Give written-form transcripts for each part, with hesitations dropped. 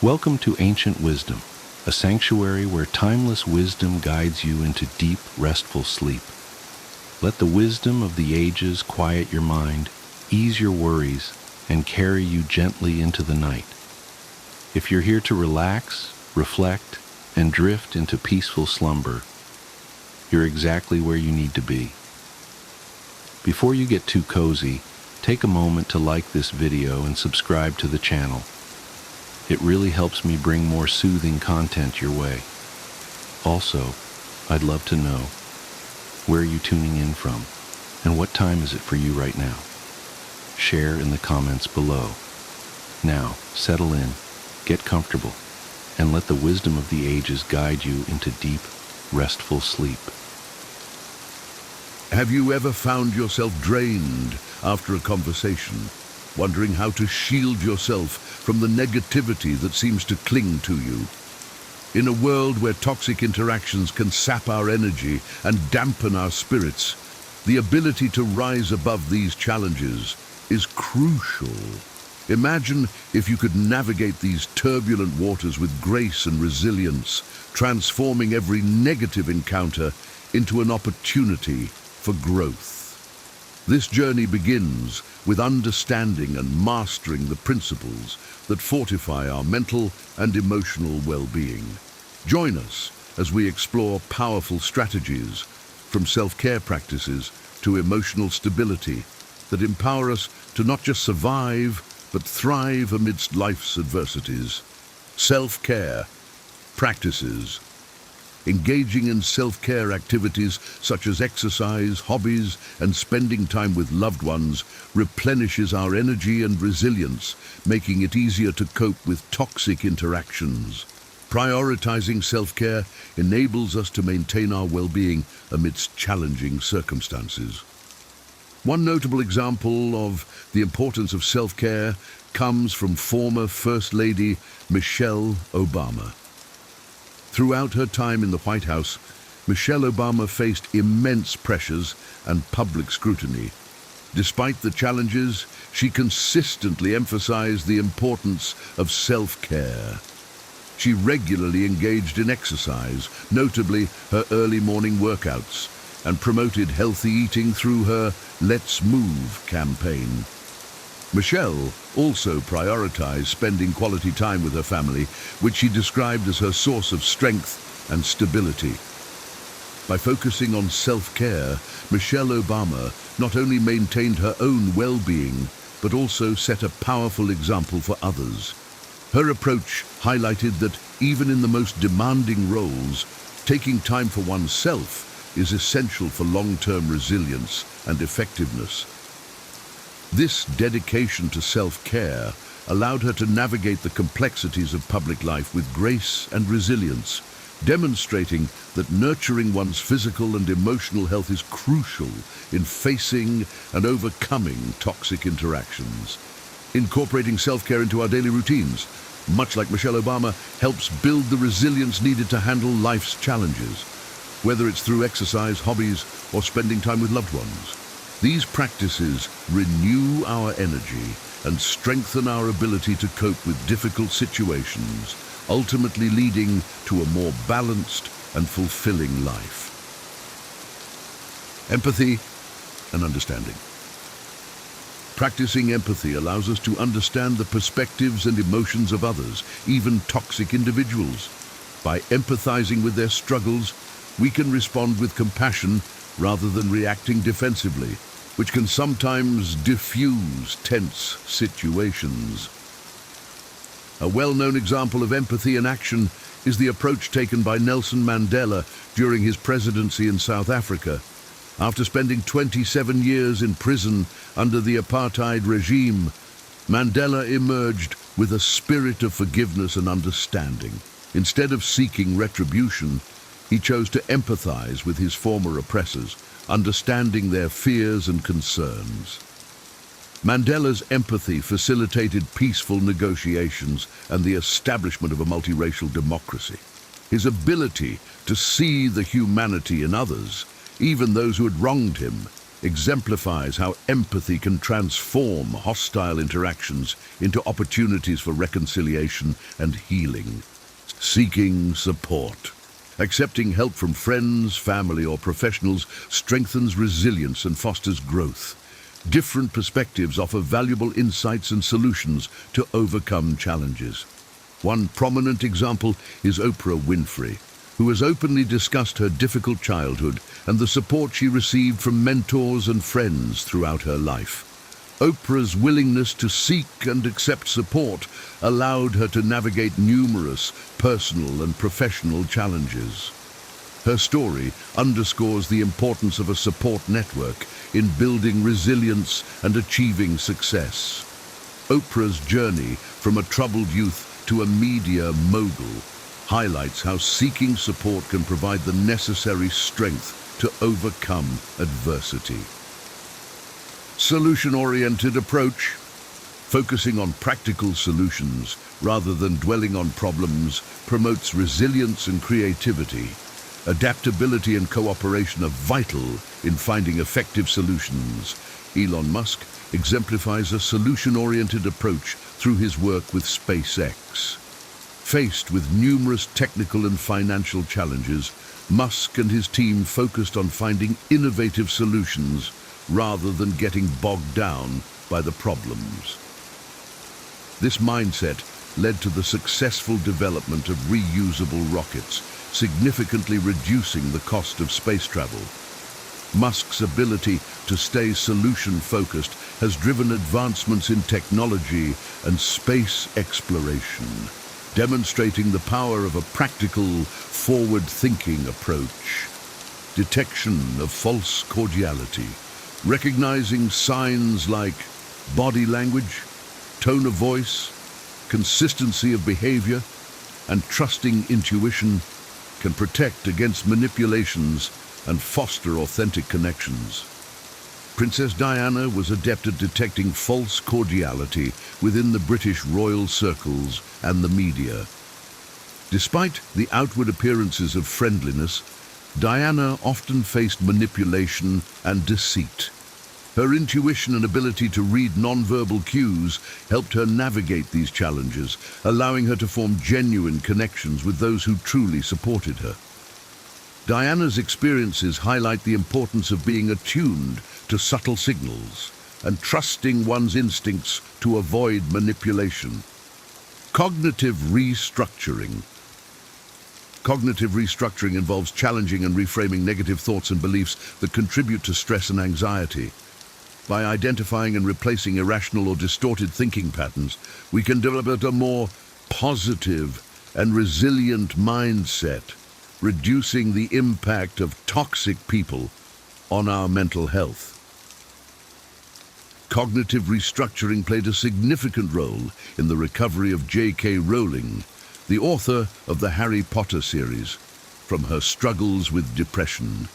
Welcome to Ancient Wisdom, a sanctuary where timeless wisdom guides you into deep, restful sleep. Let the wisdom of the ages quiet your mind, ease your worries, and carry you gently into the night. If you're here to relax, reflect, and drift into peaceful slumber, you're exactly where you need to be. Before you get too cozy, take a moment to like this video and subscribe to the channel. It really helps me bring more soothing content your way. Also, I'd love to know, where are you tuning in from, and what time is it for you right now? Share in the comments below. Now, settle in, get comfortable, and let the wisdom of the ages guide you into deep, restful sleep. Have you ever found yourself drained after a conversation, wondering how to shield yourself from the negativity that seems to cling to you? In a world where toxic interactions can sap our energy and dampen our spirits, the ability to rise above these challenges is crucial. Imagine if you could navigate these turbulent waters with grace and resilience, transforming every negative encounter into an opportunity for growth. This journey begins with understanding and mastering the principles that fortify our mental and emotional well-being. Join us as we explore powerful strategies, from self-care practices to emotional stability, that empower us to not just survive, but thrive amidst life's adversities. Self-care practices. Engaging in self-care activities such as exercise, hobbies, and spending time with loved ones replenishes our energy and resilience, making it easier to cope with toxic interactions. Prioritizing self-care enables us to maintain our well-being amidst challenging circumstances. One notable example of the importance of self-care comes from former First Lady Michelle Obama. Throughout her time in the White House, Michelle Obama faced immense pressures and public scrutiny. Despite the challenges, she consistently emphasized the importance of self-care. She regularly engaged in exercise, notably her early morning workouts, and promoted healthy eating through her Let's Move campaign. Michelle also prioritized spending quality time with her family, which she described as her source of strength and stability. By focusing on self-care, Michelle Obama not only maintained her own well-being, but also set a powerful example for others. Her approach highlighted that even in the most demanding roles, taking time for oneself is essential for long-term resilience and effectiveness. This dedication to self-care allowed her to navigate the complexities of public life with grace and resilience, demonstrating that nurturing one's physical and emotional health is crucial in facing and overcoming toxic interactions. Incorporating self-care into our daily routines, much like Michelle Obama, helps build the resilience needed to handle life's challenges, whether it's through exercise, hobbies, or spending time with loved ones. These practices renew our energy and strengthen our ability to cope with difficult situations, ultimately leading to a more balanced and fulfilling life. Empathy and understanding. Practicing empathy allows us to understand the perspectives and emotions of others, even toxic individuals. By empathizing with their struggles, we can respond with compassion rather than reacting defensively, which can sometimes diffuse tense situations. A well-known example of empathy in action is the approach taken by Nelson Mandela during his presidency in South Africa. After spending 27 years in prison under the apartheid regime, Mandela emerged with a spirit of forgiveness and understanding. Instead of seeking retribution, he chose to empathize with his former oppressors, understanding their fears and concerns. Mandela's empathy facilitated peaceful negotiations and the establishment of a multiracial democracy. His ability to see the humanity in others, even those who had wronged him, exemplifies how empathy can transform hostile interactions into opportunities for reconciliation and healing. Seeking support. Accepting help from friends, family, or professionals strengthens resilience and fosters growth. Different perspectives offer valuable insights and solutions to overcome challenges. One prominent example is Oprah Winfrey, who has openly discussed her difficult childhood and the support she received from mentors and friends throughout her life. Oprah's willingness to seek and accept support allowed her to navigate numerous personal and professional challenges. Her story underscores the importance of a support network in building resilience and achieving success. Oprah's journey from a troubled youth to a media mogul highlights how seeking support can provide the necessary strength to overcome adversity. Solution-oriented approach. Focusing on practical solutions rather than dwelling on problems promotes resilience and creativity. Adaptability and cooperation are vital in finding effective solutions. Elon Musk exemplifies a solution-oriented approach through his work with SpaceX. Faced with numerous technical and financial challenges, Musk and his team focused on finding innovative solutions rather than getting bogged down by the problems. This mindset led to the successful development of reusable rockets, significantly reducing the cost of space travel. Musk's ability to stay solution-focused has driven advancements in technology and space exploration, demonstrating the power of a practical, forward-thinking approach. Detection of false cordiality. Recognizing signs like body language, tone of voice, consistency of behavior, and trusting intuition can protect against manipulations and foster authentic connections. Princess Diana was adept at detecting false cordiality within the British royal circles and the media. Despite the outward appearances of friendliness, Diana often faced manipulation and deceit. Her intuition and ability to read nonverbal cues helped her navigate these challenges, allowing her to form genuine connections with those who truly supported her. Diana's experiences highlight the importance of being attuned to subtle signals and trusting one's instincts to avoid manipulation. Cognitive restructuring. Cognitive restructuring involves challenging and reframing negative thoughts and beliefs that contribute to stress and anxiety. By identifying and replacing irrational or distorted thinking patterns, we can develop a more positive and resilient mindset, reducing the impact of toxic people on our mental health. Cognitive restructuring played a significant role in the recovery of J.K. Rowling, the author of the Harry Potter series, from her struggles with depression.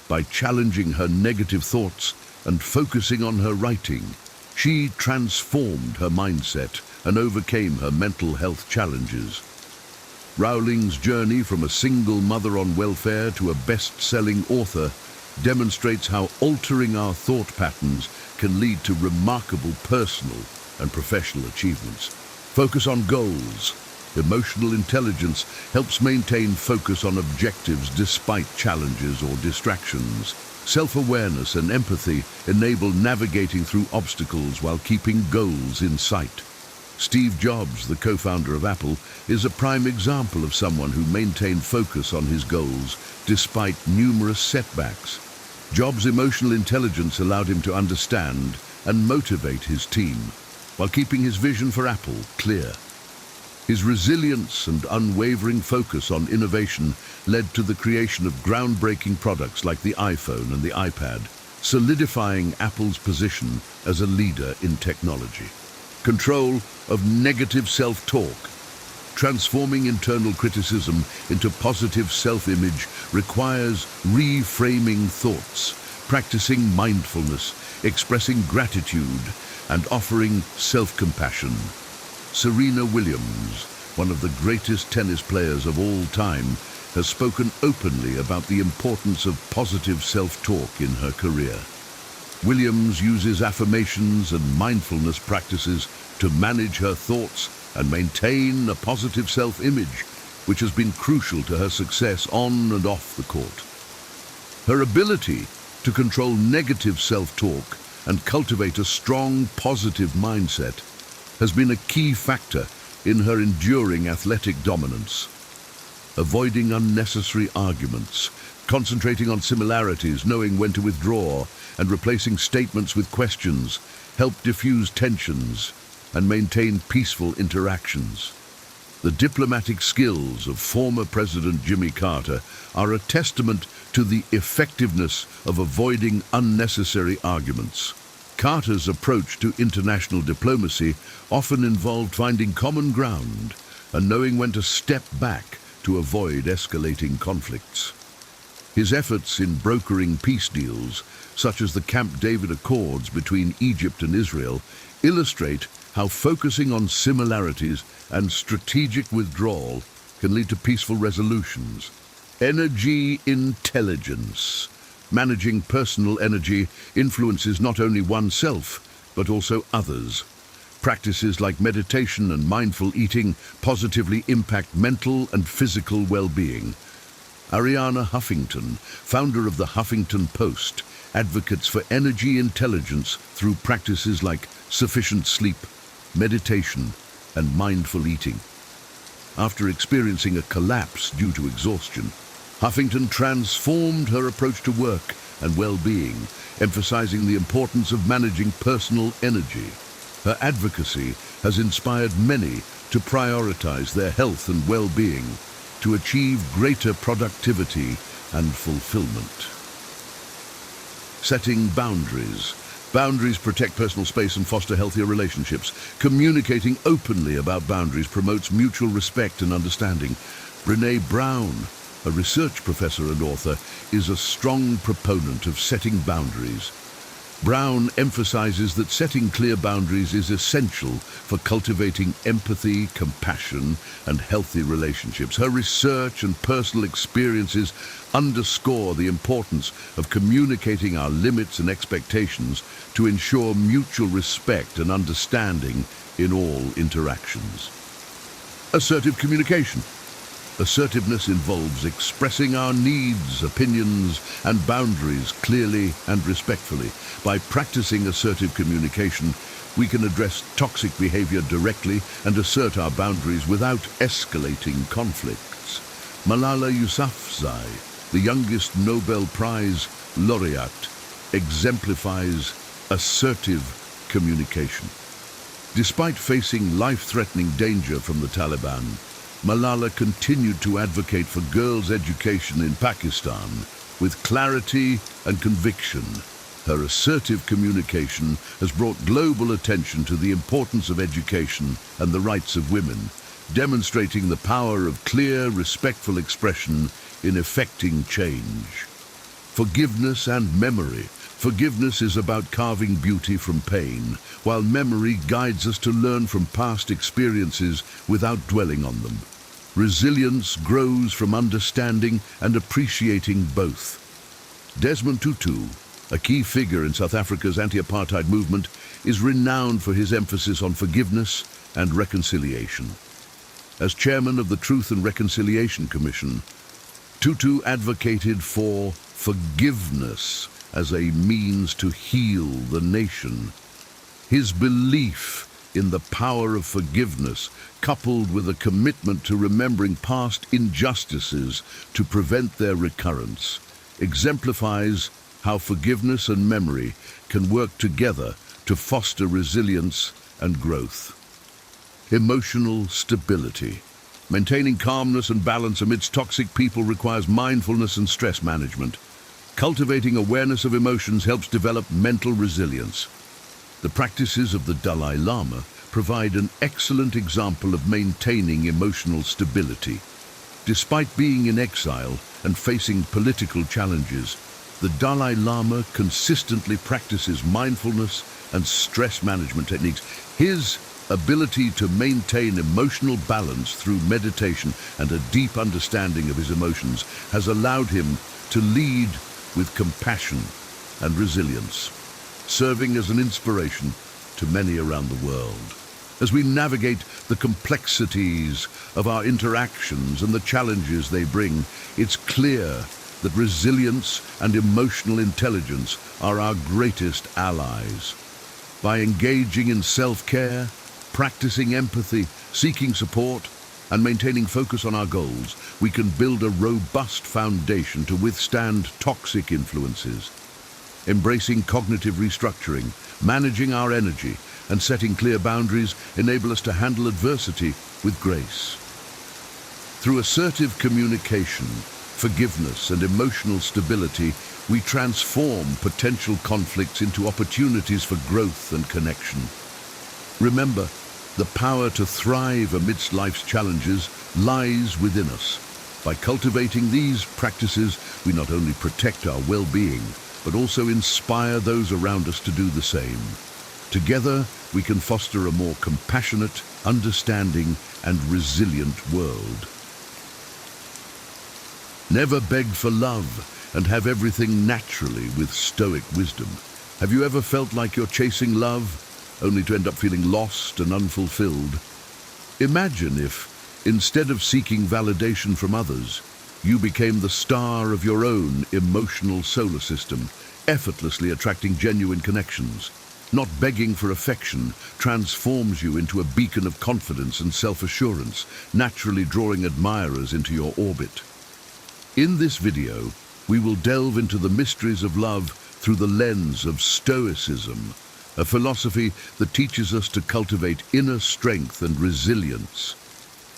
By challenging her negative thoughts and focusing on her writing, she transformed her mindset and overcame her mental health challenges. Rowling's journey from a single mother on welfare to a best-selling author demonstrates how altering our thought patterns can lead to remarkable personal and professional achievements. Focus on goals. Emotional intelligence helps maintain focus on objectives despite challenges or distractions. Self-awareness and empathy enable navigating through obstacles while keeping goals in sight. Steve Jobs, the co-founder of Apple, is a prime example of someone who maintained focus on his goals despite numerous setbacks. Jobs' emotional intelligence allowed him to understand and motivate his team, while keeping his vision for Apple clear. His resilience and unwavering focus on innovation led to the creation of groundbreaking products like the iPhone and the iPad, solidifying Apple's position as a leader in technology. Control of negative self-talk. Transforming internal criticism into positive self-image requires reframing thoughts, practicing mindfulness, expressing gratitude, and offering self-compassion. Serena Williams, one of the greatest tennis players of all time, has spoken openly about the importance of positive self-talk in her career. Williams uses affirmations and mindfulness practices to manage her thoughts and maintain a positive self-image, which has been crucial to her success on and off the court. Her ability to control negative self-talk and cultivate a strong, positive mindset has been a key factor in her enduring athletic dominance. Avoiding unnecessary arguments, concentrating on similarities, knowing when to withdraw, and replacing statements with questions help diffuse tensions and maintain peaceful interactions. The diplomatic skills of former President Jimmy Carter are a testament to the effectiveness of avoiding unnecessary arguments. Carter's approach to international diplomacy often involved finding common ground and knowing when to step back to avoid escalating conflicts. His efforts in brokering peace deals, such as the Camp David Accords between Egypt and Israel, illustrate how focusing on similarities and strategic withdrawal can lead to peaceful resolutions. Energy intelligence. Managing personal energy influences not only oneself, but also others. Practices like meditation and mindful eating positively impact mental and physical well-being. Ariana Huffington, founder of the Huffington Post, advocates for energy intelligence through practices like sufficient sleep, meditation, and mindful eating. After experiencing a collapse due to exhaustion, Huffington transformed her approach to work and well-being, emphasizing the importance of managing personal energy. Her advocacy has inspired many to prioritize their health and well-being to achieve greater productivity and fulfillment. Setting boundaries. Boundaries protect personal space and foster healthier relationships. Communicating openly about boundaries promotes mutual respect and understanding. Brené Brown, a research professor and author, is a strong proponent of setting boundaries. Brown emphasizes that setting clear boundaries is essential for cultivating empathy, compassion, and healthy relationships. Her research and personal experiences underscore the importance of communicating our limits and expectations to ensure mutual respect and understanding in all interactions. Assertive communication. Assertiveness involves expressing our needs, opinions, and boundaries clearly and respectfully. By practicing assertive communication, we can address toxic behavior directly and assert our boundaries without escalating conflicts. Malala Yousafzai, the youngest Nobel Prize laureate, exemplifies assertive communication. Despite facing life-threatening danger from the Taliban, Malala continued to advocate for girls' education in Pakistan with clarity and conviction. Her assertive communication has brought global attention to the importance of education and the rights of women, demonstrating the power of clear, respectful expression in effecting change. Forgiveness and memory. Forgiveness is about carving beauty from pain, while memory guides us to learn from past experiences without dwelling on them. Resilience grows from understanding and appreciating both. Desmond Tutu, a key figure in South Africa's anti-apartheid movement, is renowned for his emphasis on forgiveness and reconciliation. As chairman of the Truth and Reconciliation Commission, Tutu advocated for forgiveness as a means to heal the nation. His belief in the power of forgiveness, coupled with a commitment to remembering past injustices to prevent their recurrence, exemplifies how forgiveness and memory can work together to foster resilience and growth. Emotional stability. Maintaining calmness and balance amidst toxic people requires mindfulness and stress management. Cultivating awareness of emotions helps develop mental resilience. The practices of the Dalai Lama provide an excellent example of maintaining emotional stability. Despite being in exile and facing political challenges, the Dalai Lama consistently practices mindfulness and stress management techniques. His ability to maintain emotional balance through meditation and a deep understanding of his emotions has allowed him to lead with compassion and resilience. serving as an inspiration to many around the world. As we navigate the complexities of our interactions and the challenges they bring, it's clear that resilience and emotional intelligence are our greatest allies. By engaging in self-care, practicing empathy, seeking support, and maintaining focus on our goals, we can build a robust foundation to withstand toxic influences. Embracing cognitive restructuring, managing our energy, and setting clear boundaries enable us to handle adversity with grace. Through assertive communication, forgiveness, and emotional stability, we transform potential conflicts into opportunities for growth and connection. Remember, the power to thrive amidst life's challenges lies within us. By cultivating these practices, we not only protect our well-being, but also inspire those around us to do the same. Together, we can foster a more compassionate, understanding, and resilient world. Never beg for love and have everything naturally with Stoic wisdom. Have you ever felt like you're chasing love, only to end up feeling lost and unfulfilled? Imagine if, instead of seeking validation from others, you became the star of your own emotional solar system, effortlessly attracting genuine connections. Not begging for affection transforms you into a beacon of confidence and self-assurance, naturally drawing admirers into your orbit. In this video, we will delve into the mysteries of love through the lens of Stoicism, a philosophy that teaches us to cultivate inner strength and resilience.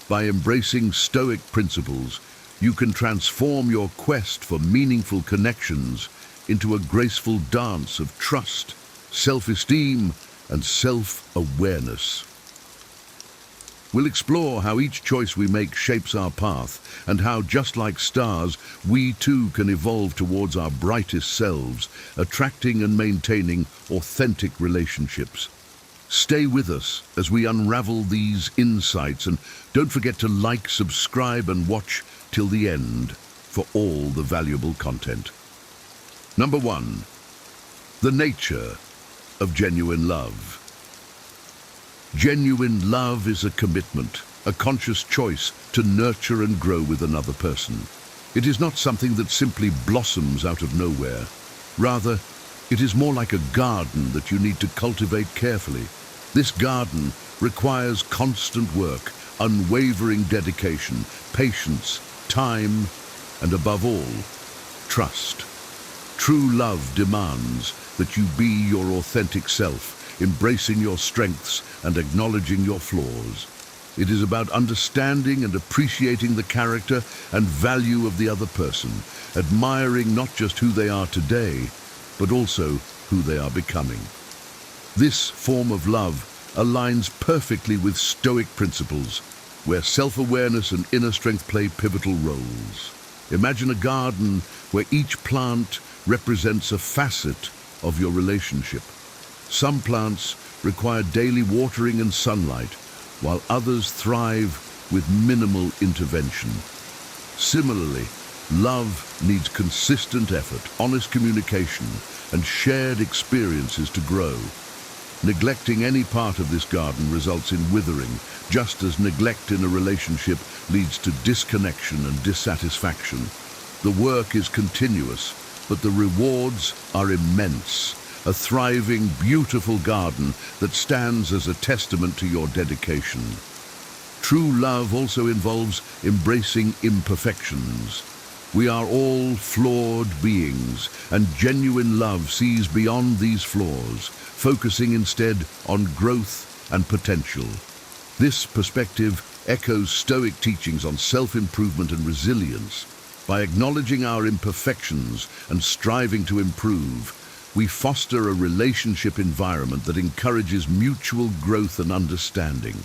By embracing Stoic principles, you can transform your quest for meaningful connections into a graceful dance of trust, self-esteem, and self-awareness. We'll explore how each choice we make shapes our path, and how, just like stars, we too can evolve towards our brightest selves, attracting and maintaining authentic relationships. Stay with us as we unravel these insights, and don't forget to like, subscribe, and watch till the end for all the valuable content. Number 1. The nature of genuine love. Genuine love is a commitment, a conscious choice to nurture and grow with another person. It is not something that simply blossoms out of nowhere. Rather, it is more like a garden that you need to cultivate carefully. This garden requires constant work, unwavering dedication, patience, time, and above all, trust. True love demands that you be your authentic self, embracing your strengths and acknowledging your flaws. It is about understanding and appreciating the character and value of the other person, admiring not just who they are today, but also who they are becoming. This form of love aligns perfectly with Stoic principles, where self-awareness and inner strength play pivotal roles. Imagine a garden where each plant represents a facet of your relationship. Some plants require daily watering and sunlight, while others thrive with minimal intervention. Similarly, love needs consistent effort, honest communication, and shared experiences to grow. Neglecting any part of this garden results in withering, just as neglect in a relationship leads to disconnection and dissatisfaction. The work is continuous, but the rewards are immense. A thriving, beautiful garden that stands as a testament to your dedication. True love also involves embracing imperfections. We are all flawed beings, and genuine love sees beyond these flaws, focusing instead on growth and potential. This perspective echoes Stoic teachings on self-improvement and resilience. By acknowledging our imperfections and striving to improve, we foster a relationship environment that encourages mutual growth and understanding.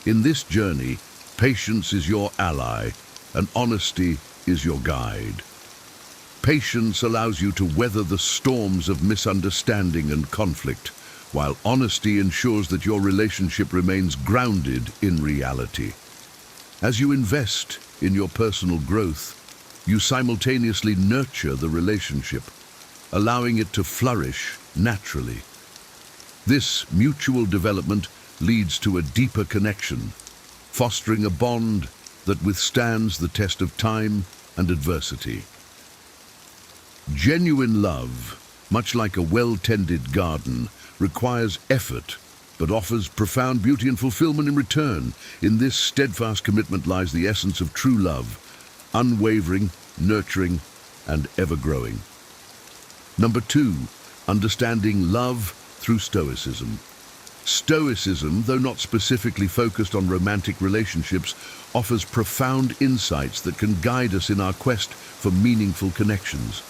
In this journey, patience is your ally, and honesty is your guide. Patience allows you to weather the storms of misunderstanding and conflict, while honesty ensures that your relationship remains grounded in reality. As you invest in your personal growth, you simultaneously nurture the relationship, allowing it to flourish naturally. This mutual development leads to a deeper connection, fostering a bond that withstands the test of time and adversity. Genuine love, much like a well-tended garden, requires effort, but offers profound beauty and fulfillment in return. In this steadfast commitment lies the essence of true love, unwavering, nurturing, and ever-growing. Number 2, understanding love through Stoicism. Stoicism, though not specifically focused on romantic relationships, offers profound insights that can guide us in our quest for meaningful connections.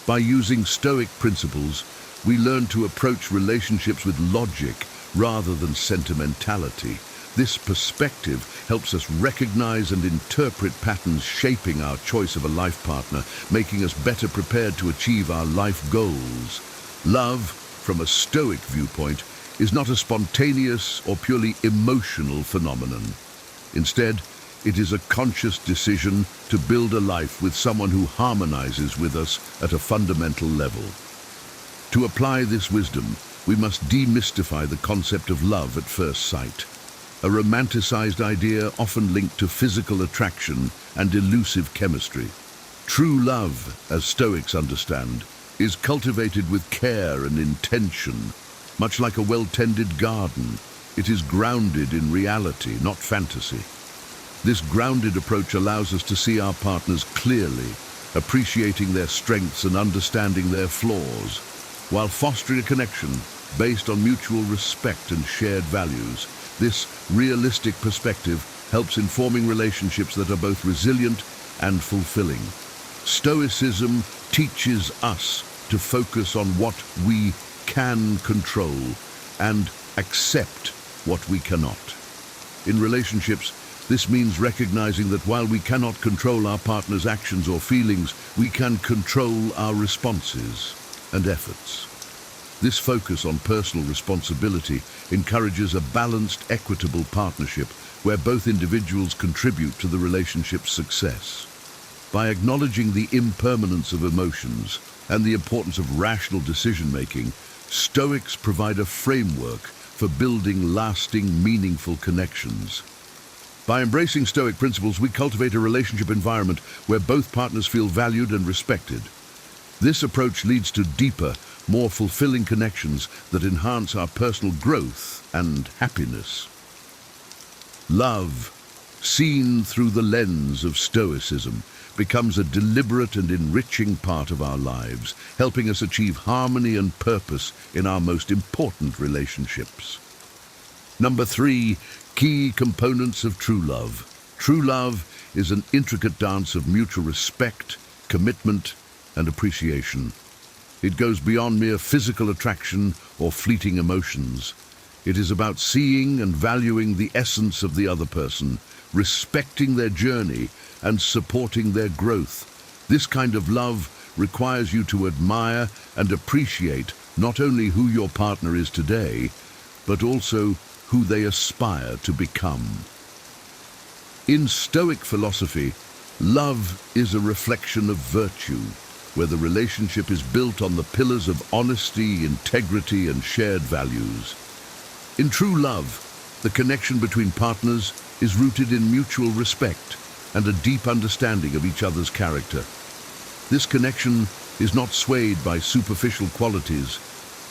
By using Stoic principles, we learn to approach relationships with logic rather than sentimentality. This perspective helps us recognize and interpret patterns shaping our choice of a life partner, making us better prepared to achieve our life goals. Love, from a Stoic viewpoint, is not a spontaneous or purely emotional phenomenon. Instead, it is a conscious decision to build a life with someone who harmonizes with us at a fundamental level. To apply this wisdom, we must demystify the concept of love at first sight, a romanticized idea often linked to physical attraction and elusive chemistry. True love, as Stoics understand, is cultivated with care and intention. Much like a well-tended garden, it is grounded in reality, not fantasy. This grounded approach allows us to see our partners clearly, appreciating their strengths and understanding their flaws, while fostering a connection based on mutual respect and shared values. This realistic perspective helps in forming relationships that are both resilient and fulfilling. Stoicism teaches us to focus on what we can control and accept what we cannot. In relationships, this means recognizing that while we cannot control our partner's actions or feelings, we can control our responses and efforts. This focus on personal responsibility encourages a balanced, equitable partnership where both individuals contribute to the relationship's success. By acknowledging the impermanence of emotions and the importance of rational decision-making, Stoics provide a framework for building lasting, meaningful connections. By embracing Stoic principles, we cultivate a relationship environment where both partners feel valued and respected. This approach leads to deeper, more fulfilling connections that enhance our personal growth and happiness. Love, seen through the lens of Stoicism, becomes a deliberate and enriching part of our lives, helping us achieve harmony and purpose in our most important relationships. Number 3, key components of true love. True love is an intricate dance of mutual respect, commitment, and appreciation. It goes beyond mere physical attraction or fleeting emotions. It is about seeing and valuing the essence of the other person, respecting their journey, and supporting their growth. This kind of love requires you to admire and appreciate not only who your partner is today, but also who they aspire to become. In Stoic philosophy, love is a reflection of virtue, where the relationship is built on the pillars of honesty, integrity, and shared values. In true love, the connection between partners is rooted in mutual respect and a deep understanding of each other's character. This connection is not swayed by superficial qualities,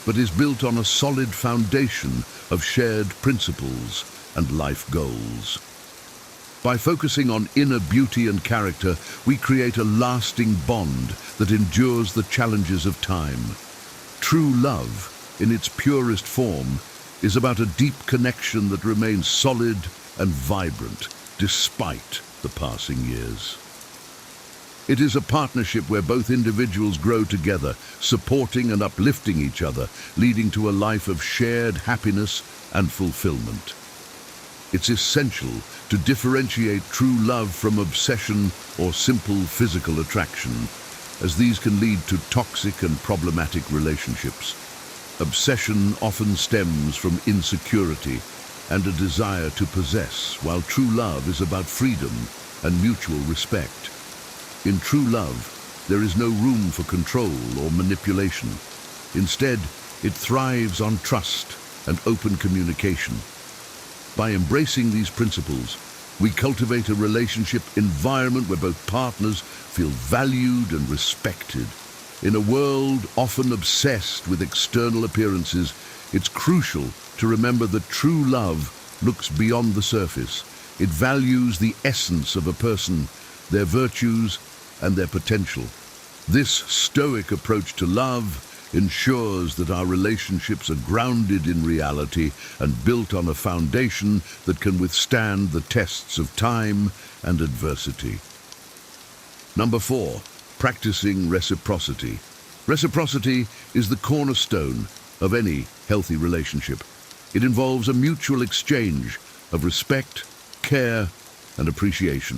but is built on a solid foundation of shared principles and life goals. By focusing on inner beauty and character, we create a lasting bond that endures the challenges of time. True love, in its purest form, is about a deep connection that remains solid and vibrant despite the passing years. It is a partnership where both individuals grow together, supporting and uplifting each other, leading to a life of shared happiness and fulfillment. It's essential to differentiate true love from obsession or simple physical attraction, as these can lead to toxic and problematic relationships. Obsession often stems from insecurity and a desire to possess, while true love is about freedom and mutual respect. In true love, there is no room for control or manipulation. Instead, It thrives on trust and open communication. By embracing these principles, we cultivate a relationship environment where both partners feel valued and respected. In a world often obsessed with external appearances, it's crucial to remember that true love looks beyond the surface. It values the essence of a person, their virtues, and their potential. This Stoic approach to love ensures that our relationships are grounded in reality and built on a foundation that can withstand the tests of time and adversity. Number 4, practicing reciprocity. Reciprocity is the cornerstone of any healthy relationship. It involves a mutual exchange of respect, care, and appreciation.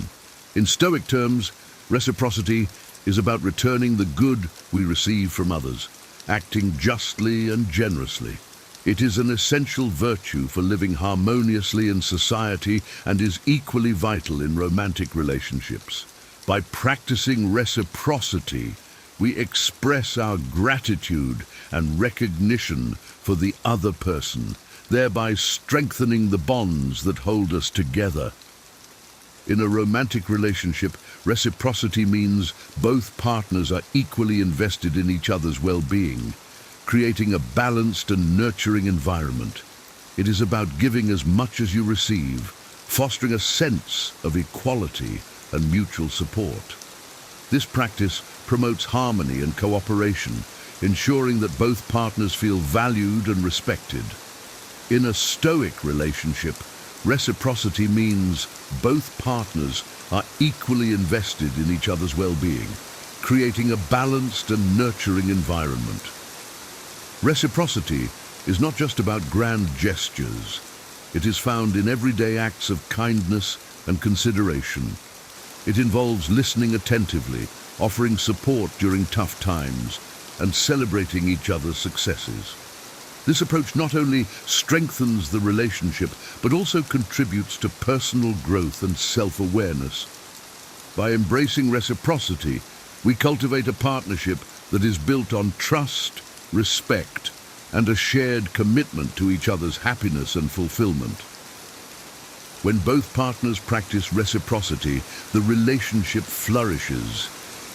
In Stoic terms, reciprocity is about returning the good we receive from others, acting justly and generously. It is an essential virtue for living harmoniously in society and is equally vital in romantic relationships. By practicing reciprocity, we express our gratitude and recognition for the other person, thereby strengthening the bonds that hold us together. In a romantic relationship, reciprocity means both partners are equally invested in each other's well-being, creating a balanced and nurturing environment. It is about giving as much as you receive, fostering a sense of equality and mutual support. This practice promotes harmony and cooperation, ensuring that both partners feel valued and respected. In a Stoic relationship, reciprocity means both partners are equally invested in each other's well-being, creating a balanced and nurturing environment. Reciprocity is not just about grand gestures. It is found in everyday acts of kindness and consideration. It involves listening attentively, offering support during tough times, and celebrating each other's successes. This approach not only strengthens the relationship, but also contributes to personal growth and self-awareness. By embracing reciprocity, we cultivate a partnership that is built on trust, respect, and a shared commitment to each other's happiness and fulfillment. When both partners practice reciprocity, the relationship flourishes.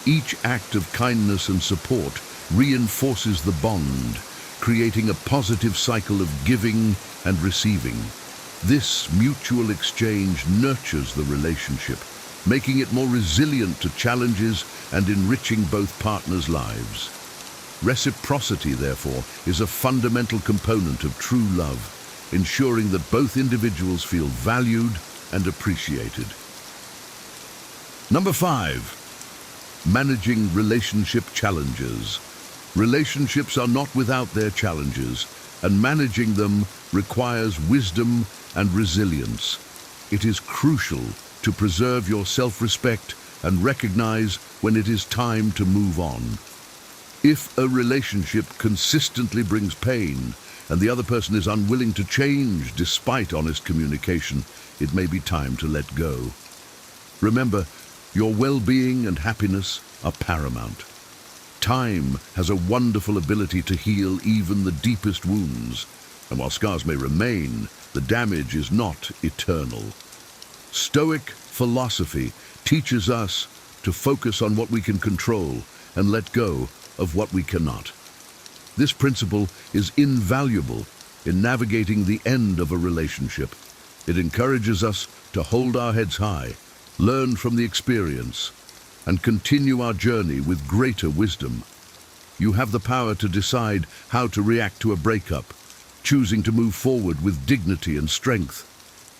Each act of kindness and support reinforces the bond, creating a positive cycle of giving and receiving. This mutual exchange nurtures the relationship, making it more resilient to challenges and enriching both partners' lives. Reciprocity, therefore, is a fundamental component of true love, ensuring that both individuals feel valued and appreciated. Number 5, managing relationship challenges. Relationships are not without their challenges, and managing them requires wisdom and resilience. It is crucial to preserve your self-respect and recognize when it is time to move on. If a relationship consistently brings pain and the other person is unwilling to change despite honest communication, it may be time to let go. Remember, your well-being and happiness are paramount. Time has a wonderful ability to heal even the deepest wounds, and while scars may remain, the damage is not eternal. Stoic philosophy teaches us to focus on what we can control and let go of what we cannot. This principle is invaluable in navigating the end of a relationship. It encourages us to hold our heads high, learn from the experience, and continue our journey with greater wisdom. You have the power to decide how to react to a breakup, choosing to move forward with dignity and strength.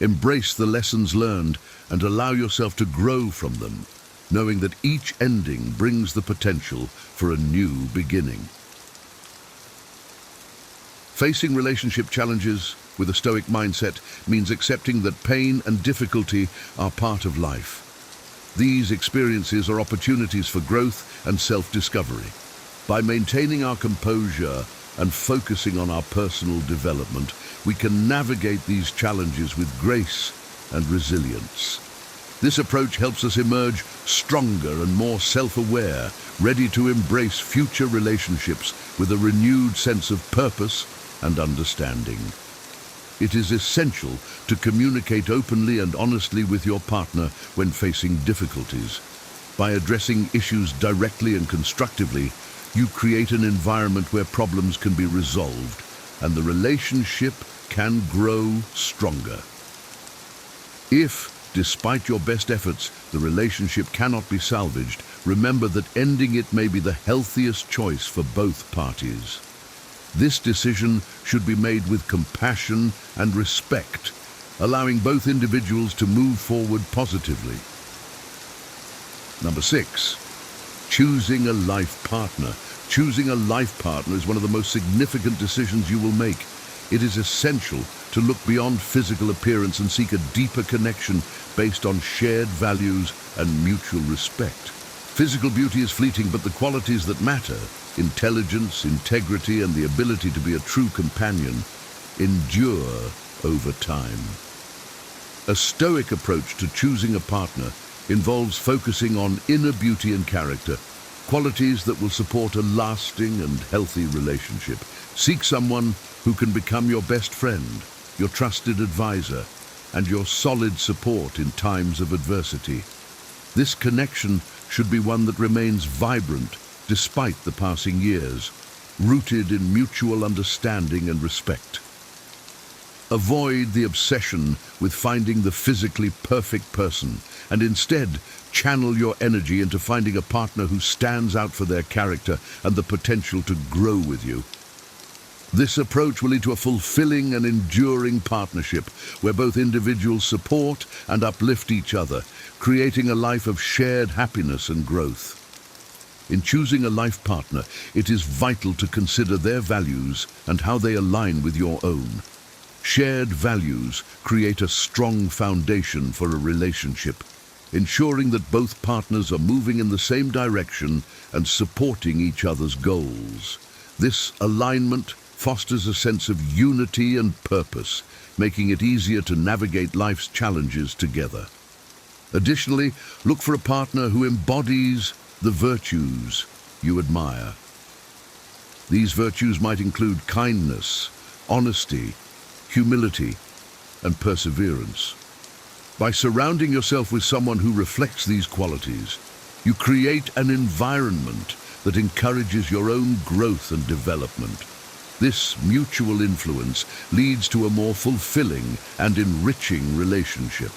Embrace the lessons learned and allow yourself to grow from them, knowing that each ending brings the potential for a new beginning. Facing relationship challenges with a Stoic mindset means accepting that pain and difficulty are part of life. These experiences are opportunities for growth and self-discovery. By maintaining our composure and focusing on our personal development, we can navigate these challenges with grace and resilience. This approach helps us emerge stronger and more self-aware, ready to embrace future relationships with a renewed sense of purpose and understanding. It is essential to communicate openly and honestly with your partner when facing difficulties. By addressing issues directly and constructively, you create an environment where problems can be resolved and the relationship can grow stronger. If, despite your best efforts, the relationship cannot be salvaged, remember that ending it may be the healthiest choice for both parties. This decision should be made with compassion and respect, allowing both individuals to move forward positively. Number 6, choosing a life partner. Choosing a life partner is one of the most significant decisions you will make. It is essential to look beyond physical appearance and seek a deeper connection based on shared values and mutual respect. Physical beauty is fleeting, but the qualities that matter, intelligence, integrity, and the ability to be a true companion, endure over time. A Stoic approach to choosing a partner involves focusing on inner beauty and character, qualities that will support a lasting and healthy relationship. Seek someone who can become your best friend, your trusted advisor, and your solid support in times of adversity. This connection should be one that remains vibrant despite the passing years, rooted in mutual understanding and respect. Avoid the obsession with finding the physically perfect person, and instead channel your energy into finding a partner who stands out for their character and the potential to grow with you. This approach will lead to a fulfilling and enduring partnership where both individuals support and uplift each other, creating a life of shared happiness and growth. In choosing a life partner, it is vital to consider their values and how they align with your own. Shared values create a strong foundation for a relationship, ensuring that both partners are moving in the same direction and supporting each other's goals. This alignment fosters a sense of unity and purpose, making it easier to navigate life's challenges together. Additionally, look for a partner who embodies the virtues you admire. These virtues might include kindness, honesty, humility, and perseverance. By surrounding yourself with someone who reflects these qualities, you create an environment that encourages your own growth and development. This mutual influence leads to a more fulfilling and enriching relationship.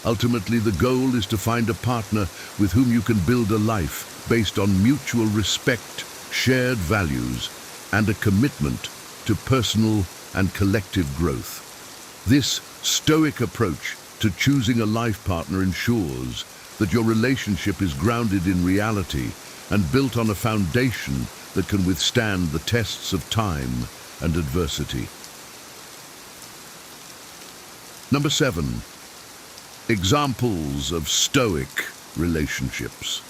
Ultimately, the goal is to find a partner with whom you can build a life based on mutual respect, shared values, and a commitment to personal and collective growth. This Stoic approach to choosing a life partner ensures that your relationship is grounded in reality and built on a foundation that can withstand the tests of time and adversity. Number 7, examples of Stoic relationships.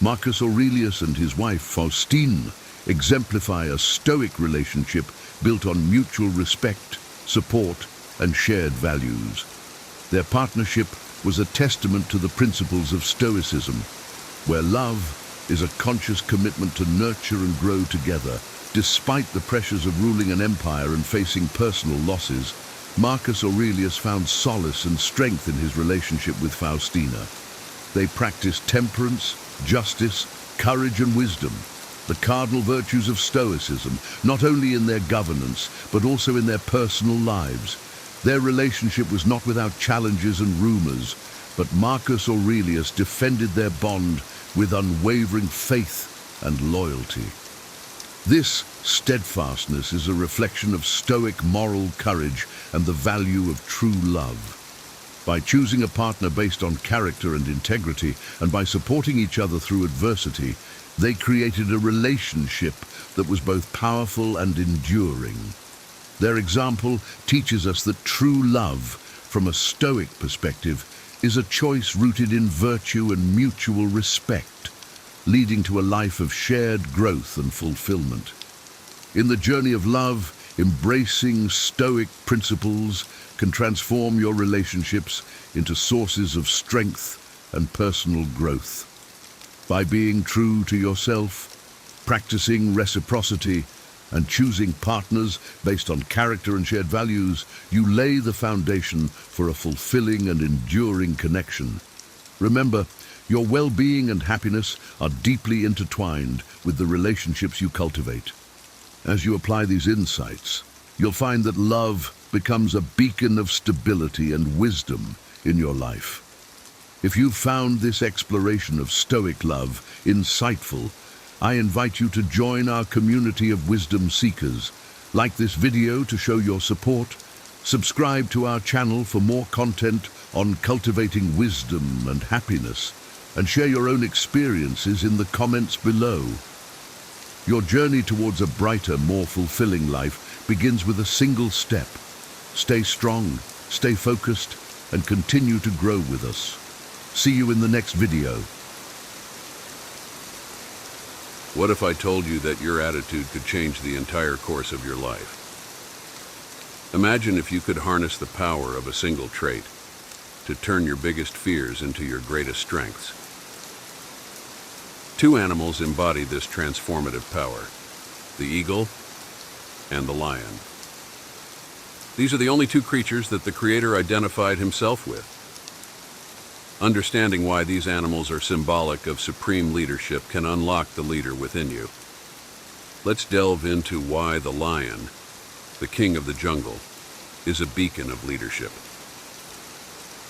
Marcus Aurelius and his wife Faustina exemplify a Stoic relationship built on mutual respect, support, and shared values. Their partnership was a testament to the principles of Stoicism, where love is a conscious commitment to nurture and grow together. Despite the pressures of ruling an empire and facing personal losses, Marcus Aurelius found solace and strength in his relationship with Faustina. They practiced temperance, justice, courage, and wisdom, the cardinal virtues of Stoicism, not only in their governance, but also in their personal lives. Their relationship was not without challenges and rumors, but Marcus Aurelius defended their bond with unwavering faith and loyalty. This steadfastness is a reflection of Stoic moral courage and the value of true love. By choosing a partner based on character and integrity, and by supporting each other through adversity, they created a relationship that was both powerful and enduring. Their example teaches us that true love, from a Stoic perspective, is a choice rooted in virtue and mutual respect, leading to a life of shared growth and fulfillment. In the journey of love, Embracing Stoic principles can transform your relationships into sources of strength and personal growth. By being true to yourself, practicing reciprocity, and choosing partners based on character and shared values, you lay the foundation for a fulfilling and enduring connection. Remember, your well-being and happiness are deeply intertwined with the relationships you cultivate. As you apply these insights, you'll find that love becomes a beacon of stability and wisdom in your life. If you've found this exploration of Stoic love insightful, I invite you to join our community of wisdom seekers. Like this video to show your support, subscribe to our channel for more content on cultivating wisdom and happiness, and share your own experiences in the comments below. Your journey towards a brighter, more fulfilling life begins with a single step. Stay strong, stay focused, and continue to grow with us. See you in the next video. What if I told you that your attitude could change the entire course of your life? Imagine if you could harness the power of a single trait to turn your biggest fears into your greatest strengths. Two animals embody this transformative power: the eagle and the lion. These are the only two creatures that the Creator identified himself with. Understanding why these animals are symbolic of supreme leadership can unlock the leader within you. Let's delve into why the lion, the king of the jungle, is a beacon of leadership.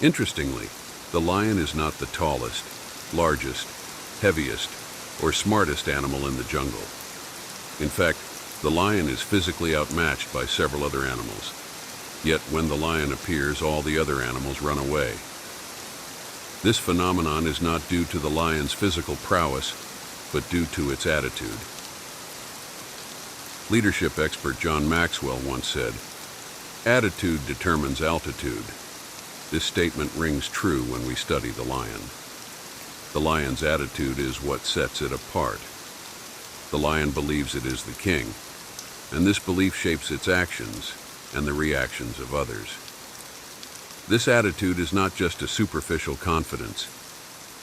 Interestingly, the lion is not the tallest, largest, heaviest, or smartest animal in the jungle. In fact, the lion is physically outmatched by several other animals. Yet when the lion appears, all the other animals run away. This phenomenon is not due to the lion's physical prowess, but due to its attitude. Leadership expert John Maxwell once said, "Attitude determines altitude." This statement rings true when we study the lion. The lion's attitude is what sets it apart. The lion believes it is the king, and this belief shapes its actions and the reactions of others. This attitude is not just a superficial confidence.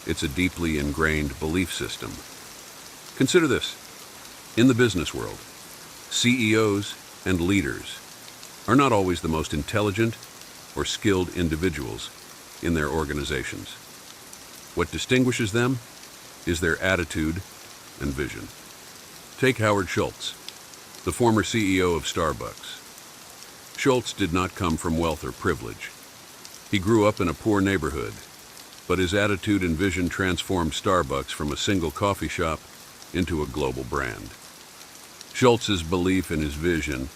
It's a deeply ingrained belief system. Consider this. In the business world, CEOs and leaders are not always the most intelligent or skilled individuals in their organizations. What distinguishes them is their attitude and vision. Take Howard Schultz, the former CEO of Starbucks. Schultz did not come from wealth or privilege. He grew up in a poor neighborhood, but his attitude and vision transformed Starbucks from a single coffee shop into a global brand. Schultz's belief in his vision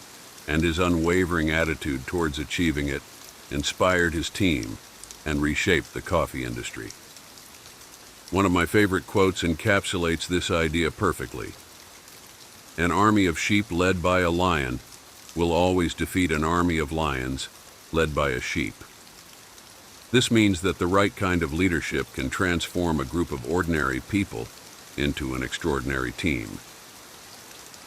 and his unwavering attitude towards achieving it inspired his team and reshaped the coffee industry. One of my favorite quotes encapsulates this idea perfectly. "An army of sheep led by a lion will always defeat an army of lions led by a sheep." This means that the right kind of leadership can transform a group of ordinary people into an extraordinary team.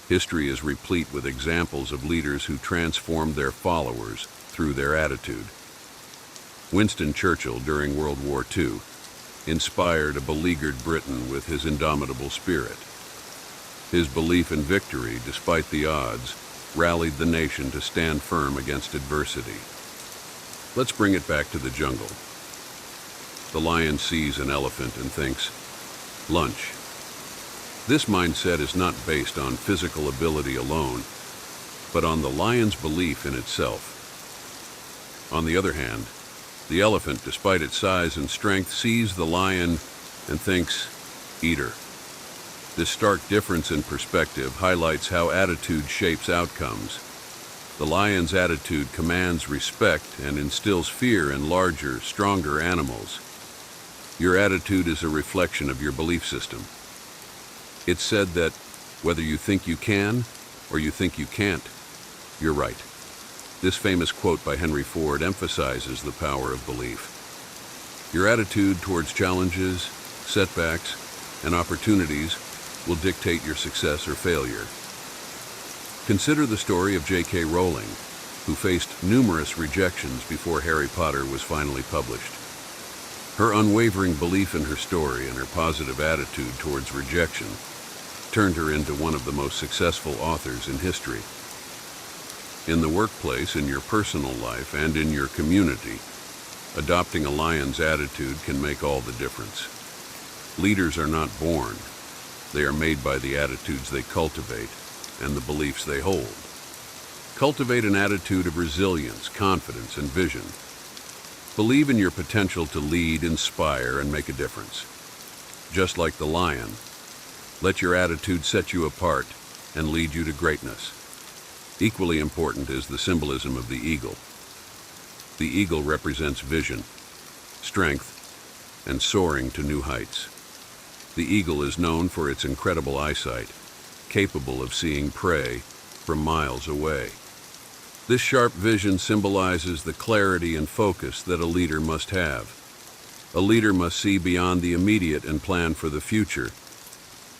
History is replete with examples of leaders who transformed their followers through their attitude. Winston Churchill, during World War II, inspired a beleaguered Britain with his indomitable spirit. His belief in victory, despite the odds, rallied the nation to stand firm against adversity. Let's bring it back to the jungle. The lion sees an elephant and thinks, "Lunch." This mindset is not based on physical ability alone, but on the lion's belief in itself. On the other hand, the elephant, despite its size and strength, sees the lion and thinks, "Eater." This stark difference in perspective highlights how attitude shapes outcomes. The lion's attitude commands respect and instills fear in larger, stronger animals. Your attitude is a reflection of your belief system. It's said that whether you think you can or you think you can't, you're right. This famous quote by Henry Ford emphasizes the power of belief. Your attitude towards challenges, setbacks, and opportunities will dictate your success or failure. Consider the story of J.K. Rowling, who faced numerous rejections before Harry Potter was finally published. Her unwavering belief in her story and her positive attitude towards rejection turned her into one of the most successful authors in history. In the workplace, in your personal life, and in your community, adopting a lion's attitude can make all the difference. Leaders are not born. They are made by the attitudes they cultivate and the beliefs they hold. Cultivate an attitude of resilience, confidence, and vision. Believe in your potential to lead, inspire, and make a difference. Just like the lion, let your attitude set you apart and lead you to greatness. Equally important is the symbolism of the eagle. The eagle represents vision, strength, and soaring to new heights. The eagle is known for its incredible eyesight, capable of seeing prey from miles away. This sharp vision symbolizes the clarity and focus that a leader must have. A leader must see beyond the immediate and plan for the future,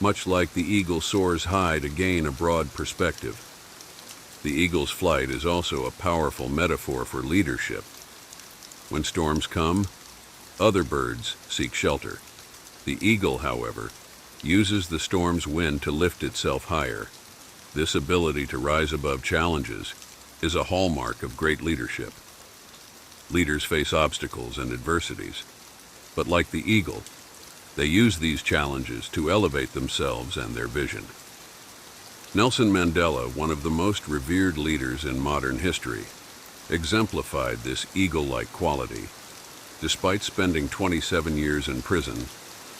much like the eagle soars high to gain a broad perspective. The eagle's flight is also a powerful metaphor for leadership. When storms come, other birds seek shelter. The eagle, however, uses the storm's wind to lift itself higher. This ability to rise above challenges is a hallmark of great leadership. Leaders face obstacles and adversities, but like the eagle, they use these challenges to elevate themselves and their vision. Nelson Mandela, one of the most revered leaders in modern history, exemplified this eagle-like quality. Despite spending 27 years in prison,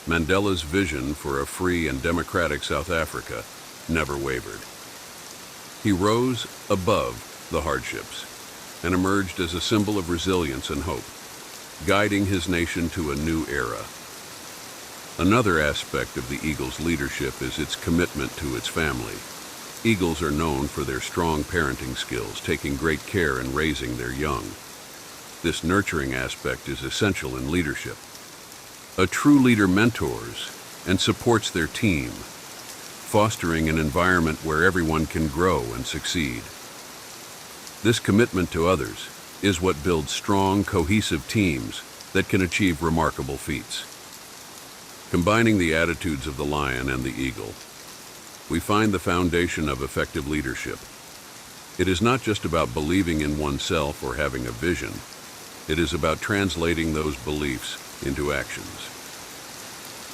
Mandela's vision for a free and democratic South Africa never wavered. He rose above the hardships and emerged as a symbol of resilience and hope, guiding his nation to a new era. Another aspect of the eagle's leadership is its commitment to its family. Eagles are known for their strong parenting skills, taking great care in raising their young. This nurturing aspect is essential in leadership. A true leader mentors and supports their team, fostering an environment where everyone can grow and succeed. This commitment to others is what builds strong, cohesive teams that can achieve remarkable feats. Combining the attitudes of the lion and the eagle, we find the foundation of effective leadership. It is not just about believing in oneself or having a vision. It is about translating those beliefs into actions.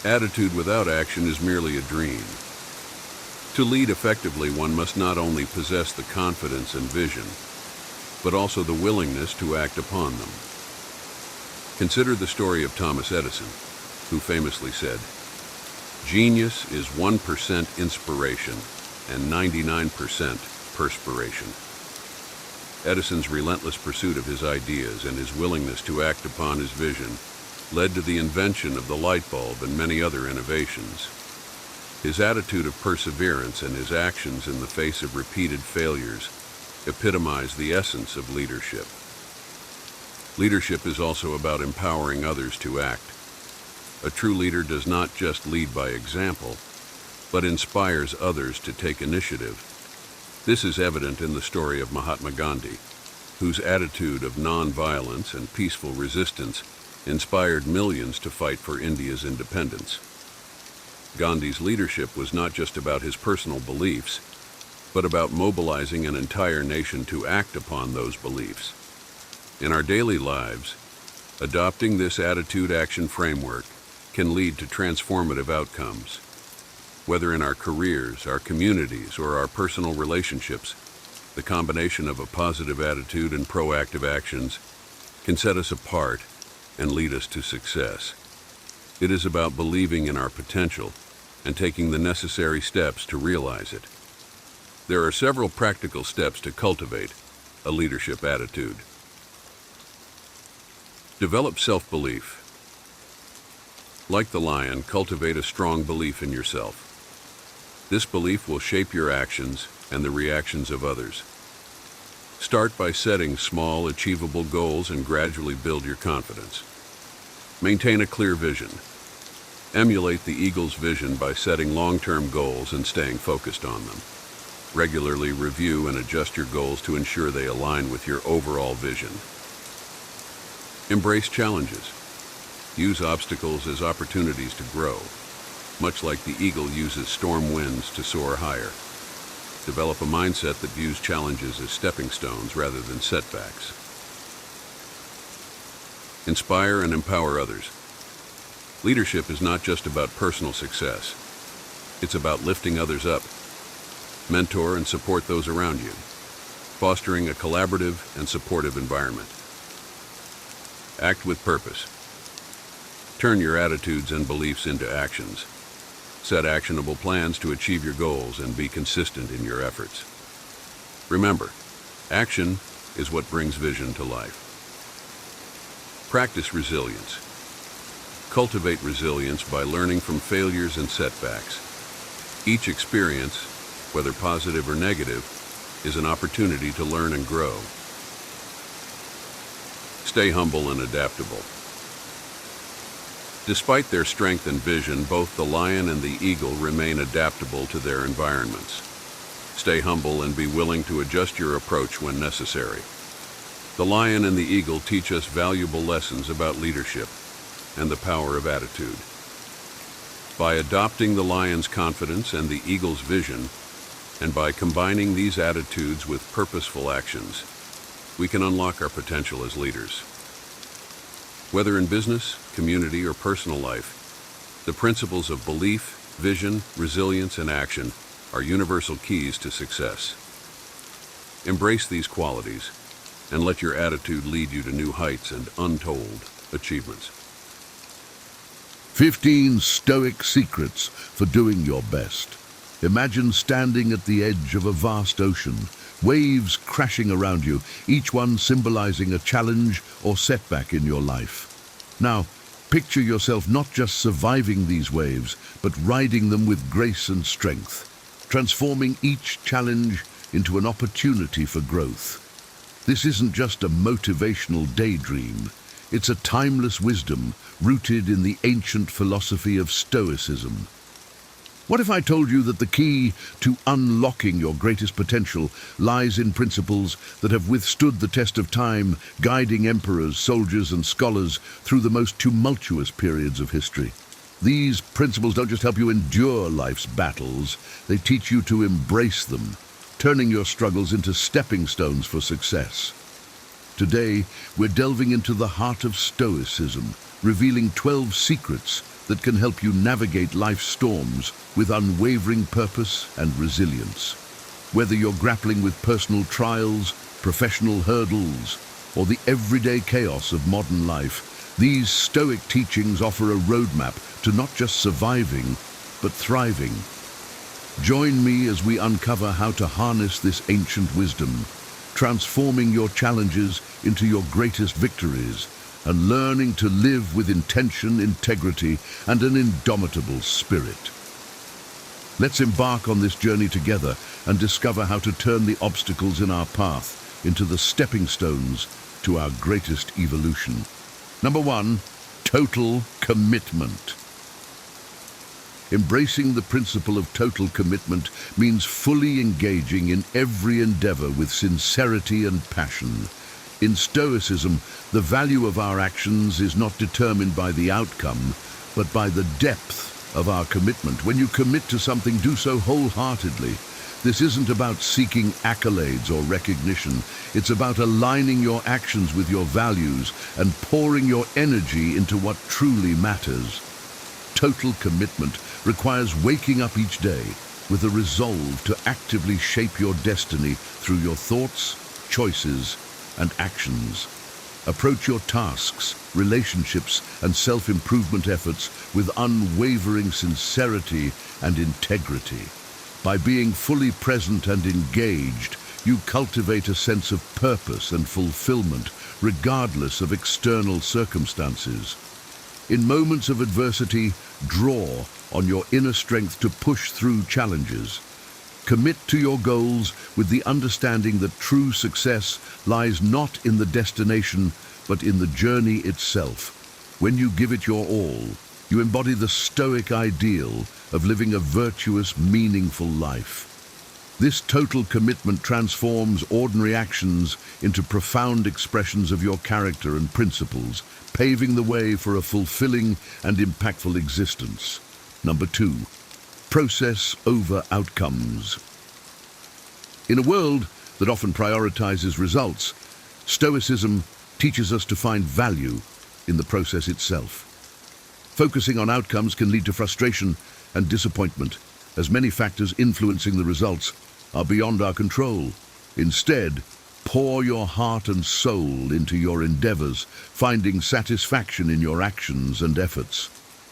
Attitude without action is merely a dream. To lead effectively, one must not only possess the confidence and vision, but also the willingness to act upon them. Consider the story of Thomas Edison, who famously said, "Genius is 1% inspiration and 99% perspiration." Edison's relentless pursuit of his ideas and his willingness to act upon his vision led to the invention of the light bulb and many other innovations. His attitude of perseverance and his actions in the face of repeated failures epitomize the essence of leadership. Leadership is also about empowering others to act. A true leader does not just lead by example, but inspires others to take initiative. This is evident in the story of Mahatma Gandhi, whose attitude of non-violence and peaceful resistance inspired millions to fight for India's independence. Gandhi's leadership was not just about his personal beliefs, but about mobilizing an entire nation to act upon those beliefs. In our daily lives, adopting this attitude-action framework can lead to transformative outcomes. Whether in our careers, our communities, or our personal relationships, the combination of a positive attitude and proactive actions can set us apart and lead us to success. It is about believing in our potential and taking the necessary steps to realize it. There are several practical steps to cultivate a leadership attitude. Develop self-belief. Like the lion, cultivate a strong belief in yourself. This belief will shape your actions and the reactions of others. Start by setting small, achievable goals and gradually build your confidence. Maintain a clear vision. Emulate the eagle's vision by setting long-term goals and staying focused on them. Regularly review and adjust your goals to ensure they align with your overall vision. Embrace challenges. Use obstacles as opportunities to grow, much like the eagle uses storm winds to soar higher. Develop a mindset that views challenges as stepping stones rather than setbacks. Inspire and empower others. Leadership is not just about personal success. It's about lifting others up. Mentor and support those around you, fostering a collaborative and supportive environment. Act with purpose. Turn your attitudes and beliefs into actions. Set actionable plans to achieve your goals and be consistent in your efforts. Remember, action is what brings vision to life. Practice resilience. Cultivate resilience by learning from failures and setbacks. Each experience, whether positive or negative, is an opportunity to learn and grow. Stay humble and adaptable. Despite their strength and vision, both the lion and the eagle remain adaptable to their environments. Stay humble and be willing to adjust your approach when necessary. The lion and the eagle teach us valuable lessons about leadership and the power of attitude. By adopting the lion's confidence and the eagle's vision, and by combining these attitudes with purposeful actions, we can unlock our potential as leaders. Whether in business, community, or personal life, the principles of belief, vision, resilience, and action are universal keys to success. Embrace these qualities and let your attitude lead you to new heights and untold achievements. 15 Stoic secrets for doing your best. Imagine standing at the edge of a vast ocean, waves crashing around you, each one symbolizing a challenge or setback in your life. Now, picture yourself not just surviving these waves, but riding them with grace and strength, transforming each challenge into an opportunity for growth. This isn't just a motivational daydream. It's a timeless wisdom rooted in the ancient philosophy of Stoicism. What if I told you that the key to unlocking your greatest potential lies in principles that have withstood the test of time, guiding emperors, soldiers, and scholars through the most tumultuous periods of history? These principles don't just help you endure life's battles, they teach you to embrace them, turning your struggles into stepping stones for success. Today, we're delving into the heart of Stoicism, revealing 12 secrets that can help you navigate life's storms with unwavering purpose and resilience. Whether you're grappling with personal trials, professional hurdles, or the everyday chaos of modern life, these Stoic teachings offer a roadmap to not just surviving, but thriving. Join me as we uncover how to harness this ancient wisdom, transforming your challenges into your greatest victories, and learning to live with intention, integrity, and an indomitable spirit. Let's embark on this journey together and discover how to turn the obstacles in our path into the stepping stones to our greatest evolution. Number 1, total commitment. Embracing the principle of total commitment means fully engaging in every endeavor with sincerity and passion. In Stoicism, the value of our actions is not determined by the outcome, but by the depth of our commitment. When you commit to something, do so wholeheartedly. This isn't about seeking accolades or recognition. It's about aligning your actions with your values and pouring your energy into what truly matters. Total commitment requires waking up each day with a resolve to actively shape your destiny through your thoughts, choices, and actions. Approach your tasks, relationships, and self-improvement efforts with unwavering sincerity and integrity. By being fully present and engaged, you cultivate a sense of purpose and fulfillment, regardless of external circumstances. In moments of adversity, draw on your inner strength to push through challenges. Commit to your goals with the understanding that true success lies not in the destination, but in the journey itself. When you give it your all, you embody the Stoic ideal of living a virtuous, meaningful life. This total commitment transforms ordinary actions into profound expressions of your character and principles, paving the way for a fulfilling and impactful existence. Number 2, process over outcomes. In a world that often prioritizes results, Stoicism teaches us to find value in the process itself. Focusing on outcomes can lead to frustration and disappointment, as many factors influencing the results are beyond our control. Instead, pour your heart and soul into your endeavors, finding satisfaction in your actions and efforts.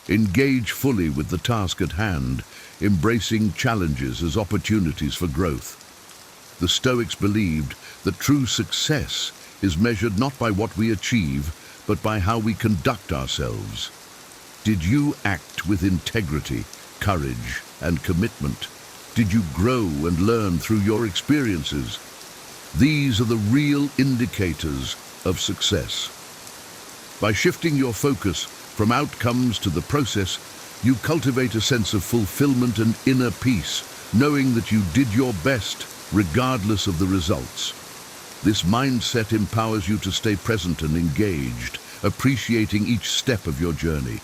Engage fully with the task at hand, embracing challenges as opportunities for growth. The Stoics believed that true success is measured not by what we achieve, but by how we conduct ourselves. Did you act with integrity, courage, and commitment? Did you grow and learn through your experiences? These are the real indicators of success. By shifting your focus from outcomes to the process, you cultivate a sense of fulfillment and inner peace, knowing that you did your best regardless of the results. This mindset empowers you to stay present and engaged, appreciating each step of your journey.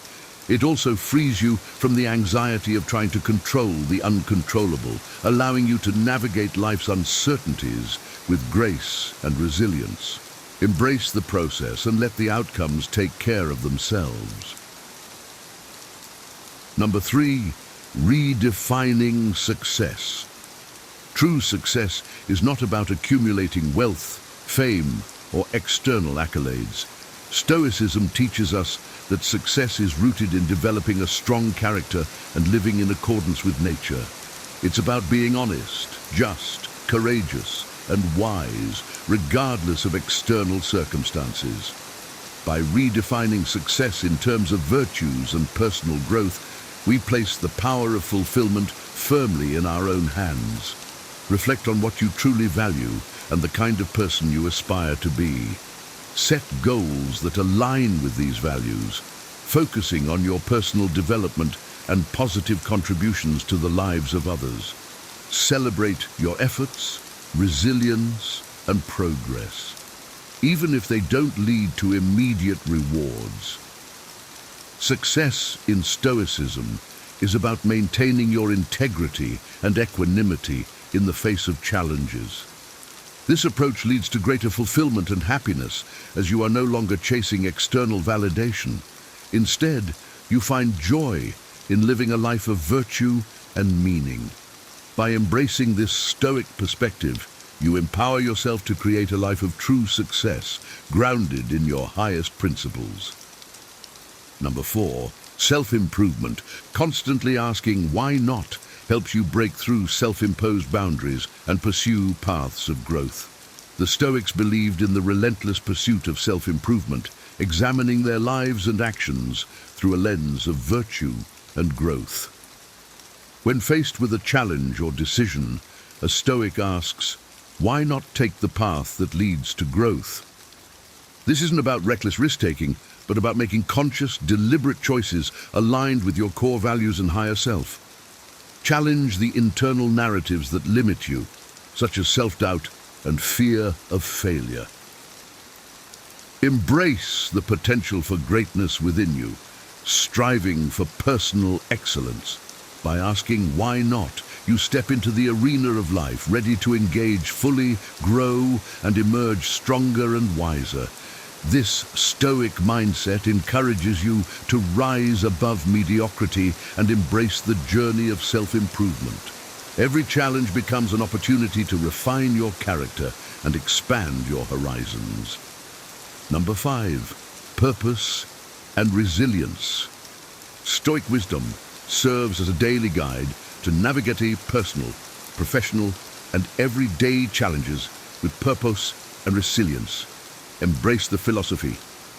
It also frees you from the anxiety of trying to control the uncontrollable, allowing you to navigate life's uncertainties with grace and resilience. Embrace the process and let the outcomes take care of themselves. Number 3, redefining success. True success is not about accumulating wealth, fame, or external accolades. Stoicism teaches us that success is rooted in developing a strong character and living in accordance with nature. It's about being honest, just, courageous, and wise, regardless of external circumstances. By redefining success in terms of virtues and personal growth, we place the power of fulfillment firmly in our own hands. Reflect on what you truly value and the kind of person you aspire to be. Set goals that align with these values, focusing on your personal development and positive contributions to the lives of others. Celebrate your efforts, resilience, and progress, even if they don't lead to immediate rewards. Success in Stoicism is about maintaining your integrity and equanimity in the face of challenges. This approach leads to greater fulfillment and happiness, as you are no longer chasing external validation. Instead, you find joy in living a life of virtue and meaning. By embracing this Stoic perspective, you empower yourself to create a life of true success, grounded in your highest principles. Number 4, self-improvement. Constantly asking why not helps you break through self-imposed boundaries and pursue paths of growth. The Stoics believed in the relentless pursuit of self-improvement, examining their lives and actions through a lens of virtue and growth. When faced with a challenge or decision, a Stoic asks, why not take the path that leads to growth? This isn't about reckless risk-taking, but about making conscious, deliberate choices aligned with your core values and higher self. Challenge the internal narratives that limit you, such as self-doubt and fear of failure. Embrace the potential for greatness within you, striving for personal excellence. By asking why not, you step into the arena of life, ready to engage fully, grow, and emerge stronger and wiser. This Stoic mindset encourages you to rise above mediocrity and embrace the journey of self-improvement. Every challenge becomes an opportunity to refine your character and expand your horizons. Number 5, purpose and resilience. Stoic wisdom serves as a daily guide to navigating personal, professional, and everyday challenges with purpose and resilience. Embrace the philosophy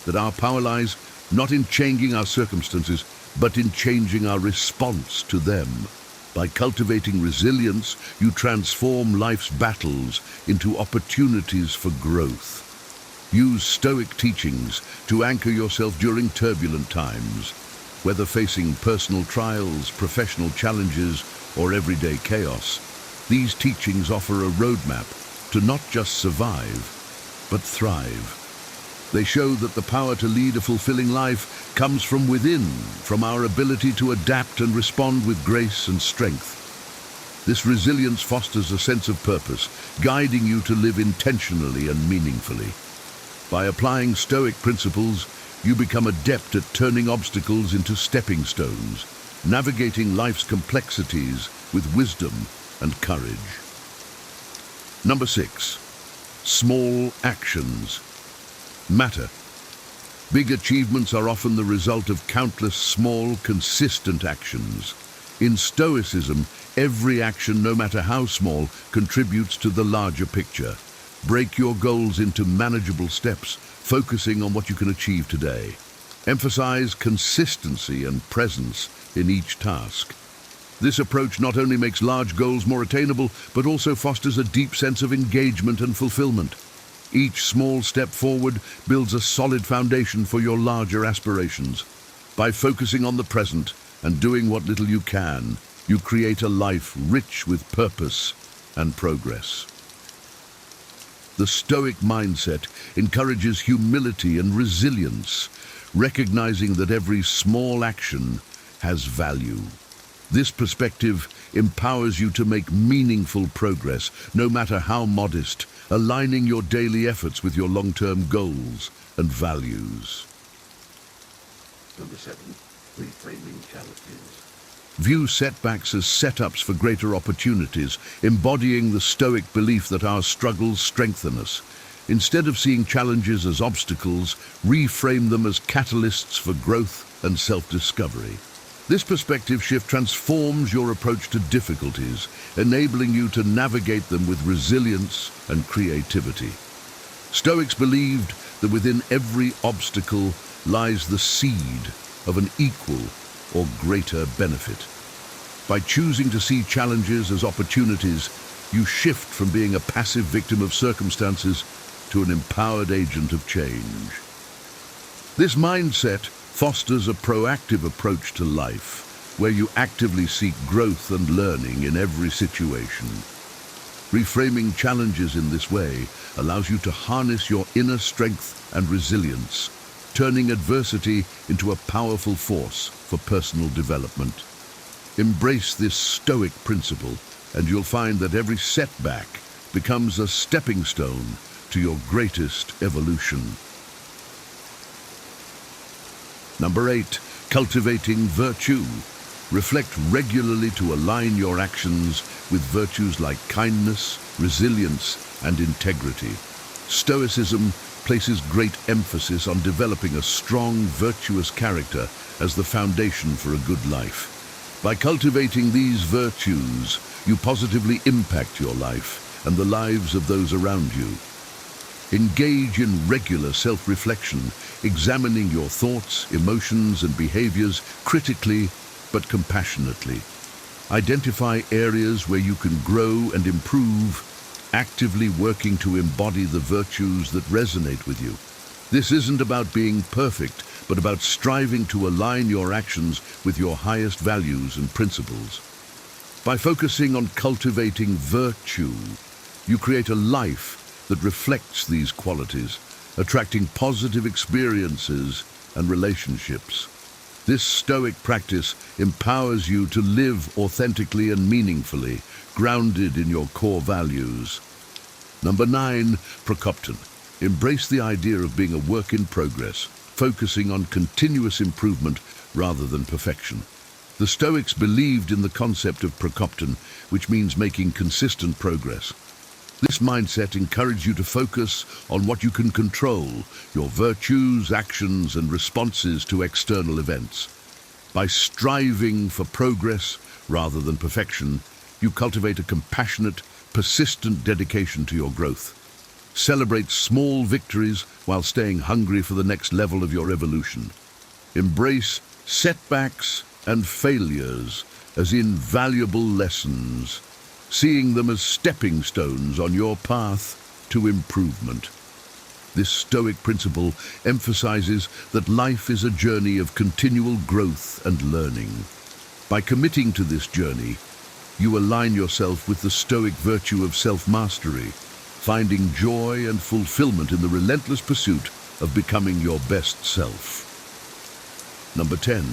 that our power lies not in changing our circumstances, but in changing our response to them. By cultivating resilience, you transform life's battles into opportunities for growth. Use Stoic teachings to anchor yourself during turbulent times, whether facing personal trials, professional challenges, or everyday chaos. These teachings offer a roadmap to not just survive, but thrive. They show that the power to lead a fulfilling life comes from within, from our ability to adapt and respond with grace and strength. This resilience fosters a sense of purpose, guiding you to live intentionally and meaningfully. By applying Stoic principles, you become adept at turning obstacles into stepping stones, navigating life's complexities with wisdom and courage. Number 6. Small actions matter. Big achievements are often the result of countless small, consistent actions. In Stoicism, every action, no matter how small, contributes to the larger picture. Break your goals into manageable steps, focusing on what you can achieve today. Emphasize consistency and presence in each task. This approach not only makes large goals more attainable, but also fosters a deep sense of engagement and fulfillment. Each small step forward builds a solid foundation for your larger aspirations. By focusing on the present and doing what little you can, you create a life rich with purpose and progress. The Stoic mindset encourages humility and resilience, recognizing that every small action has value. This perspective empowers you to make meaningful progress, no matter how modest, aligning your daily efforts with your long-term goals and values. Number 7, reframing challenges. View setbacks as setups for greater opportunities, embodying the Stoic belief that our struggles strengthen us. Instead of seeing challenges as obstacles, reframe them as catalysts for growth and self-discovery. This perspective shift transforms your approach to difficulties, enabling you to navigate them with resilience and creativity. Stoics believed that within every obstacle lies the seed of an equal or greater benefit. By choosing to see challenges as opportunities, you shift from being a passive victim of circumstances to an empowered agent of change. This mindset fosters a proactive approach to life, where you actively seek growth and learning in every situation. Reframing challenges in this way allows you to harness your inner strength and resilience, turning adversity into a powerful force for personal development. Embrace this Stoic principle, and you'll find that every setback becomes a stepping stone to your greatest evolution. Number 8, cultivating virtue. Reflect regularly to align your actions with virtues like kindness, resilience, and integrity. Stoicism places great emphasis on developing a strong, virtuous character as the foundation for a good life. By cultivating these virtues, you positively impact your life and the lives of those around you. Engage in regular self-reflection, examining your thoughts, emotions, and behaviors critically but compassionately. Identify areas where you can grow and improve, actively working to embody the virtues that resonate with you. This isn't about being perfect, but about striving to align your actions with your highest values and principles. By focusing on cultivating virtue, you create a life that reflects these qualities, attracting positive experiences and relationships. This Stoic practice empowers you to live authentically and meaningfully, grounded in your core values. Number 9, Procopton. Embrace the idea of being a work in progress, focusing on continuous improvement rather than perfection. The Stoics believed in the concept of Procopton, which means making consistent progress. This mindset encourages you to focus on what you can control, your virtues, actions, and responses to external events. By striving for progress rather than perfection, you cultivate a compassionate, persistent dedication to your growth. Celebrate small victories while staying hungry for the next level of your evolution. Embrace setbacks and failures as invaluable lessons, seeing them as stepping stones on your path to improvement. This Stoic principle emphasizes that life is a journey of continual growth and learning. By committing to this journey, You align yourself with the Stoic virtue of self-mastery, finding joy and fulfillment in the relentless pursuit of becoming your best self. Number 10,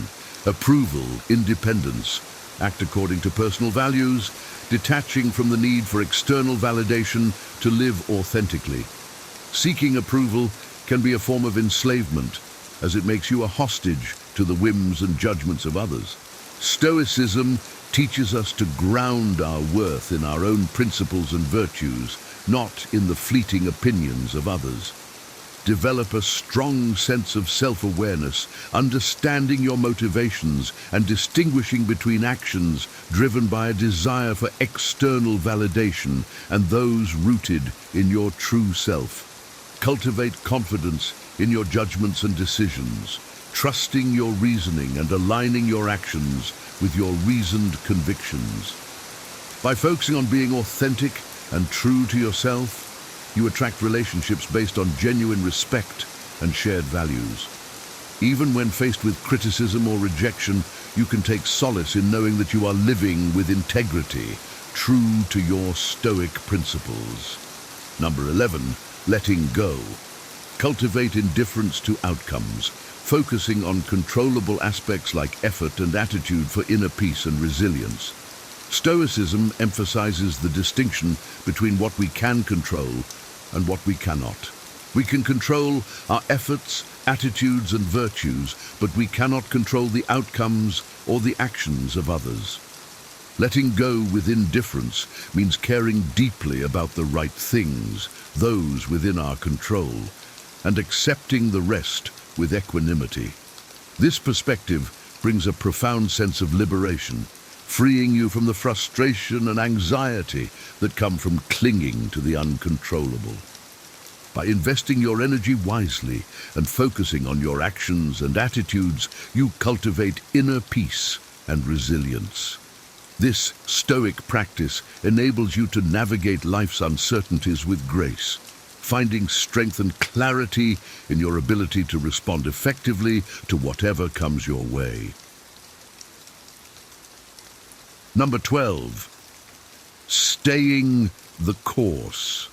approval, independence. Act according to personal values, detaching from the need for external validation to live authentically. Seeking approval can be a form of enslavement, as it makes you a hostage to the whims and judgments of others. Stoicism teaches us to ground our worth in our own principles and virtues, not in the fleeting opinions of others. Develop a strong sense of self-awareness, understanding your motivations and distinguishing between actions driven by a desire for external validation and those rooted in your true self. Cultivate confidence in your judgments and decisions, trusting your reasoning and aligning your actions with your reasoned convictions. By focusing on being authentic and true to yourself, you attract relationships based on genuine respect and shared values. Even when faced with criticism or rejection, you can take solace in knowing that you are living with integrity, true to your Stoic principles. Number 11, letting go. Cultivate indifference to outcomes, focusing on controllable aspects like effort and attitude for inner peace and resilience. Stoicism emphasizes the distinction between what we can control and what we cannot. We can control our efforts, attitudes, and virtues, but we cannot control the outcomes or the actions of others. Letting go with indifference means caring deeply about the right things, those within our control, and accepting the rest with equanimity. This perspective brings a profound sense of liberation, freeing you from the frustration and anxiety that come from clinging to the uncontrollable. By investing your energy wisely and focusing on your actions and attitudes, you cultivate inner peace and resilience. This Stoic practice enables you to navigate life's uncertainties with grace, finding strength and clarity in your ability to respond effectively to whatever comes your way. Number 12, staying the course.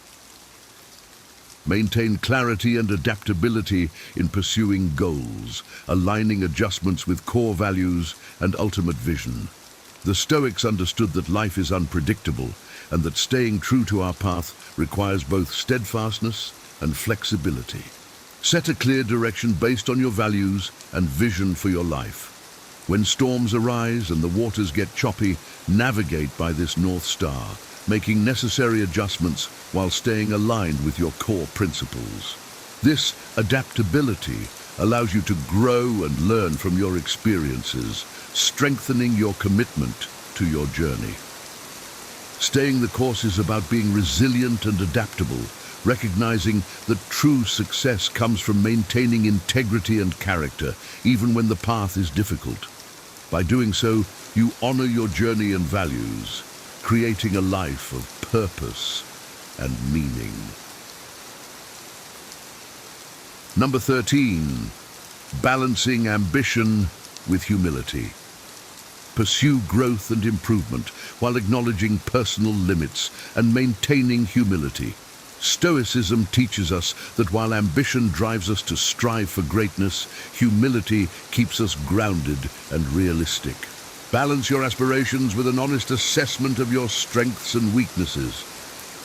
Maintain clarity and adaptability in pursuing goals, aligning adjustments with core values and ultimate vision. The Stoics understood that life is unpredictable and that staying true to our path requires both steadfastness and flexibility. Set a clear direction based on your values and vision for your life. When storms arise and the waters get choppy, navigate by this North Star, making necessary adjustments while staying aligned with your core principles. This adaptability allows you to grow and learn from your experiences, strengthening your commitment to your journey. Staying the course is about being resilient and adaptable, recognizing that true success comes from maintaining integrity and character, even when the path is difficult. By doing so, you honor your journey and values, creating a life of purpose and meaning. Number 13, balancing ambition with humility. Pursue growth and improvement while acknowledging personal limits and maintaining humility. Stoicism teaches us that while ambition drives us to strive for greatness, humility keeps us grounded and realistic. Balance your aspirations with an honest assessment of your strengths and weaknesses.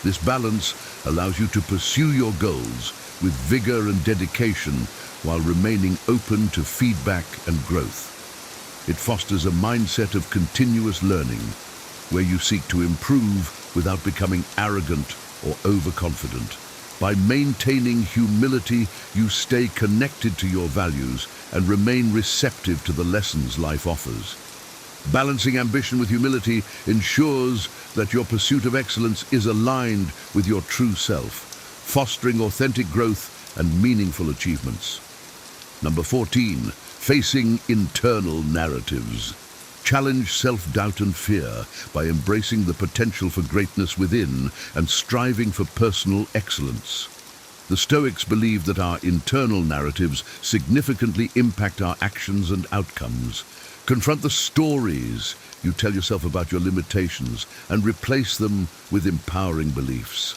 This balance allows you to pursue your goals with vigor and dedication while remaining open to feedback and growth. It fosters a mindset of continuous learning, where you seek to improve without becoming arrogant or overconfident. By maintaining humility, you stay connected to your values and remain receptive to the lessons life offers. Balancing ambition with humility ensures that your pursuit of excellence is aligned with your true self, fostering authentic growth and meaningful achievements. Number 14, facing internal narratives. Challenge self-doubt and fear by embracing the potential for greatness within and striving for personal excellence. The Stoics believe that our internal narratives significantly impact our actions and outcomes. Confront the stories you tell yourself about your limitations and replace them with empowering beliefs.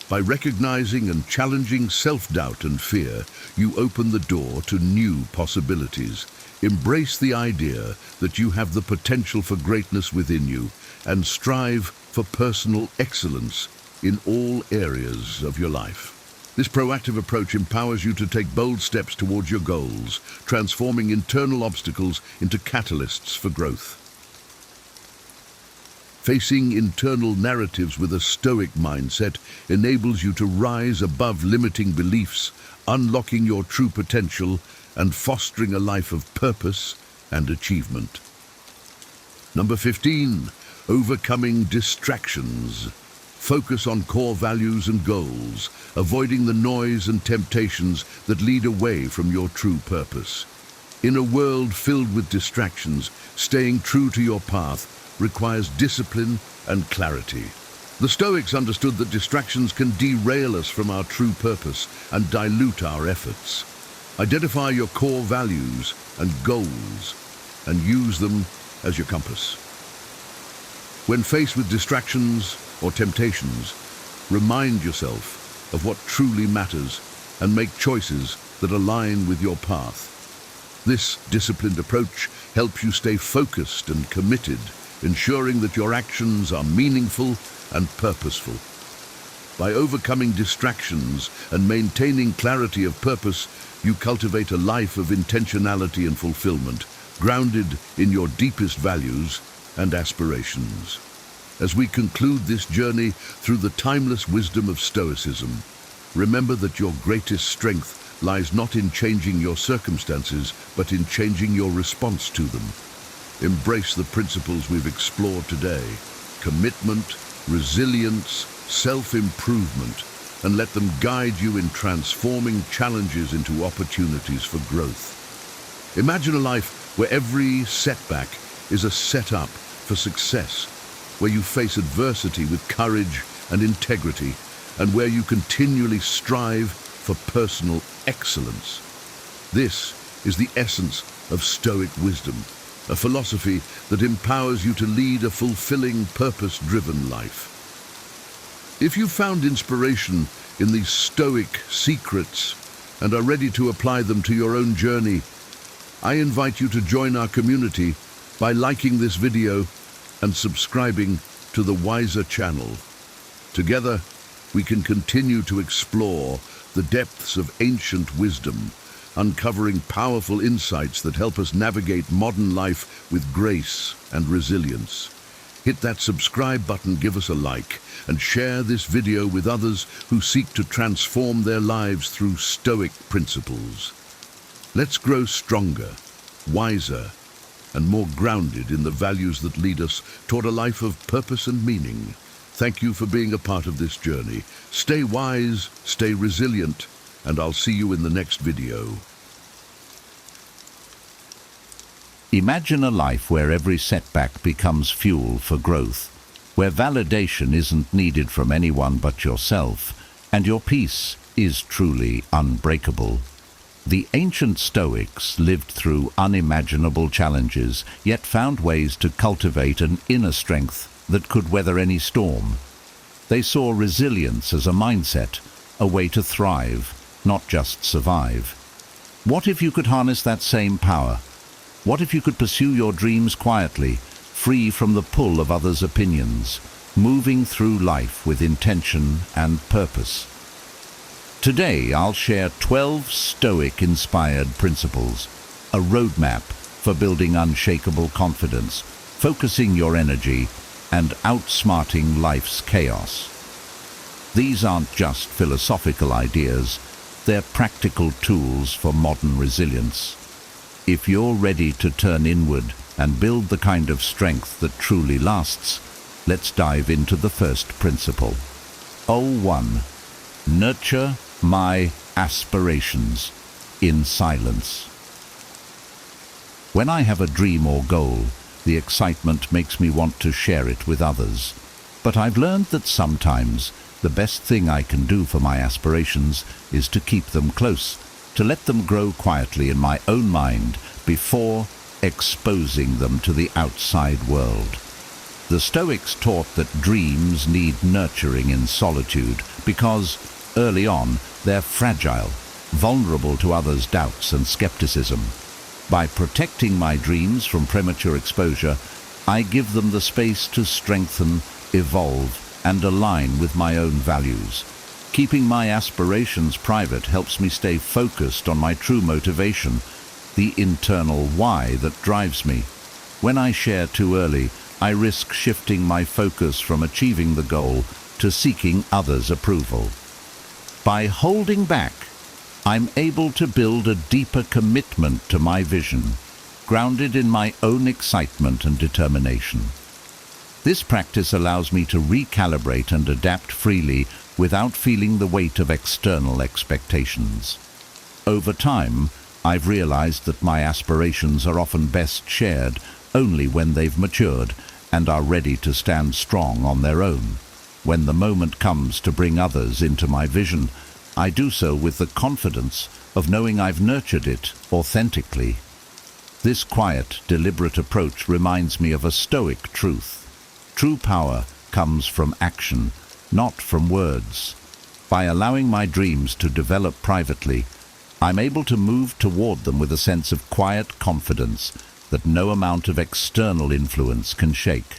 By recognizing and challenging self-doubt and fear, you open the door to new possibilities. Embrace the idea that you have the potential for greatness within you and strive for personal excellence in all areas of your life. This proactive approach empowers you to take bold steps towards your goals, transforming internal obstacles into catalysts for growth. Facing internal narratives with a Stoic mindset enables you to rise above limiting beliefs, unlocking your true potential and fostering a life of purpose and achievement. Number 15, overcoming distractions. Focus on core values and goals, avoiding the noise and temptations that lead away from your true purpose. In a world filled with distractions, staying true to your path requires discipline and clarity. The Stoics understood that distractions can derail us from our true purpose and dilute our efforts. Identify your core values and goals and use them as your compass. When faced with distractions or temptations, remind yourself of what truly matters and make choices that align with your path. This disciplined approach helps you stay focused and committed, ensuring that your actions are meaningful and purposeful. By overcoming distractions and maintaining clarity of purpose, you cultivate a life of intentionality and fulfillment, grounded in your deepest values and aspirations. As we conclude this journey through the timeless wisdom of Stoicism, remember that your greatest strength lies not in changing your circumstances, but in changing your response to them. Embrace the principles we've explored today: commitment, resilience, self-improvement, and let them guide you in transforming challenges into opportunities for growth. Imagine a life where every setback is a setup for success, where you face adversity with courage and integrity, and where you continually strive for personal excellence. This is the essence of Stoic wisdom, a philosophy that empowers you to lead a fulfilling, purpose-driven life. If you found inspiration in these Stoic secrets and are ready to apply them to your own journey, I invite you to join our community by liking this video and subscribing to the Wiser channel. Together, we can continue to explore the depths of ancient wisdom, uncovering powerful insights that help us navigate modern life with grace and resilience. Hit that subscribe button, give us a like, and share this video with others who seek to transform their lives through Stoic principles. Let's grow stronger, wiser, and more grounded in the values that lead us toward a life of purpose and meaning. Thank you for being a part of this journey. Stay wise, stay resilient, and I'll see you in the next video. Imagine a life where every setback becomes fuel for growth, where validation isn't needed from anyone but yourself, and your peace is truly unbreakable. The ancient Stoics lived through unimaginable challenges, yet found ways to cultivate an inner strength that could weather any storm. They saw resilience as a mindset, a way to thrive, not just survive. What if you could harness that same power? What if you could pursue your dreams quietly, free from the pull of others' opinions, moving through life with intention and purpose? Today, I'll share 12 Stoic-inspired principles, a roadmap for building unshakable confidence, focusing your energy, and outsmarting life's chaos. These aren't just philosophical ideas, they're practical tools for modern resilience. If you're ready to turn inward and build the kind of strength that truly lasts, let's dive into the first principle. 1. Nurture my aspirations in silence. When I have a dream or goal, the excitement makes me want to share it with others. But I've learned that sometimes the best thing I can do for my aspirations is to keep them close, to let them grow quietly in my own mind before exposing them to the outside world. The Stoics taught that dreams need nurturing in solitude because, early on, they're fragile, vulnerable to others' doubts and skepticism. By protecting my dreams from premature exposure, I give them the space to strengthen, evolve, and align with my own values. Keeping my aspirations private helps me stay focused on my true motivation, the internal why that drives me. When I share too early, I risk shifting my focus from achieving the goal to seeking others' approval. By holding back, I'm able to build a deeper commitment to my vision, grounded in my own excitement and determination. This practice allows me to recalibrate and adapt freely without feeling the weight of external expectations. Over time, I've realized that my aspirations are often best shared only when they've matured and are ready to stand strong on their own. When the moment comes to bring others into my vision, I do so with the confidence of knowing I've nurtured it authentically. This quiet, deliberate approach reminds me of a Stoic truth. True power comes from action, not from words. By allowing my dreams to develop privately, I'm able to move toward them with a sense of quiet confidence that no amount of external influence can shake.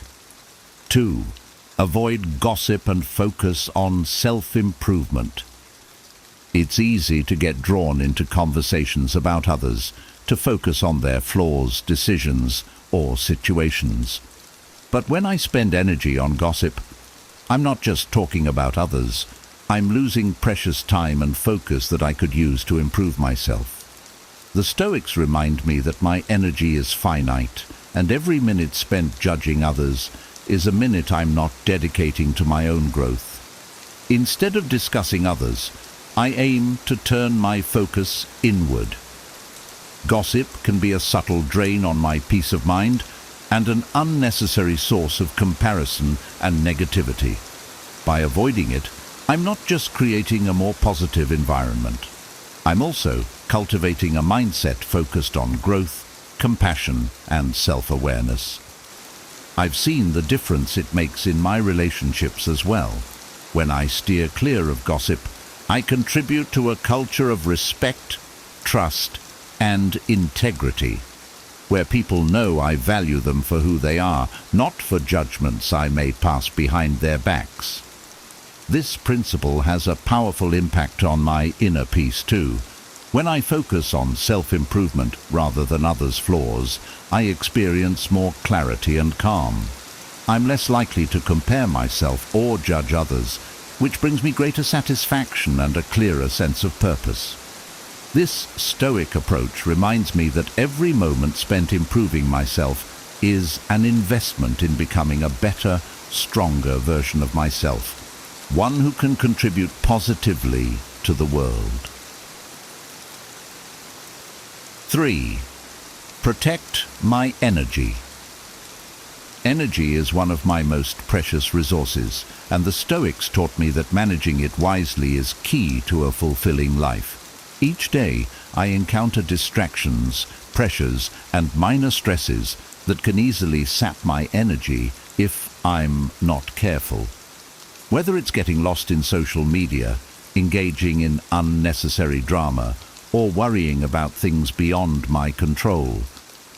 2. Avoid gossip and focus on self-improvement. It's easy to get drawn into conversations about others, to focus on their flaws, decisions, or situations. But when I spend energy on gossip, I'm not just talking about others. I'm losing precious time and focus that I could use to improve myself. The Stoics remind me that my energy is finite, and every minute spent judging others is a minute I'm not dedicating to my own growth. Instead of discussing others, I aim to turn my focus inward. Gossip can be a subtle drain on my peace of mind and an unnecessary source of comparison and negativity. By avoiding it, I'm not just creating a more positive environment. I'm also cultivating a mindset focused on growth, compassion, and self-awareness. I've seen the difference it makes in my relationships as well. When I steer clear of gossip, I contribute to a culture of respect, trust, and integrity, where people know I value them for who they are, not for judgments I may pass behind their backs. This principle has a powerful impact on my inner peace too. When I focus on self-improvement rather than others' flaws, I experience more clarity and calm. I'm less likely to compare myself or judge others, which brings me greater satisfaction and a clearer sense of purpose. This Stoic approach reminds me that every moment spent improving myself is an investment in becoming a better, stronger version of myself, one who can contribute positively to the world. 3. Protect my energy. Energy is one of my most precious resources, and the Stoics taught me that managing it wisely is key to a fulfilling life. Each day, I encounter distractions, pressures, and minor stresses that can easily sap my energy if I'm not careful. Whether it's getting lost in social media, engaging in unnecessary drama, or worrying about things beyond my control,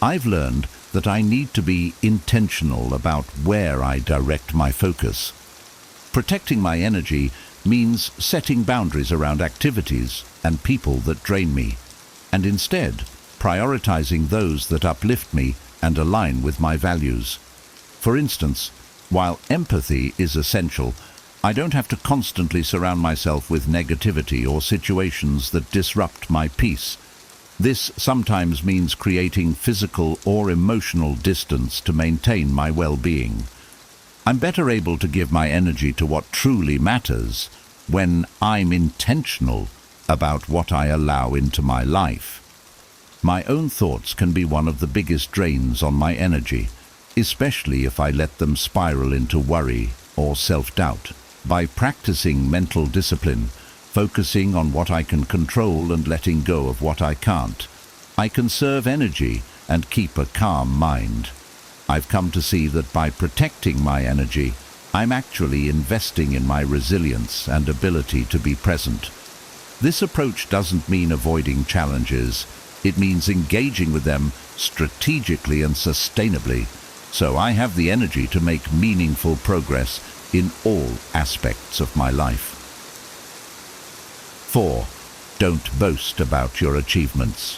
I've learned that I need to be intentional about where I direct my focus. Protecting my energy means setting boundaries around activities and people that drain me, and instead prioritizing those that uplift me and align with my values. For instance, while empathy is essential, I don't have to constantly surround myself with negativity or situations that disrupt my peace. This sometimes means creating physical or emotional distance to maintain my well-being. I'm better able to give my energy to what truly matters when I'm intentional about what I allow into my life. My own thoughts can be one of the biggest drains on my energy, especially if I let them spiral into worry or self-doubt. By practicing mental discipline, focusing on what I can control and letting go of what I can't, I conserve energy and keep a calm mind. I've come to see that by protecting my energy, I'm actually investing in my resilience and ability to be present. This approach doesn't mean avoiding challenges. It means engaging with them strategically and sustainably, so I have the energy to make meaningful progress in all aspects of my life. 4. Don't boast about your achievements.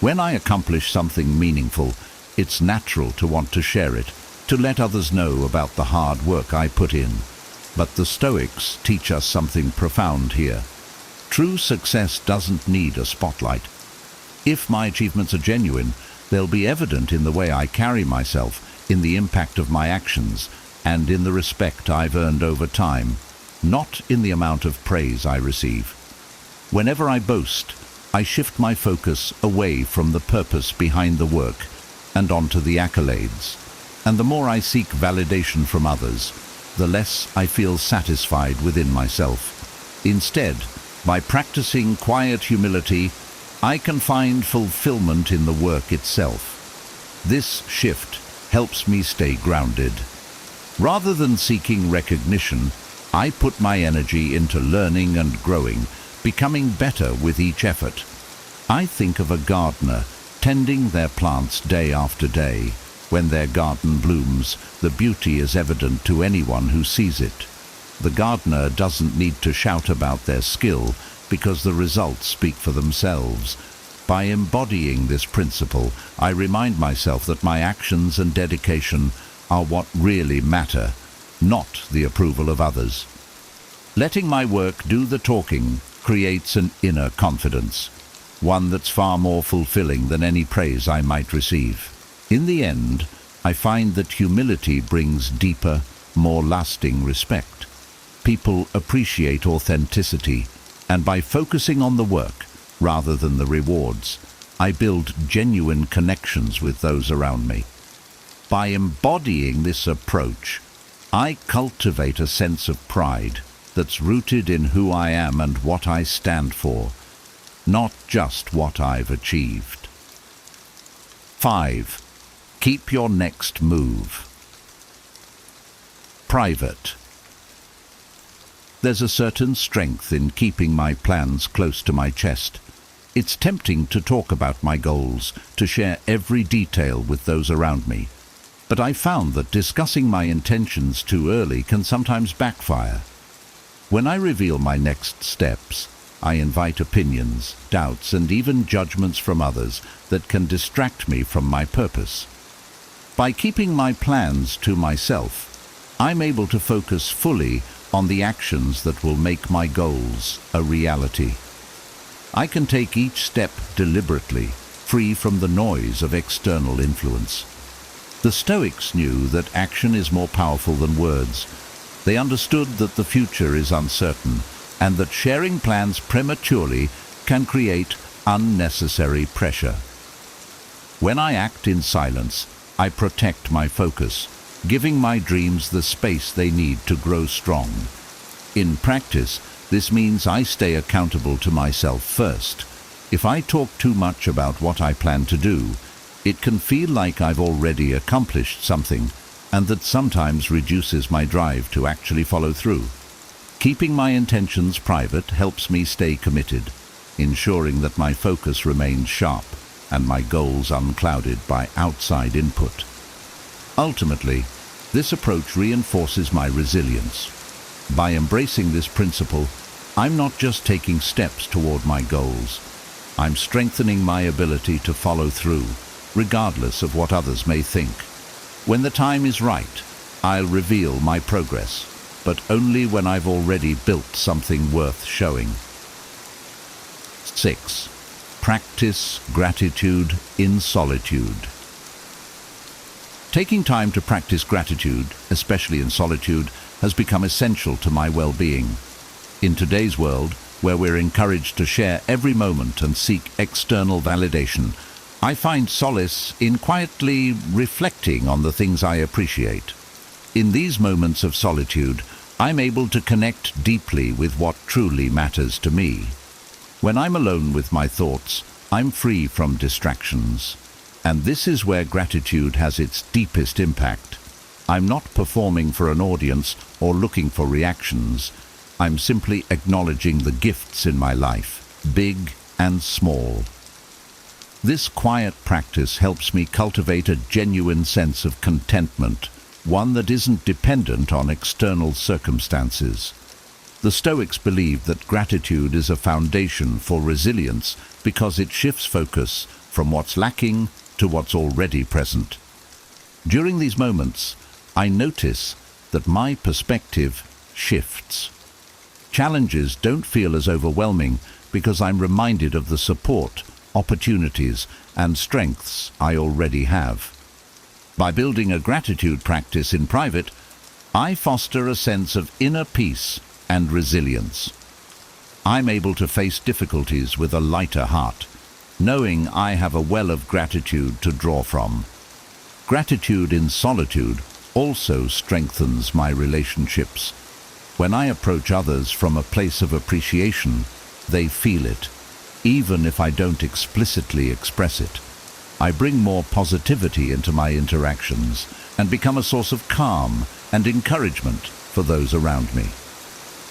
When I accomplish something meaningful, it's natural to want to share it, to let others know about the hard work I put in. But the Stoics teach us something profound here. True success doesn't need a spotlight. If my achievements are genuine, they'll be evident in the way I carry myself, in the impact of my actions, and in the respect I've earned over time, not in the amount of praise I receive. Whenever I boast, I shift my focus away from the purpose behind the work and onto the accolades. And the more I seek validation from others, the less I feel satisfied within myself. Instead, by practicing quiet humility, I can find fulfillment in the work itself. This shift helps me stay grounded. Rather than seeking recognition, I put my energy into learning and growing, becoming better with each effort. I think of a gardener tending their plants day after day. When their garden blooms, the beauty is evident to anyone who sees it. The gardener doesn't need to shout about their skill because the results speak for themselves. By embodying this principle, I remind myself that my actions and dedication are what really matter, not the approval of others. Letting my work do the talking creates an inner confidence, one that's far more fulfilling than any praise I might receive. In the end, I find that humility brings deeper, more lasting respect. People appreciate authenticity, and by focusing on the work rather than the rewards, I build genuine connections with those around me. By embodying this approach, I cultivate a sense of pride that's rooted in who I am and what I stand for, not just what I've achieved. 5. Keep your next move private. There's a certain strength in keeping my plans close to my chest. It's tempting to talk about my goals, to share every detail with those around me. But I found that discussing my intentions too early can sometimes backfire. When I reveal my next steps, I invite opinions, doubts, and even judgments from others that can distract me from my purpose. By keeping my plans to myself, I'm able to focus fully on the actions that will make my goals a reality. I can take each step deliberately, free from the noise of external influence. The Stoics knew that action is more powerful than words. They understood that the future is uncertain, and that sharing plans prematurely can create unnecessary pressure. When I act in silence, I protect my focus, giving my dreams the space they need to grow strong. In practice, this means I stay accountable to myself first. If I talk too much about what I plan to do, it can feel like I've already accomplished something, and that sometimes reduces my drive to actually follow through. Keeping my intentions private helps me stay committed, ensuring that my focus remains sharp and my goals unclouded by outside input. Ultimately, this approach reinforces my resilience. By embracing this principle, I'm not just taking steps toward my goals. I'm strengthening my ability to follow through, regardless of what others may think. When the time is right, I'll reveal my progress, but only when I've already built something worth showing. 6. Practice gratitude in solitude. Taking time to practice gratitude, especially in solitude, has become essential to my well-being. In today's world, where we're encouraged to share every moment and seek external validation, I find solace in quietly reflecting on the things I appreciate. In these moments of solitude, I'm able to connect deeply with what truly matters to me. When I'm alone with my thoughts, I'm free from distractions. And this is where gratitude has its deepest impact. I'm not performing for an audience or looking for reactions. I'm simply acknowledging the gifts in my life, big and small. This quiet practice helps me cultivate a genuine sense of contentment, one that isn't dependent on external circumstances. The Stoics believe that gratitude is a foundation for resilience because it shifts focus from what's lacking to what's already present. During these moments, I notice that my perspective shifts. Challenges don't feel as overwhelming because I'm reminded of the support, opportunities, and strengths I already have. By building a gratitude practice in private, I foster a sense of inner peace and resilience. I'm able to face difficulties with a lighter heart, knowing I have a well of gratitude to draw from. Gratitude in solitude also strengthens my relationships. When I approach others from a place of appreciation, they feel it, even if I don't explicitly express it. I bring more positivity into my interactions and become a source of calm and encouragement for those around me.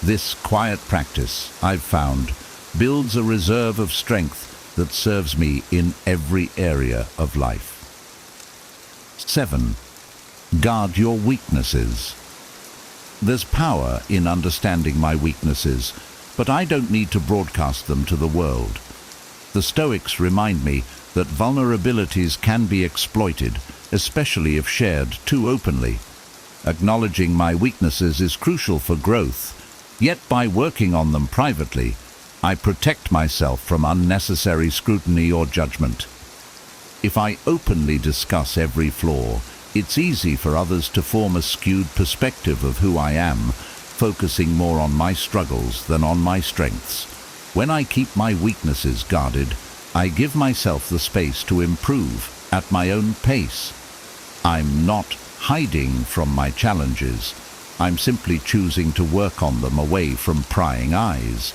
This quiet practice, I've found, builds a reserve of strength that serves me in every area of life. 7. Guard your weaknesses. There's power in understanding my weaknesses, but I don't need to broadcast them to the world. The Stoics remind me that vulnerabilities can be exploited, especially if shared too openly. Acknowledging my weaknesses is crucial for growth, yet by working on them privately, I protect myself from unnecessary scrutiny or judgment. If I openly discuss every flaw, it's easy for others to form a skewed perspective of who I am, focusing more on my struggles than on my strengths. When I keep my weaknesses guarded, I give myself the space to improve at my own pace. I'm not hiding from my challenges. I'm simply choosing to work on them away from prying eyes.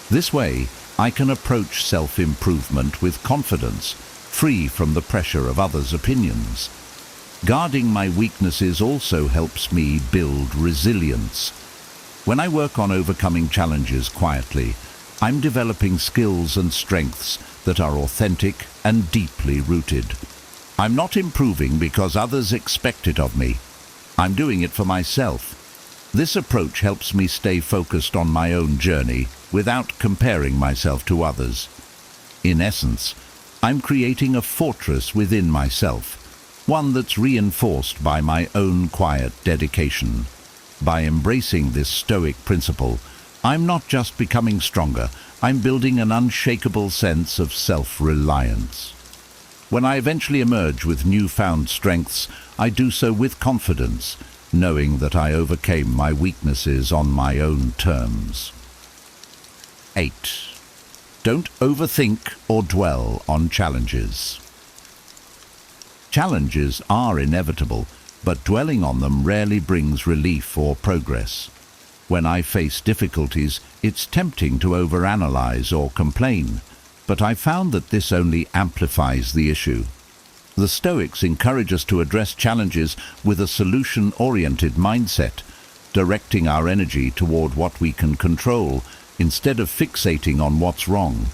This way, I can approach self-improvement with confidence, free from the pressure of others' opinions. Guarding my weaknesses also helps me build resilience. When I work on overcoming challenges quietly, I'm developing skills and strengths that are authentic and deeply rooted. I'm not improving because others expect it of me. I'm doing it for myself. This approach helps me stay focused on my own journey without comparing myself to others. In essence, I'm creating a fortress within myself, one that's reinforced by my own quiet dedication. By embracing this Stoic principle, I'm not just becoming stronger, I'm building an unshakable sense of self-reliance. When I eventually emerge with newfound strengths, I do so with confidence, knowing that I overcame my weaknesses on my own terms. 8. Don't overthink or dwell on challenges. Challenges are inevitable, but dwelling on them rarely brings relief or progress. When I face difficulties, it's tempting to overanalyze or complain, but I found that this only amplifies the issue. The Stoics encourage us to address challenges with a solution-oriented mindset, directing our energy toward what we can control instead of fixating on what's wrong.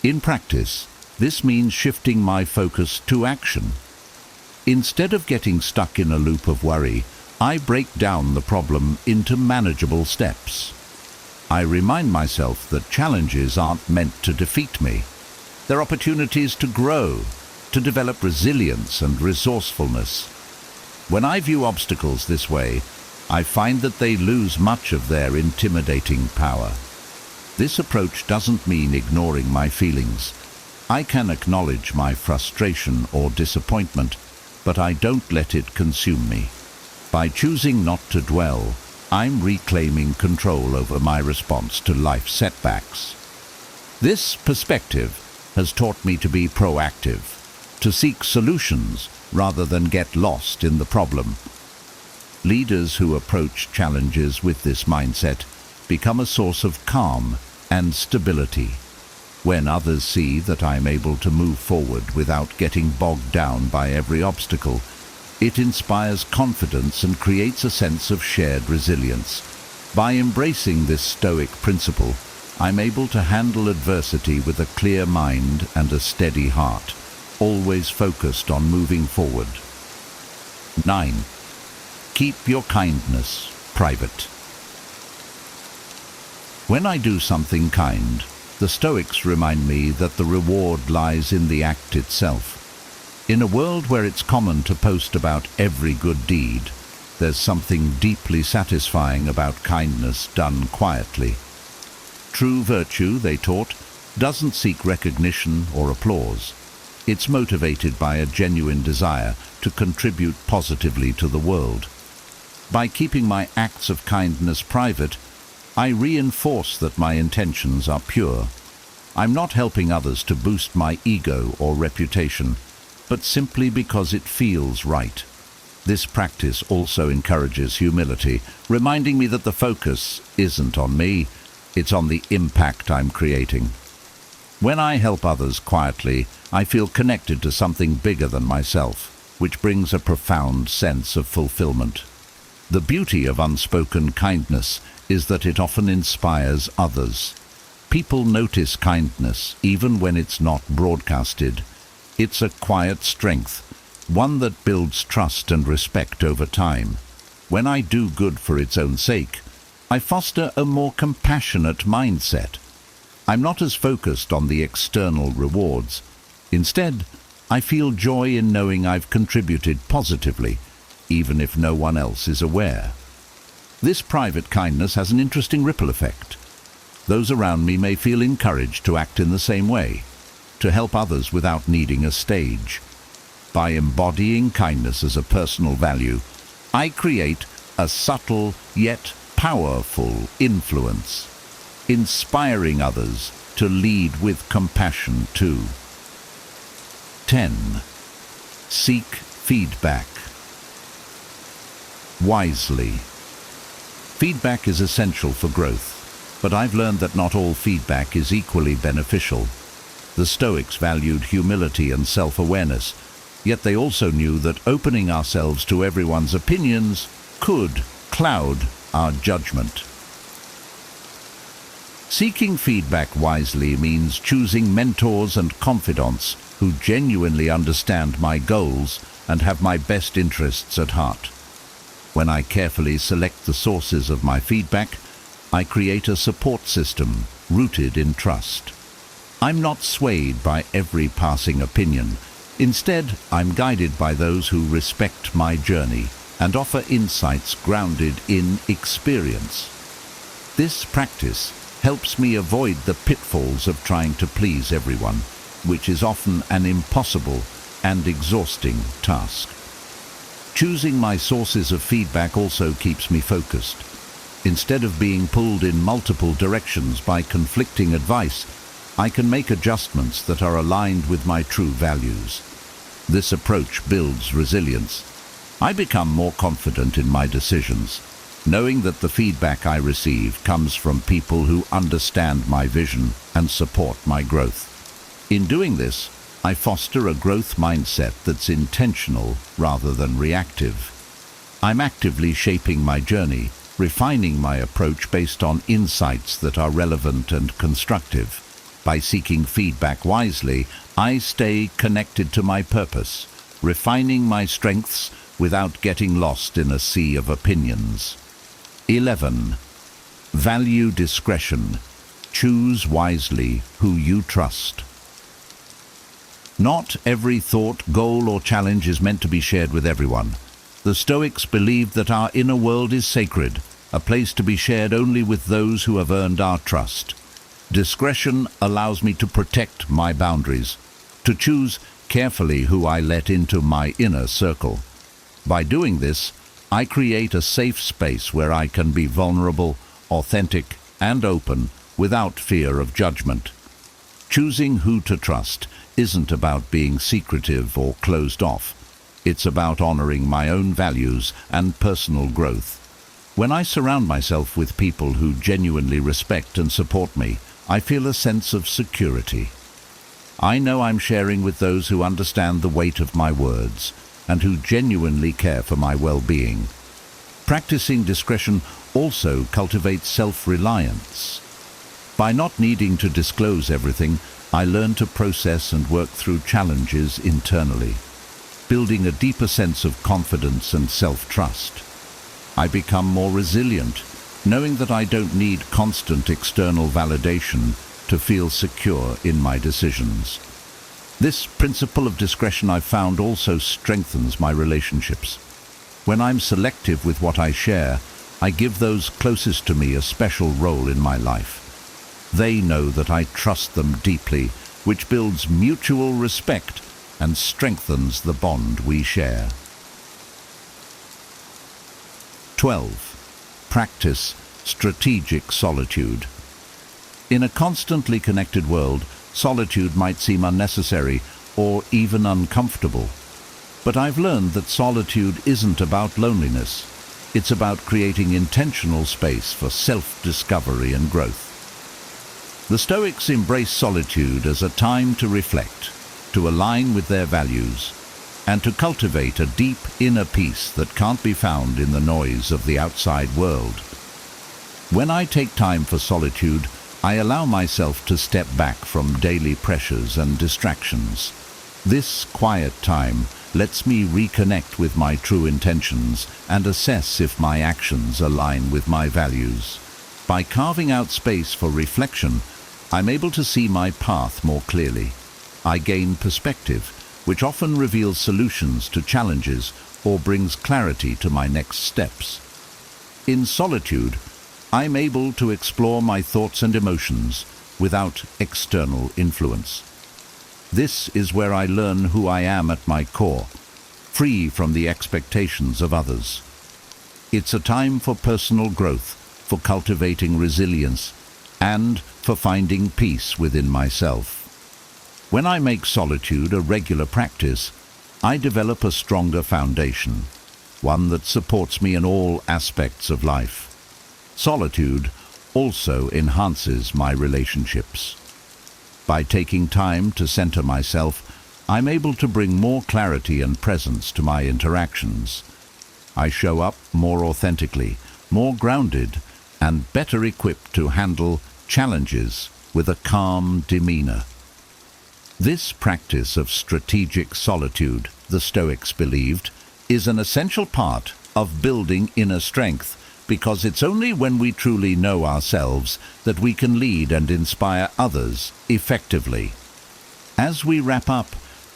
In practice, this means shifting my focus to action. Instead of getting stuck in a loop of worry, I break down the problem into manageable steps. I remind myself that challenges aren't meant to defeat me. They're opportunities to grow, to develop resilience and resourcefulness. When I view obstacles this way, I find that they lose much of their intimidating power. This approach doesn't mean ignoring my feelings. I can acknowledge my frustration or disappointment, but I don't let it consume me. By choosing not to dwell, I'm reclaiming control over my response to life setbacks. This perspective has taught me to be proactive, to seek solutions rather than get lost in the problem. Leaders who approach challenges with this mindset become a source of calm and stability. When others see that I am able to move forward without getting bogged down by every obstacle, it inspires confidence and creates a sense of shared resilience. By embracing this Stoic principle, I'm able to handle adversity with a clear mind and a steady heart, always focused on moving forward. 9. Keep your kindness private. When I do something kind, the Stoics remind me that the reward lies in the act itself. In a world where it's common to post about every good deed, there's something deeply satisfying about kindness done quietly. True virtue, they taught, doesn't seek recognition or applause. It's motivated by a genuine desire to contribute positively to the world. By keeping my acts of kindness private, I reinforce that my intentions are pure. I'm not helping others to boost my ego or reputation, but simply because it feels right. This practice also encourages humility, reminding me that the focus isn't on me, it's on the impact I'm creating. When I help others quietly, I feel connected to something bigger than myself, which brings a profound sense of fulfillment. The beauty of unspoken kindness is that it often inspires others. People notice kindness even when it's not broadcasted. It's a quiet strength, one that builds trust and respect over time. When I do good for its own sake, I foster a more compassionate mindset. I'm not as focused on the external rewards. Instead, I feel joy in knowing I've contributed positively, even if no one else is aware. This private kindness has an interesting ripple effect. Those around me may feel encouraged to act in the same way, to help others without needing a stage. By embodying kindness as a personal value, I create a subtle yet powerful influence, inspiring others to lead with compassion too. 10. Seek feedback wisely. Feedback is essential for growth, but I've learned that not all feedback is equally beneficial. The Stoics valued humility and self-awareness, yet they also knew that opening ourselves to everyone's opinions could cloud our judgment. Seeking feedback wisely means choosing mentors and confidants who genuinely understand my goals and have my best interests at heart. When I carefully select the sources of my feedback, I create a support system rooted in trust. I'm not swayed by every passing opinion. Instead, I'm guided by those who respect my journey and offer insights grounded in experience. This practice helps me avoid the pitfalls of trying to please everyone, which is often an impossible and exhausting task. Choosing my sources of feedback also keeps me focused. Instead of being pulled in multiple directions by conflicting advice, I can make adjustments that are aligned with my true values. This approach builds resilience. I become more confident in my decisions, knowing that the feedback I receive comes from people who understand my vision and support my growth. In doing this, I foster a growth mindset that's intentional rather than reactive. I'm actively shaping my journey, refining my approach based on insights that are relevant and constructive. By seeking feedback wisely, I stay connected to my purpose, refining my strengths without getting lost in a sea of opinions. 11. Value discretion. Choose wisely who you trust. Not every thought, goal, or challenge is meant to be shared with everyone. The Stoics believed that our inner world is sacred, a place to be shared only with those who have earned our trust. Discretion allows me to protect my boundaries, to choose carefully who I let into my inner circle. By doing this, I create a safe space where I can be vulnerable, authentic, and open without fear of judgment. Choosing who to trust isn't about being secretive or closed off. It's about honoring my own values and personal growth. When I surround myself with people who genuinely respect and support me, I feel a sense of security. I know I'm sharing with those who understand the weight of my words and who genuinely care for my well-being. Practicing discretion also cultivates self-reliance. By not needing to disclose everything, I learn to process and work through challenges internally, building a deeper sense of confidence and self-trust. I become more resilient, knowing that I don't need constant external validation to feel secure in my decisions. This principle of discretion, I've found, also strengthens my relationships. When I'm selective with what I share, I give those closest to me a special role in my life. They know that I trust them deeply, which builds mutual respect and strengthens the bond we share. 12. Practice strategic solitude. In a constantly connected world, solitude might seem unnecessary or even uncomfortable. But I've learned that solitude isn't about loneliness. It's about creating intentional space for self-discovery and growth. The Stoics embrace solitude as a time to reflect, to align with their values, and to cultivate a deep inner peace that can't be found in the noise of the outside world. When I take time for solitude, I allow myself to step back from daily pressures and distractions. This quiet time lets me reconnect with my true intentions and assess if my actions align with my values. By carving out space for reflection, I'm able to see my path more clearly. I gain perspective, which often reveals solutions to challenges or brings clarity to my next steps. In solitude, I'm able to explore my thoughts and emotions without external influence. This is where I learn who I am at my core, free from the expectations of others. It's a time for personal growth, for cultivating resilience, and for finding peace within myself. When I make solitude a regular practice, I develop a stronger foundation, one that supports me in all aspects of life. Solitude also enhances my relationships. By taking time to center myself, I'm able to bring more clarity and presence to my interactions. I show up more authentically, more grounded, and better equipped to handle challenges with a calm demeanor. This practice of strategic solitude, the Stoics believed, is an essential part of building inner strength, because it's only when we truly know ourselves that we can lead and inspire others effectively. As we wrap up,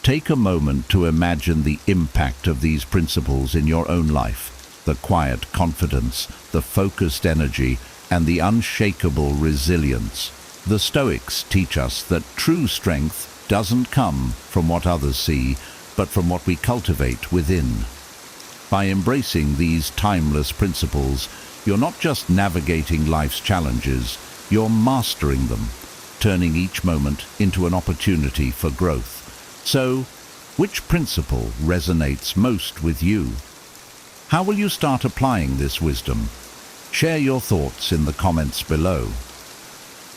take a moment to imagine the impact of these principles in your own life, the quiet confidence, the focused energy, and the unshakable resilience. The Stoics teach us that true strength doesn't come from what others see, but from what we cultivate within. By embracing these timeless principles, you're not just navigating life's challenges, you're mastering them, turning each moment into an opportunity for growth. So, which principle resonates most with you? How will you start applying this wisdom? Share your thoughts in the comments below.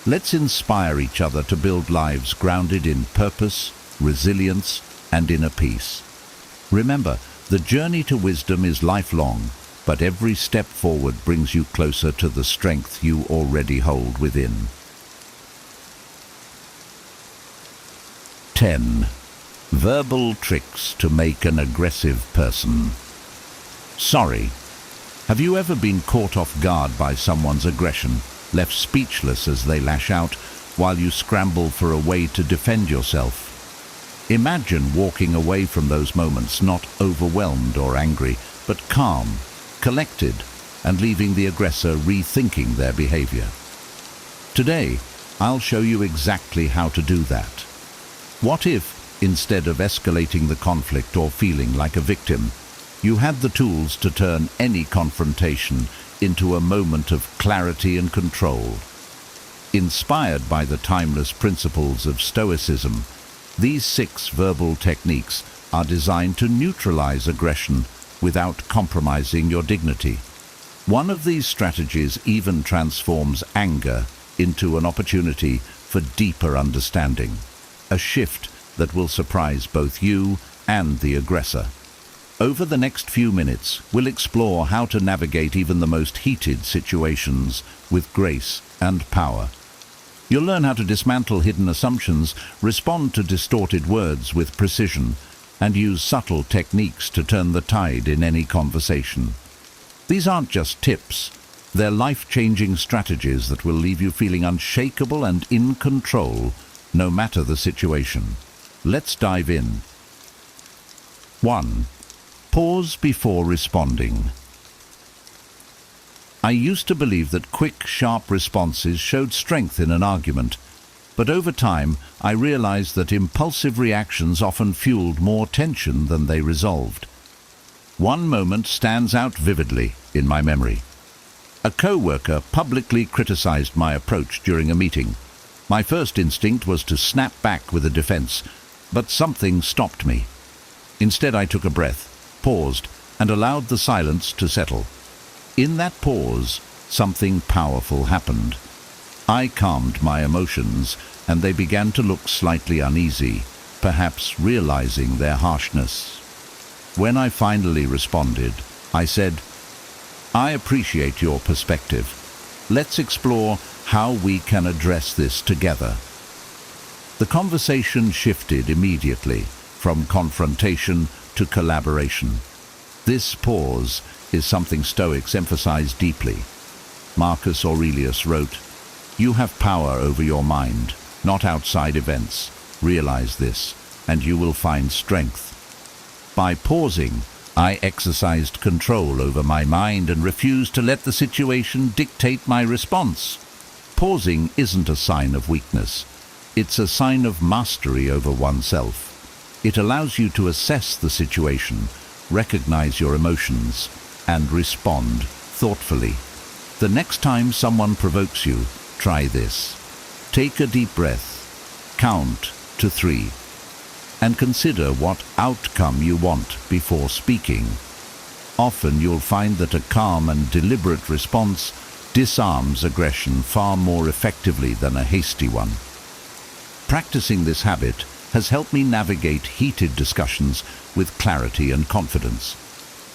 Let's inspire each other to build lives grounded in purpose, resilience, and inner peace. Remember, the journey to wisdom is lifelong, but every step forward brings you closer to the strength you already hold within. 10. Verbal tricks to make an aggressive person. Sorry. Have you ever been caught off guard by someone's aggression, left speechless as they lash out, while you scramble for a way to defend yourself? Imagine walking away from those moments not overwhelmed or angry, but calm, collected, and leaving the aggressor rethinking their behavior. Today, I'll show you exactly how to do that. What if, instead of escalating the conflict or feeling like a victim, you had the tools to turn any confrontation into a moment of clarity and control? Inspired by the timeless principles of Stoicism, these 6 verbal techniques are designed to neutralize aggression without compromising your dignity. One of these strategies even transforms anger into an opportunity for deeper understanding, a shift that will surprise both you and the aggressor. Over the next few minutes, we'll explore how to navigate even the most heated situations with grace and power. You'll learn how to dismantle hidden assumptions, respond to distorted words with precision, and use subtle techniques to turn the tide in any conversation. These aren't just tips, they're life-changing strategies that will leave you feeling unshakable and in control, no matter the situation. Let's dive in. 1. Pause before responding. I used to believe that quick, sharp responses showed strength in an argument, but over time I realized that impulsive reactions often fueled more tension than they resolved. One moment stands out vividly in my memory. A co-worker publicly criticized my approach during a meeting. My first instinct was to snap back with a defense, but something stopped me. Instead, I took a breath, paused, and allowed the silence to settle. In that pause, something powerful happened. I calmed my emotions, and they began to look slightly uneasy, perhaps realizing their harshness. When I finally responded, I said, "I appreciate your perspective. Let's explore how we can address this together." The conversation shifted immediately from confrontation to collaboration. This pause is something Stoics emphasize deeply. Marcus Aurelius wrote, "You have power over your mind, not outside events. Realize this, and you will find strength." By pausing, I exercised control over my mind and refused to let the situation dictate my response. Pausing isn't a sign of weakness. It's a sign of mastery over oneself. It allows you to assess the situation, recognize your emotions, and respond thoughtfully. The next time someone provokes you, try this. Take a deep breath, count to 3, and consider what outcome you want before speaking. Often you'll find that a calm and deliberate response disarms aggression far more effectively than a hasty one. Practicing this habit has helped me navigate heated discussions with clarity and confidence.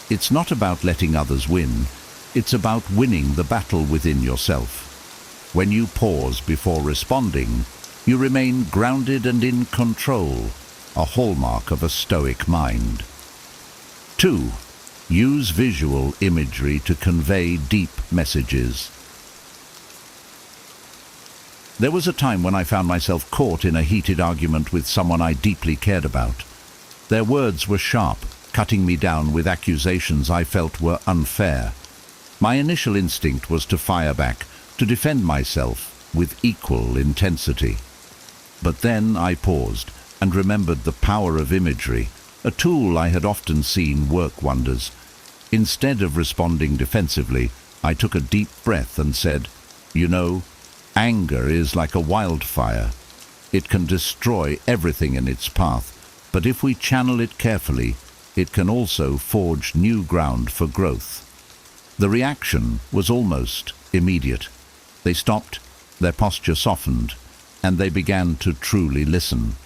It's not about letting others win, it's about winning the battle within yourself. When you pause before responding, you remain grounded and in control, a hallmark of a Stoic mind. 2. Use visual imagery to convey deep messages. There was a time when I found myself caught in a heated argument with someone I deeply cared about. Their words were sharp, cutting me down with accusations I felt were unfair. My initial instinct was to fire back, to defend myself with equal intensity. But then I paused and remembered the power of imagery, a tool I had often seen work wonders. Instead of responding defensively, I took a deep breath and said, "You know, anger is like a wildfire. It can destroy everything in its path, but if we channel it carefully, it can also forge new ground for growth." The reaction was almost immediate. They stopped, their posture softened, and they began to truly listen.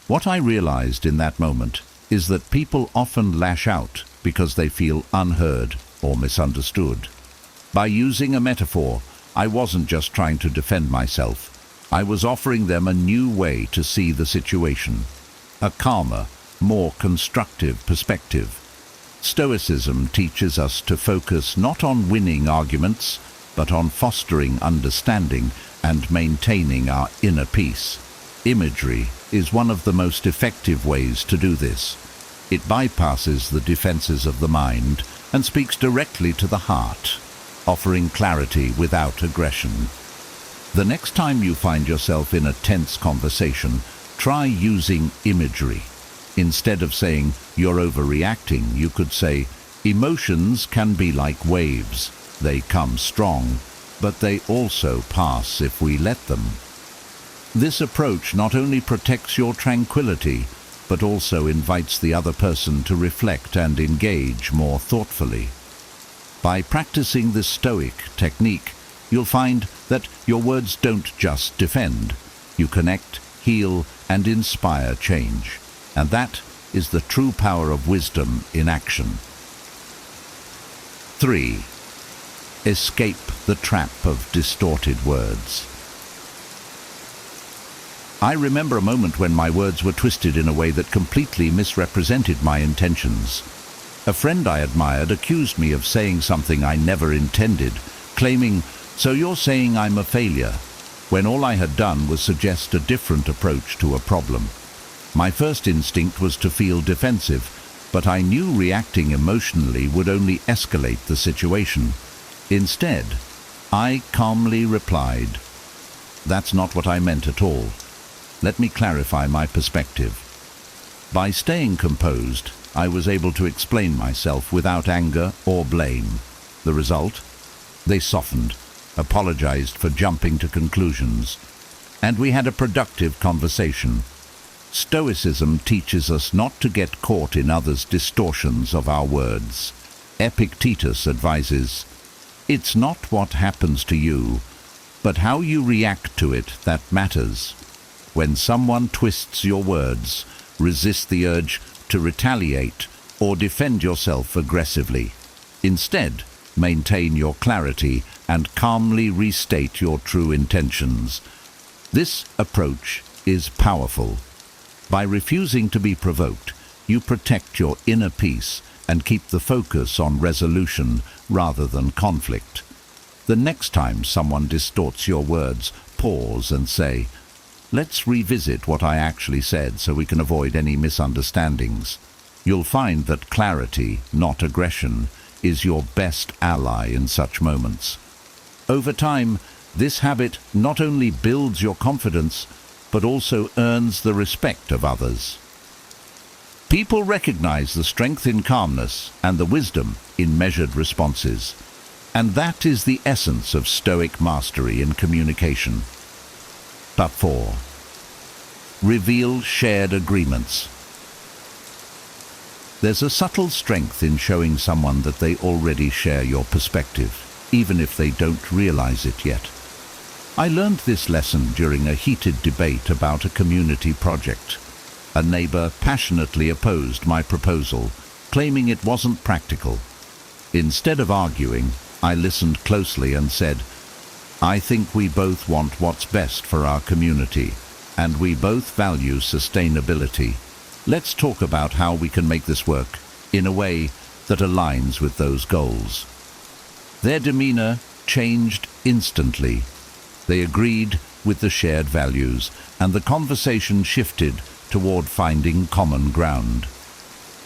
What I realized in that moment is that people often lash out because they feel unheard or misunderstood. By using a metaphor, I wasn't just trying to defend myself. I was offering them a new way to see the situation, a calmer, more constructive perspective. Stoicism teaches us to focus not on winning arguments, but on fostering understanding and maintaining our inner peace. Imagery is one of the most effective ways to do this. It bypasses the defenses of the mind and speaks directly to the heart, offering clarity without aggression. The next time you find yourself in a tense conversation, try using imagery. Instead of saying, "You're overreacting," you could say, "Emotions can be like waves. They come strong, but they also pass if we let them." This approach not only protects your tranquility, but also invites the other person to reflect and engage more thoughtfully. By practicing this Stoic technique, you'll find that your words don't just defend. You connect, heal, and inspire change. And that is the true power of wisdom in action. 3. Escape the trap of distorted words. I remember a moment when my words were twisted in a way that completely misrepresented my intentions. A friend I admired accused me of saying something I never intended, claiming, "So you're saying I'm a failure," when all I had done was suggest a different approach to a problem. My first instinct was to feel defensive, but I knew reacting emotionally would only escalate the situation. Instead, I calmly replied, "That's not what I meant at all. Let me clarify my perspective." By staying composed, I was able to explain myself without anger or blame. The result? They softened, apologized for jumping to conclusions, and we had a productive conversation. Stoicism teaches us not to get caught in others' distortions of our words. Epictetus advises, "It's not what happens to you, but how you react to it that matters." When someone twists your words, resist the urge to retaliate or defend yourself aggressively. Instead, maintain your clarity and calmly restate your true intentions. This approach is powerful. By refusing to be provoked, you protect your inner peace and keep the focus on resolution rather than conflict. The next time someone distorts your words, pause and say, "Let's revisit what I actually said so we can avoid any misunderstandings." You'll find that clarity, not aggression, is your best ally in such moments. Over time, this habit not only builds your confidence, but also earns the respect of others. People recognize the strength in calmness and the wisdom in measured responses. And that is the essence of Stoic mastery in communication. But 4. Reveal shared agreements. There's a subtle strength in showing someone that they already share your perspective, even if they don't realize it yet. I learned this lesson during a heated debate about a community project. A neighbor passionately opposed my proposal, claiming it wasn't practical. Instead of arguing, I listened closely and said, "I think we both want what's best for our community, and we both value sustainability. Let's talk about how we can make this work in a way that aligns with those goals." Their demeanor changed instantly. They agreed with the shared values, and the conversation shifted toward finding common ground.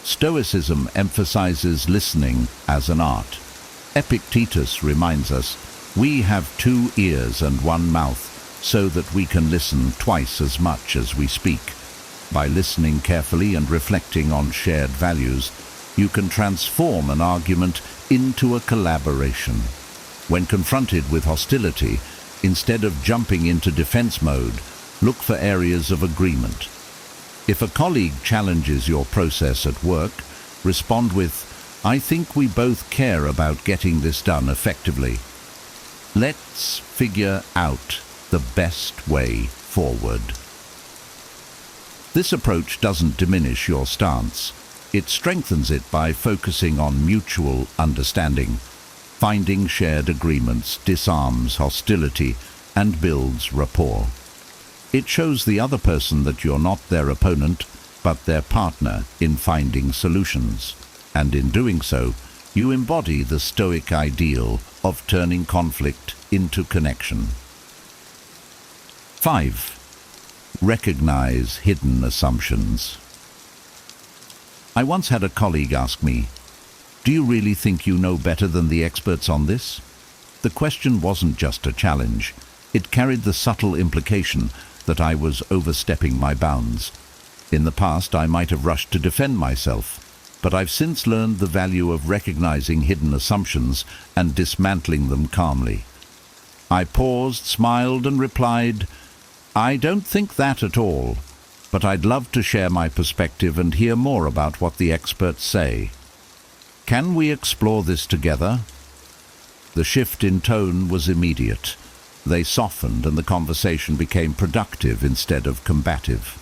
Stoicism emphasizes listening as an art. Epictetus reminds us, "We have 2 ears and 1 mouth, so that we can listen twice as much as we speak." By listening carefully and reflecting on shared values, you can transform an argument into a collaboration. When confronted with hostility, instead of jumping into defense mode, look for areas of agreement. If a colleague challenges your process at work, respond with, "I think we both care about getting this done effectively. Let's figure out the best way forward." This approach doesn't diminish your stance. It strengthens it by focusing on mutual understanding. Finding shared agreements disarms hostility and builds rapport. It shows the other person that you're not their opponent, but their partner in finding solutions. And in doing so, you embody the Stoic ideal of turning conflict into connection. 5. Recognize hidden assumptions. I once had a colleague ask me, "Do you really think you know better than the experts on this?" The question wasn't just a challenge. It carried the subtle implication that I was overstepping my bounds. In the past, I might have rushed to defend myself, but I've since learned the value of recognizing hidden assumptions and dismantling them calmly. I paused, smiled, and replied, "I don't think that at all, but I'd love to share my perspective and hear more about what the experts say. Can we explore this together?" The shift in tone was immediate. They softened and the conversation became productive instead of combative.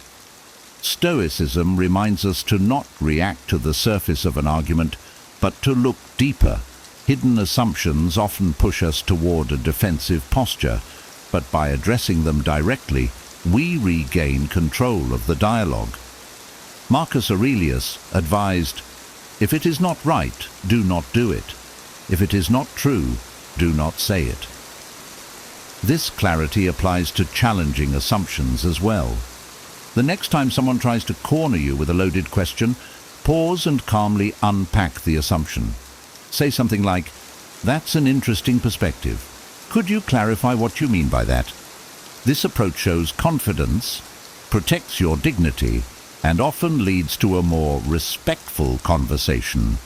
Stoicism reminds us to not react to the surface of an argument, but to look deeper. Hidden assumptions often push us toward a defensive posture, but by addressing them directly, we regain control of the dialogue. Marcus Aurelius advised, "If it is not right, do not do it. If it is not true, do not say it." This clarity applies to challenging assumptions as well. The next time someone tries to corner you with a loaded question, pause and calmly unpack the assumption. Say something like, "That's an interesting perspective. Could you clarify what you mean by that?" This approach shows confidence, protects your dignity, and often leads to a more respectful conversation.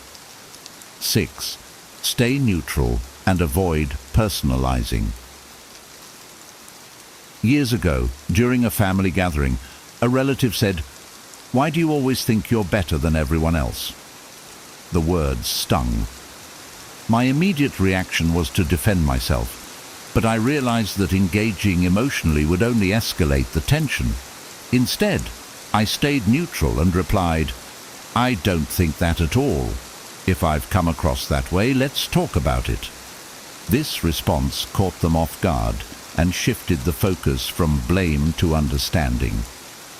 6. Stay neutral and avoid personalizing. Years ago, during a family gathering, a relative said, "Why do you always think you're better than everyone else?" The words stung. My immediate reaction was to defend myself, but I realized that engaging emotionally would only escalate the tension. Instead, I stayed neutral and replied, "I don't think that at all. If I've come across that way, let's talk about it." This response caught them off guard and shifted the focus from blame to understanding.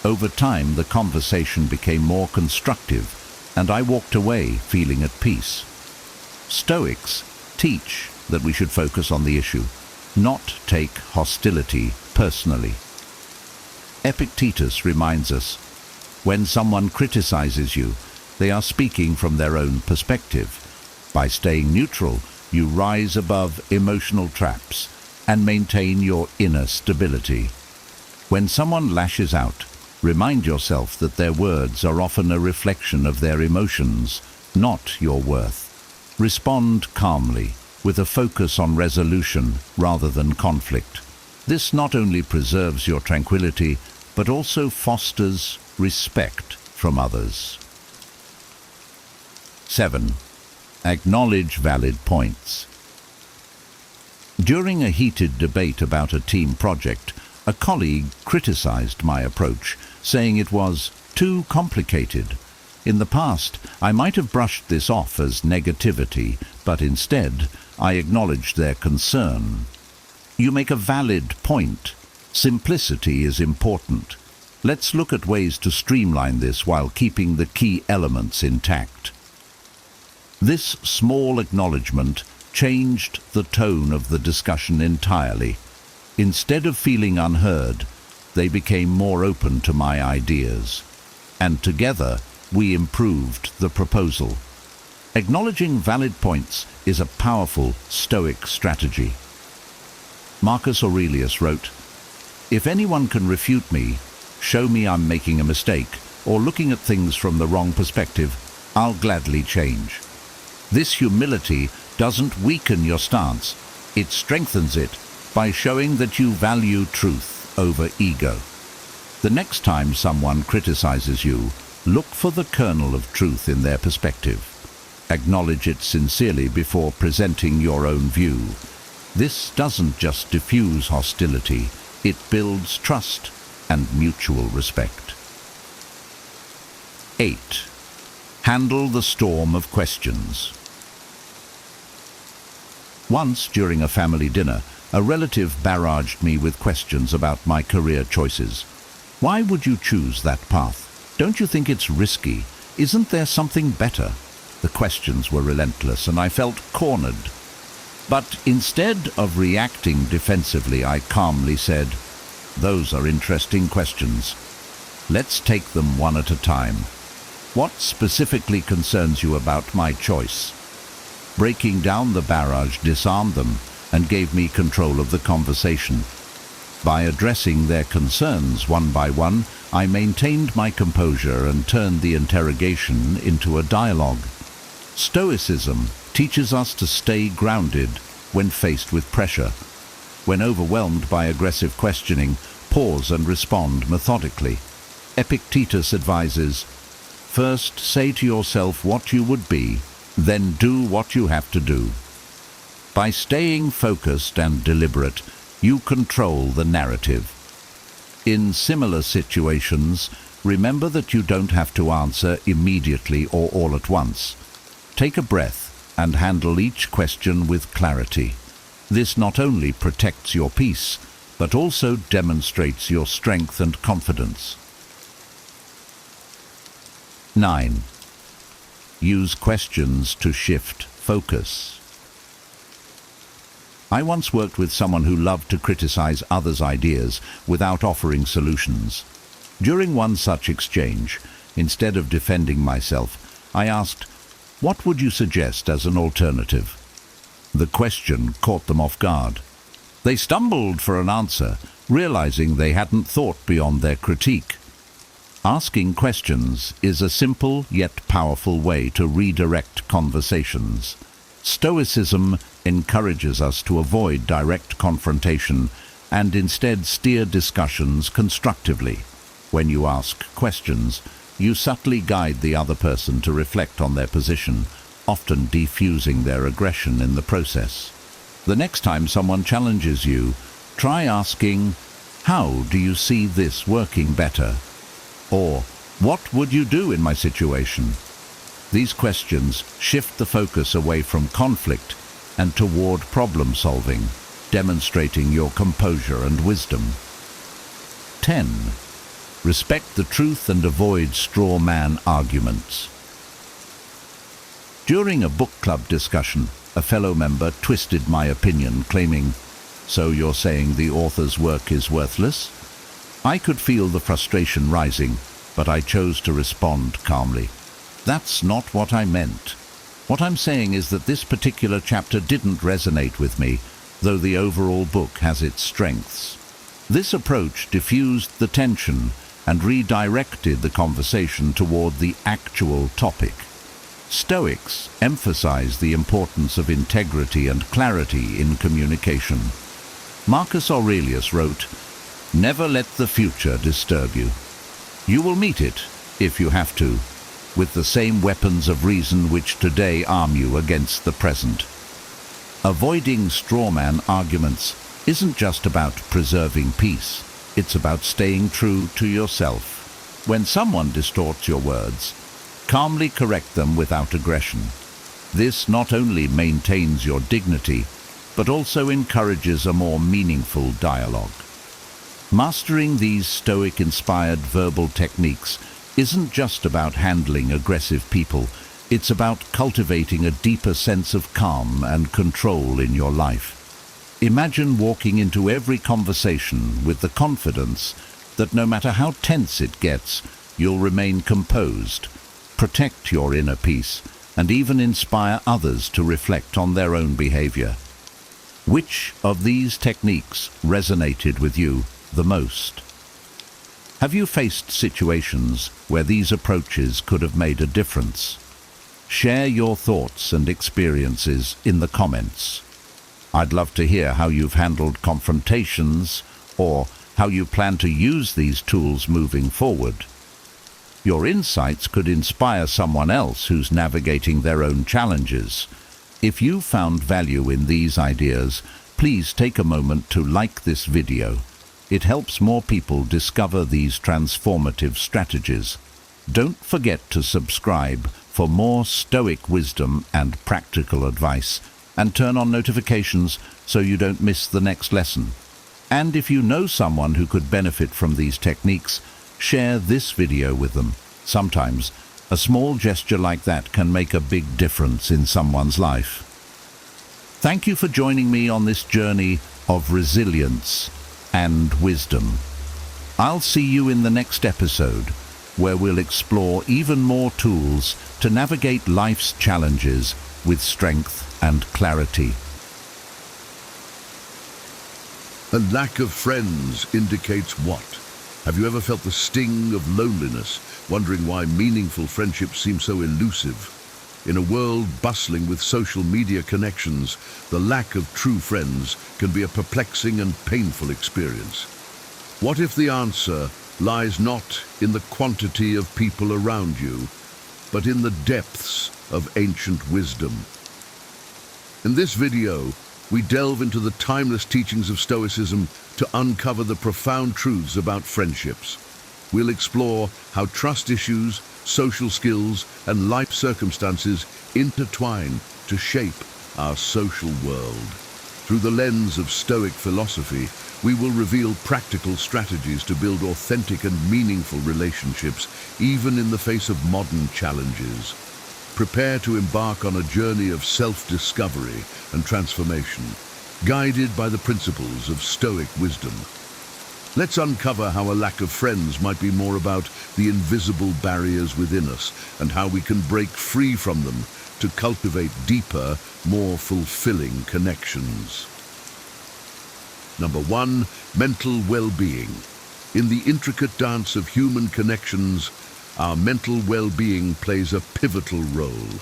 Over time, the conversation became more constructive, and I walked away feeling at peace. Stoics teach that we should focus on the issue, not take hostility personally. Epictetus reminds us, when someone criticizes you, they are speaking from their own perspective. By staying neutral, you rise above emotional traps and maintain your inner stability. When someone lashes out, remind yourself that their words are often a reflection of their emotions, not your worth. Respond calmly, with a focus on resolution rather than conflict. This not only preserves your tranquility, but also fosters respect from others. 7. Acknowledge valid points. During a heated debate about a team project, a colleague criticized my approach, saying it was too complicated. In the past, I might have brushed this off as negativity, but instead, I acknowledged their concern. You make a valid point. Simplicity is important. Let's look at ways to streamline this while keeping the key elements intact. This small acknowledgement changed the tone of the discussion entirely. Instead of feeling unheard, they became more open to my ideas, and together we improved the proposal. Acknowledging valid points is a powerful Stoic strategy. Marcus Aurelius wrote, "If anyone can refute me, show me I'm making a mistake, or looking at things from the wrong perspective, I'll gladly change." This humility doesn't weaken your stance, it strengthens it by showing that you value truth over ego. The next time someone criticizes you, look for the kernel of truth in their perspective. Acknowledge it sincerely before presenting your own view. This doesn't just diffuse hostility, it builds trust and mutual respect. 8. Handle the storm of questions. Once, during a family dinner, a relative barraged me with questions about my career choices. "Why would you choose that path? Don't you think it's risky? Isn't there something better?" The questions were relentless, and I felt cornered. But instead of reacting defensively, I calmly said, "Those are interesting questions. Let's take them one at a time. What specifically concerns you about my choice?" Breaking down the barrage disarmed them and gave me control of the conversation. By addressing their concerns one by one, I maintained my composure and turned the interrogation into a dialogue. Stoicism teaches us to stay grounded when faced with pressure. When overwhelmed by aggressive questioning, pause and respond methodically. Epictetus advises, "First say to yourself what you would be, then do what you have to do." By staying focused and deliberate, you control the narrative. In similar situations, remember that you don't have to answer immediately or all at once. Take a breath and handle each question with clarity. This not only protects your peace, but also demonstrates your strength and confidence. 9. Use questions to shift focus. I once worked with someone who loved to criticize others' ideas without offering solutions. During one such exchange, instead of defending myself, I asked, "What would you suggest as an alternative?" The question caught them off guard. They stumbled for an answer, realizing they hadn't thought beyond their critique. Asking questions is a simple yet powerful way to redirect conversations. Stoicism encourages us to avoid direct confrontation and instead steer discussions constructively. When you ask questions, you subtly guide the other person to reflect on their position, often defusing their aggression in the process. The next time someone challenges you, try asking, "How do you see this working better?" Or, "What would you do in my situation?" These questions shift the focus away from conflict and toward problem solving, demonstrating your composure and wisdom. 10. Respect the truth and avoid straw man arguments. During a book club discussion, a fellow member twisted my opinion, claiming, "So you're saying the author's work is worthless?" I could feel the frustration rising, but I chose to respond calmly. "That's not what I meant. What I'm saying is that this particular chapter didn't resonate with me, though the overall book has its strengths." This approach diffused the tension and redirected the conversation toward the actual topic. Stoics emphasize the importance of integrity and clarity in communication. Marcus Aurelius wrote, "Never let the future disturb you. You will meet it, if you have to, with the same weapons of reason which today arm you against the present." Avoiding strawman arguments isn't just about preserving peace, it's about staying true to yourself. When someone distorts your words, calmly correct them without aggression. This not only maintains your dignity, but also encourages a more meaningful dialogue. Mastering these Stoic-inspired verbal techniques isn't just about handling aggressive people, it's about cultivating a deeper sense of calm and control in your life. Imagine walking into every conversation with the confidence that no matter how tense it gets, you'll remain composed, protect your inner peace, and even inspire others to reflect on their own behavior. Which of these techniques resonated with you the most? Have you faced situations where these approaches could have made a difference? Share your thoughts and experiences in the comments. I'd love to hear how you've handled confrontations or how you plan to use these tools moving forward. Your insights could inspire someone else who's navigating their own challenges. If you found value in these ideas, please take a moment to like this video. It helps more people discover these transformative strategies. Don't forget to subscribe for more Stoic wisdom and practical advice, and turn on notifications so you don't miss the next lesson. And if you know someone who could benefit from these techniques, share this video with them. Sometimes, a small gesture like that can make a big difference in someone's life. Thank you for joining me on this journey of resilience and wisdom. I'll see you in the next episode, where we'll explore even more tools to navigate life's challenges with strength and clarity. A lack of friends indicates what? Have you ever felt the sting of loneliness, wondering why meaningful friendships seem so elusive? In a world bustling with social media connections, the lack of true friends can be a perplexing and painful experience. What if the answer lies not in the quantity of people around you, but in the depths of ancient wisdom? In this video, we delve into the timeless teachings of Stoicism to uncover the profound truths about friendships. We'll explore how trust issues, social skills, and life circumstances intertwine to shape our social world. Through the lens of Stoic philosophy, we will reveal practical strategies to build authentic and meaningful relationships, even in the face of modern challenges. Prepare to embark on a journey of self-discovery and transformation, guided by the principles of Stoic wisdom. Let's uncover how a lack of friends might be more about the invisible barriers within us and how we can break free from them to cultivate deeper, more fulfilling connections. Number 1, mental well-being. In the intricate dance of human connections, our mental well-being plays a pivotal role.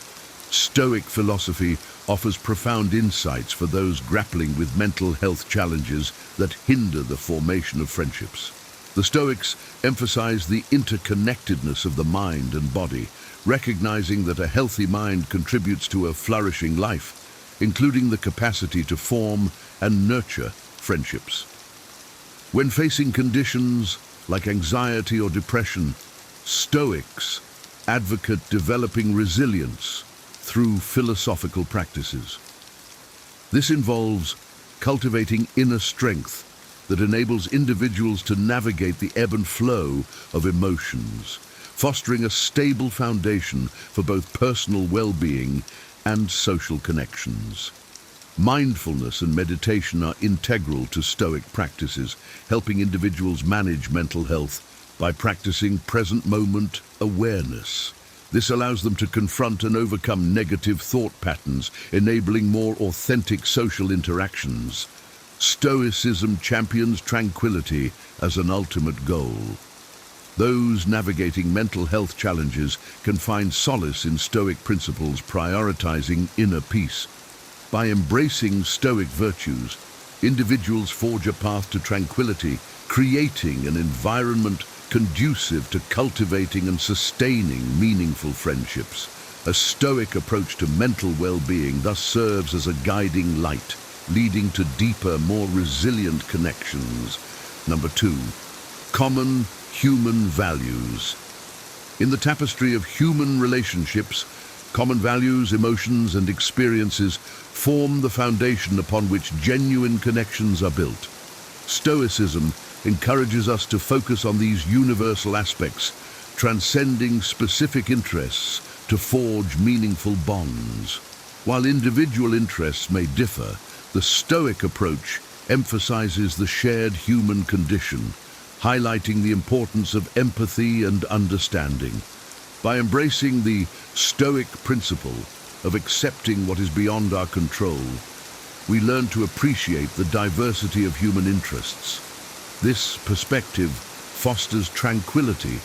Stoic philosophy offers profound insights for those grappling with mental health challenges that hinder the formation of friendships. The Stoics emphasize the interconnectedness of the mind and body, recognizing that a healthy mind contributes to a flourishing life, including the capacity to form and nurture friendships. When facing conditions like anxiety or depression, Stoics advocate developing resilience through philosophical practices. This involves cultivating inner strength that enables individuals to navigate the ebb and flow of emotions, fostering a stable foundation for both personal well-being and social connections. Mindfulness and meditation are integral to Stoic practices, helping individuals manage mental health by practicing present moment awareness. This allows them to confront and overcome negative thought patterns, enabling more authentic social interactions. Stoicism champions tranquility as an ultimate goal. Those navigating mental health challenges can find solace in Stoic principles prioritizing inner peace. By embracing Stoic virtues, individuals forge a path to tranquility, creating an environment conducive to cultivating and sustaining meaningful friendships. A Stoic approach to mental well-being thus serves as a guiding light, leading to deeper, more resilient connections. Number 2, common human values. In the tapestry of human relationships, common values, emotions, and experiences form the foundation upon which genuine connections are built. Stoicism encourages us to focus on these universal aspects, transcending specific interests to forge meaningful bonds. While individual interests may differ, the Stoic approach emphasizes the shared human condition, highlighting the importance of empathy and understanding. By embracing the Stoic principle of accepting what is beyond our control, we learn to appreciate the diversity of human interests. This perspective fosters tranquility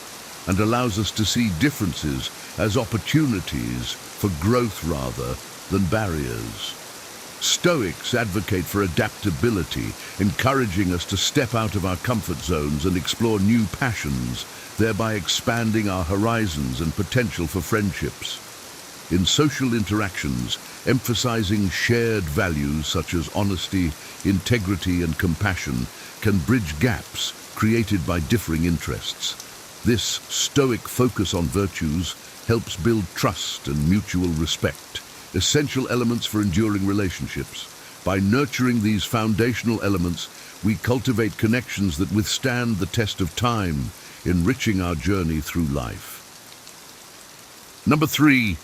and allows us to see differences as opportunities for growth rather than barriers. Stoics advocate for adaptability, encouraging us to step out of our comfort zones and explore new passions, thereby expanding our horizons and potential for friendships. In social interactions, emphasizing shared values such as honesty, integrity, and compassion can bridge gaps created by differing interests. This Stoic focus on virtues helps build trust and mutual respect, essential elements for enduring relationships. By nurturing these foundational elements, we cultivate connections that withstand the test of time, enriching our journey through life. Number 3,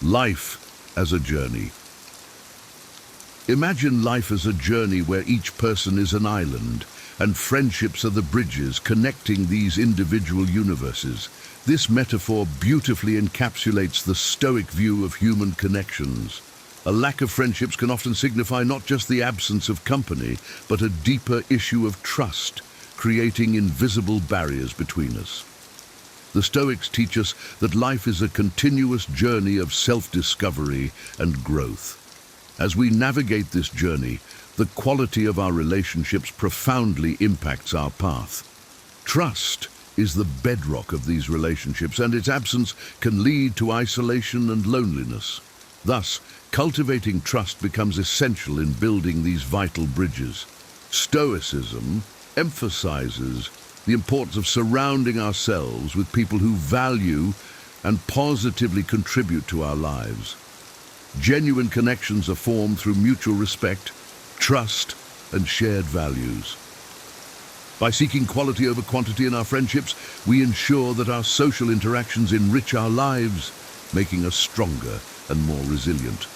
life as a journey. Imagine life as a journey where each person is an island, and friendships are the bridges connecting these individual universes. This metaphor beautifully encapsulates the Stoic view of human connections. A lack of friendships can often signify not just the absence of company, but a deeper issue of trust, creating invisible barriers between us. The Stoics teach us that life is a continuous journey of self-discovery and growth. As we navigate this journey, the quality of our relationships profoundly impacts our path. Trust is the bedrock of these relationships, and its absence can lead to isolation and loneliness. Thus, cultivating trust becomes essential in building these vital bridges. Stoicism emphasizes the importance of surrounding ourselves with people who value and positively contribute to our lives. Genuine connections are formed through mutual respect, trust, and shared values. By seeking quality over quantity in our friendships, we ensure that our social interactions enrich our lives, making us stronger and more resilient.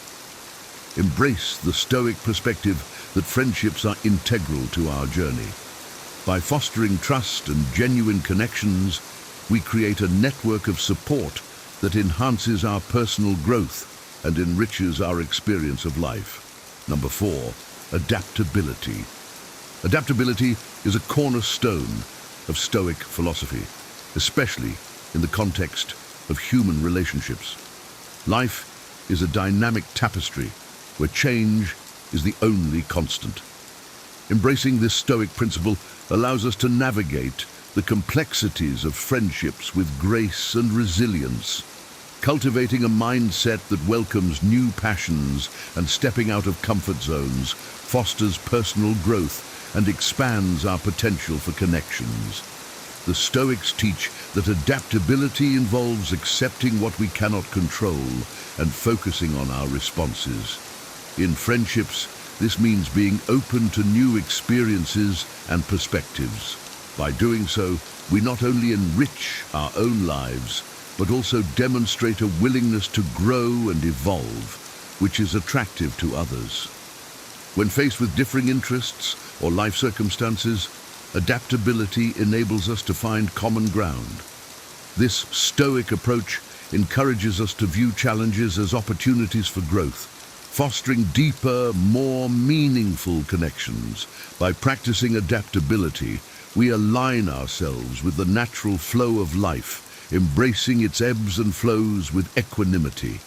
Embrace the Stoic perspective that friendships are integral to our journey. By fostering trust and genuine connections, we create a network of support that enhances our personal growth and enriches our experience of life. Number 4, adaptability. Adaptability is a cornerstone of Stoic philosophy, especially in the context of human relationships. Life is a dynamic tapestry where change is the only constant. Embracing this Stoic principle allows us to navigate the complexities of friendships with grace and resilience, cultivating a mindset that welcomes new passions and stepping out of comfort zones, fosters personal growth, and expands our potential for connections. The Stoics teach that adaptability involves accepting what we cannot control and focusing on our responses. In friendships, this means being open to new experiences and perspectives. By doing so, we not only enrich our own lives, but also demonstrate a willingness to grow and evolve, which is attractive to others. When faced with differing interests or life circumstances, adaptability enables us to find common ground. This Stoic approach encourages us to view challenges as opportunities for growth, fostering deeper, more meaningful connections. By practicing adaptability, we align ourselves with the natural flow of life, embracing its ebbs and flows with equanimity.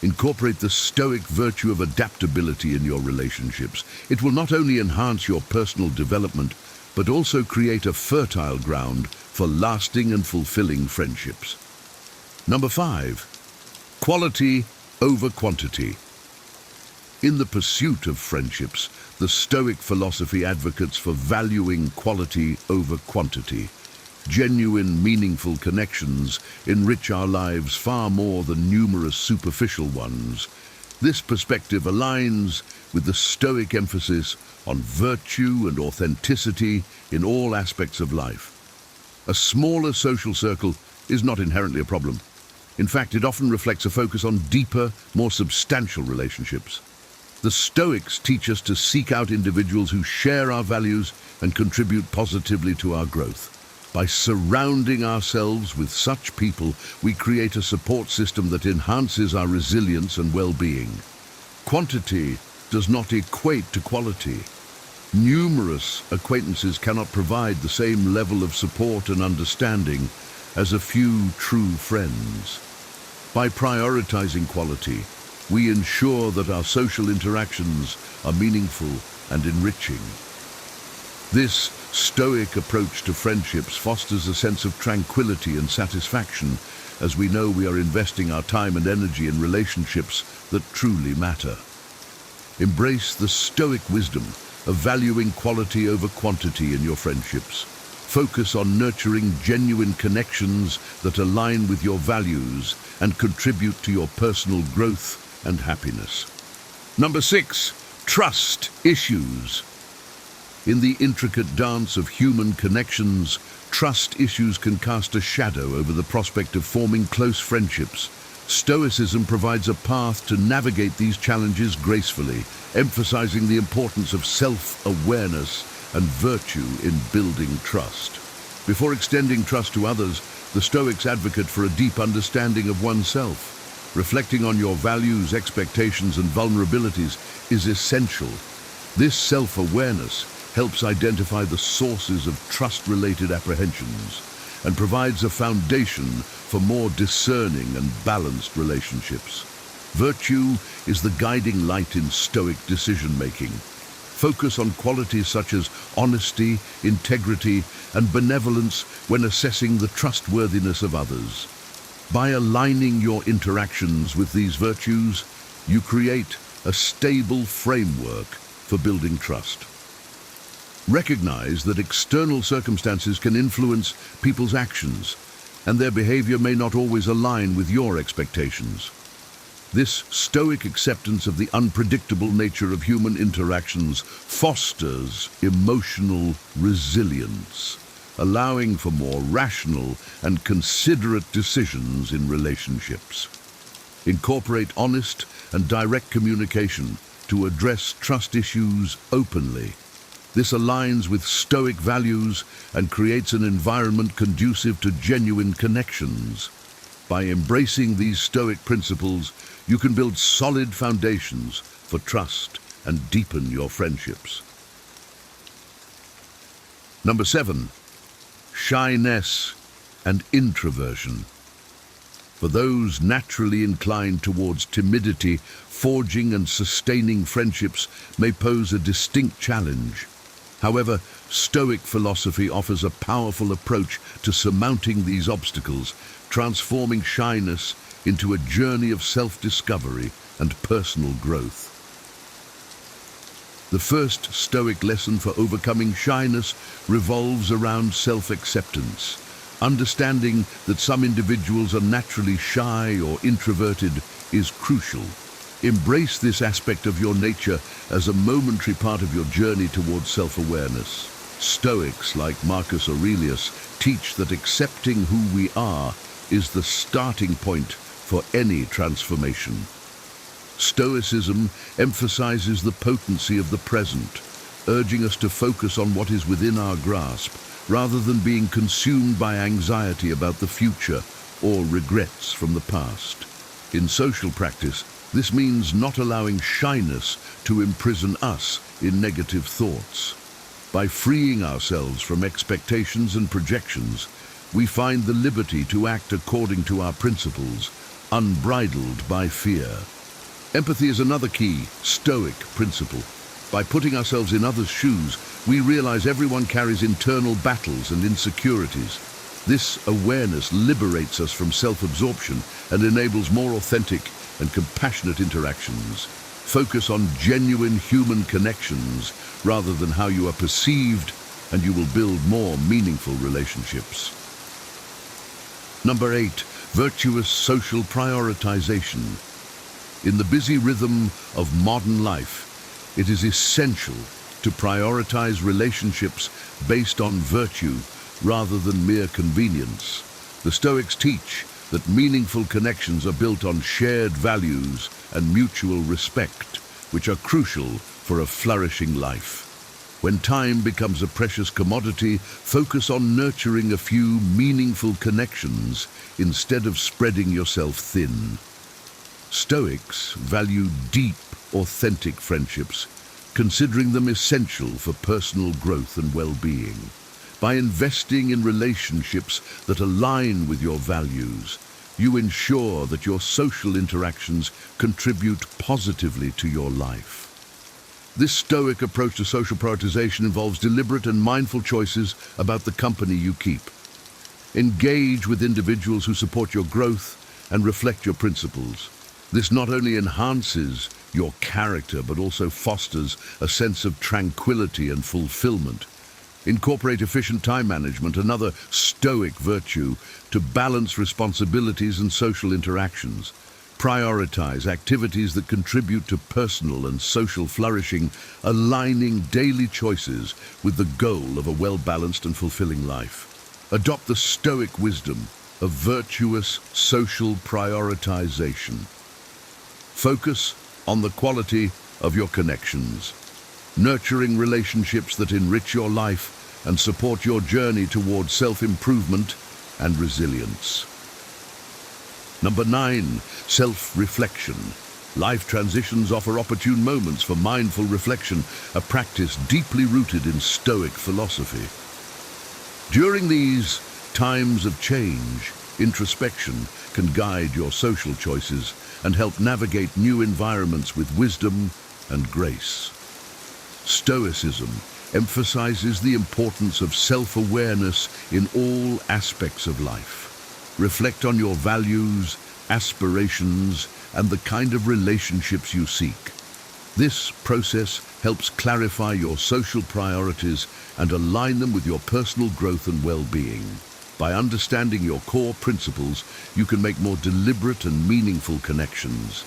Incorporate the Stoic virtue of adaptability in your relationships. It will not only enhance your personal development, but also create a fertile ground for lasting and fulfilling friendships. Number 5, quality over quantity. In the pursuit of friendships, the Stoic philosophy advocates for valuing quality over quantity. Genuine, meaningful connections enrich our lives far more than numerous superficial ones. This perspective aligns with the Stoic emphasis on virtue and authenticity in all aspects of life. A smaller social circle is not inherently a problem. In fact, it often reflects a focus on deeper, more substantial relationships. The Stoics teach us to seek out individuals who share our values and contribute positively to our growth. By surrounding ourselves with such people, we create a support system that enhances our resilience and well-being. Quantity does not equate to quality. Numerous acquaintances cannot provide the same level of support and understanding as a few true friends. By prioritizing quality, we ensure that our social interactions are meaningful and enriching. This Stoic approach to friendships fosters a sense of tranquility and satisfaction, as we know we are investing our time and energy in relationships that truly matter. Embrace the Stoic wisdom of valuing quality over quantity in your friendships. Focus on nurturing genuine connections that align with your values and contribute to your personal growth and happiness. Number 6, trust issues. In the intricate dance of human connections, trust issues can cast a shadow over the prospect of forming close friendships. Stoicism provides a path to navigate these challenges gracefully, emphasizing the importance of self-awareness and virtue in building trust. Before extending trust to others, the Stoics advocate for a deep understanding of oneself. Reflecting on your values, expectations, and vulnerabilities is essential. This self-awareness helps identify the sources of trust-related apprehensions and provides a foundation for more discerning and balanced relationships. Virtue is the guiding light in Stoic decision-making. Focus on qualities such as honesty, integrity, and benevolence when assessing the trustworthiness of others. By aligning your interactions with these virtues, You create a stable framework for building trust. Recognize that external circumstances can influence people's actions, and their behavior may not always align with your expectations. This Stoic acceptance of the unpredictable nature of human interactions fosters emotional resilience, allowing for more rational and considerate decisions in relationships. Incorporate honest and direct communication to address trust issues openly. This aligns with Stoic values and creates an environment conducive to genuine connections. By embracing these Stoic principles, you can build solid foundations for trust and deepen your friendships. Number 7, shyness and introversion. For those naturally inclined towards timidity, forging and sustaining friendships may pose a distinct challenge. However, Stoic philosophy offers a powerful approach to surmounting these obstacles, transforming shyness into a journey of self-discovery and personal growth. The first Stoic lesson for overcoming shyness revolves around self-acceptance. Understanding that some individuals are naturally shy or introverted is crucial. Embrace this aspect of your nature as a momentary part of your journey towards self-awareness. Stoics like Marcus Aurelius teach that accepting who we are is the starting point for any transformation. Stoicism emphasizes the potency of the present, urging us to focus on what is within our grasp, rather than being consumed by anxiety about the future or regrets from the past. In social practice, this means not allowing shyness to imprison us in negative thoughts. By freeing ourselves from expectations and projections, we find the liberty to act according to our principles, unbridled by fear. Empathy is another key Stoic principle. By putting ourselves in others' shoes, we realize everyone carries internal battles and insecurities. This awareness liberates us from self-absorption and enables more authentic and compassionate interactions. Focus on genuine human connections rather than how you are perceived, and you will build more meaningful relationships. Number 8, virtuous social prioritization. In the busy rhythm of modern life, it is essential to prioritize relationships based on virtue rather than mere convenience. The Stoics teach that meaningful connections are built on shared values and mutual respect, which are crucial for a flourishing life. When time becomes a precious commodity, focus on nurturing a few meaningful connections instead of spreading yourself thin. Stoics value deep, authentic friendships, considering them essential for personal growth and well-being. By investing in relationships that align with your values, you ensure that your social interactions contribute positively to your life. This Stoic approach to social prioritization involves deliberate and mindful choices about the company you keep. Engage with individuals who support your growth and reflect your principles. This not only enhances your character, but also fosters a sense of tranquility and fulfillment. Incorporate efficient time management, another Stoic virtue, to balance responsibilities and social interactions. Prioritize activities that contribute to personal and social flourishing, aligning daily choices with the goal of a well-balanced and fulfilling life. Adopt the Stoic wisdom of virtuous social prioritization. Focus on the quality of your connections, nurturing relationships that enrich your life and support your journey towards self-improvement and resilience. Number 9, self-reflection. Life transitions offer opportune moments for mindful reflection, a practice deeply rooted in Stoic philosophy. During these times of change, introspection can guide your social choices and help navigate new environments with wisdom and grace. Stoicism emphasizes the importance of self-awareness in all aspects of life. Reflect on your values, aspirations, and the kind of relationships you seek. This process helps clarify your social priorities and align them with your personal growth and well-being. By understanding your core principles, you can make more deliberate and meaningful connections.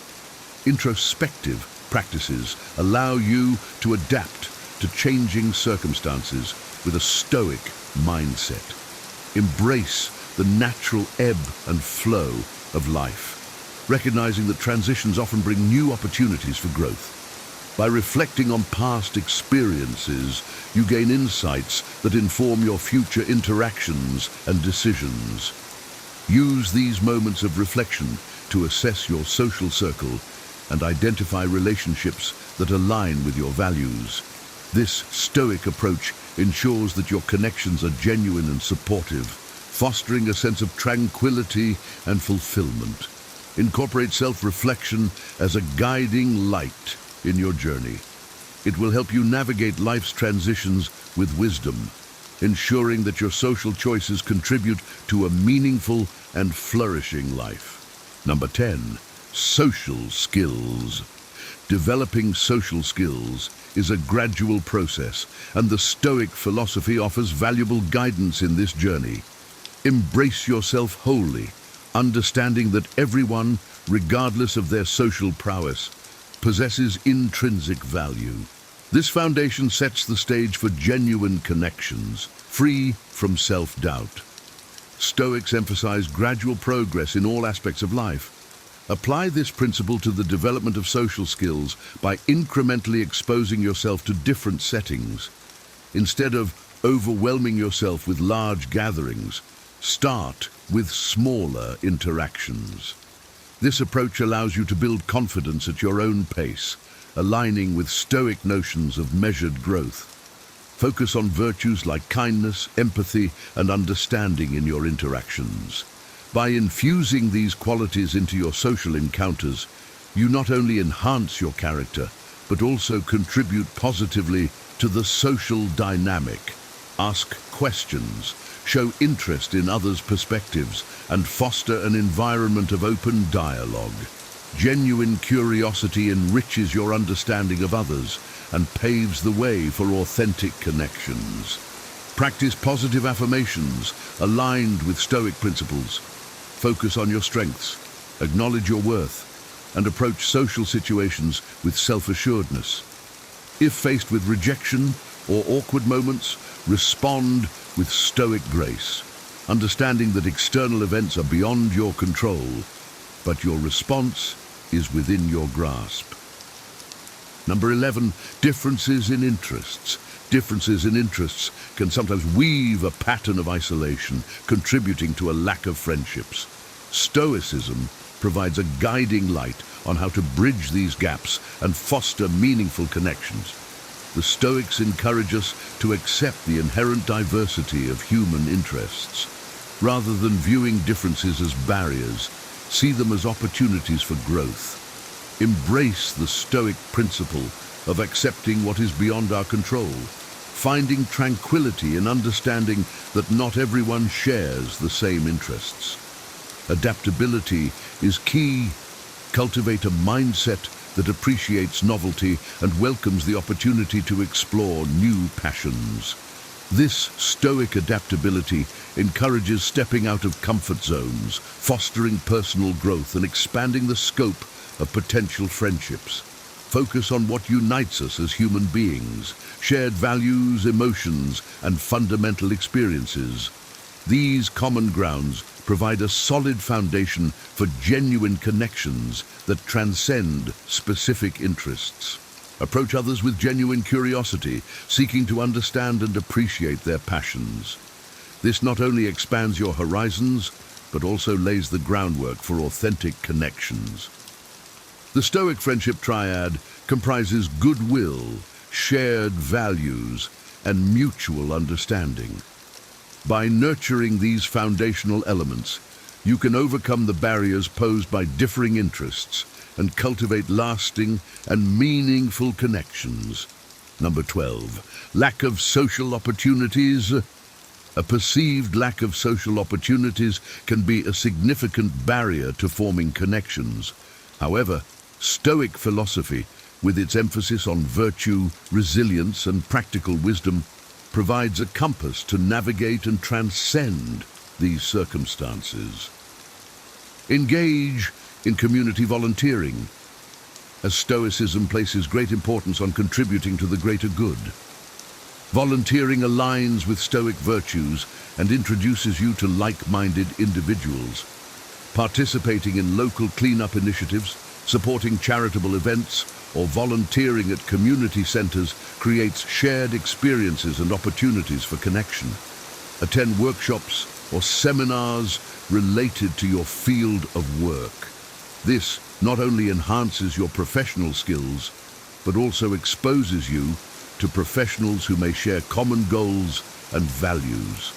Introspective practices allow you to adapt to changing circumstances with a stoic mindset. Embrace the natural ebb and flow of life, recognizing that transitions often bring new opportunities for growth. By reflecting on past experiences, you gain insights that inform your future interactions and decisions. Use these moments of reflection to assess your social circle and identify relationships that align with your values. This stoic approach ensures that your connections are genuine and supportive, fostering a sense of tranquility and fulfillment. Incorporate self-reflection as a guiding light in your journey. It will help you navigate life's transitions with wisdom, ensuring that your social choices contribute to a meaningful and flourishing life. Number 10, social skills. Developing social skills is a gradual process, and the Stoic philosophy offers valuable guidance in this journey. Embrace yourself wholly, understanding that everyone, regardless of their social prowess, possesses intrinsic value. This foundation sets the stage for genuine connections, free from self-doubt. Stoics emphasize gradual progress in all aspects of life. Apply this principle to the development of social skills by incrementally exposing yourself to different settings. Instead of overwhelming yourself with large gatherings, start with smaller interactions. This approach allows you to build confidence at your own pace, aligning with Stoic notions of measured growth. Focus on virtues like kindness, empathy, and understanding in your interactions. By infusing these qualities into your social encounters, you not only enhance your character, but also contribute positively to the social dynamic. Ask questions, show interest in others' perspectives, and foster an environment of open dialogue. Genuine curiosity enriches your understanding of others and paves the way for authentic connections. Practice positive affirmations aligned with Stoic principles. Focus on your strengths, acknowledge your worth, and approach social situations with self-assuredness. If faced with rejection or awkward moments, respond with Stoic grace, understanding that external events are beyond your control, but your response is within your grasp. Number 11, differences in interests. Differences in interests can sometimes weave a pattern of isolation, contributing to a lack of friendships. Stoicism provides a guiding light on how to bridge these gaps and foster meaningful connections. The Stoics encourage us to accept the inherent diversity of human interests. Rather than viewing differences as barriers, see them as opportunities for growth. Embrace the Stoic principle of accepting what is beyond our control, finding tranquility in understanding that not everyone shares the same interests. Adaptability is key. Cultivate a mindset that appreciates novelty and welcomes the opportunity to explore new passions. This Stoic adaptability encourages stepping out of comfort zones, fostering personal growth and expanding the scope of potential friendships. Focus on what unites us as human beings, shared values, emotions, and fundamental experiences. These common grounds provide a solid foundation for genuine connections that transcend specific interests. Approach others with genuine curiosity, seeking to understand and appreciate their passions. This not only expands your horizons, but also lays the groundwork for authentic connections. The Stoic friendship triad comprises goodwill, shared values, and mutual understanding. By nurturing these foundational elements, you can overcome the barriers posed by differing interests and cultivate lasting and meaningful connections. Number 12, lack of social opportunities. A perceived lack of social opportunities can be a significant barrier to forming connections. However, Stoic philosophy, with its emphasis on virtue, resilience, and practical wisdom, provides a compass to navigate and transcend these circumstances. Engage in community volunteering, as Stoicism places great importance on contributing to the greater good. Volunteering aligns with Stoic virtues and introduces you to like-minded individuals. Participating in local cleanup initiatives, supporting charitable events, or volunteering at community centers creates shared experiences and opportunities for connection. Attend workshops or seminars related to your field of work. This not only enhances your professional skills, but also exposes you to professionals who may share common goals and values.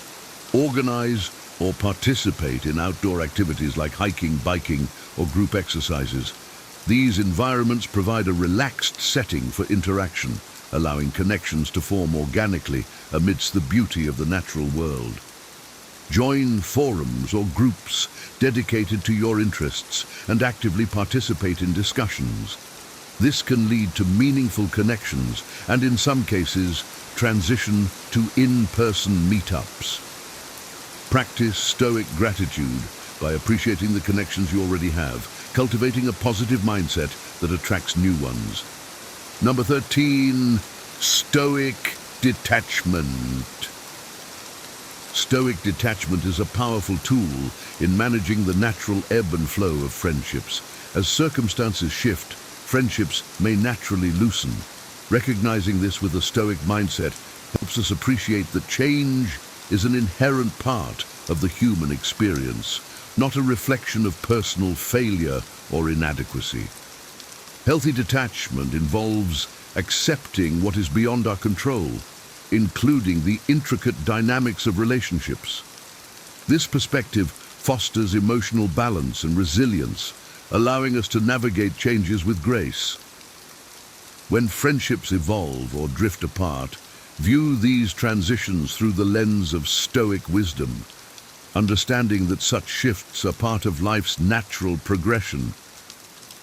Organize or participate in outdoor activities like hiking, biking, or group exercises. These environments provide a relaxed setting for interaction, allowing connections to form organically amidst the beauty of the natural world. Join forums or groups dedicated to your interests and actively participate in discussions. This can lead to meaningful connections and, in some cases, transition to in-person meetups. Practice Stoic gratitude by appreciating the connections you already have, cultivating a positive mindset that attracts new ones. Number 13, Stoic detachment. Stoic detachment is a powerful tool in managing the natural ebb and flow of friendships. As circumstances shift, friendships may naturally loosen. Recognizing this with a Stoic mindset helps us appreciate that change is an inherent part of the human experience, not a reflection of personal failure or inadequacy. Healthy detachment involves accepting what is beyond our control, including the intricate dynamics of relationships. This perspective fosters emotional balance and resilience, allowing us to navigate changes with grace. When friendships evolve or drift apart, view these transitions through the lens of Stoic wisdom, understanding that such shifts are part of life's natural progression.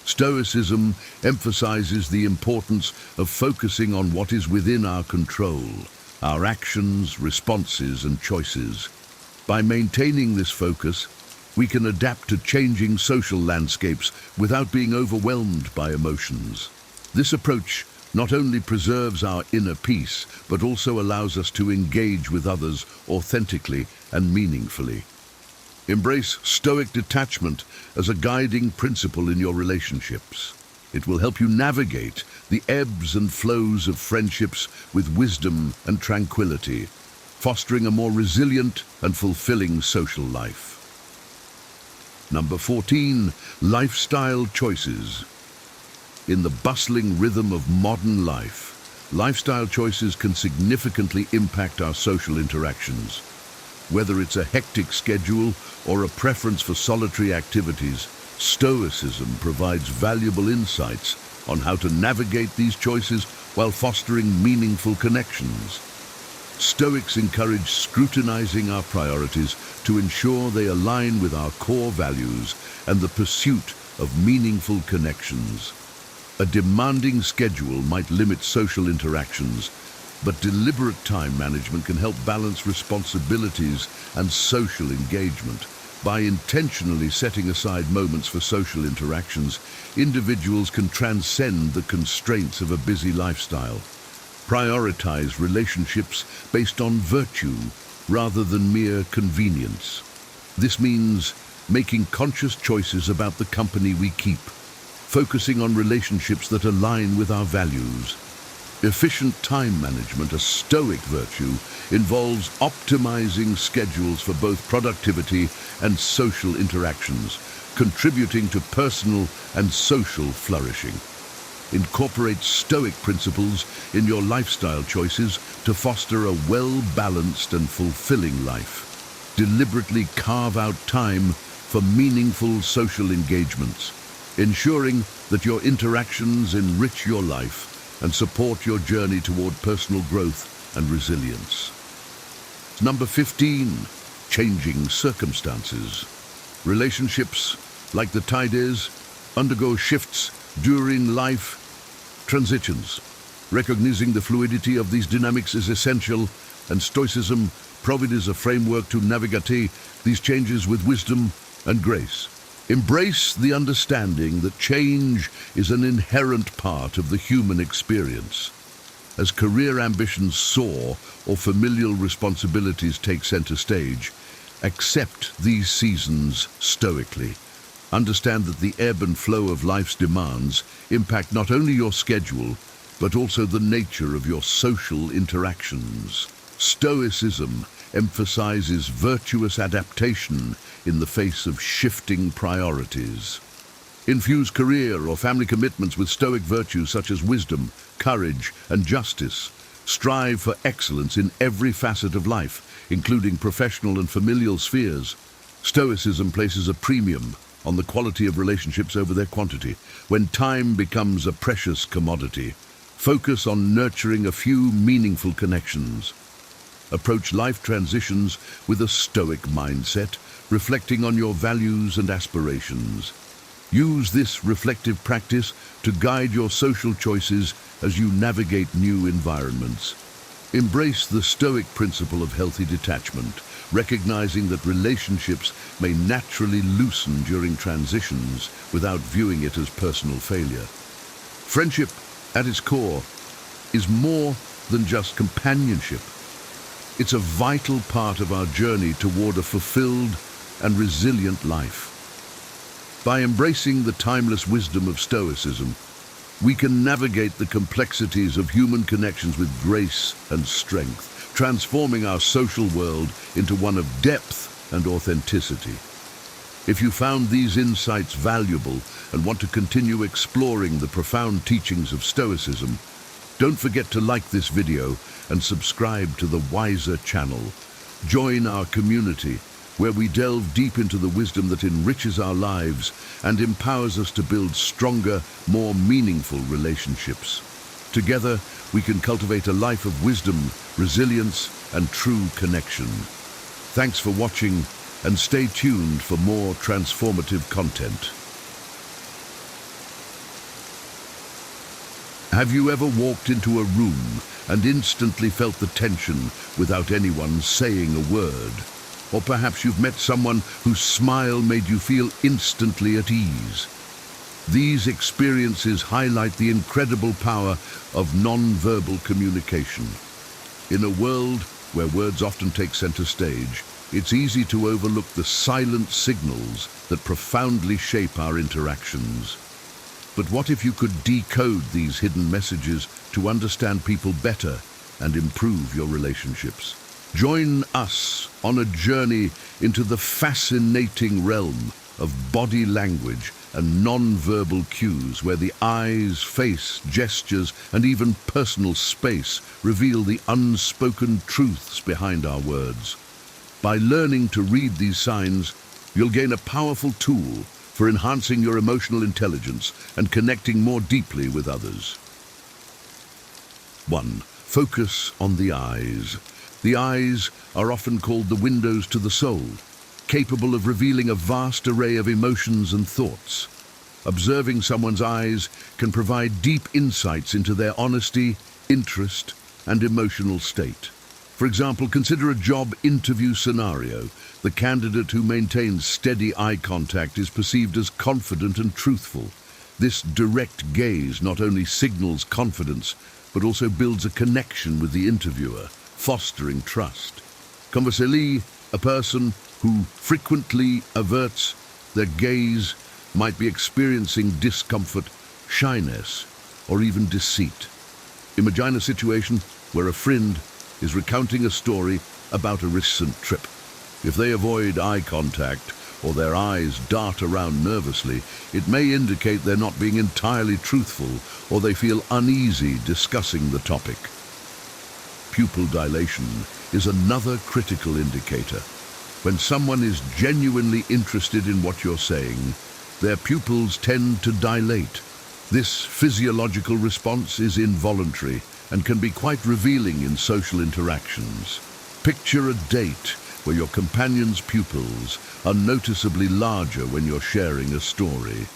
Stoicism emphasizes the importance of focusing on what is within our control, our actions, responses, and choices. By maintaining this focus, we can adapt to changing social landscapes without being overwhelmed by emotions. This approach not only preserves our inner peace, but also allows us to engage with others authentically and meaningfully. Embrace Stoic detachment as a guiding principle in your relationships. It will help you navigate the ebbs and flows of friendships with wisdom and tranquility, fostering a more resilient and fulfilling social life. Number 14, lifestyle choices. In the bustling rhythm of modern life, lifestyle choices can significantly impact our social interactions. Whether it's a hectic schedule or a preference for solitary activities, Stoicism provides valuable insights on how to navigate these choices while fostering meaningful connections. Stoics encourage scrutinizing our priorities to ensure they align with our core values and the pursuit of meaningful connections. A demanding schedule might limit social interactions, but deliberate time management can help balance responsibilities and social engagement. By intentionally setting aside moments for social interactions, individuals can transcend the constraints of a busy lifestyle. Prioritize relationships based on virtue rather than mere convenience. This means making conscious choices about the company we keep, focusing on relationships that align with our values. Efficient time management, a Stoic virtue, involves optimizing schedules for both productivity and social interactions, contributing to personal and social flourishing. Incorporate Stoic principles in your lifestyle choices to foster a well-balanced and fulfilling life. Deliberately carve out time for meaningful social engagements, ensuring that your interactions enrich your life and support your journey toward personal growth and resilience. Number 15, changing circumstances. Relationships, like the tide is, undergo shifts during life transitions. Recognizing the fluidity of these dynamics is essential, and Stoicism provides a framework to navigate these changes with wisdom and grace. Embrace the understanding that change is an inherent part of the human experience. As career ambitions soar or familial responsibilities take center stage, accept these seasons stoically. Understand that the ebb and flow of life's demands impact not only your schedule, but also the nature of your social interactions. Stoicism emphasizes virtuous adaptation in the face of shifting priorities. Infuse career or family commitments with Stoic virtues such as wisdom, courage, and justice. Strive for excellence in every facet of life, including professional and familial spheres. Stoicism places a premium on the quality of relationships over their quantity. When time becomes a precious commodity, focus on nurturing a few meaningful connections. Approach life transitions with a Stoic mindset, reflecting on your values and aspirations. Use this reflective practice to guide your social choices as you navigate new environments. Embrace the Stoic principle of healthy detachment, recognizing that relationships may naturally loosen during transitions without viewing it as personal failure. Friendship, at its core, is more than just companionship. It's a vital part of our journey toward a fulfilled and resilient life. By embracing the timeless wisdom of Stoicism, we can navigate the complexities of human connections with grace and strength, transforming our social world into one of depth and authenticity. If you found these insights valuable and want to continue exploring the profound teachings of Stoicism, don't forget to like this video and subscribe to the Wiser channel. Join our community, where we delve deep into the wisdom that enriches our lives and empowers us to build stronger, more meaningful relationships. Together, we can cultivate a life of wisdom, resilience, and true connection. Thanks for watching, and stay tuned for more transformative content. Have you ever walked into a room and instantly felt the tension without anyone saying a word? Or perhaps you've met someone whose smile made you feel instantly at ease. These experiences highlight the incredible power of non-verbal communication. In a world where words often take center stage, it's easy to overlook the silent signals that profoundly shape our interactions. But what if you could decode these hidden messages to understand people better and improve your relationships? Join us on a journey into the fascinating realm of body language and non-verbal cues, where the eyes, face, gestures, and even personal space reveal the unspoken truths behind our words. By learning to read these signs, you'll gain a powerful tool for enhancing your emotional intelligence and connecting more deeply with others. 1. Focus on the eyes. The eyes are often called the windows to the soul, capable of revealing a vast array of emotions and thoughts. Observing someone's eyes can provide deep insights into their honesty, interest, and emotional state. For example, consider a job interview scenario. The candidate who maintains steady eye contact is perceived as confident and truthful. This direct gaze not only signals confidence, but also builds a connection with the interviewer, fostering trust. Conversely, a person who frequently averts their gaze might be experiencing discomfort, shyness, or even deceit. Imagine a situation where a friend is recounting a story about a recent trip. If they avoid eye contact or their eyes dart around nervously, it may indicate they're not being entirely truthful or they feel uneasy discussing the topic. Pupil dilation is another critical indicator. When someone is genuinely interested in what you're saying, their pupils tend to dilate. This physiological response is involuntary and can be quite revealing in social interactions. Picture a date where your companion's pupils are noticeably larger when you're sharing a story.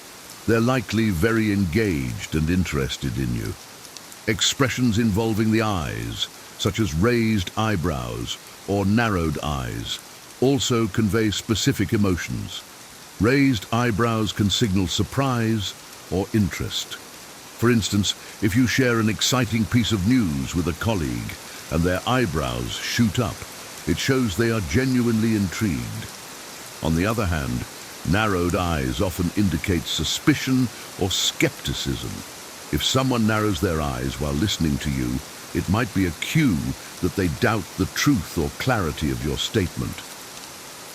They're likely very engaged and interested in you. Expressions involving the eyes, such as raised eyebrows or narrowed eyes, also convey specific emotions. Raised eyebrows can signal surprise or interest. For instance, if you share an exciting piece of news with a colleague and their eyebrows shoot up, it shows they are genuinely intrigued. On the other hand, narrowed eyes often indicate suspicion or skepticism. If someone narrows their eyes while listening to you, it might be a cue that they doubt the truth or clarity of your statement.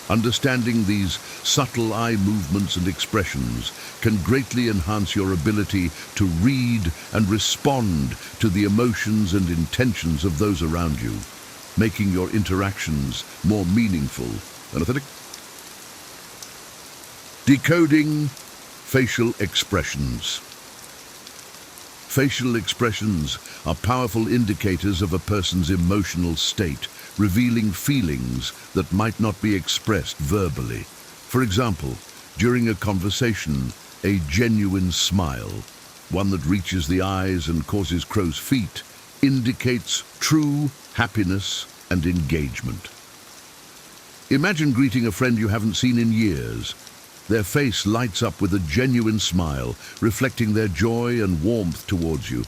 Understanding these subtle eye movements and expressions can greatly enhance your ability to read and respond to the emotions and intentions of those around you, making your interactions more meaningful and authentic. Decoding facial expressions. Facial expressions are powerful indicators of a person's emotional state, revealing feelings that might not be expressed verbally. For example, during a conversation, a genuine smile, one that reaches the eyes and causes crow's feet, indicates true happiness and engagement. Imagine greeting a friend you haven't seen in years. Their face lights up with a genuine smile, reflecting their joy and warmth towards you.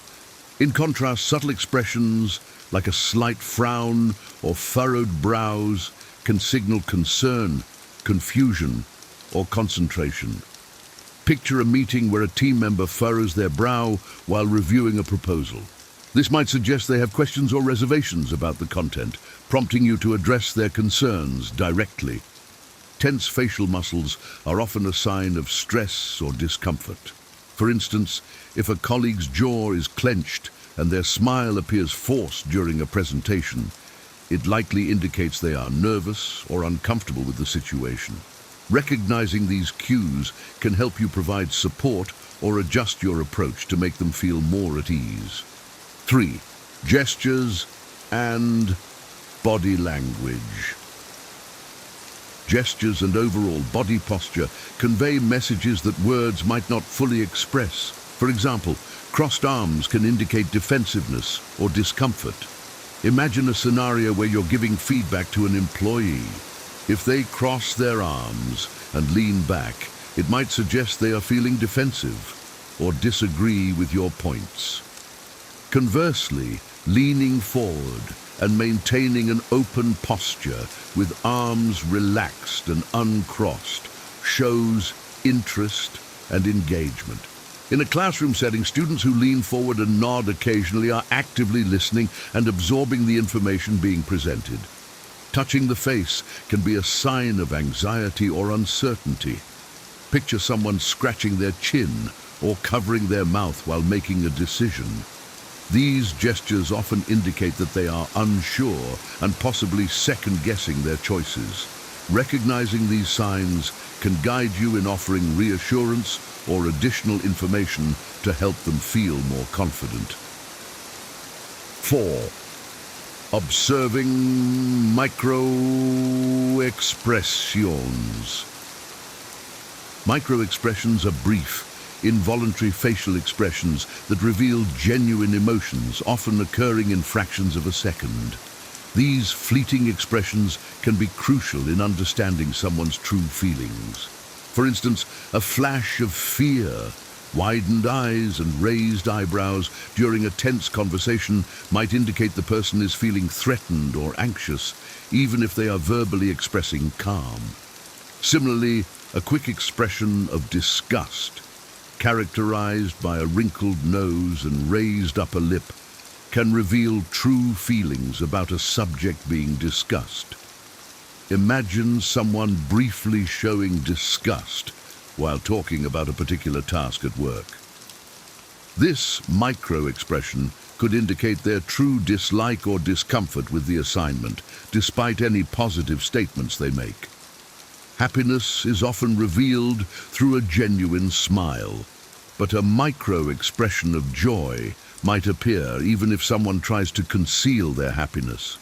In contrast, subtle expressions like a slight frown or furrowed brows can signal concern, confusion, or concentration. Picture a meeting where a team member furrows their brow while reviewing a proposal. This might suggest they have questions or reservations about the content, prompting you to address their concerns directly. Tense facial muscles are often a sign of stress or discomfort. For instance, if a colleague's jaw is clenched and their smile appears forced during a presentation, it likely indicates they are nervous or uncomfortable with the situation. Recognizing these cues can help you provide support or adjust your approach to make them feel more at ease. 3. Gestures and body language. Gestures and overall body posture convey messages that words might not fully express. For example, crossed arms can indicate defensiveness or discomfort. Imagine a scenario where you're giving feedback to an employee. If they cross their arms and lean back, it might suggest they are feeling defensive or disagree with your points. Conversely, leaning forward and maintaining an open posture with arms relaxed and uncrossed shows interest and engagement. In a classroom setting, students who lean forward and nod occasionally are actively listening and absorbing the information being presented. Touching the face can be a sign of anxiety or uncertainty. Picture someone scratching their chin or covering their mouth while making a decision. These gestures often indicate that they are unsure and possibly second-guessing their choices. Recognizing these signs can guide you in offering reassurance or additional information to help them feel more confident. 4. Observing micro-expressions. Micro-expressions are brief, involuntary facial expressions that reveal genuine emotions, often occurring in fractions of a second. These fleeting expressions can be crucial in understanding someone's true feelings. For instance, a flash of fear, widened eyes and raised eyebrows during a tense conversation might indicate the person is feeling threatened or anxious, even if they are verbally expressing calm. Similarly, a quick expression of disgust, characterized by a wrinkled nose and raised upper lip, can reveal true feelings about a subject being discussed. Imagine someone briefly showing disgust while talking about a particular task at work. This micro-expression could indicate their true dislike or discomfort with the assignment, despite any positive statements they make. Happiness is often revealed through a genuine smile, but a micro-expression of joy might appear even if someone tries to conceal their happiness.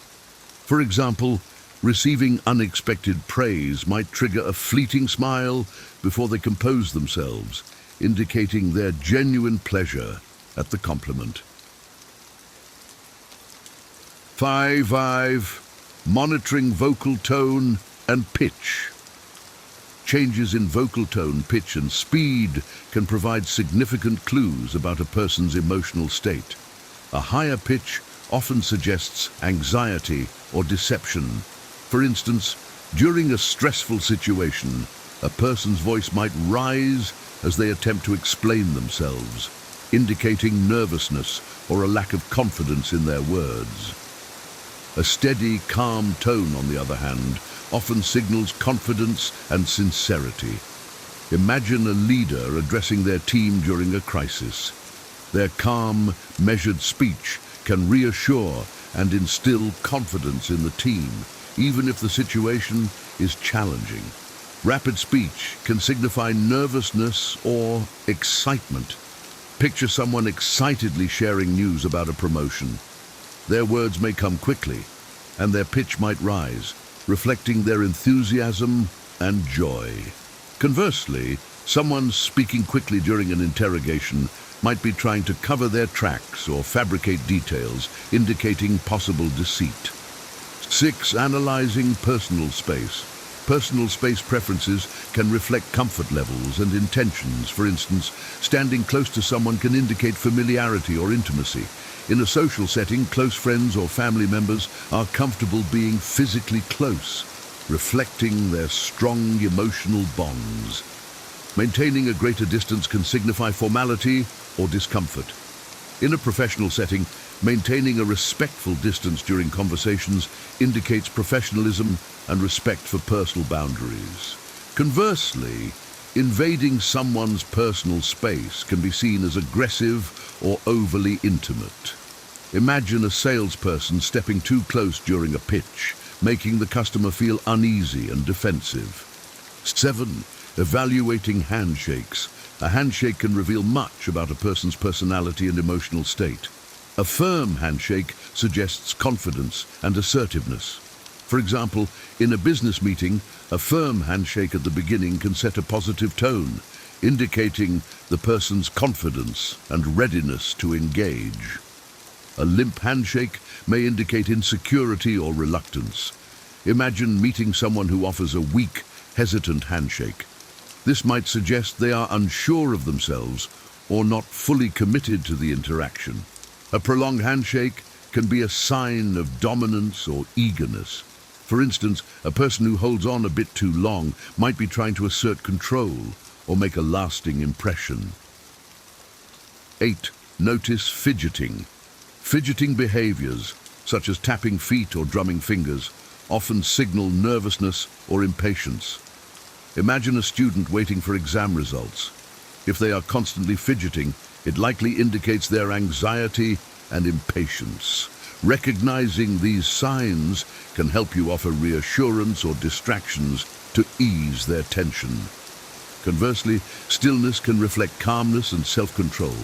For example, receiving unexpected praise might trigger a fleeting smile before they compose themselves, indicating their genuine pleasure at the compliment. 5. Monitoring vocal tone and pitch. Changes in vocal tone, pitch, and speed can provide significant clues about a person's emotional state. A higher pitch often suggests anxiety or deception. For instance, during a stressful situation, a person's voice might rise as they attempt to explain themselves, indicating nervousness or a lack of confidence in their words. A steady, calm tone, on the other hand, often signals confidence and sincerity. Imagine a leader addressing their team during a crisis. Their calm, measured speech can reassure and instill confidence in the team, even if the situation is challenging. Rapid speech can signify nervousness or excitement. Picture someone excitedly sharing news about a promotion. Their words may come quickly, and their pitch might rise, reflecting their enthusiasm and joy. Conversely, someone speaking quickly during an interrogation might be trying to cover their tracks or fabricate details, indicating possible deceit. 6. Analyzing personal space. Personal space preferences can reflect comfort levels and intentions. For instance, standing close to someone can indicate familiarity or intimacy. In a social setting, close friends or family members are comfortable being physically close, reflecting their strong emotional bonds. Maintaining a greater distance can signify formality or discomfort. In a professional setting, maintaining a respectful distance during conversations indicates professionalism and respect for personal boundaries. Conversely, invading someone's personal space can be seen as aggressive or overly intimate. Imagine a salesperson stepping too close during a pitch, making the customer feel uneasy and defensive. 7. Evaluating handshakes. A handshake can reveal much about a person's personality and emotional state. A firm handshake suggests confidence and assertiveness. For example, in a business meeting, a firm handshake at the beginning can set a positive tone, indicating the person's confidence and readiness to engage. A limp handshake may indicate insecurity or reluctance. Imagine meeting someone who offers a weak, hesitant handshake. This might suggest they are unsure of themselves or not fully committed to the interaction. A prolonged handshake can be a sign of dominance or eagerness. For instance, a person who holds on a bit too long might be trying to assert control or make a lasting impression. 8. Notice fidgeting. Fidgeting behaviors, such as tapping feet or drumming fingers, often signal nervousness or impatience. Imagine a student waiting for exam results. If they are constantly fidgeting, it likely indicates their anxiety and impatience. Recognizing these signs can help you offer reassurance or distractions to ease their tension. Conversely, stillness can reflect calmness and self-control.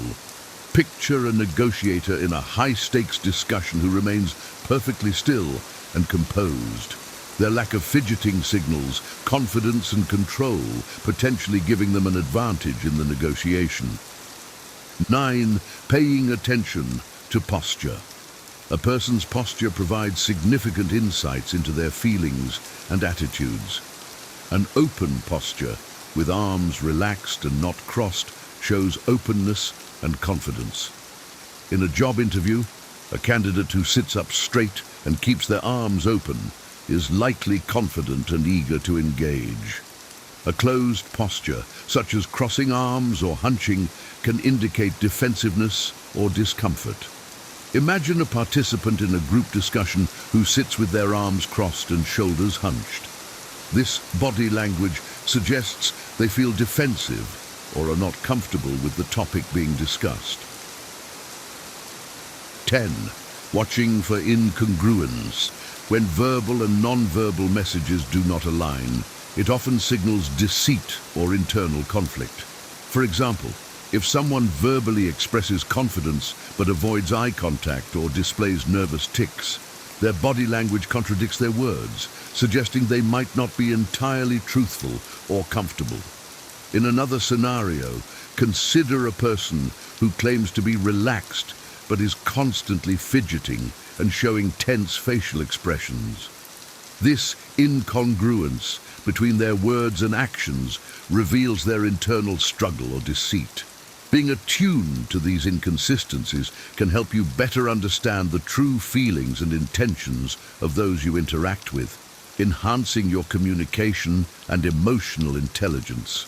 Picture a negotiator in a high-stakes discussion who remains perfectly still and composed. Their lack of fidgeting signals confidence and control, potentially giving them an advantage in the negotiation. 9. Paying attention to posture. A person's posture provides significant insights into their feelings and attitudes. An open posture, with arms relaxed and not crossed, shows openness and confidence. In a job interview, a candidate who sits up straight and keeps their arms open is likely confident and eager to engage. A closed posture, such as crossing arms or hunching, can indicate defensiveness or discomfort. Imagine a participant in a group discussion who sits with their arms crossed and shoulders hunched. This body language suggests they feel defensive or are not comfortable with the topic being discussed. 10. Watching for incongruence. When verbal and non-verbal messages do not align, it often signals deceit or internal conflict. For example, if someone verbally expresses confidence but avoids eye contact or displays nervous tics, their body language contradicts their words, suggesting they might not be entirely truthful or comfortable. In another scenario, Consider a person who claims to be relaxed but is constantly fidgeting and showing tense facial expressions. This incongruence between their words and actions reveals their internal struggle or deceit. Being attuned to these inconsistencies can help you better understand the true feelings and intentions of those you interact with, enhancing your communication and emotional intelligence.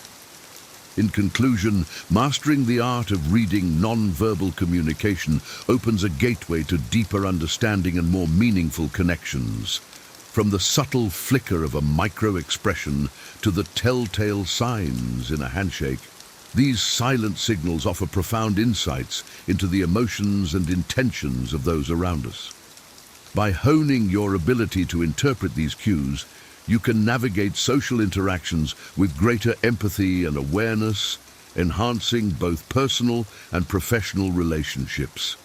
In conclusion, mastering the art of reading non-verbal communication opens a gateway to deeper understanding and more meaningful connections. From the subtle flicker of a micro-expression to the telltale signs in a handshake, these silent signals offer profound insights into the emotions and intentions of those around us. By honing your ability to interpret these cues, you can navigate social interactions with greater empathy and awareness, enhancing both personal and professional relationships.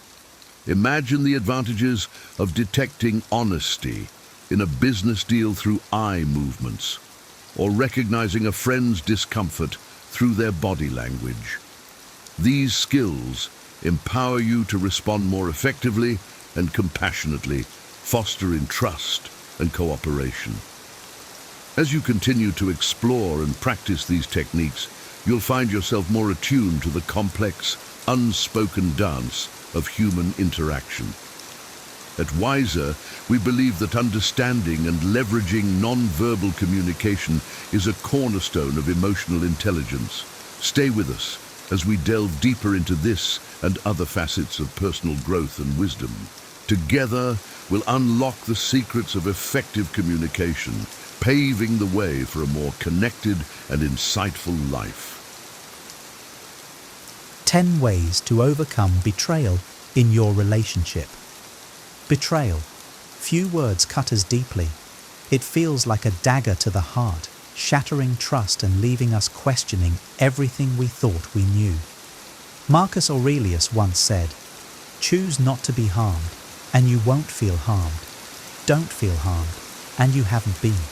Imagine the advantages of detecting honesty in a business deal through eye movements, or recognizing a friend's discomfort through their body language. These skills empower you to respond more effectively and compassionately, fostering trust and cooperation. As you continue to explore and practice these techniques, you'll find yourself more attuned to the complex, unspoken dance of human interaction. At Wiser, we believe that understanding and leveraging non-verbal communication is a cornerstone of emotional intelligence. Stay with us as we delve deeper into this and other facets of personal growth and wisdom. Together, we'll unlock the secrets of effective communication, paving the way for a more connected and insightful life. 10 ways to overcome betrayal in your relationship. Betrayal. Few words cut as deeply. It feels like a dagger to the heart, shattering trust and leaving us questioning everything we thought we knew. Marcus Aurelius once said, "Choose not to be harmed, and you won't feel harmed. Don't feel harmed, and you haven't been."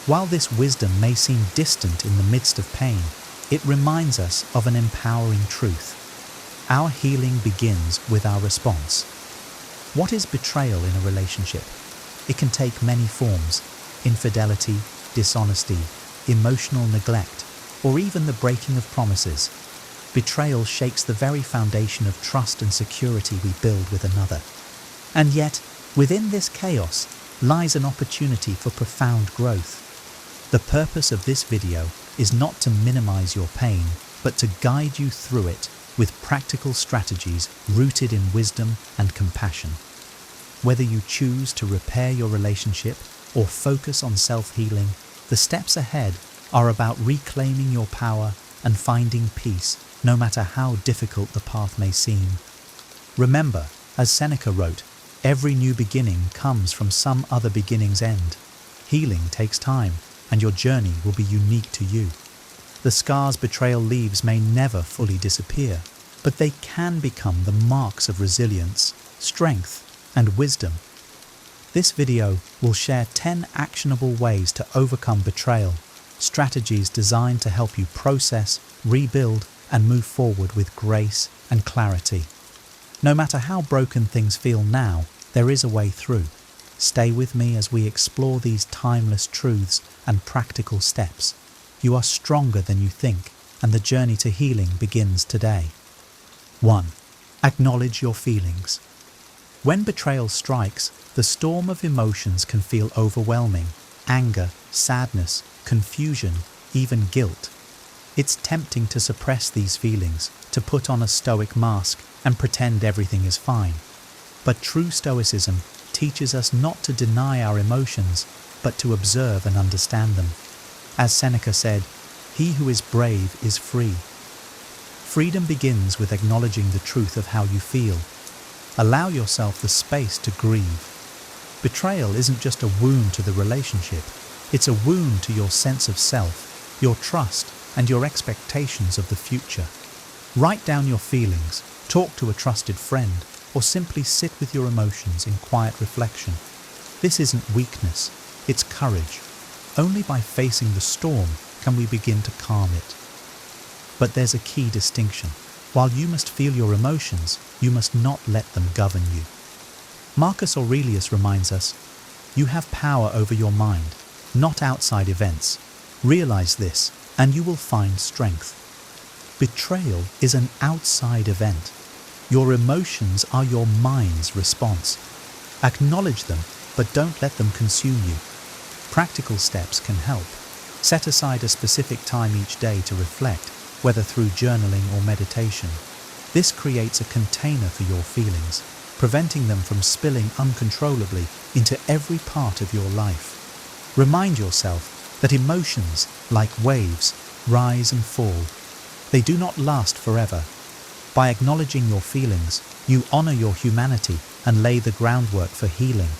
While this wisdom may seem distant in the midst of pain, it reminds us of an empowering truth. Our healing begins with our response. What is betrayal in a relationship? It can take many forms: infidelity, dishonesty, emotional neglect, or even the breaking of promises. Betrayal shakes the very foundation of trust and security we build with another. And yet, within this chaos lies an opportunity for profound growth. The purpose of this video is not to minimize your pain, but to guide you through it with practical strategies rooted in wisdom and compassion. Whether you choose to repair your relationship or focus on self-healing, the steps ahead are about reclaiming your power and finding peace, no matter how difficult the path may seem. Remember, as Seneca wrote, every new beginning comes from some other beginning's end. Healing takes time, and your journey will be unique to you. The scars betrayal leaves may never fully disappear, but they can become the marks of resilience, strength, and wisdom. This video will share 10 actionable ways to overcome betrayal, strategies designed to help you process, rebuild, and move forward with grace and clarity. No matter how broken things feel now, there is a way through. Stay with me as we explore these timeless truths and practical steps. You are stronger than you think, and the journey to healing begins today. 1. Acknowledge your feelings. When betrayal strikes, the storm of emotions can feel overwhelming: anger, sadness, confusion, even guilt. It's tempting to suppress these feelings, to put on a stoic mask and pretend everything is fine. But true stoicism teaches us not to deny our emotions, but to observe and understand them. As Seneca said, "He who is brave is free." Freedom begins with acknowledging the truth of how you feel. Allow yourself the space to grieve. Betrayal isn't just a wound to the relationship, it's a wound to your sense of self, your trust, and your expectations of the future. Write down your feelings, talk to a trusted friend, or simply sit with your emotions in quiet reflection. This isn't weakness, it's courage. Only by facing the storm can we begin to calm it. But there's a key distinction. While you must feel your emotions, you must not let them govern you. Marcus Aurelius reminds us, you have power over your mind, not outside events. Realize this, and you will find strength. Betrayal is an outside event. Your emotions are your mind's response. Acknowledge them, but don't let them consume you. Practical steps can help. Set aside a specific time each day to reflect, whether through journaling or meditation. This creates a container for your feelings, preventing them from spilling uncontrollably into every part of your life. Remind yourself that emotions, like waves, rise and fall. They do not last forever. By acknowledging your feelings, you honor your humanity and lay the groundwork for healing.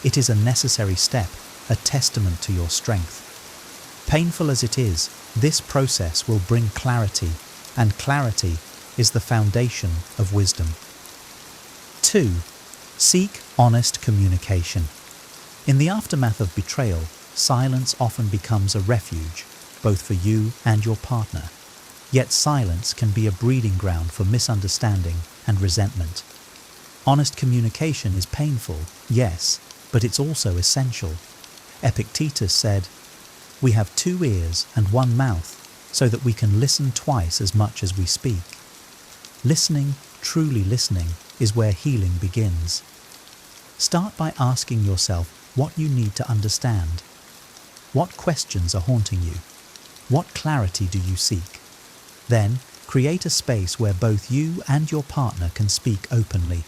It is a necessary step, a testament to your strength. Painful as it is, this process will bring clarity, and clarity is the foundation of wisdom. 2. Seek honest communication. In the aftermath of betrayal, silence often becomes a refuge, both for you and your partner. Yet silence can be a breeding ground for misunderstanding and resentment. Honest communication is painful, yes, but it's also essential. Epictetus said, "We have 2 ears and 1 mouth, so that we can listen twice as much as we speak." Listening, truly listening, is where healing begins. Start by asking yourself what you need to understand. What questions are haunting you? What clarity do you seek? Then, create a space where both you and your partner can speak openly.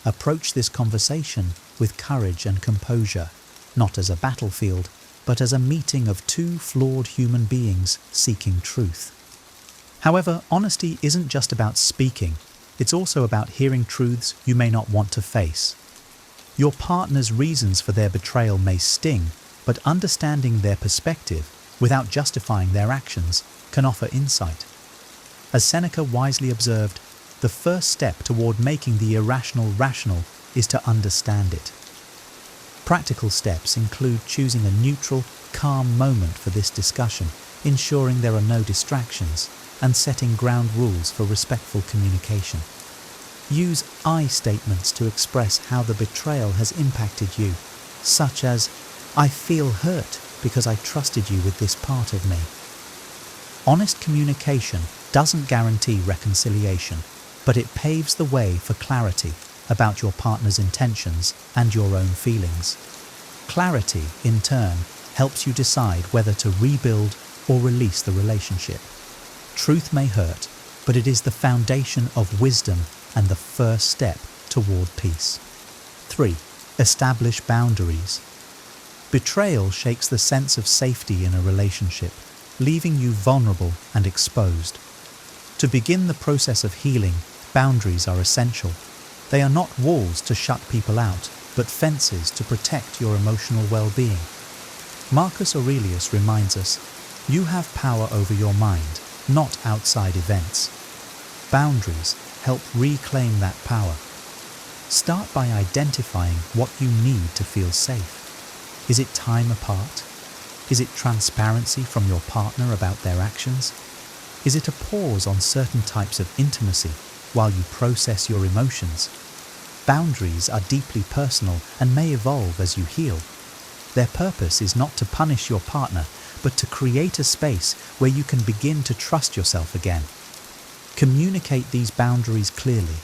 Approach this conversation with courage and composure, not as a battlefield, but as a meeting of 2 flawed human beings seeking truth. However, honesty isn't just about speaking, it's also about hearing truths you may not want to face. Your partner's reasons for their betrayal may sting, but understanding their perspective, without justifying their actions, can offer insight. As Seneca wisely observed, the first step toward making the irrational rational is to understand it. Practical steps include choosing a neutral, calm moment for this discussion, ensuring there are no distractions, and setting ground rules for respectful communication. Use I statements to express how the betrayal has impacted you, such as, "I feel hurt because I trusted you with this part of me." Honest communication doesn't guarantee reconciliation, but it paves the way for clarity about your partner's intentions and your own feelings. Clarity, in turn, helps you decide whether to rebuild or release the relationship. Truth may hurt, but it is the foundation of wisdom and the first step toward peace. 3. Establish boundaries. Betrayal shakes the sense of safety in a relationship, leaving you vulnerable and exposed. To begin the process of healing, boundaries are essential. They are not walls to shut people out, but fences to protect your emotional well-being. Marcus Aurelius reminds us, you have power over your mind, not outside events. Boundaries help reclaim that power. Start by identifying what you need to feel safe. Is it time apart? Is it transparency from your partner about their actions? Is it a pause on certain types of intimacy while you process your emotions? Boundaries are deeply personal and may evolve as you heal. Their purpose is not to punish your partner, but to create a space where you can begin to trust yourself again. Communicate these boundaries clearly.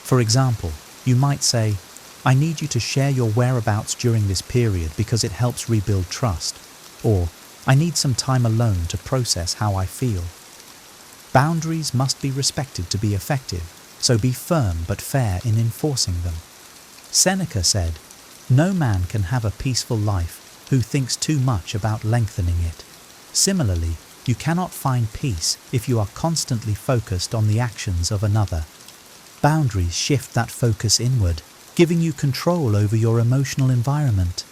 For example, you might say, "I need you to share your whereabouts during this period because it helps rebuild trust," or "I need some time alone to process how I feel." Boundaries must be respected to be effective, so be firm but fair in enforcing them. Seneca said, "No man can have a peaceful life who thinks too much about lengthening it." Similarly, you cannot find peace if you are constantly focused on the actions of another. Boundaries shift that focus inward, giving you control over your emotional environment.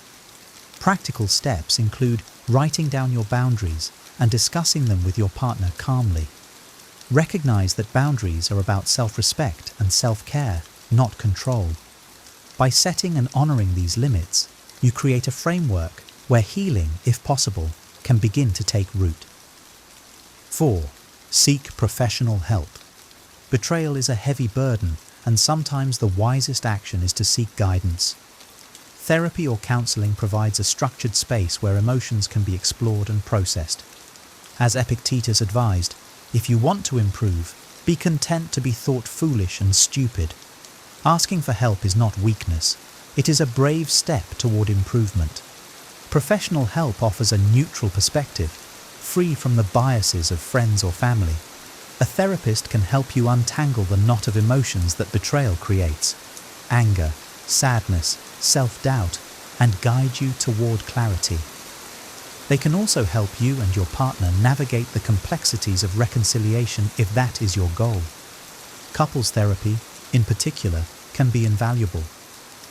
Practical steps include writing down your boundaries and discussing them with your partner calmly. Recognize that boundaries are about self-respect and self-care, not control. By setting and honoring these limits, you create a framework where healing, if possible, can begin to take root. 4. Seek professional help. Betrayal is a heavy burden, and sometimes the wisest action is to seek guidance. Therapy or counseling provides a structured space where emotions can be explored and processed. As Epictetus advised, if you want to improve, be content to be thought foolish and stupid. Asking for help is not weakness. It is a brave step toward improvement. Professional help offers a neutral perspective, free from the biases of friends or family. A therapist can help you untangle the knot of emotions that betrayal creates: anger, sadness, self-doubt, and guide you toward clarity. They can also help you and your partner navigate the complexities of reconciliation if that is your goal. Couples therapy, in particular, can be invaluable.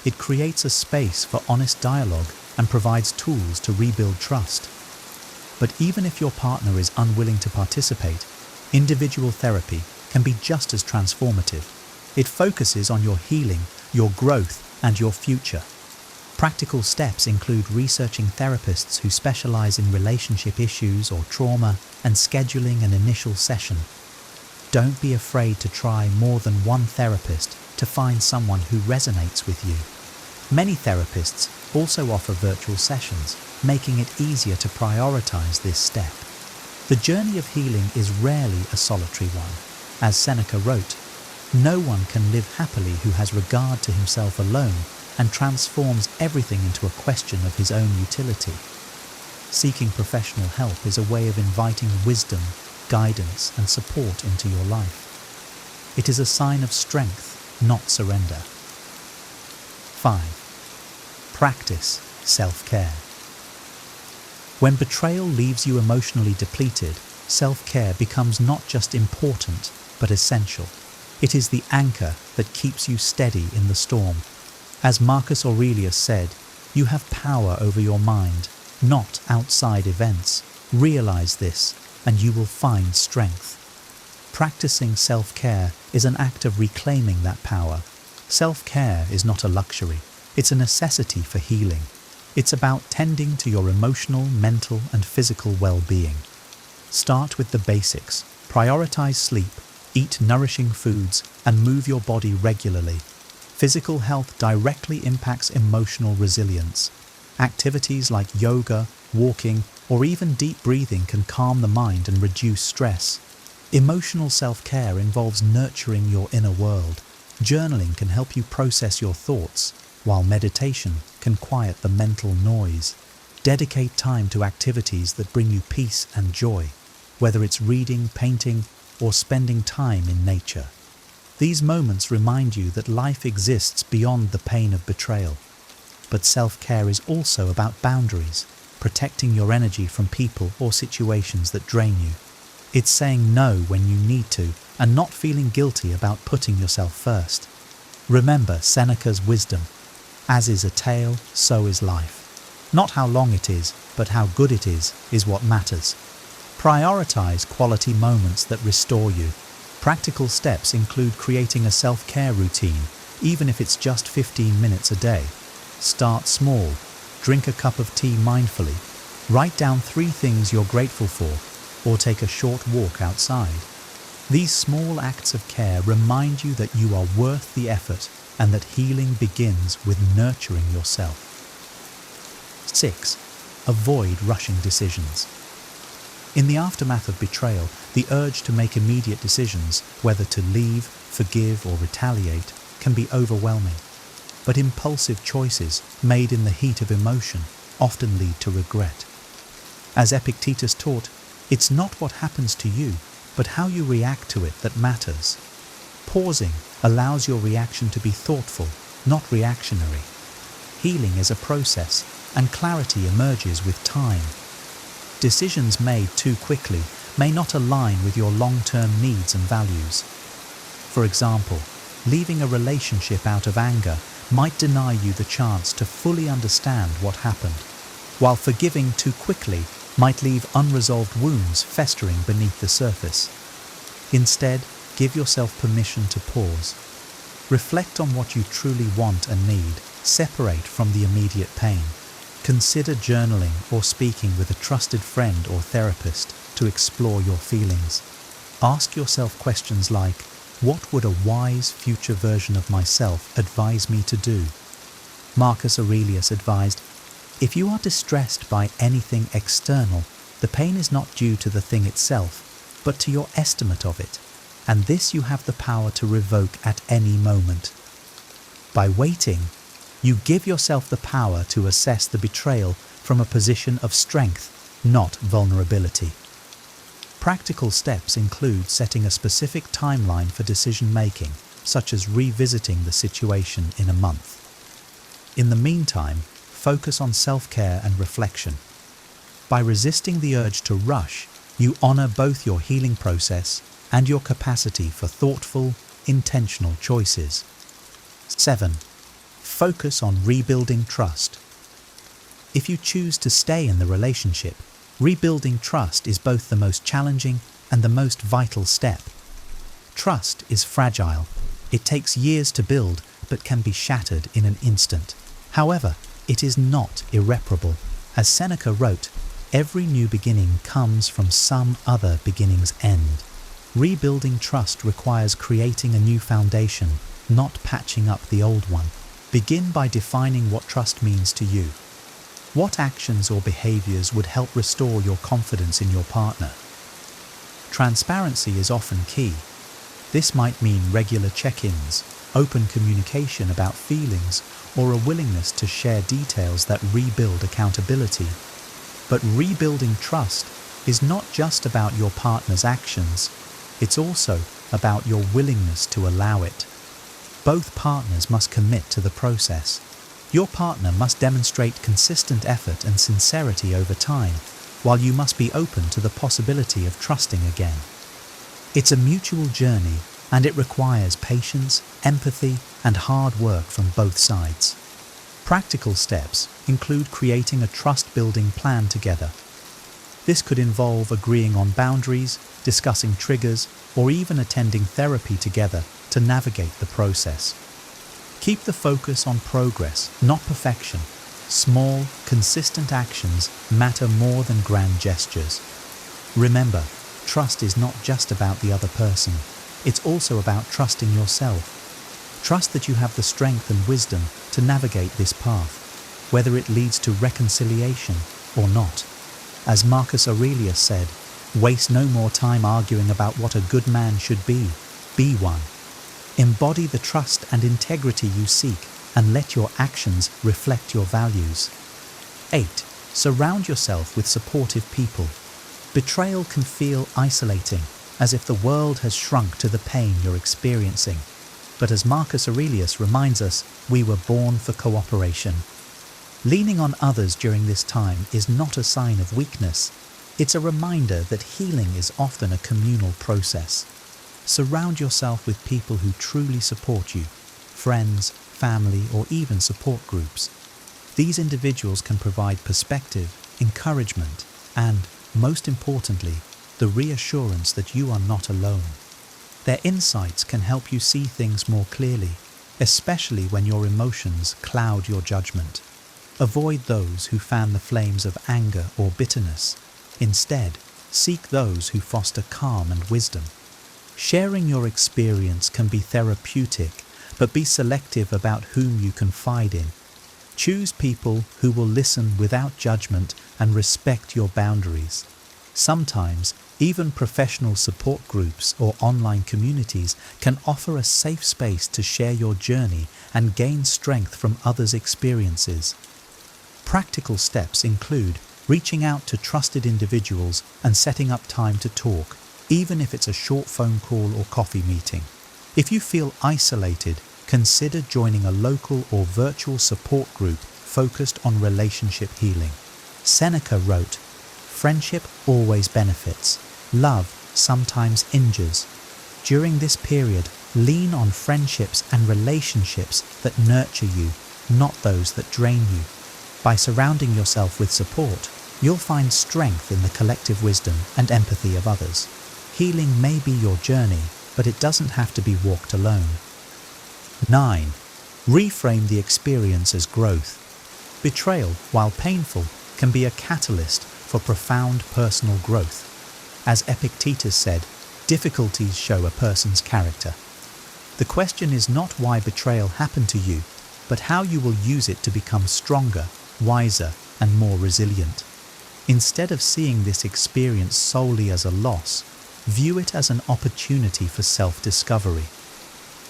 It creates a space for honest dialogue and provides tools to rebuild trust. But even if your partner is unwilling to participate, individual therapy can be just as transformative. It focuses on your healing, your growth, and your future. Practical steps include researching therapists who specialize in relationship issues or trauma and scheduling an initial session. Don't be afraid to try more than one therapist to find someone who resonates with you. Many therapists also offer virtual sessions, making it easier to prioritize this step. The journey of healing is rarely a solitary one. As Seneca wrote, "No one can live happily who has regard to himself alone and transforms everything into a question of his own utility." Seeking professional help is a way of inviting wisdom, guidance, and support into your life. It is a sign of strength, not surrender. 5. Practice self-care. When betrayal leaves you emotionally depleted, self-care becomes not just important, but essential. It is the anchor that keeps you steady in the storm. As Marcus Aurelius said, "You have power over your mind, not outside events. Realize this, and you will find strength." Practicing self-care is an act of reclaiming that power. Self-care is not a luxury. It's a necessity for healing. It's about tending to your emotional, mental, and physical well-being. Start with the basics. Prioritize sleep, eat nourishing foods, and move your body regularly. Physical health directly impacts emotional resilience. Activities like yoga, walking, or even deep breathing can calm the mind and reduce stress. Emotional self-care involves nurturing your inner world. Journaling can help you process your thoughts, while meditation can quiet the mental noise. Dedicate time to activities that bring you peace and joy, whether it's reading, painting, or spending time in nature. These moments remind you that life exists beyond the pain of betrayal. But self-care is also about boundaries, protecting your energy from people or situations that drain you. It's saying no when you need to and not feeling guilty about putting yourself first. Remember Seneca's wisdom: as is a tale, so is life. Not how long it is, but how good it is what matters. Prioritize quality moments that restore you. Practical steps include creating a self-care routine, even if it's just 15 minutes a day. Start small. Drink a cup of tea mindfully. Write down 3 things you're grateful for, or take a short walk outside. These small acts of care remind you that you are worth the effort and that healing begins with nurturing yourself. 6. Avoid rushing decisions. In the aftermath of betrayal, the urge to make immediate decisions, whether to leave, forgive, or retaliate, can be overwhelming. But impulsive choices, made in the heat of emotion, often lead to regret. As Epictetus taught, it's not what happens to you, but how you react to it that matters. Pausing allows your reaction to be thoughtful, not reactionary. Healing is a process, and clarity emerges with time. Decisions made too quickly may not align with your long-term needs and values. For example, leaving a relationship out of anger might deny you the chance to fully understand what happened, while forgiving too quickly might leave unresolved wounds festering beneath the surface. Instead, give yourself permission to pause. Reflect on what you truly want and need, separate from the immediate pain. Consider journaling or speaking with a trusted friend or therapist to explore your feelings. Ask yourself questions like, what would a wise future version of myself advise me to do? Marcus Aurelius advised, if you are distressed by anything external, the pain is not due to the thing itself, but to your estimate of it, and this you have the power to revoke at any moment. By waiting, you give yourself the power to assess the betrayal from a position of strength, not vulnerability. Practical steps include setting a specific timeline for decision-making, such as revisiting the situation in a month. In the meantime, focus on self-care and reflection. By resisting the urge to rush, you honor both your healing process and your capacity for thoughtful, intentional choices. 7. Focus on rebuilding trust. If you choose to stay in the relationship, rebuilding trust is both the most challenging and the most vital step. Trust is fragile. It takes years to build, but can be shattered in an instant. However, it is not irreparable. As Seneca wrote, every new beginning comes from some other beginning's end. Rebuilding trust requires creating a new foundation, not patching up the old one. Begin by defining what trust means to you. What actions or behaviors would help restore your confidence in your partner? Transparency is often key. This might mean regular check-ins, open communication about feelings, or a willingness to share details that rebuild accountability. But rebuilding trust is not just about your partner's actions, it's also about your willingness to allow it. Both partners must commit to the process. Your partner must demonstrate consistent effort and sincerity over time, while you must be open to the possibility of trusting again. It's a mutual journey, and it requires patience, empathy, and hard work from both sides. Practical steps include creating a trust-building plan together. This could involve agreeing on boundaries, discussing triggers, or even attending therapy together to navigate the process. Keep the focus on progress, not perfection. Small, consistent actions matter more than grand gestures. Remember, trust is not just about the other person. It's also about trusting yourself. Trust that you have the strength and wisdom to navigate this path, whether it leads to reconciliation or not. As Marcus Aurelius said, waste no more time arguing about what a good man should be. Be one. Embody the trust and integrity you seek, and let your actions reflect your values. 8. Surround yourself with supportive people. Betrayal can feel isolating, as if the world has shrunk to the pain you're experiencing. But as Marcus Aurelius reminds us, we were born for cooperation. Leaning on others during this time is not a sign of weakness. It's a reminder that healing is often a communal process. Surround yourself with people who truly support you, friends, family, or even support groups. These individuals can provide perspective, encouragement, and, most importantly, the reassurance that you are not alone. Their insights can help you see things more clearly, especially when your emotions cloud your judgment. Avoid those who fan the flames of anger or bitterness. Instead, seek those who foster calm and wisdom. Sharing your experience can be therapeutic, but be selective about whom you confide in. Choose people who will listen without judgment and respect your boundaries. Sometimes, even professional support groups or online communities can offer a safe space to share your journey and gain strength from others' experiences. Practical steps include reaching out to trusted individuals and setting up time to talk, even if it's a short phone call or coffee meeting. If you feel isolated, consider joining a local or virtual support group focused on relationship healing. Seneca wrote, "Friendship always benefits. Love sometimes injures." During this period, lean on friendships and relationships that nurture you, not those that drain you. By surrounding yourself with support, you'll find strength in the collective wisdom and empathy of others. Healing may be your journey, but it doesn't have to be walked alone. 9. Reframe the experience as growth. Betrayal, while painful, can be a catalyst for profound personal growth. As Epictetus said, Difficulties show a person's character. The question is not why betrayal happened to you, but how you will use it to become stronger, wiser, and more resilient. Instead of seeing this experience solely as a loss, view it as an opportunity for self-discovery.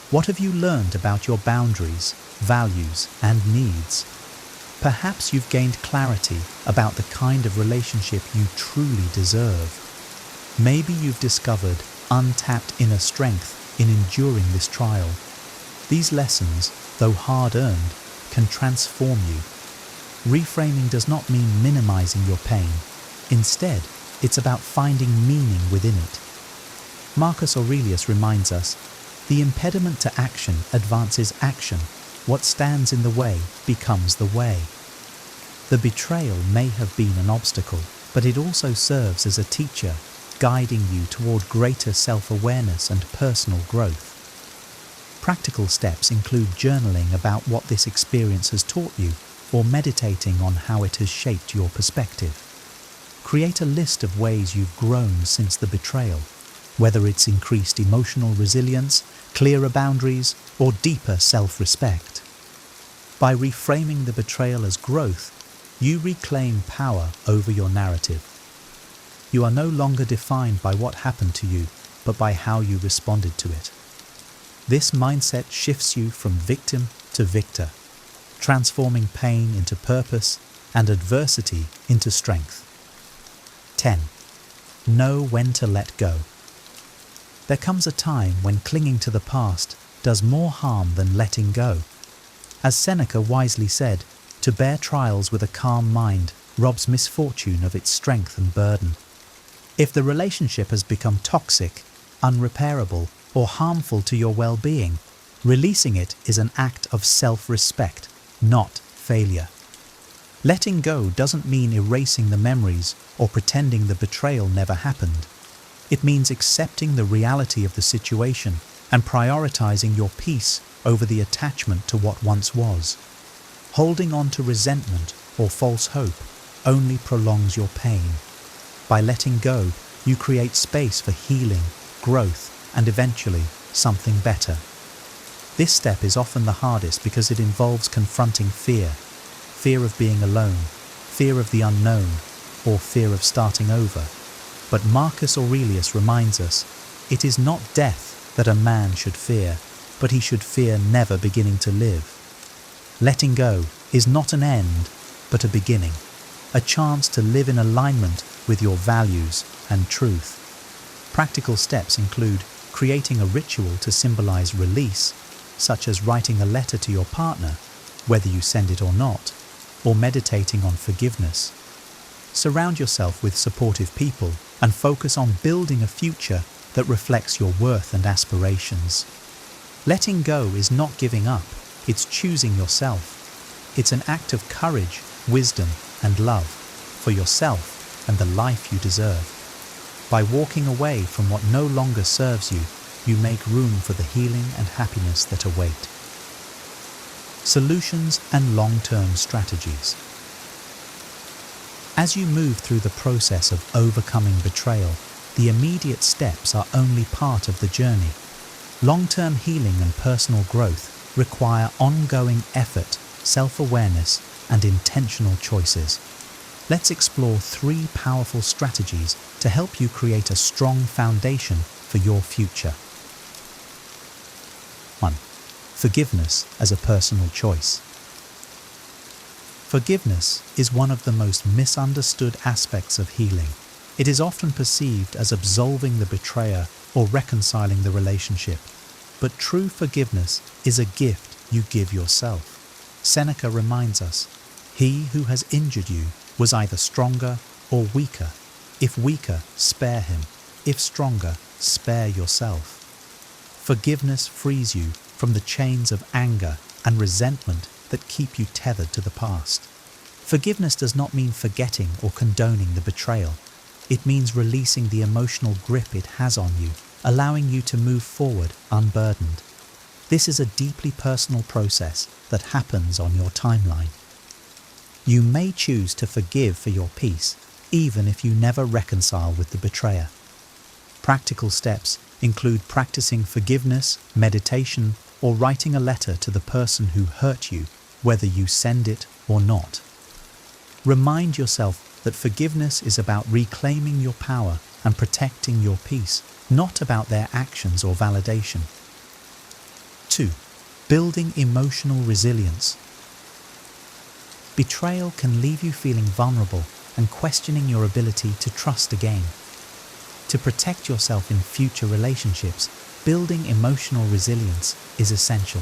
What have you learned about your boundaries, values, and needs? Perhaps you've gained clarity about the kind of relationship you truly deserve. Maybe you've discovered untapped inner strength in enduring this trial. These lessons, though hard-earned, can transform you. Reframing does not mean minimizing your pain. Instead, it's about finding meaning within it. Marcus Aurelius reminds us, the impediment to action advances action. What stands in the way becomes the way. The betrayal may have been an obstacle, but it also serves as a teacher, guiding you toward greater self-awareness and personal growth. Practical steps include journaling about what this experience has taught you, or meditating on how it has shaped your perspective. Create a list of ways you've grown since the betrayal, whether it's increased emotional resilience, clearer boundaries, or deeper self-respect. By reframing the betrayal as growth, you reclaim power over your narrative. You are no longer defined by what happened to you, but by how you responded to it. This mindset shifts you from victim to victor, transforming pain into purpose and adversity into strength. 10. Know when to let go. There comes a time when clinging to the past does more harm than letting go. As Seneca wisely said, to bear trials with a calm mind robs misfortune of its strength and burden. If the relationship has become toxic, unrepairable, or harmful to your well-being, releasing it is an act of self-respect, not failure. Letting go doesn't mean erasing the memories or pretending the betrayal never happened. It means accepting the reality of the situation and prioritizing your peace over the attachment to what once was. Holding on to resentment or false hope only prolongs your pain. By letting go, you create space for healing, growth, and eventually something better. This step is often the hardest because it involves confronting fear. Fear of being alone, fear of the unknown, or fear of starting over. But Marcus Aurelius reminds us, it is not death that a man should fear, but he should fear never beginning to live. Letting go is not an end, but a beginning, a chance to live in alignment with your values and truth. Practical steps include creating a ritual to symbolize release, such as writing a letter to your partner, whether you send it or not, or meditating on forgiveness. Surround yourself with supportive people and focus on building a future that reflects your worth and aspirations. Letting go is not giving up, it's choosing yourself. It's an act of courage, wisdom, and love for yourself and the life you deserve. By walking away from what no longer serves you, you make room for the healing and happiness that await. Solutions and long-term strategies. As you move through the process of overcoming betrayal, the immediate steps are only part of the journey. Long-term healing and personal growth require ongoing effort, self-awareness, and intentional choices. Let's explore 3 powerful strategies to help you create a strong foundation for your future. 1. Forgiveness as a personal choice. Forgiveness is one of the most misunderstood aspects of healing. It is often perceived as absolving the betrayer or reconciling the relationship. But true forgiveness is a gift you give yourself. Seneca reminds us, he who has injured you was either stronger or weaker. If weaker, spare him. If stronger, spare yourself. Forgiveness frees you from the chains of anger and resentment that keep you tethered to the past. Forgiveness does not mean forgetting or condoning the betrayal. It means releasing the emotional grip it has on you, allowing you to move forward unburdened. This is a deeply personal process that happens on your timeline. You may choose to forgive for your peace, even if you never reconcile with the betrayer. Practical steps include practicing forgiveness, meditation, or writing a letter to the person who hurt you, whether you send it or not. Remind yourself that forgiveness is about reclaiming your power and protecting your peace, not about their actions or validation. 2. Building emotional resilience. Betrayal can leave you feeling vulnerable and questioning your ability to trust again. To protect yourself in future relationships, building emotional resilience is essential.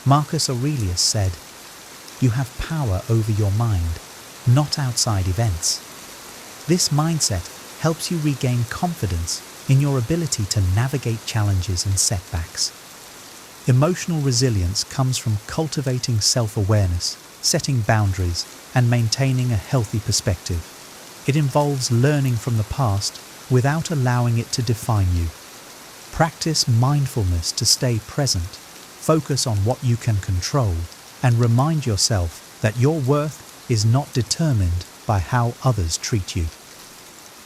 Marcus Aurelius said, "You have power over your mind, not outside events." This mindset helps you regain confidence in your ability to navigate challenges and setbacks. Emotional resilience comes from cultivating self-awareness, setting boundaries, and maintaining a healthy perspective. It involves learning from the past without allowing it to define you. Practice mindfulness to stay present, focus on what you can control, and remind yourself that your worth is not determined by how others treat you.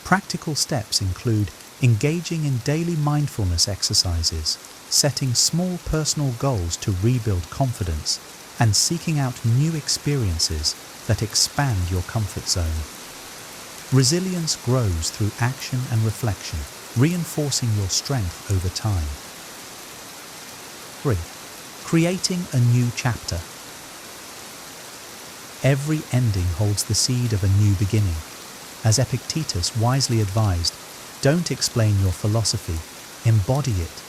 Practical steps include engaging in daily mindfulness exercises, setting small personal goals to rebuild confidence, and seeking out new experiences that expand your comfort zone. Resilience grows through action and reflection, reinforcing your strength over time. 3. Creating a new chapter. Every ending holds the seed of a new beginning. As Epictetus wisely advised, don't explain your philosophy, embody it.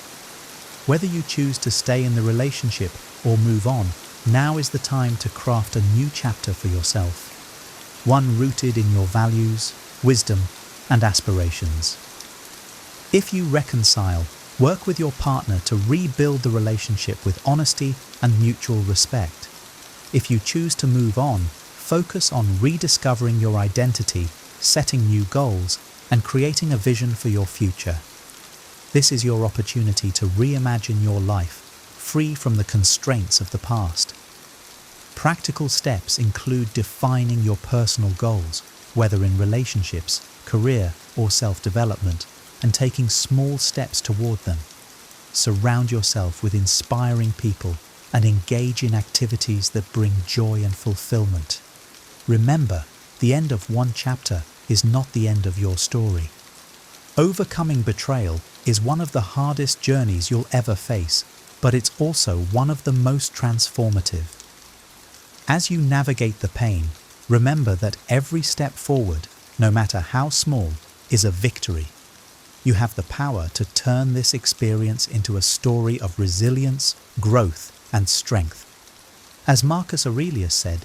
Whether you choose to stay in the relationship or move on, now is the time to craft a new chapter for yourself. One rooted in your values, wisdom, and aspirations. If you reconcile, work with your partner to rebuild the relationship with honesty and mutual respect. If you choose to move on, focus on rediscovering your identity, setting new goals, and creating a vision for your future. This is your opportunity to reimagine your life, free from the constraints of the past. Practical steps include defining your personal goals, whether in relationships, career, or self-development, and taking small steps toward them. Surround yourself with inspiring people and engage in activities that bring joy and fulfillment. Remember, the end of one chapter is not the end of your story. Overcoming betrayal is one of the hardest journeys you'll ever face, but it's also one of the most transformative. As you navigate the pain, remember that every step forward, no matter how small, is a victory. You have the power to turn this experience into a story of resilience, growth, and strength. As Marcus Aurelius said,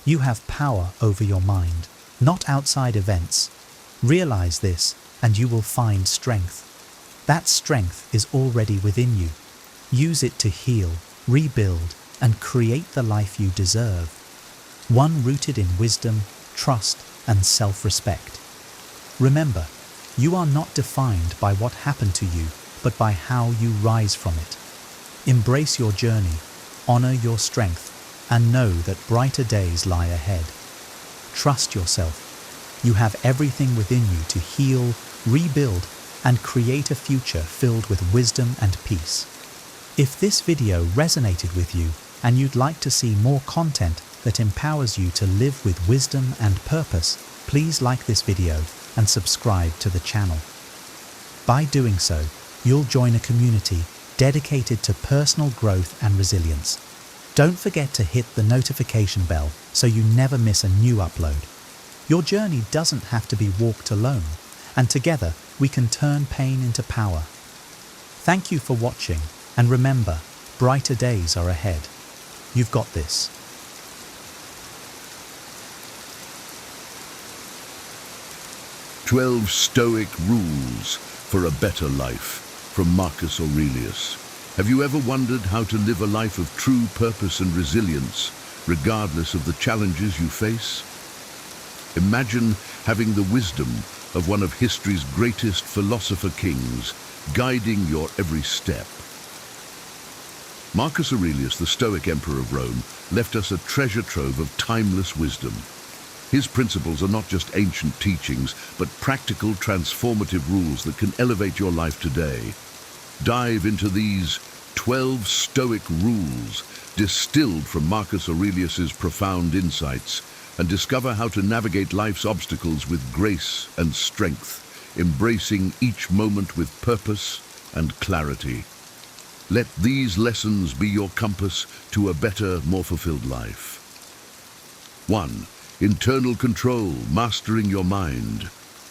"You have power over your mind, not outside events. Realize this, and you will find strength. That strength is already within you. Use it to heal, rebuild, and create the life you deserve. One rooted in wisdom, trust, and self-respect. Remember, you are not defined by what happened to you, but by how you rise from it. Embrace your journey, honor your strength, and know that brighter days lie ahead. Trust yourself. You have everything within you to heal, rebuild, and create a future filled with wisdom and peace. If this video resonated with you and you'd like to see more content that empowers you to live with wisdom and purpose, please like this video and subscribe to the channel. By doing so, you'll join a community dedicated to personal growth and resilience. Don't forget to hit the notification bell so you never miss a new upload. Your journey doesn't have to be walked alone, and together we can turn pain into power. Thank you for watching, and remember, brighter days are ahead. You've got this. "12 Stoic Rules for a Better Life" from Marcus Aurelius. Have you ever wondered how to live a life of true purpose and resilience, regardless of the challenges you face? Imagine having the wisdom of one of history's greatest philosopher kings guiding your every step. Marcus Aurelius, the Stoic emperor of Rome, left us a treasure trove of timeless wisdom. His principles are not just ancient teachings, but practical, transformative rules that can elevate your life today. Dive into these 12 Stoic rules distilled from Marcus Aurelius's profound insights, and discover how to navigate life's obstacles with grace and strength, embracing each moment with purpose and clarity. Let these lessons be your compass to a better, more fulfilled life. 1. Internal control, mastering your mind.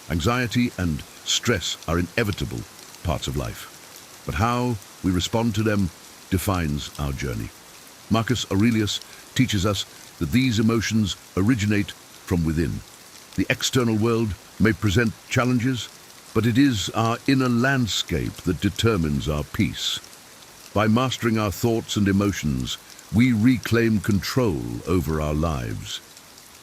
Anxiety and stress are inevitable parts of life, but how we respond to them defines our journey. Marcus Aurelius teaches us that these emotions originate from within. The external world may present challenges, but it is our inner landscape that determines our peace. By mastering our thoughts and emotions, we reclaim control over our lives.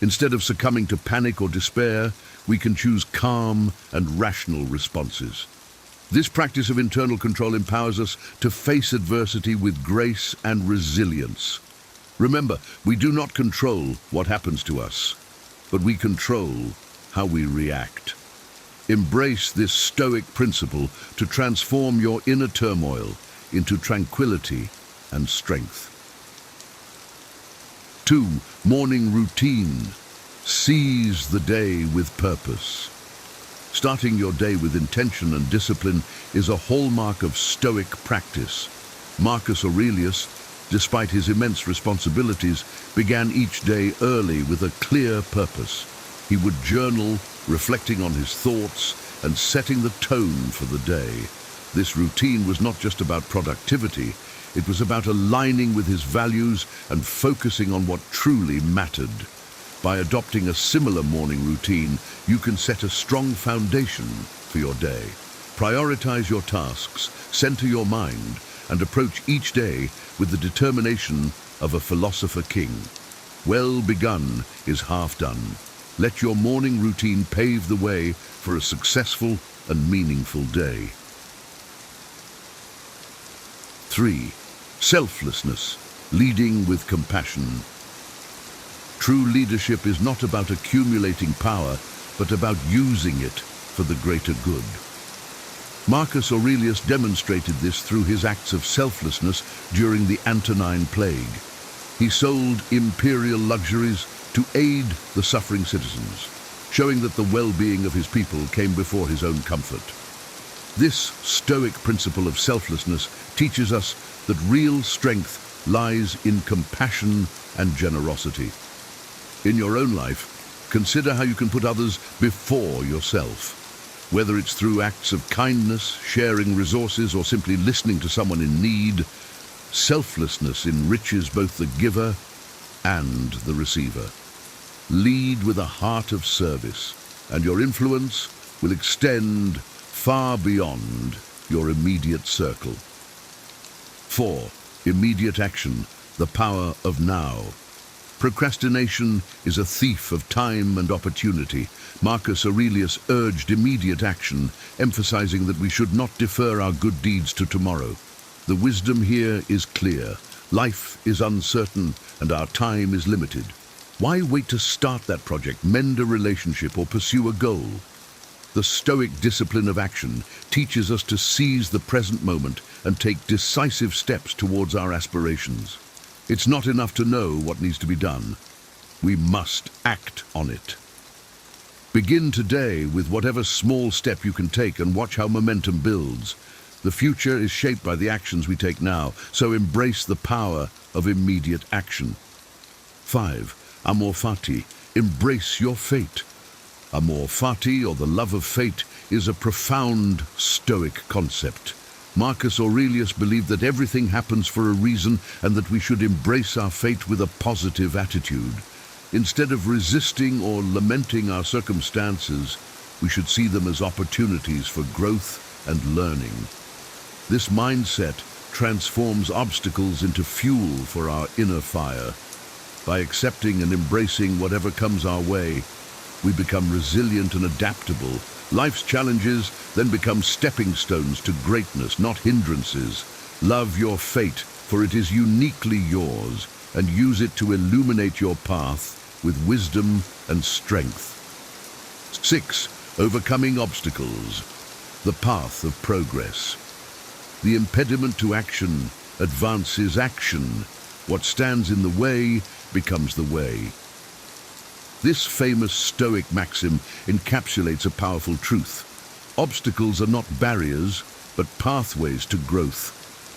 Instead of succumbing to panic or despair, we can choose calm and rational responses. This practice of internal control empowers us to face adversity with grace and resilience. Remember, we do not control what happens to us, but we control how we react. Embrace this Stoic principle to transform your inner turmoil into tranquility and strength. 2. Morning routine. Seize the day with purpose. Starting your day with intention and discipline is a hallmark of Stoic practice. Marcus Aurelius, despite his immense responsibilities, began each day early with a clear purpose. He would journal, reflecting on his thoughts and setting the tone for the day. This routine was not just about productivity, it was about aligning with his values and focusing on what truly mattered. By adopting a similar morning routine, you can set a strong foundation for your day. Prioritize your tasks, center your mind, and approach each day with the determination of a philosopher king. Well begun is half done. Let your morning routine pave the way for a successful and meaningful day. 3. Selflessness, leading with compassion. True leadership is not about accumulating power, but about using it for the greater good. Marcus Aurelius demonstrated this through his acts of selflessness during the Antonine Plague. He sold imperial luxuries to aid the suffering citizens, showing that the well-being of his people came before his own comfort. This Stoic principle of selflessness teaches us that real strength lies in compassion and generosity. In your own life, consider how you can put others before yourself. Whether it's through acts of kindness, sharing resources, or simply listening to someone in need, selflessness enriches both the giver and the receiver. Lead with a heart of service, and your influence will extend far beyond your immediate circle. 4. Immediate action, the power of now. Procrastination is a thief of time and opportunity. Marcus Aurelius urged immediate action, emphasizing that we should not defer our good deeds to tomorrow. The wisdom here is clear. Life is uncertain and our time is limited. Why wait to start that project, mend a relationship, or pursue a goal? The Stoic discipline of action teaches us to seize the present moment and take decisive steps towards our aspirations. It's not enough to know what needs to be done. We must act on it. Begin today with whatever small step you can take and watch how momentum builds. The future is shaped by the actions we take now, so embrace the power of immediate action. 5. Amor fati. Embrace your fate. Amor fati, or the love of fate, is a profound Stoic concept. Marcus Aurelius believed that everything happens for a reason and that we should embrace our fate with a positive attitude. Instead of resisting or lamenting our circumstances, we should see them as opportunities for growth and learning. This mindset transforms obstacles into fuel for our inner fire. By accepting and embracing whatever comes our way, we become resilient and adaptable. Life's challenges then become stepping stones to greatness, not hindrances. Love your fate, for it is uniquely yours, and use it to illuminate your path with wisdom and strength. 6. Overcoming obstacles. The path of progress. The impediment to action advances action. What stands in the way becomes the way. This famous Stoic maxim encapsulates a powerful truth. Obstacles are not barriers, but pathways to growth.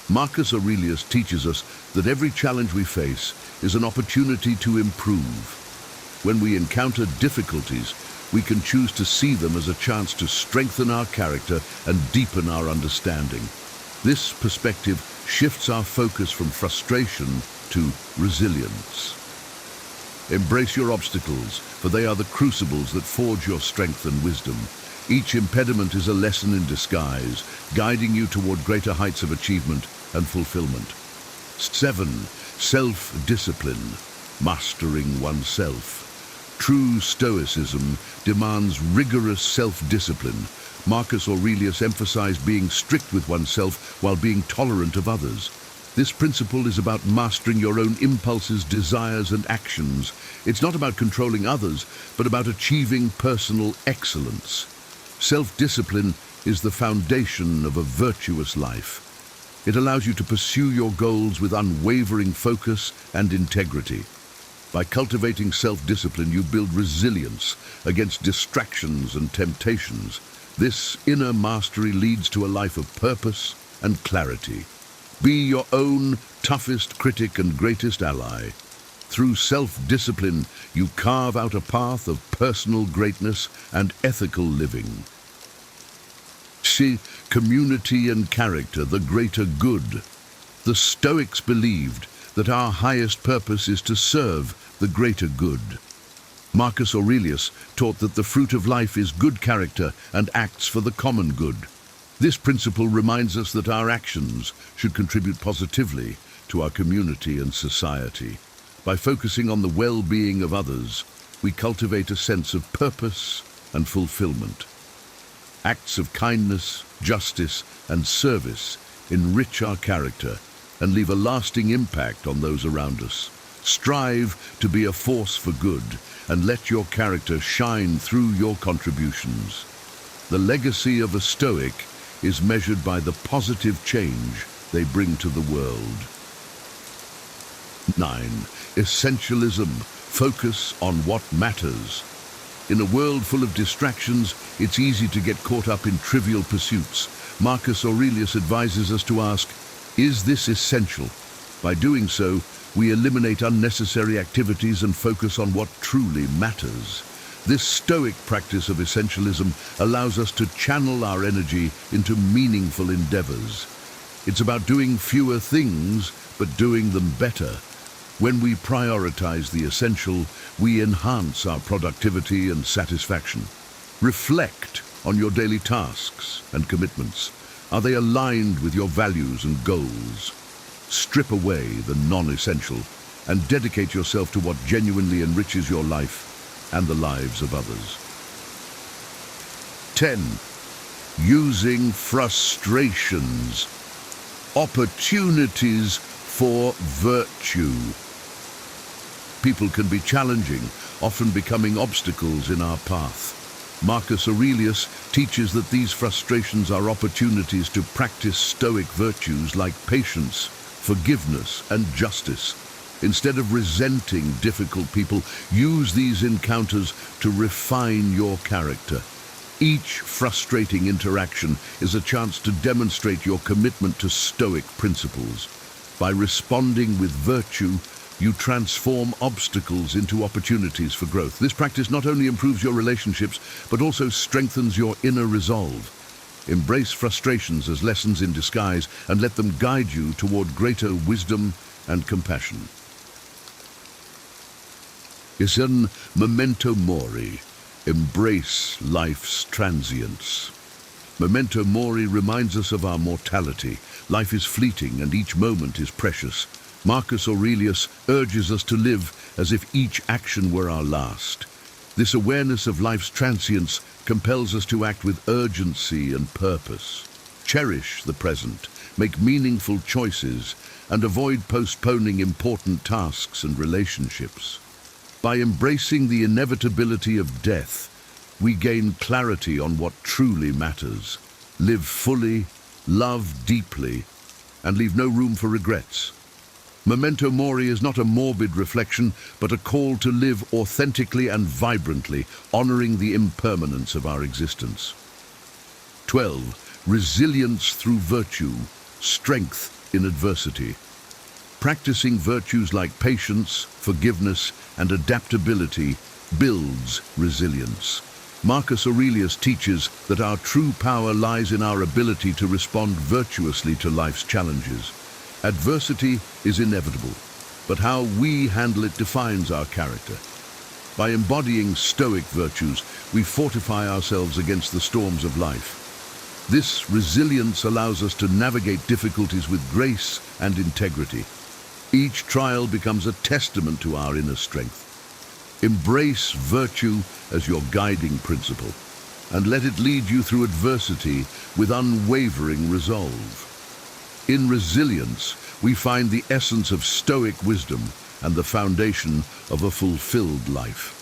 Marcus Aurelius teaches us that every challenge we face is an opportunity to improve. When we encounter difficulties, we can choose to see them as a chance to strengthen our character and deepen our understanding. This perspective shifts our focus from frustration to resilience. Embrace your obstacles, for they are the crucibles that forge your strength and wisdom. Each impediment is a lesson in disguise, guiding you toward greater heights of achievement and fulfillment. 7. Self-discipline, mastering oneself. True Stoicism demands rigorous self-discipline. Marcus Aurelius emphasized being strict with oneself while being tolerant of others. This principle is about mastering your own impulses, desires, and actions. It's not about controlling others, but about achieving personal excellence. Self-discipline is the foundation of a virtuous life. It allows you to pursue your goals with unwavering focus and integrity. By cultivating self-discipline, you build resilience against distractions and temptations. This inner mastery leads to a life of purpose and clarity. Be your own toughest critic and greatest ally. Through self-discipline, you carve out a path of personal greatness and ethical living. See, community and character, the greater good. The Stoics believed that our highest purpose is to serve the greater good. Marcus Aurelius taught that the fruit of life is good character and acts for the common good. This principle reminds us that our actions should contribute positively to our community and society. By focusing on the well-being of others, we cultivate a sense of purpose and fulfillment. Acts of kindness, justice, and service enrich our character and leave a lasting impact on those around us. Strive to be a force for good and let your character shine through your contributions. The legacy of a Stoic is measured by the positive change they bring to the world. 9. Essentialism. Focus on what matters. In a world full of distractions, it's easy to get caught up in trivial pursuits. Marcus Aurelius advises us to ask, is this essential? By doing so, we eliminate unnecessary activities and focus on what truly matters. This Stoic practice of essentialism allows us to channel our energy into meaningful endeavors. It's about doing fewer things, but doing them better. When we prioritize the essential, we enhance our productivity and satisfaction. Reflect on your daily tasks and commitments. Are they aligned with your values and goals? Strip away the non-essential and dedicate yourself to what genuinely enriches your life and the lives of others. 10. Using frustrations. Opportunities for virtue. People can be challenging, often becoming obstacles in our path. Marcus Aurelius teaches that these frustrations are opportunities to practice Stoic virtues like patience, forgiveness, and justice. Instead of resenting difficult people, use these encounters to refine your character. Each frustrating interaction is a chance to demonstrate your commitment to Stoic principles. By responding with virtue, you transform obstacles into opportunities for growth. This practice not only improves your relationships, but also strengthens your inner resolve. Embrace frustrations as lessons in disguise and let them guide you toward greater wisdom and compassion. Is memento mori. Embrace life's transience. Memento mori reminds us of our mortality. Life is fleeting and each moment is precious. Marcus Aurelius urges us to live as if each action were our last. This awareness of life's transience compels us to act with urgency and purpose. Cherish the present, make meaningful choices, and avoid postponing important tasks and relationships. By embracing the inevitability of death, we gain clarity on what truly matters. Live fully, love deeply, and leave no room for regrets. Memento Mori is not a morbid reflection, but a call to live authentically and vibrantly, honoring the impermanence of our existence. 12. Resilience through virtue, strength in adversity. Practicing virtues like patience, forgiveness, and adaptability builds resilience. Marcus Aurelius teaches that our true power lies in our ability to respond virtuously to life's challenges. Adversity is inevitable, but how we handle it defines our character. By embodying Stoic virtues, we fortify ourselves against the storms of life. This resilience allows us to navigate difficulties with grace and integrity. Each trial becomes a testament to our inner strength. Embrace virtue as your guiding principle, and let it lead you through adversity with unwavering resolve. In resilience, we find the essence of Stoic wisdom and the foundation of a fulfilled life.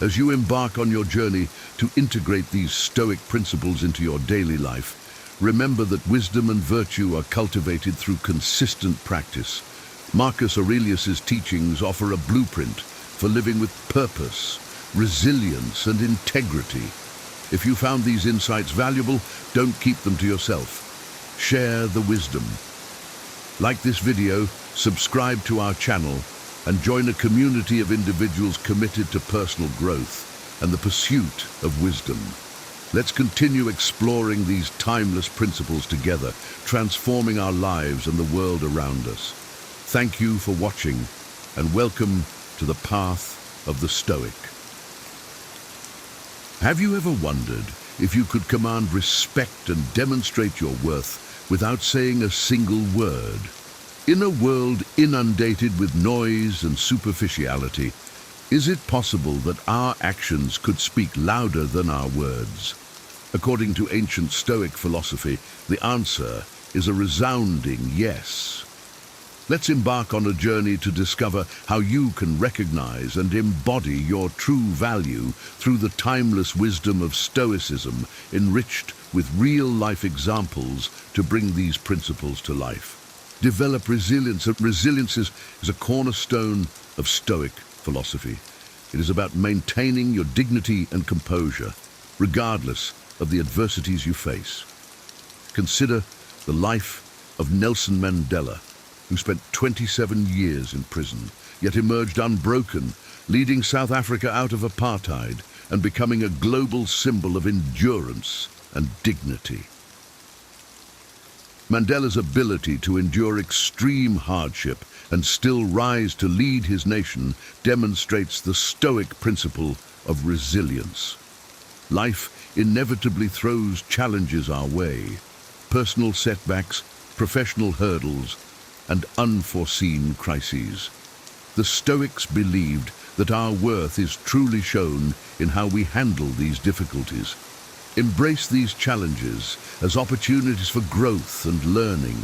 As you embark on your journey to integrate these Stoic principles into your daily life, remember that wisdom and virtue are cultivated through consistent practice. Marcus Aurelius's teachings offer a blueprint for living with purpose, resilience, and integrity. If you found these insights valuable, don't keep them to yourself. Share the wisdom. Like this video, subscribe to our channel, and join a community of individuals committed to personal growth and the pursuit of wisdom. Let's continue exploring these timeless principles together, transforming our lives and the world around us. Thank you for watching, and welcome to the path of the Stoic. Have you ever wondered if you could command respect and demonstrate your worth without saying a single word? In a world inundated with noise and superficiality, is it possible that our actions could speak louder than our words? According to ancient Stoic philosophy, the answer is a resounding yes. Let's embark on a journey to discover how you can recognize and embody your true value through the timeless wisdom of Stoicism, enriched with real-life examples to bring these principles to life. Develop resilience. Resilience is a cornerstone of Stoic philosophy. It is about maintaining your dignity and composure, regardless of the adversities you face. Consider the life of Nelson Mandela, who spent 27 years in prison, yet emerged unbroken, leading South Africa out of apartheid and becoming a global symbol of endurance and dignity. Mandela's ability to endure extreme hardship and still rise to lead his nation demonstrates the Stoic principle of resilience. Life inevitably throws challenges our way: personal setbacks, professional hurdles, and unforeseen crises. The Stoics believed that our worth is truly shown in how we handle these difficulties. Embrace these challenges as opportunities for growth and learning.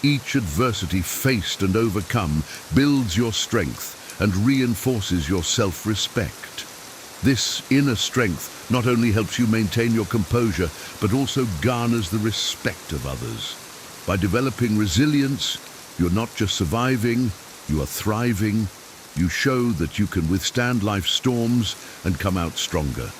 Each adversity faced and overcome builds your strength and reinforces your self-respect. This inner strength not only helps you maintain your composure, but also garners the respect of others. By developing resilience, you're not just surviving, you are thriving. You show that you can withstand life's storms and come out stronger.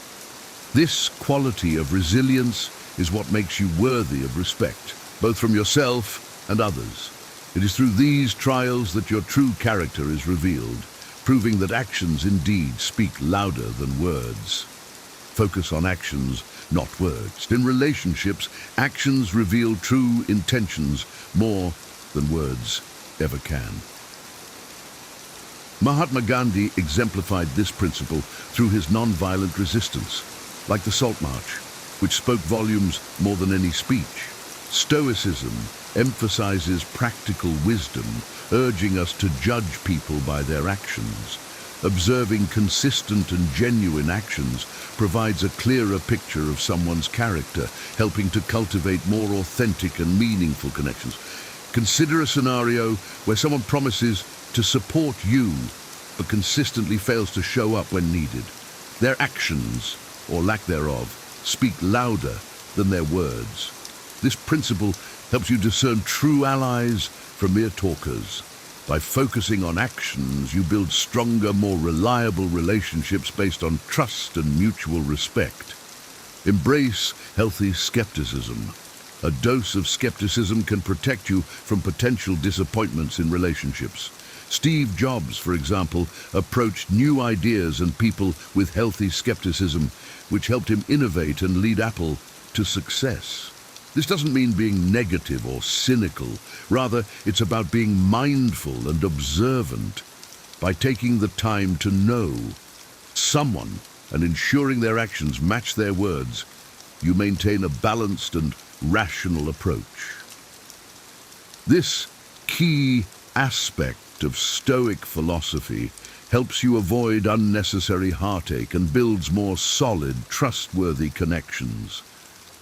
This quality of resilience is what makes you worthy of respect, both from yourself and others. It is through these trials that your true character is revealed, proving that actions indeed speak louder than words. Focus on actions, not words. In relationships, actions reveal true intentions more than words ever can. Mahatma Gandhi exemplified this principle through his non-violent resistance, like the Salt March, which spoke volumes more than any speech. Stoicism emphasizes practical wisdom, urging us to judge people by their actions. Observing consistent and genuine actions provides a clearer picture of someone's character, helping to cultivate more authentic and meaningful connections. Consider a scenario where someone promises to support you, but consistently fails to show up when needed. Their actions, or lack thereof, speak louder than their words. This principle helps you discern true allies from mere talkers. By focusing on actions, you build stronger, more reliable relationships based on trust and mutual respect. Embrace healthy skepticism. A dose of skepticism can protect you from potential disappointments in relationships. Steve Jobs, for example, approached new ideas and people with healthy skepticism, which helped him innovate and lead Apple to success. This doesn't mean being negative or cynical. Rather, it's about being mindful and observant. By taking the time to know someone and ensuring their actions match their words, you maintain a balanced and rational approach. This key aspect of Stoic philosophy helps you avoid unnecessary heartache and builds more solid, trustworthy connections.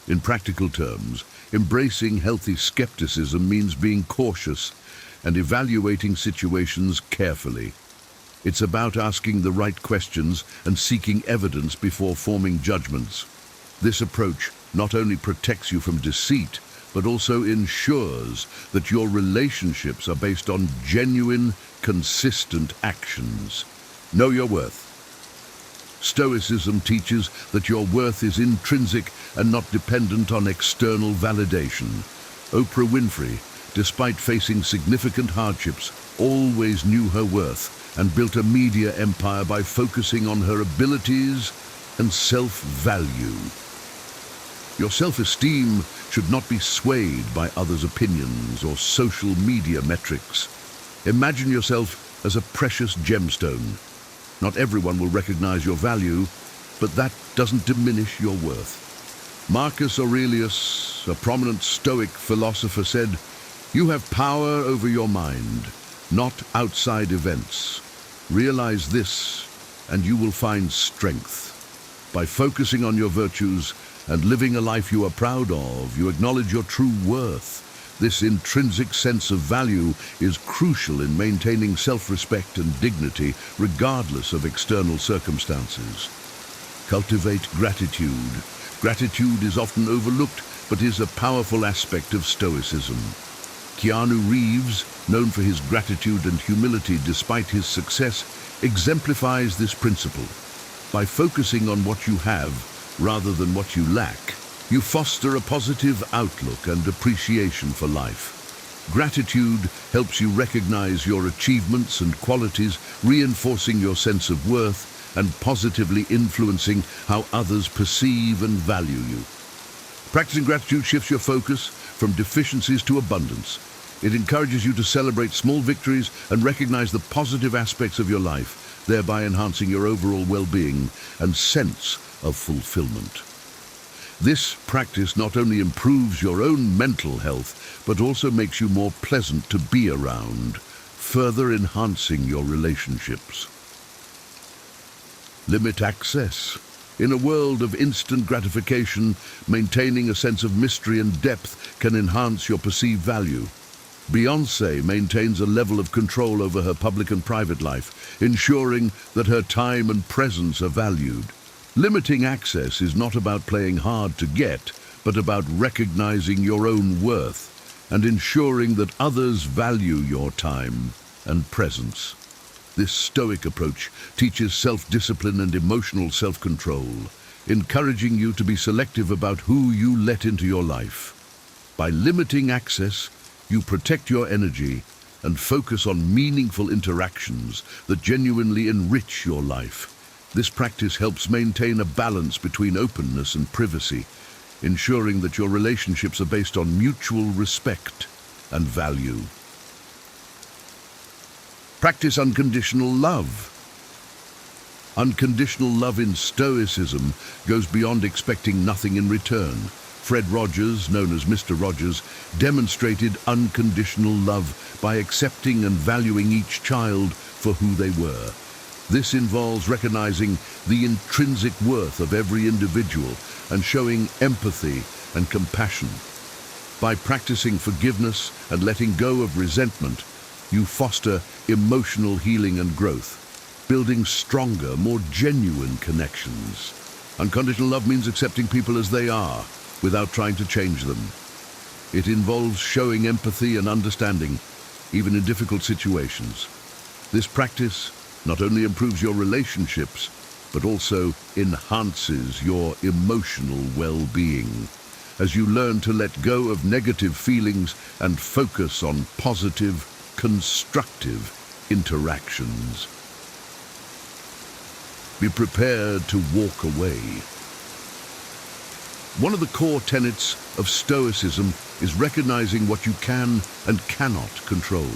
In practical terms, embracing healthy skepticism means being cautious and evaluating situations carefully. It's about asking the right questions and seeking evidence before forming judgments. This approach not only protects you from deceit, but also ensures that your relationships are based on genuine, consistent actions. Know your worth. Stoicism teaches that your worth is intrinsic and not dependent on external validation. Oprah Winfrey, despite facing significant hardships, always knew her worth and built a media empire by focusing on her abilities and self-value. Your self-esteem should not be swayed by others' opinions or social media metrics. Imagine yourself as a precious gemstone. Not everyone will recognize your value, but that doesn't diminish your worth. Marcus Aurelius, a prominent Stoic philosopher, said, "You have power over your mind, not outside events. Realize this, and you will find strength." By focusing on your virtues and living a life you are proud of, you acknowledge your true worth. This intrinsic sense of value is crucial in maintaining self-respect and dignity, regardless of external circumstances. Cultivate gratitude. Gratitude is often overlooked, but is a powerful aspect of Stoicism. Keanu Reeves, known for his gratitude and humility despite his success, exemplifies this principle. By focusing on what you have rather than what you lack, you foster a positive outlook and appreciation for life. Gratitude helps you recognize your achievements and qualities, reinforcing your sense of worth and positively influencing how others perceive and value you. Practicing gratitude shifts your focus from deficiencies to abundance. It encourages you to celebrate small victories and recognize the positive aspects of your life, thereby enhancing your overall well-being and sense of fulfillment. This practice not only improves your own mental health, but also makes you more pleasant to be around, further enhancing your relationships. Limit access. In a world of instant gratification, maintaining a sense of mystery and depth can enhance your perceived value. Beyoncé maintains a level of control over her public and private life, ensuring that her time and presence are valued. Limiting access is not about playing hard to get, but about recognizing your own worth and ensuring that others value your time and presence. This Stoic approach teaches self-discipline and emotional self-control, encouraging you to be selective about who you let into your life. By limiting access, you protect your energy and focus on meaningful interactions that genuinely enrich your life. This practice helps maintain a balance between openness and privacy, ensuring that your relationships are based on mutual respect and value. Practice unconditional love. Unconditional love in Stoicism goes beyond expecting nothing in return. Fred Rogers, known as Mr. Rogers, demonstrated unconditional love by accepting and valuing each child for who they were. This involves recognizing the intrinsic worth of every individual and showing empathy and compassion. By practicing forgiveness and letting go of resentment, you foster emotional healing and growth. building stronger, more genuine connections. Unconditional love means accepting people as they are, without trying to change them. It involves showing empathy and understanding, even in difficult situations. This practice not only improves your relationships, but also enhances your emotional well-being, as you learn to let go of negative feelings and focus on positive, constructive interactions. Be prepared to walk away. One of the core tenets of Stoicism is recognizing what you can and cannot control.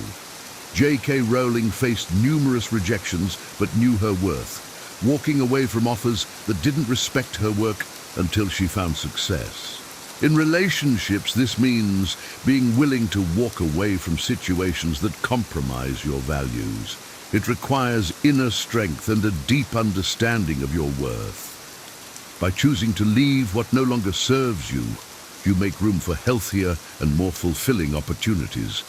J.K. Rowling faced numerous rejections but knew her worth, walking away from offers that didn't respect her work until she found success. In relationships, this means being willing to walk away from situations that compromise your values. It requires inner strength and a deep understanding of your worth. By choosing to leave what no longer serves you, you make room for healthier and more fulfilling opportunities.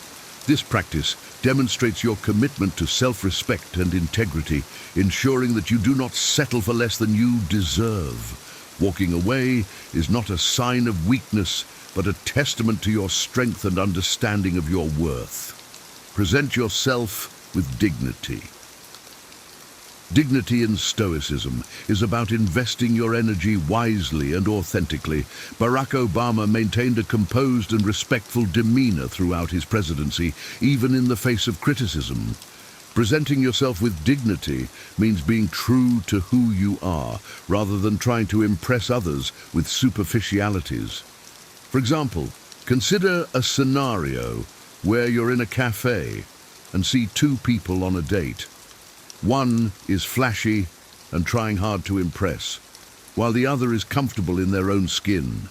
This practice demonstrates your commitment to self-respect and integrity, ensuring that you do not settle for less than you deserve. Walking away is not a sign of weakness, but a testament to your strength and understanding of your worth. Present yourself with dignity. Dignity in Stoicism is about investing your energy wisely and authentically. Barack Obama maintained a composed and respectful demeanor throughout his presidency, even in the face of criticism. Presenting yourself with dignity means being true to who you are, rather than trying to impress others with superficialities. For example, consider a scenario where you're in a cafe and see two people on a date. One is flashy and trying hard to impress, while the other is comfortable in their own skin.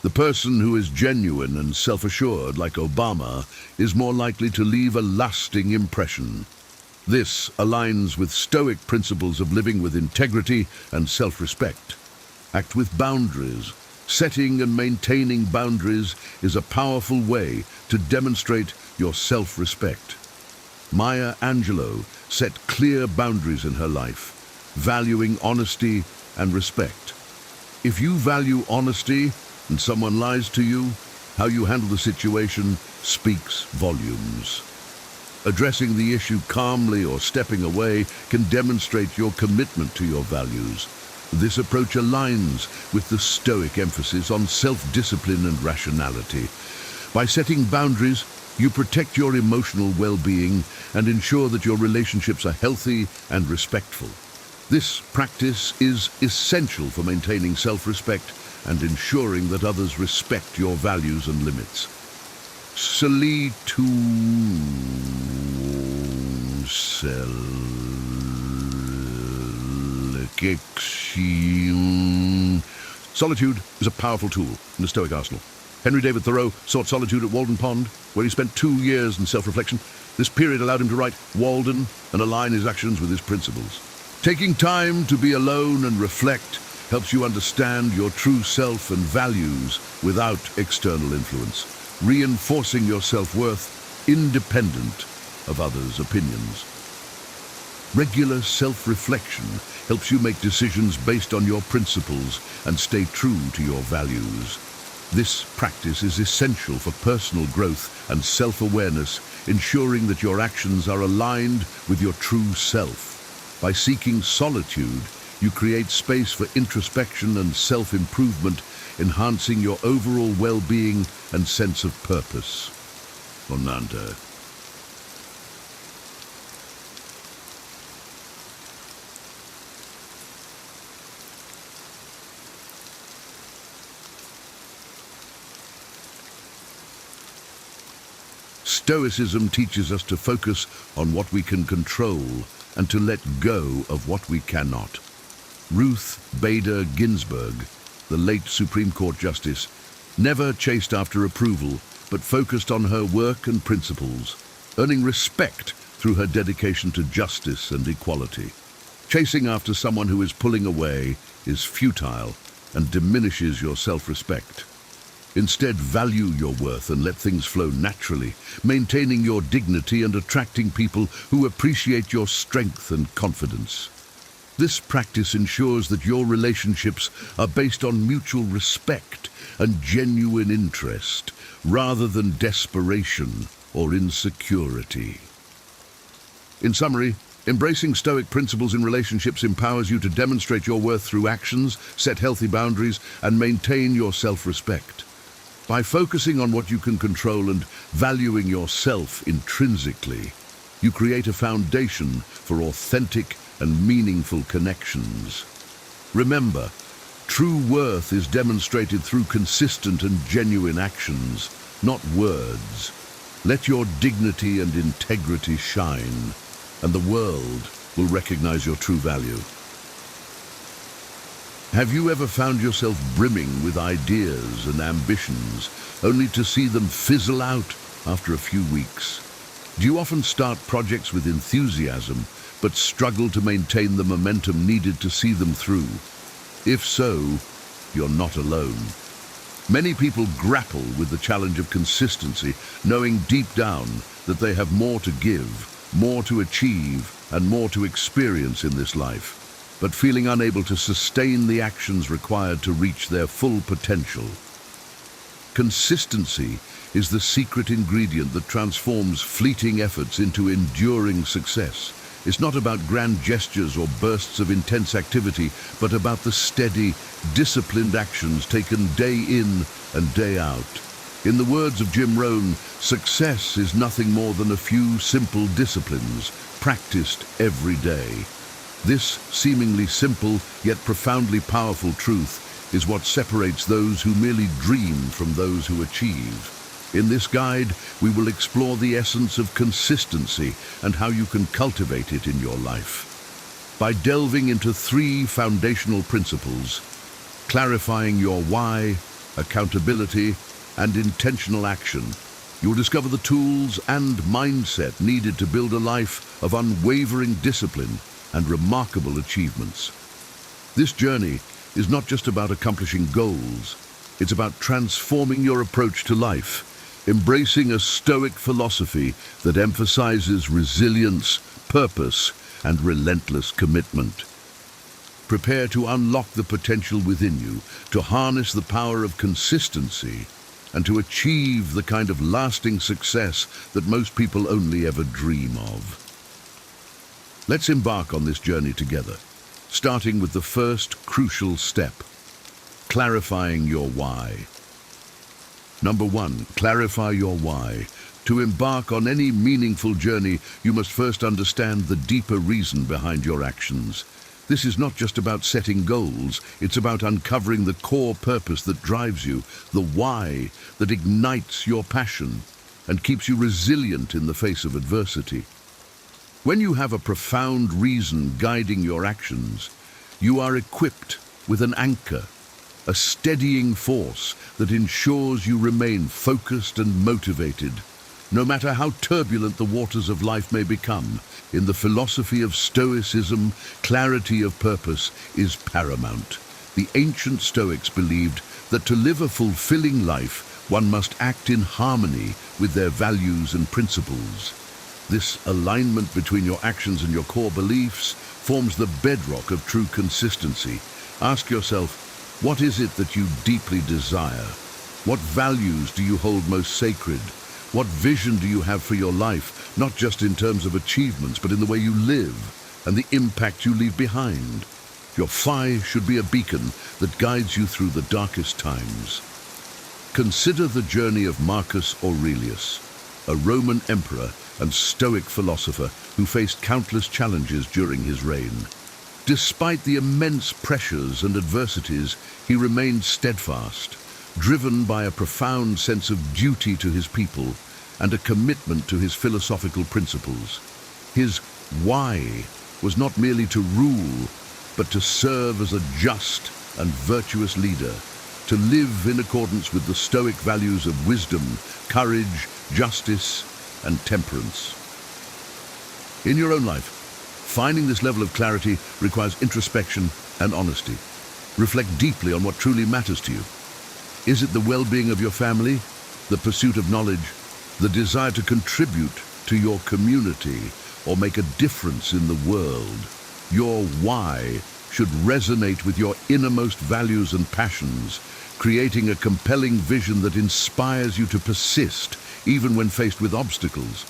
The person who is genuine and self-assured, like Obama, is more likely to leave a lasting impression. This aligns with Stoic principles of living with integrity and self-respect. Act with boundaries. Setting and maintaining boundaries is a powerful way to demonstrate your self-respect. Maya Angelou set clear boundaries in her life, valuing honesty and respect. If you value honesty and someone lies to you, how you handle the situation speaks volumes. Addressing the issue calmly or stepping away can demonstrate your commitment to your values. This approach aligns with the Stoic emphasis on self-discipline and rationality. By setting boundaries, you protect your emotional well-being and ensure that your relationships are healthy and respectful. This practice is essential for maintaining self-respect and ensuring that others respect your values and limits. Solitude. Solitude is a powerful tool in the Stoic arsenal. Henry David Thoreau sought solitude at Walden Pond, where he spent 2 years in self-reflection. This period allowed him to write Walden and align his actions with his principles. Taking time to be alone and reflect helps you understand your true self and values without external influence, reinforcing your self-worth independent of others' opinions. Regular self-reflection helps you make decisions based on your principles and stay true to your values. This practice is essential for personal growth and self-awareness, ensuring that your actions are aligned with your true self. By seeking solitude, you create space for introspection and self-improvement, enhancing your overall well-being and sense of purpose. Onanda. Stoicism teaches us to focus on what we can control and to let go of what we cannot. Ruth Bader Ginsburg, the late Supreme Court Justice, never chased after approval, but focused on her work and principles, earning respect through her dedication to justice and equality. Chasing after someone who is pulling away is futile and diminishes your self-respect. Instead, value your worth and let things flow naturally, maintaining your dignity and attracting people who appreciate your strength and confidence. This practice ensures that your relationships are based on mutual respect and genuine interest, rather than desperation or insecurity. In summary, embracing Stoic principles in relationships empowers you to demonstrate your worth through actions, set healthy boundaries, and maintain your self-respect. By focusing on what you can control and valuing yourself intrinsically, you create a foundation for authentic and meaningful connections. Remember, true worth is demonstrated through consistent and genuine actions, not words. Let your dignity and integrity shine, and the world will recognize your true value. Have you ever found yourself brimming with ideas and ambitions, only to see them fizzle out after a few weeks? Do you often start projects with enthusiasm, but struggle to maintain the momentum needed to see them through? If so, you're not alone. Many people grapple with the challenge of consistency, knowing deep down that they have more to give, more to achieve, and more to experience in this life, but feeling unable to sustain the actions required to reach their full potential. Consistency is the secret ingredient that transforms fleeting efforts into enduring success. It's not about grand gestures or bursts of intense activity, but about the steady, disciplined actions taken day in and day out. In the words of Jim Rohn, success is nothing more than a few simple disciplines practiced every day. This seemingly simple yet profoundly powerful truth is what separates those who merely dream from those who achieve. In this guide, we will explore the essence of consistency and how you can cultivate it in your life. By delving into 3 foundational principles, clarifying your why, accountability, and intentional action, you'll discover the tools and mindset needed to build a life of unwavering discipline and remarkable achievements. This journey is not just about accomplishing goals, it's about transforming your approach to life, embracing a Stoic philosophy that emphasizes resilience, purpose, and relentless commitment. Prepare to unlock the potential within you, to harness the power of consistency, and to achieve the kind of lasting success that most people only ever dream of. Let's embark on this journey together, starting with the first crucial step, clarifying your why. Number 1, clarify your why. To embark on any meaningful journey, you must first understand the deeper reason behind your actions. This is not just about setting goals, it's about uncovering the core purpose that drives you, the why that ignites your passion and keeps you resilient in the face of adversity. When you have a profound reason guiding your actions, you are equipped with an anchor, a steadying force that ensures you remain focused and motivated, no matter how turbulent the waters of life may become. In the philosophy of Stoicism, clarity of purpose is paramount. The ancient Stoics believed that to live a fulfilling life, one must act in harmony with their values and principles. This alignment between your actions and your core beliefs forms the bedrock of true consistency. Ask yourself, what is it that you deeply desire? What values do you hold most sacred? What vision do you have for your life, not just in terms of achievements, but in the way you live and the impact you leave behind? Your why should be a beacon that guides you through the darkest times. Consider the journey of Marcus Aurelius, a Roman emperor and Stoic philosopher who faced countless challenges during his reign. Despite the immense pressures and adversities, he remained steadfast, driven by a profound sense of duty to his people and a commitment to his philosophical principles. His why was not merely to rule, but to serve as a just and virtuous leader, to live in accordance with the Stoic values of wisdom, courage, justice, and temperance. In your own life, finding this level of clarity requires introspection and honesty. Reflect deeply on what truly matters to you. Is it the well-being of your family, the pursuit of knowledge, the desire to contribute to your community or make a difference in the world? Your why should resonate with your innermost values and passions, creating a compelling vision that inspires you to persist even when faced with obstacles.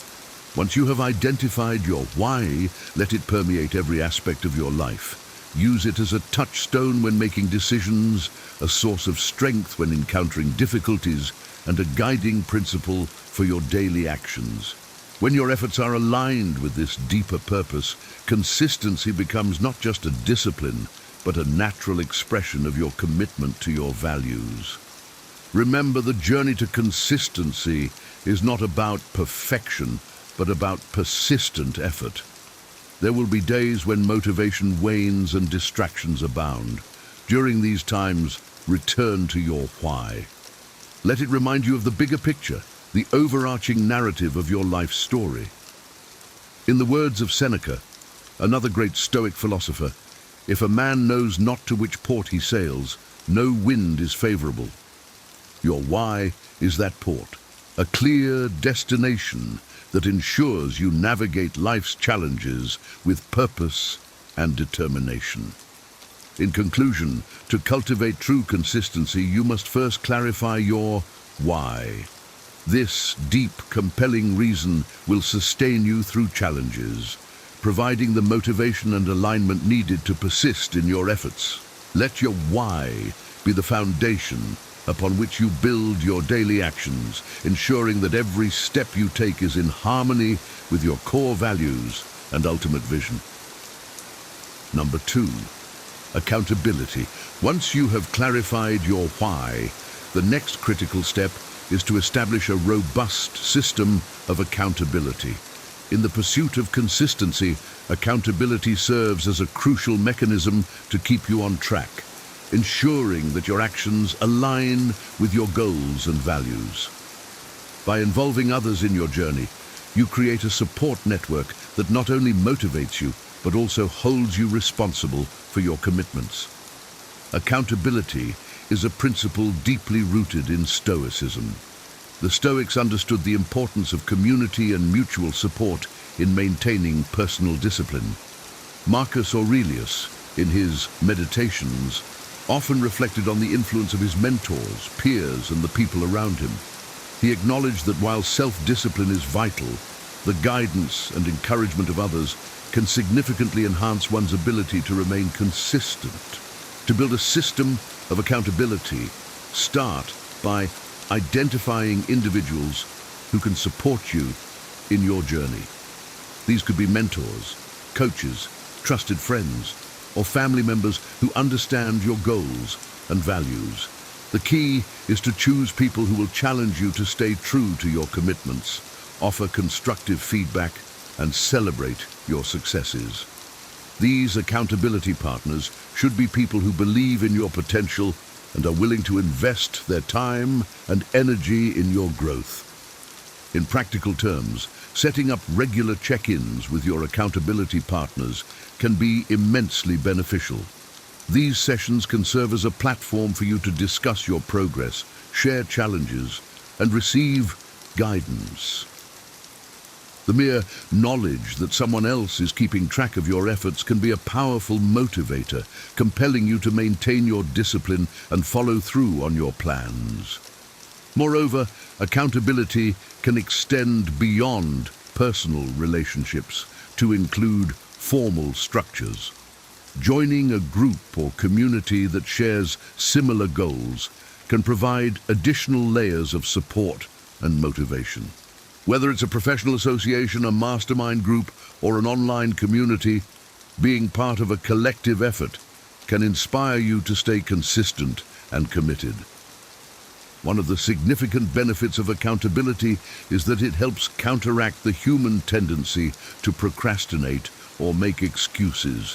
Once you have identified your why, let it permeate every aspect of your life. Use it as a touchstone when making decisions, a source of strength when encountering difficulties, and a guiding principle for your daily actions. When your efforts are aligned with this deeper purpose, consistency becomes not just a discipline, but a natural expression of your commitment to your values. Remember, the journey to consistency is not about perfection, but about persistent effort. There will be days when motivation wanes and distractions abound. During these times, return to your why. Let it remind you of the bigger picture, the overarching narrative of your life story. In the words of Seneca, another great Stoic philosopher, if a man knows not to which port he sails, no wind is favorable. Your why is that port, a clear destination that ensures you navigate life's challenges with purpose and determination. In conclusion, to cultivate true consistency, you must first clarify your why. This deep, compelling reason will sustain you through challenges, providing the motivation and alignment needed to persist in your efforts. Let your why be the foundation upon which you build your daily actions, ensuring that every step you take is in harmony with your core values and ultimate vision. Number 2, accountability. Once you have clarified your why, the next critical step is to establish a robust system of accountability. In the pursuit of consistency, accountability serves as a crucial mechanism to keep you on track, ensuring that your actions align with your goals and values. By involving others in your journey, you create a support network that not only motivates you, but also holds you responsible for your commitments. Accountability is a principle deeply rooted in Stoicism. The Stoics understood the importance of community and mutual support in maintaining personal discipline. Marcus Aurelius, in his Meditations, often reflected on the influence of his mentors, peers, and the people around him. He acknowledged that while self-discipline is vital, the guidance and encouragement of others can significantly enhance one's ability to remain consistent. To build a system of accountability, start by identifying individuals who can support you in your journey. These could be mentors, coaches, trusted friends, or family members who understand your goals and values. The key is to choose people who will challenge you to stay true to your commitments, offer constructive feedback, and celebrate your successes. These accountability partners should be people who believe in your potential and are willing to invest their time and energy in your growth. In practical terms, setting up regular check-ins with your accountability partners can be immensely beneficial. These sessions can serve as a platform for you to discuss your progress, share challenges, and receive guidance. The mere knowledge that someone else is keeping track of your efforts can be a powerful motivator, compelling you to maintain your discipline and follow through on your plans. Moreover, accountability can extend beyond personal relationships to include formal structures. Joining a group or community that shares similar goals can provide additional layers of support and motivation. Whether it's a professional association, a mastermind group, or an online community, being part of a collective effort can inspire you to stay consistent and committed. One of the significant benefits of accountability is that it helps counteract the human tendency to procrastinate or make excuses.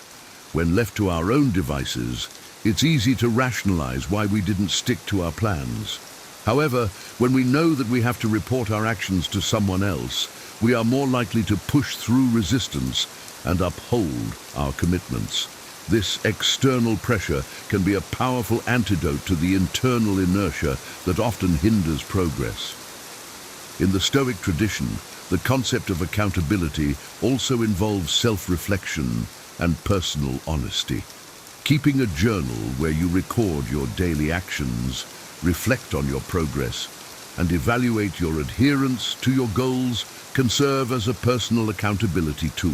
When left to our own devices, it's easy to rationalize why we didn't stick to our plans. However, when we know that we have to report our actions to someone else, we are more likely to push through resistance and uphold our commitments. This external pressure can be a powerful antidote to the internal inertia that often hinders progress. In the Stoic tradition, the concept of accountability also involves self-reflection and personal honesty. Keeping a journal where you record your daily actions, reflect on your progress, and evaluate your adherence to your goals can serve as a personal accountability tool.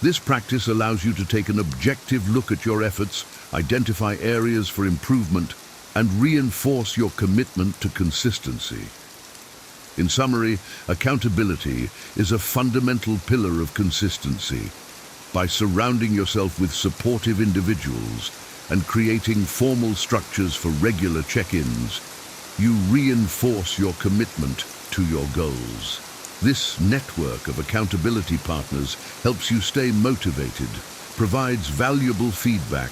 This practice allows you to take an objective look at your efforts, identify areas for improvement, and reinforce your commitment to consistency. In summary, accountability is a fundamental pillar of consistency. By surrounding yourself with supportive individuals and creating formal structures for regular check-ins, you reinforce your commitment to your goals. This network of accountability partners helps you stay motivated, provides valuable feedback,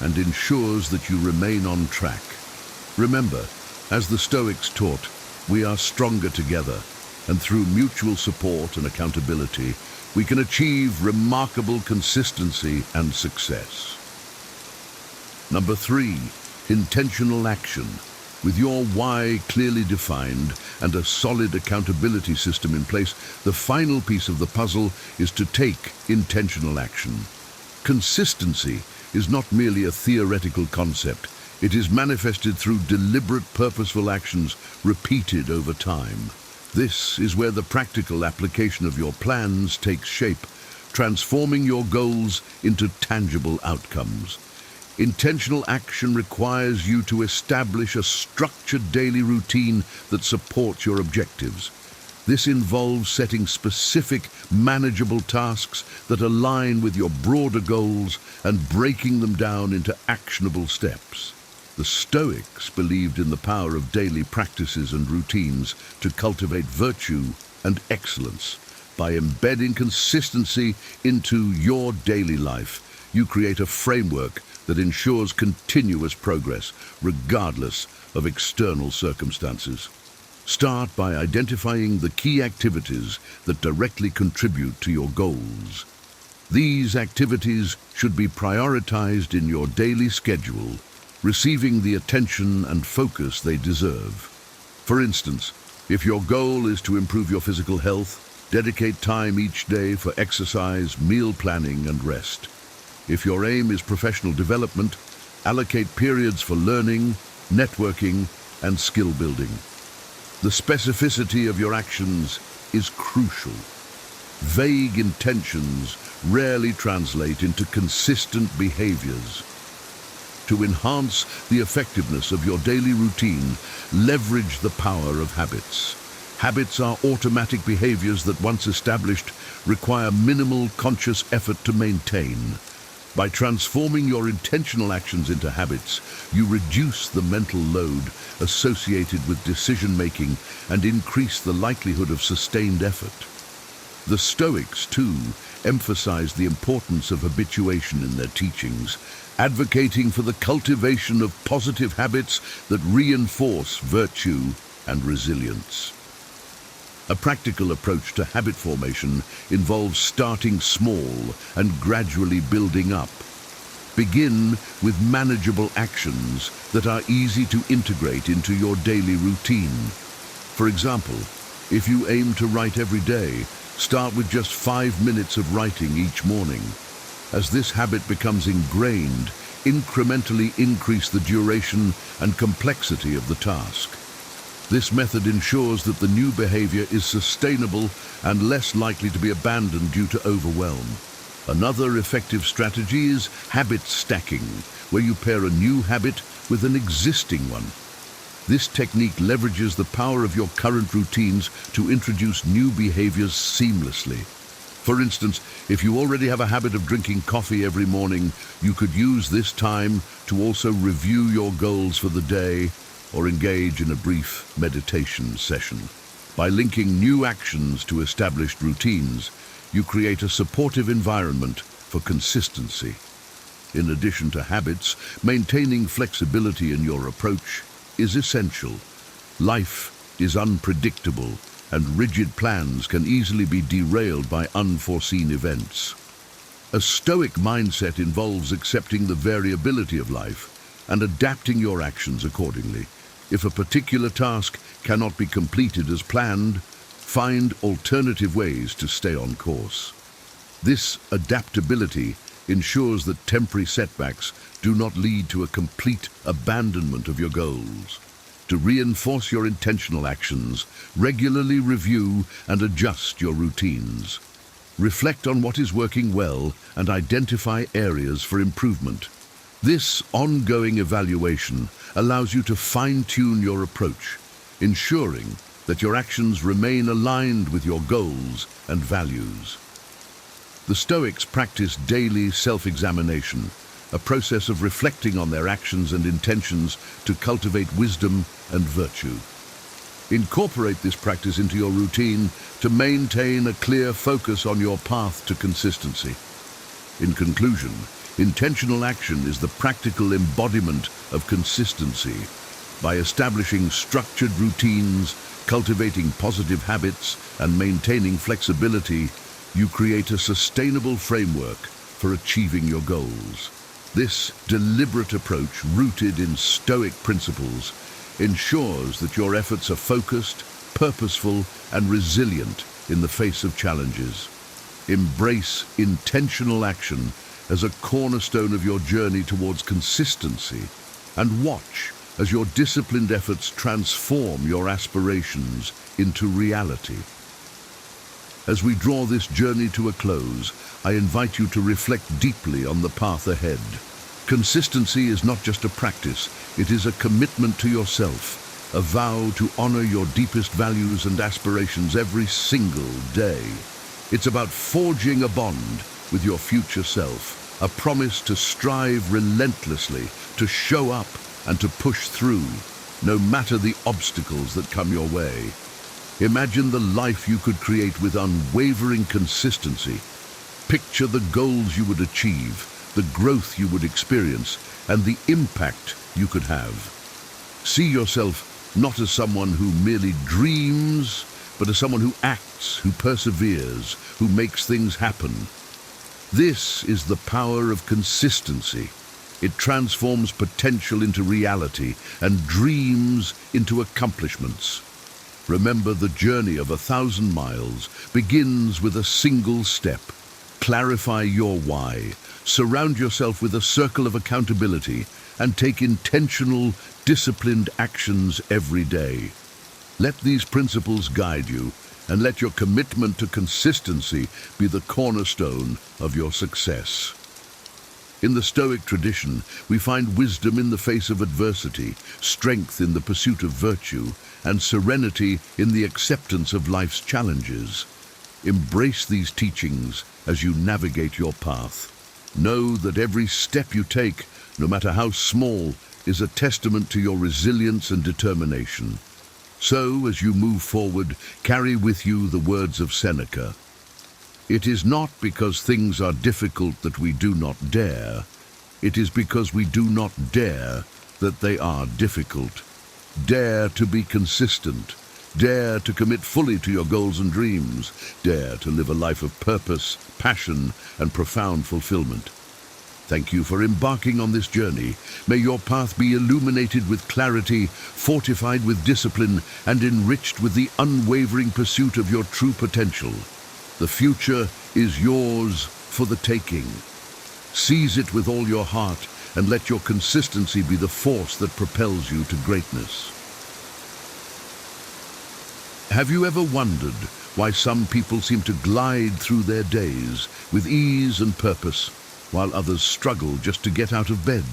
and ensures that you remain on track. Remember, as the Stoics taught, we are stronger together, and through mutual support and accountability, we can achieve remarkable consistency and success. Number 3, intentional action. With your why clearly defined and a solid accountability system in place, the final piece of the puzzle is to take intentional action. Consistency is not merely a theoretical concept. It is manifested through deliberate, purposeful actions repeated over time. This is where the practical application of your plans takes shape, transforming your goals into tangible outcomes. Intentional action requires you to establish a structured daily routine that supports your objectives. This involves setting specific, manageable tasks that align with your broader goals and breaking them down into actionable steps. The Stoics believed in the power of daily practices and routines to cultivate virtue and excellence. By embedding consistency into your daily life, you create a framework that ensures continuous progress, regardless of external circumstances. Start by identifying the key activities that directly contribute to your goals. These activities should be prioritized in your daily schedule, receiving the attention and focus they deserve. For instance, if your goal is to improve your physical health, dedicate time each day for exercise, meal planning, and rest. If your aim is professional development, allocate periods for learning, networking, and skill building. The specificity of your actions is crucial. Vague intentions rarely translate into consistent behaviors. To enhance the effectiveness of your daily routine, leverage the power of habits. Habits are automatic behaviors that, once established, require minimal conscious effort to maintain. By transforming your intentional actions into habits, you reduce the mental load associated with decision-making and increase the likelihood of sustained effort. The Stoics, too, emphasize the importance of habituation in their teachings, advocating for the cultivation of positive habits that reinforce virtue and resilience. A practical approach to habit formation involves starting small and gradually building up. Begin with manageable actions that are easy to integrate into your daily routine. For example, if you aim to write every day, start with just 5 minutes of writing each morning. As this habit becomes ingrained, incrementally increase the duration and complexity of the task. This method ensures that the new behavior is sustainable and less likely to be abandoned due to overwhelm. Another effective strategy is habit stacking, where you pair a new habit with an existing one. This technique leverages the power of your current routines to introduce new behaviors seamlessly. For instance, if you already have a habit of drinking coffee every morning, you could use this time to also review your goals for the day or engage in a brief meditation session. By linking new actions to established routines, you create a supportive environment for consistency. In addition to habits, maintaining flexibility in your approach is essential. Life is unpredictable, and rigid plans can easily be derailed by unforeseen events. A Stoic mindset involves accepting the variability of life and adapting your actions accordingly. If a particular task cannot be completed as planned, find alternative ways to stay on course. This adaptability ensures that temporary setbacks do not lead to a complete abandonment of your goals. To reinforce your intentional actions, regularly review and adjust your routines. Reflect on what is working well and identify areas for improvement. This ongoing evaluation allows you to fine-tune your approach, ensuring that your actions remain aligned with your goals and values. The Stoics practice daily self-examination, a process of reflecting on their actions and intentions to cultivate wisdom and virtue. Incorporate this practice into your routine to maintain a clear focus on your path to consistency. In conclusion, intentional action is the practical embodiment of consistency. By establishing structured routines, cultivating positive habits, and maintaining flexibility, you create a sustainable framework for achieving your goals. This deliberate approach, rooted in Stoic principles, ensures that your efforts are focused, purposeful, and resilient in the face of challenges. Embrace intentional action as a cornerstone of your journey towards consistency, and watch as your disciplined efforts transform your aspirations into reality. As we draw this journey to a close, I invite you to reflect deeply on the path ahead. Consistency is not just a practice, it is a commitment to yourself, a vow to honor your deepest values and aspirations every single day. It's about forging a bond with your future self, a promise to strive relentlessly, to show up and to push through, no matter the obstacles that come your way. Imagine the life you could create with unwavering consistency. Picture the goals you would achieve, the growth you would experience, and the impact you could have. See yourself not as someone who merely dreams, but as someone who acts, who perseveres, who makes things happen. This is the power of consistency. It transforms potential into reality and dreams into accomplishments. Remember, the journey of 1,000 miles begins with a single step. Clarify your why, surround yourself with a circle of accountability, and take intentional, disciplined actions every day. Let these principles guide you, and let your commitment to consistency be the cornerstone of your success. In the Stoic tradition, we find wisdom in the face of adversity, strength in the pursuit of virtue, and serenity in the acceptance of life's challenges. Embrace these teachings as you navigate your path. Know that every step you take, no matter how small, is a testament to your resilience and determination. So, as you move forward, carry with you the words of Seneca. It is not because things are difficult that we do not dare. It is because we do not dare that they are difficult. Dare to be consistent. Dare to commit fully to your goals and dreams. Dare to live a life of purpose, passion, and profound fulfillment. Thank you for embarking on this journey. May your path be illuminated with clarity, fortified with discipline, and enriched with the unwavering pursuit of your true potential. The future is yours for the taking. Seize it with all your heart, and let your consistency be the force that propels you to greatness. Have you ever wondered why some people seem to glide through their days with ease and purpose, while others struggle just to get out of bed?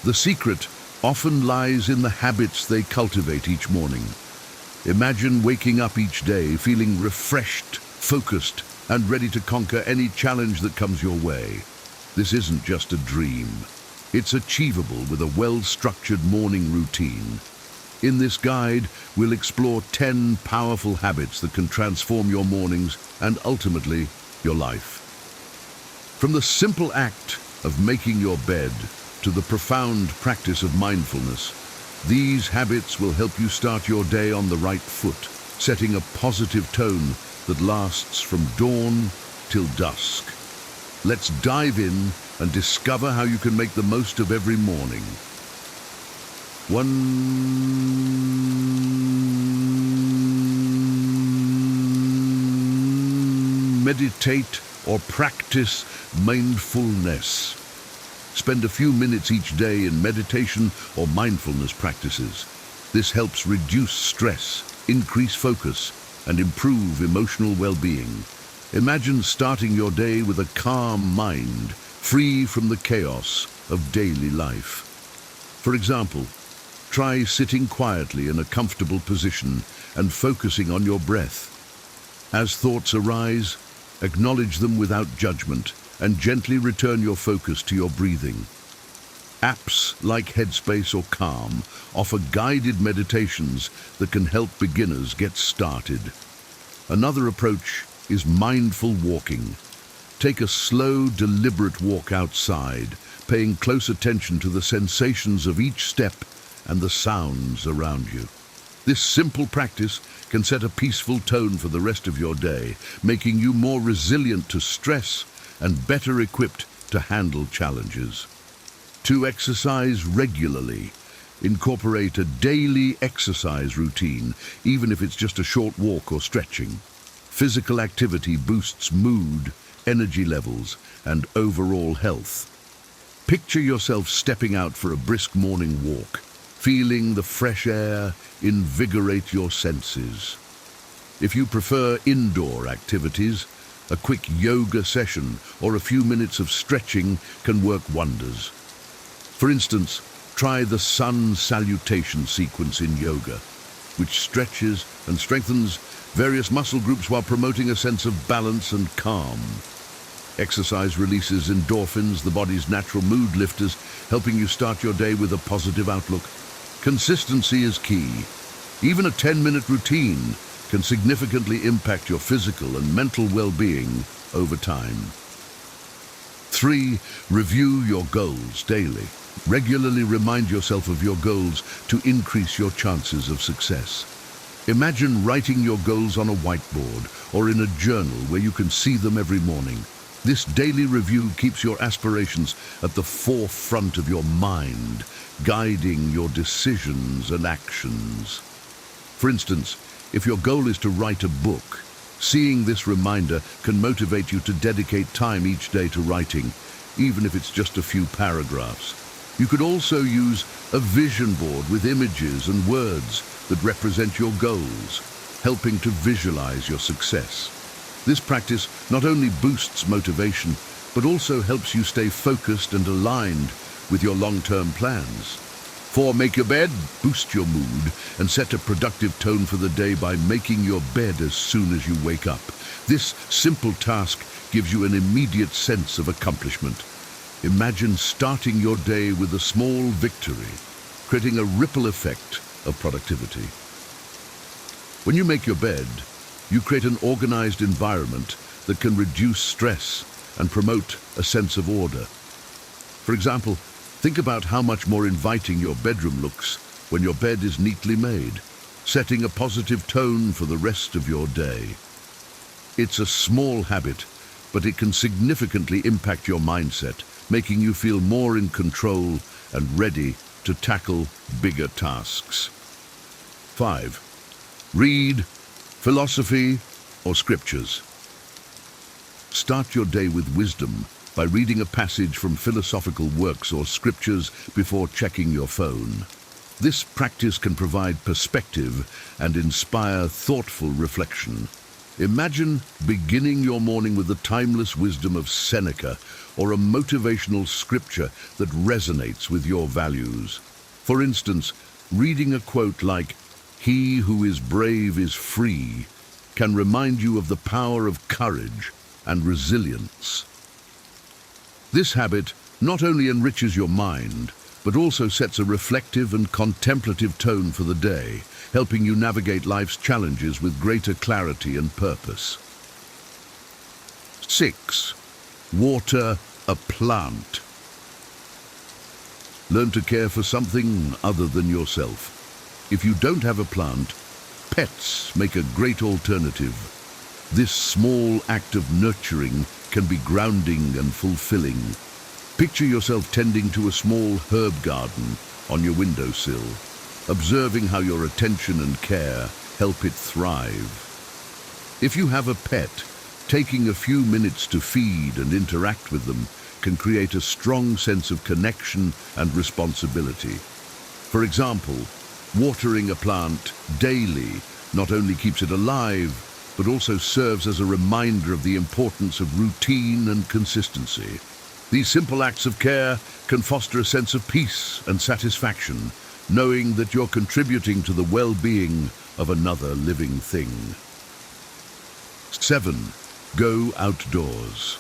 The secret often lies in the habits they cultivate each morning. Imagine waking up each day feeling refreshed, focused, and ready to conquer any challenge that comes your way. This isn't just a dream. It's achievable with a well-structured morning routine. In this guide, we'll explore 10 powerful habits that can transform your mornings and ultimately your life. From the simple act of making your bed to the profound practice of mindfulness, these habits will help you start your day on the right foot, setting a positive tone that lasts from dawn till dusk. Let's dive in and discover how you can make the most of every morning. 1. Meditate or practice mindfulness. Spend a few minutes each day in meditation or mindfulness practices. This helps reduce stress, increase focus, and improve emotional well-being. Imagine starting your day with a calm mind, free from the chaos of daily life. For example, try sitting quietly in a comfortable position and focusing on your breath. As thoughts arise, acknowledge them without judgment and gently return your focus to your breathing. Apps like Headspace or Calm offer guided meditations that can help beginners get started. Another approach is mindful walking. Take a slow, deliberate walk outside, paying close attention to the sensations of each step and the sounds around you. This simple practice can set a peaceful tone for the rest of your day, making you more resilient to stress and better equipped to handle challenges. To exercise regularly. Incorporate a daily exercise routine, even if it's just a short walk or stretching. Physical activity boosts mood, energy levels, and overall health. Picture yourself stepping out for a brisk morning walk, feeling the fresh air invigorate your senses. If you prefer indoor activities, a quick yoga session or a few minutes of stretching can work wonders. For instance, try the sun salutation sequence in yoga, which stretches and strengthens various muscle groups while promoting a sense of balance and calm. Exercise releases endorphins, the body's natural mood lifters, helping you start your day with a positive outlook. Consistency is key. Even a 10-minute routine can significantly impact your physical and mental well-being over time. 3. Review your goals daily. Regularly remind yourself of your goals to increase your chances of success. Imagine writing your goals on a whiteboard or in a journal where you can see them every morning. This daily review keeps your aspirations at the forefront of your mind, guiding your decisions and actions. For instance, if your goal is to write a book, seeing this reminder can motivate you to dedicate time each day to writing, even if it's just a few paragraphs. You could also use a vision board with images and words that represent your goals, helping to visualize your success. This practice not only boosts motivation, but also helps you stay focused and aligned with your long-term plans. 4. Make your bed, boost your mood, and set a productive tone for the day by making your bed as soon as you wake up. This simple task gives you an immediate sense of accomplishment. Imagine starting your day with a small victory, creating a ripple effect of productivity. When you make your bed, you create an organized environment that can reduce stress and promote a sense of order. For example, think about how much more inviting your bedroom looks when your bed is neatly made, setting a positive tone for the rest of your day. It's a small habit, but it can significantly impact your mindset, making you feel more in control and ready to tackle bigger tasks. 5. Read philosophy or scriptures. Start your day with wisdom by reading a passage from philosophical works or scriptures before checking your phone. This practice can provide perspective and inspire thoughtful reflection. Imagine beginning your morning with the timeless wisdom of Seneca or a motivational scripture that resonates with your values. For instance, reading a quote like, "He who is brave is free," can remind you of the power of courage and resilience. This habit not only enriches your mind, but also sets a reflective and contemplative tone for the day, helping you navigate life's challenges with greater clarity and purpose. 6. Water a plant. Learn to care for something other than yourself. If you don't have a plant, pets make a great alternative. This small act of nurturing can be grounding and fulfilling. Picture yourself tending to a small herb garden on your windowsill, observing how your attention and care help it thrive. If you have a pet, taking a few minutes to feed and interact with them can create a strong sense of connection and responsibility. For example, watering a plant daily not only keeps it alive, but also serves as a reminder of the importance of routine and consistency. These simple acts of care can foster a sense of peace and satisfaction, knowing that you're contributing to the well-being of another living thing. 7. Go outdoors.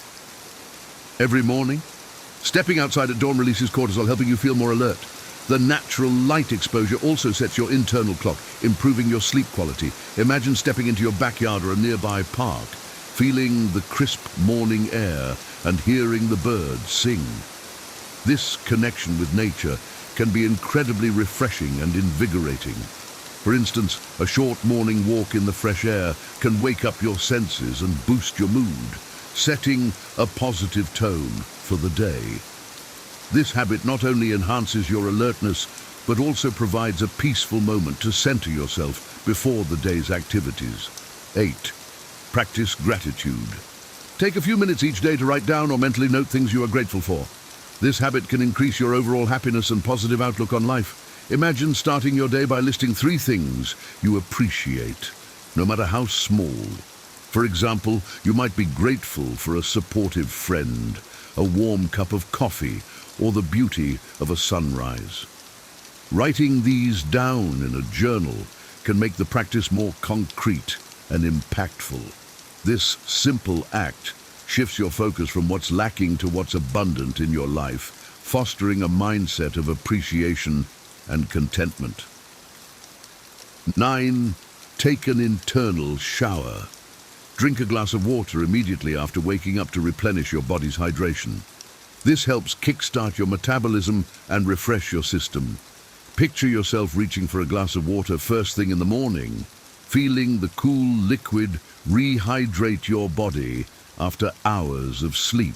Every morning, stepping outside at dawn releases cortisol, helping you feel more alert. The natural light exposure also sets your internal clock, improving your sleep quality. Imagine stepping into your backyard or a nearby park, feeling the crisp morning air and hearing the birds sing. This connection with nature can be incredibly refreshing and invigorating. For instance, a short morning walk in the fresh air can wake up your senses and boost your mood, setting a positive tone for the day. This habit not only enhances your alertness, but also provides a peaceful moment to center yourself before the day's activities. 8. Practice gratitude. Take a few minutes each day to write down or mentally note things you are grateful for. This habit can increase your overall happiness and positive outlook on life. Imagine starting your day by listing 3 things you appreciate, no matter how small. For example, you might be grateful for a supportive friend, a warm cup of coffee, or the beauty of a sunrise. Writing these down in a journal can make the practice more concrete and impactful. This simple act shifts your focus from what's lacking to what's abundant in your life, fostering a mindset of appreciation and contentment. 9. Take an internal shower. Drink a glass of water immediately after waking up to replenish your body's hydration. This helps kickstart your metabolism and refresh your system. Picture yourself reaching for a glass of water first thing in the morning, feeling the cool liquid rehydrate your body after hours of sleep.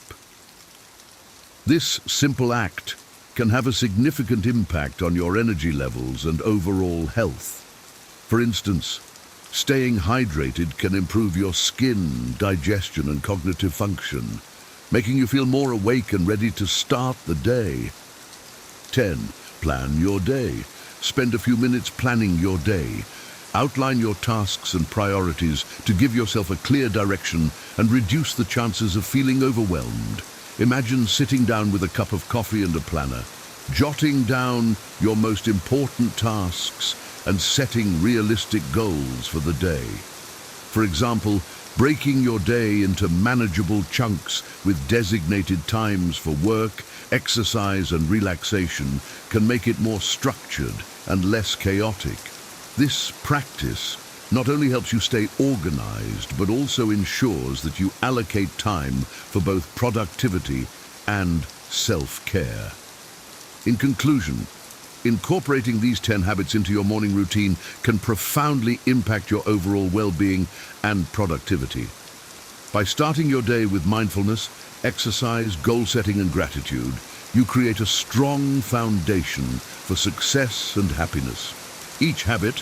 This simple act can have a significant impact on your energy levels and overall health. For instance, staying hydrated can improve your skin, digestion, and cognitive function, making you feel more awake and ready to start the day. 10. Plan your day. Spend a few minutes planning your day. Outline your tasks and priorities to give yourself a clear direction and reduce the chances of feeling overwhelmed. Imagine sitting down with a cup of coffee and a planner, jotting down your most important tasks and setting realistic goals for the day. For example, breaking your day into manageable chunks with designated times for work, exercise, and relaxation can make it more structured and less chaotic. This practice not only helps you stay organized, but also ensures that you allocate time for both productivity and self-care. In conclusion, incorporating these 10 habits into your morning routine can profoundly impact your overall well-being and productivity. By starting your day with mindfulness, exercise, goal setting, and gratitude, you create a strong foundation for success and happiness. Each habit,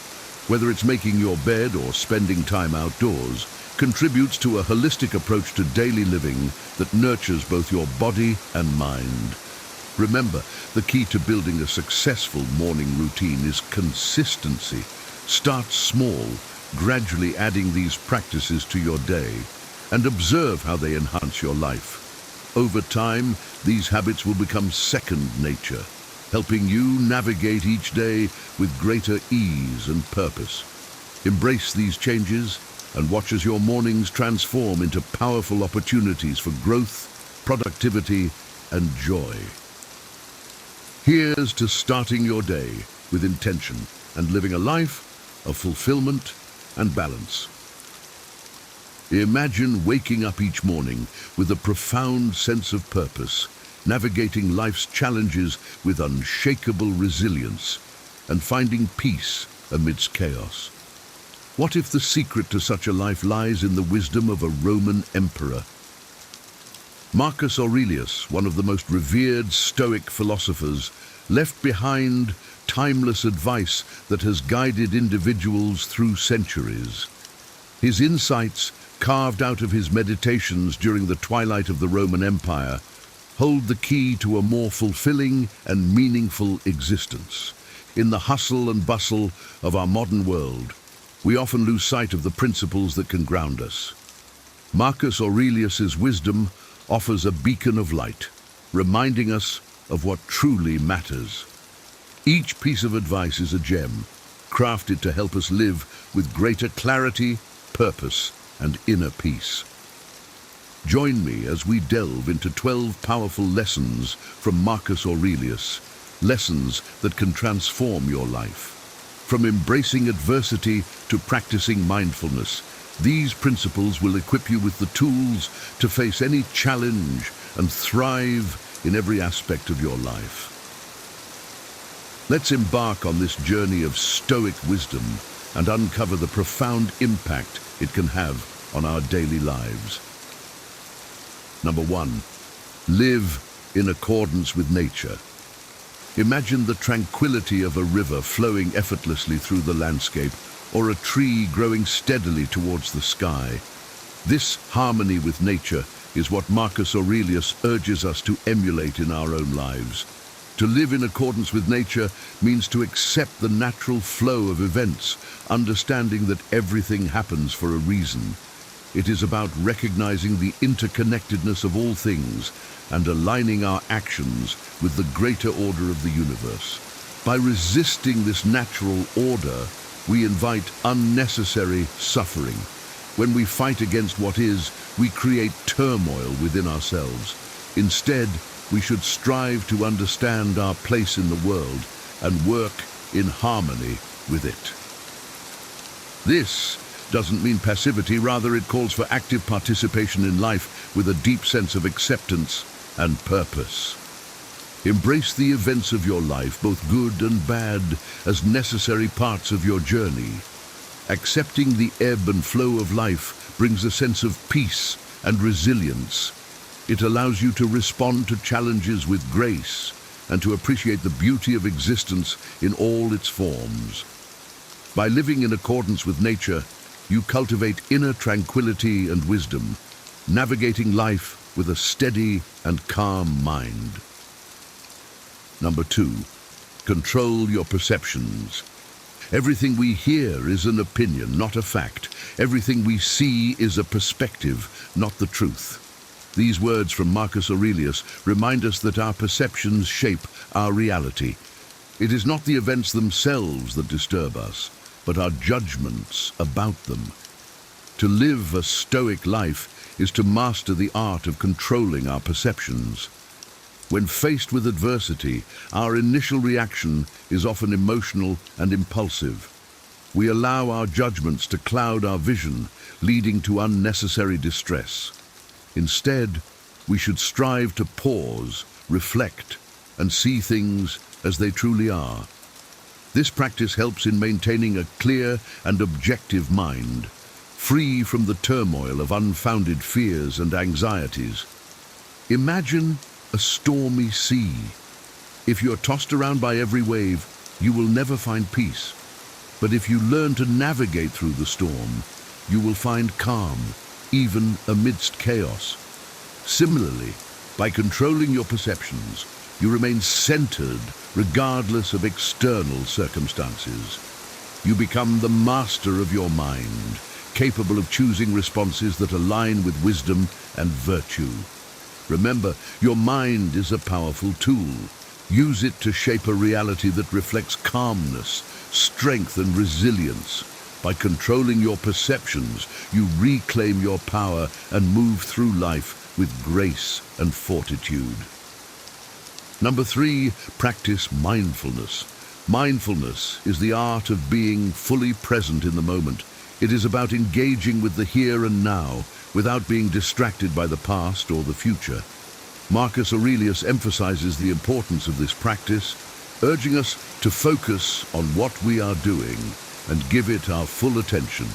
whether it's making your bed or spending time outdoors, contributes to a holistic approach to daily living that nurtures both your body and mind. Remember, the key to building a successful morning routine is consistency. Start small, gradually adding these practices to your day, and observe how they enhance your life. Over time, these habits will become second nature, helping you navigate each day with greater ease and purpose. Embrace these changes and watch as your mornings transform into powerful opportunities for growth, productivity, and joy. Here's to starting your day with intention and living a life of fulfillment and balance. Imagine waking up each morning with a profound sense of purpose, navigating life's challenges with unshakable resilience, and finding peace amidst chaos. What if the secret to such a life lies in the wisdom of a Roman emperor? Marcus Aurelius, one of the most revered Stoic philosophers, left behind timeless advice that has guided individuals through centuries. His insights, carved out of his meditations during the twilight of the Roman Empire, hold the key to a more fulfilling and meaningful existence. In the hustle and bustle of our modern world, we often lose sight of the principles that can ground us. Marcus Aurelius's wisdom offers a beacon of light, reminding us of what truly matters. Each piece of advice is a gem, crafted to help us live with greater clarity, purpose, and inner peace. Join me as we delve into 12 powerful lessons from Marcus Aurelius, lessons that can transform your life. From embracing adversity to practicing mindfulness, these principles will equip you with the tools to face any challenge and thrive in every aspect of your life. Let's embark on this journey of Stoic wisdom and uncover the profound impact it can have on our daily lives. Number 1, live in accordance with nature. Imagine the tranquility of a river flowing effortlessly through the landscape, or a tree growing steadily towards the sky. This harmony with nature is what Marcus Aurelius urges us to emulate in our own lives. To live in accordance with nature means to accept the natural flow of events, understanding that everything happens for a reason. It is about recognizing the interconnectedness of all things and aligning our actions with the greater order of the universe. By resisting this natural order, we invite unnecessary suffering. When we fight against what is, we create turmoil within ourselves. Instead, we should strive to understand our place in the world and work in harmony with it. This doesn't mean passivity, rather it calls for active participation in life with a deep sense of acceptance and purpose. Embrace the events of your life, both good and bad, as necessary parts of your journey. Accepting the ebb and flow of life brings a sense of peace and resilience. It allows you to respond to challenges with grace and to appreciate the beauty of existence in all its forms. By living in accordance with nature, you cultivate inner tranquility and wisdom, navigating life with a steady and calm mind. Number 2, control your perceptions. Everything we hear is an opinion, not a fact. Everything we see is a perspective, not the truth. These words from Marcus Aurelius remind us that our perceptions shape our reality. It is not the events themselves that disturb us, but our judgments about them. To live a Stoic life is to master the art of controlling our perceptions. When faced with adversity, our initial reaction is often emotional and impulsive. We allow our judgments to cloud our vision, leading to unnecessary distress. Instead, we should strive to pause, reflect, and see things as they truly are. This practice helps in maintaining a clear and objective mind, free from the turmoil of unfounded fears and anxieties. Imagine a stormy sea. If you're tossed around by every wave, you will never find peace. But if you learn to navigate through the storm, you will find calm, even amidst chaos. Similarly, by controlling your perceptions, you remain centered regardless of external circumstances. You become the master of your mind, capable of choosing responses that align with wisdom and virtue. Remember, your mind is a powerful tool. Use it to shape a reality that reflects calmness, strength, and resilience. By controlling your perceptions, you reclaim your power and move through life with grace and fortitude. Number 3, practice mindfulness. Mindfulness is the art of being fully present in the moment. It is about engaging with the here and now without being distracted by the past or the future. Marcus Aurelius emphasizes the importance of this practice, urging us to focus on what we are doing and give it our full attention.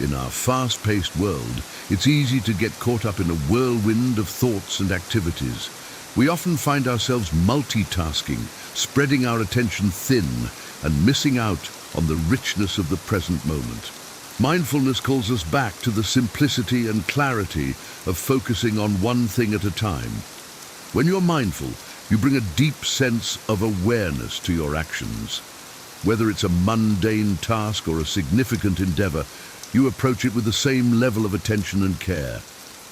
In our fast-paced world, it's easy to get caught up in a whirlwind of thoughts and activities. We often find ourselves multitasking, spreading our attention thin and missing out on the richness of the present moment. Mindfulness calls us back to the simplicity and clarity of focusing on one thing at a time. When you're mindful, you bring a deep sense of awareness to your actions. Whether it's a mundane task or a significant endeavor, you approach it with the same level of attention and care.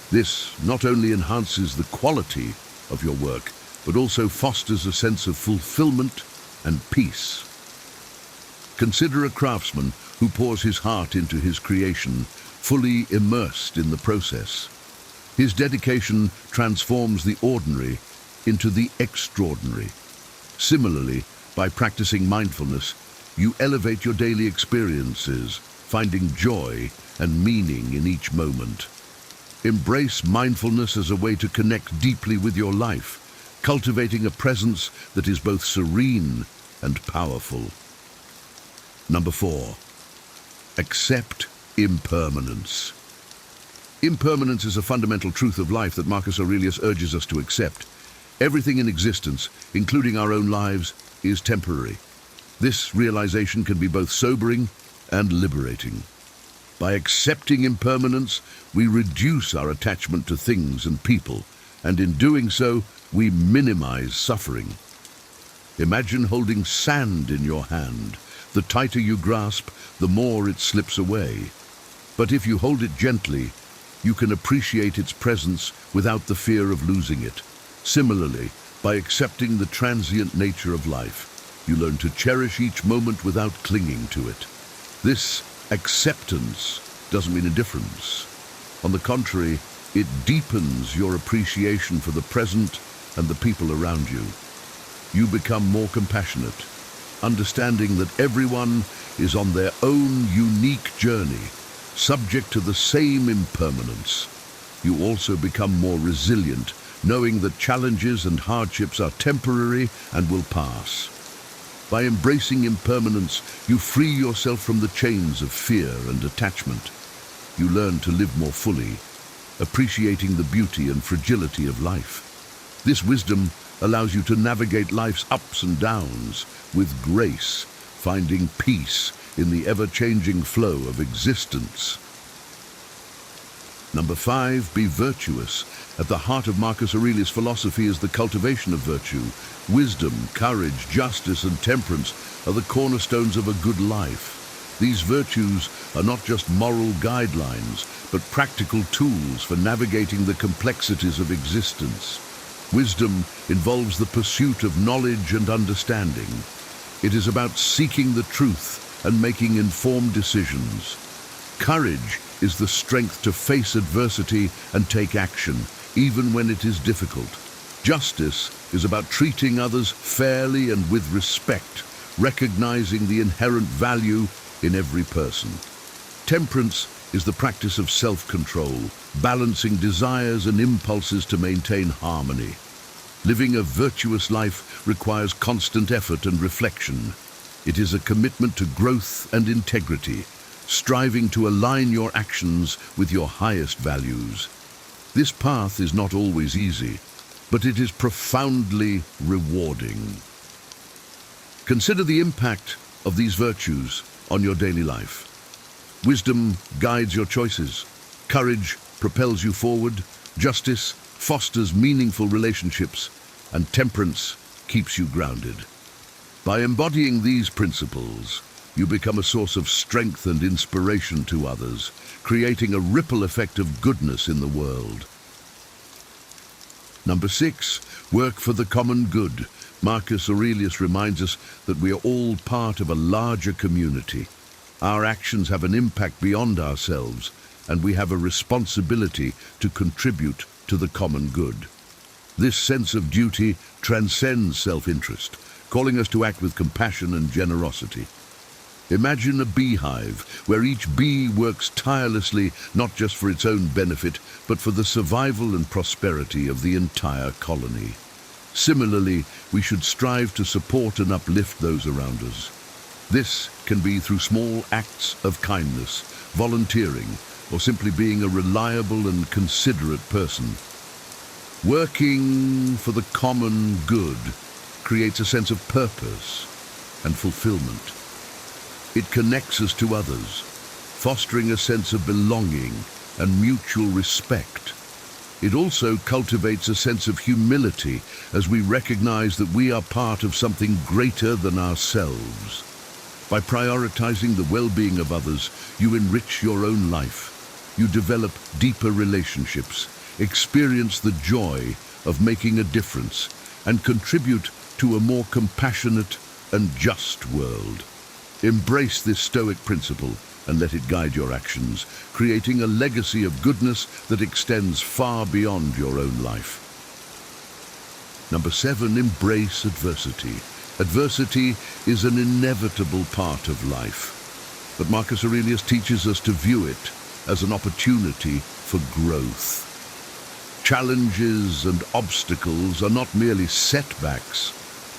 This not only enhances the quality of your work, but also fosters a sense of fulfillment and peace. Consider a craftsman who pours his heart into his creation, fully immersed in the process. His dedication transforms the ordinary into the extraordinary. Similarly, by practicing mindfulness, you elevate your daily experiences, finding joy and meaning in each moment. Embrace mindfulness as a way to connect deeply with your life, cultivating a presence that is both serene and powerful. Number 4. Accept impermanence. Impermanence is a fundamental truth of life that Marcus Aurelius urges us to accept. Everything in existence, including our own lives, is temporary. This realization can be both sobering and liberating. By accepting impermanence, we reduce our attachment to things and people, and in doing so, we minimize suffering. Imagine holding sand in your hand. The tighter you grasp, the more it slips away. But if you hold it gently, you can appreciate its presence without the fear of losing it. Similarly, by accepting the transient nature of life, you learn to cherish each moment without clinging to it. This acceptance doesn't mean indifference. On the contrary, it deepens your appreciation for the present and the people around you. You become more compassionate, understanding that everyone is on their own unique journey, subject to the same impermanence. You also become more resilient, knowing that challenges and hardships are temporary and will pass. By embracing impermanence, you free yourself from the chains of fear and attachment. You learn to live more fully, appreciating the beauty and fragility of life. This wisdom allows you to navigate life's ups and downs with grace, finding peace in the ever-changing flow of existence. Number 5, be virtuous. At the heart of Marcus Aurelius' philosophy is the cultivation of virtue. Wisdom, courage, justice, and temperance are the cornerstones of a good life. These virtues are not just moral guidelines, but practical tools for navigating the complexities of existence. Wisdom involves the pursuit of knowledge and understanding. It is about seeking the truth and making informed decisions. Courage is the strength to face adversity and take action, even when it is difficult. Justice is about treating others fairly and with respect, recognizing the inherent value in every person. Temperance is the practice of self-control, balancing desires and impulses to maintain harmony. Living a virtuous life requires constant effort and reflection. It is a commitment to growth and integrity, striving to align your actions with your highest values. This path is not always easy, but it is profoundly rewarding. Consider the impact of these virtues on your daily life. Wisdom guides your choices. Courage propels you forward. Justice fosters meaningful relationships. And temperance keeps you grounded. By embodying these principles, you become a source of strength and inspiration to others, creating a ripple effect of goodness in the world. Number 6, work for the common good. Marcus Aurelius reminds us that we are all part of a larger community. Our actions have an impact beyond ourselves, and we have a responsibility to contribute to the common good. This sense of duty transcends self-interest, calling us to act with compassion and generosity. Imagine a beehive where each bee works tirelessly not just for its own benefit, but for the survival and prosperity of the entire colony. Similarly, we should strive to support and uplift those around us. This can be through small acts of kindness, volunteering, or simply being a reliable and considerate person. Working for the common good creates a sense of purpose and fulfillment. It connects us to others, fostering a sense of belonging and mutual respect. It also cultivates a sense of humility as we recognize that we are part of something greater than ourselves. By prioritizing the well-being of others, you enrich your own life. You develop deeper relationships, experience the joy of making a difference, and contribute to a more compassionate and just world. Embrace this Stoic principle and let it guide your actions, creating a legacy of goodness that extends far beyond your own life. Number 7, embrace adversity. Adversity is an inevitable part of life, but Marcus Aurelius teaches us to view it as an opportunity for growth. Challenges and obstacles are not merely setbacks,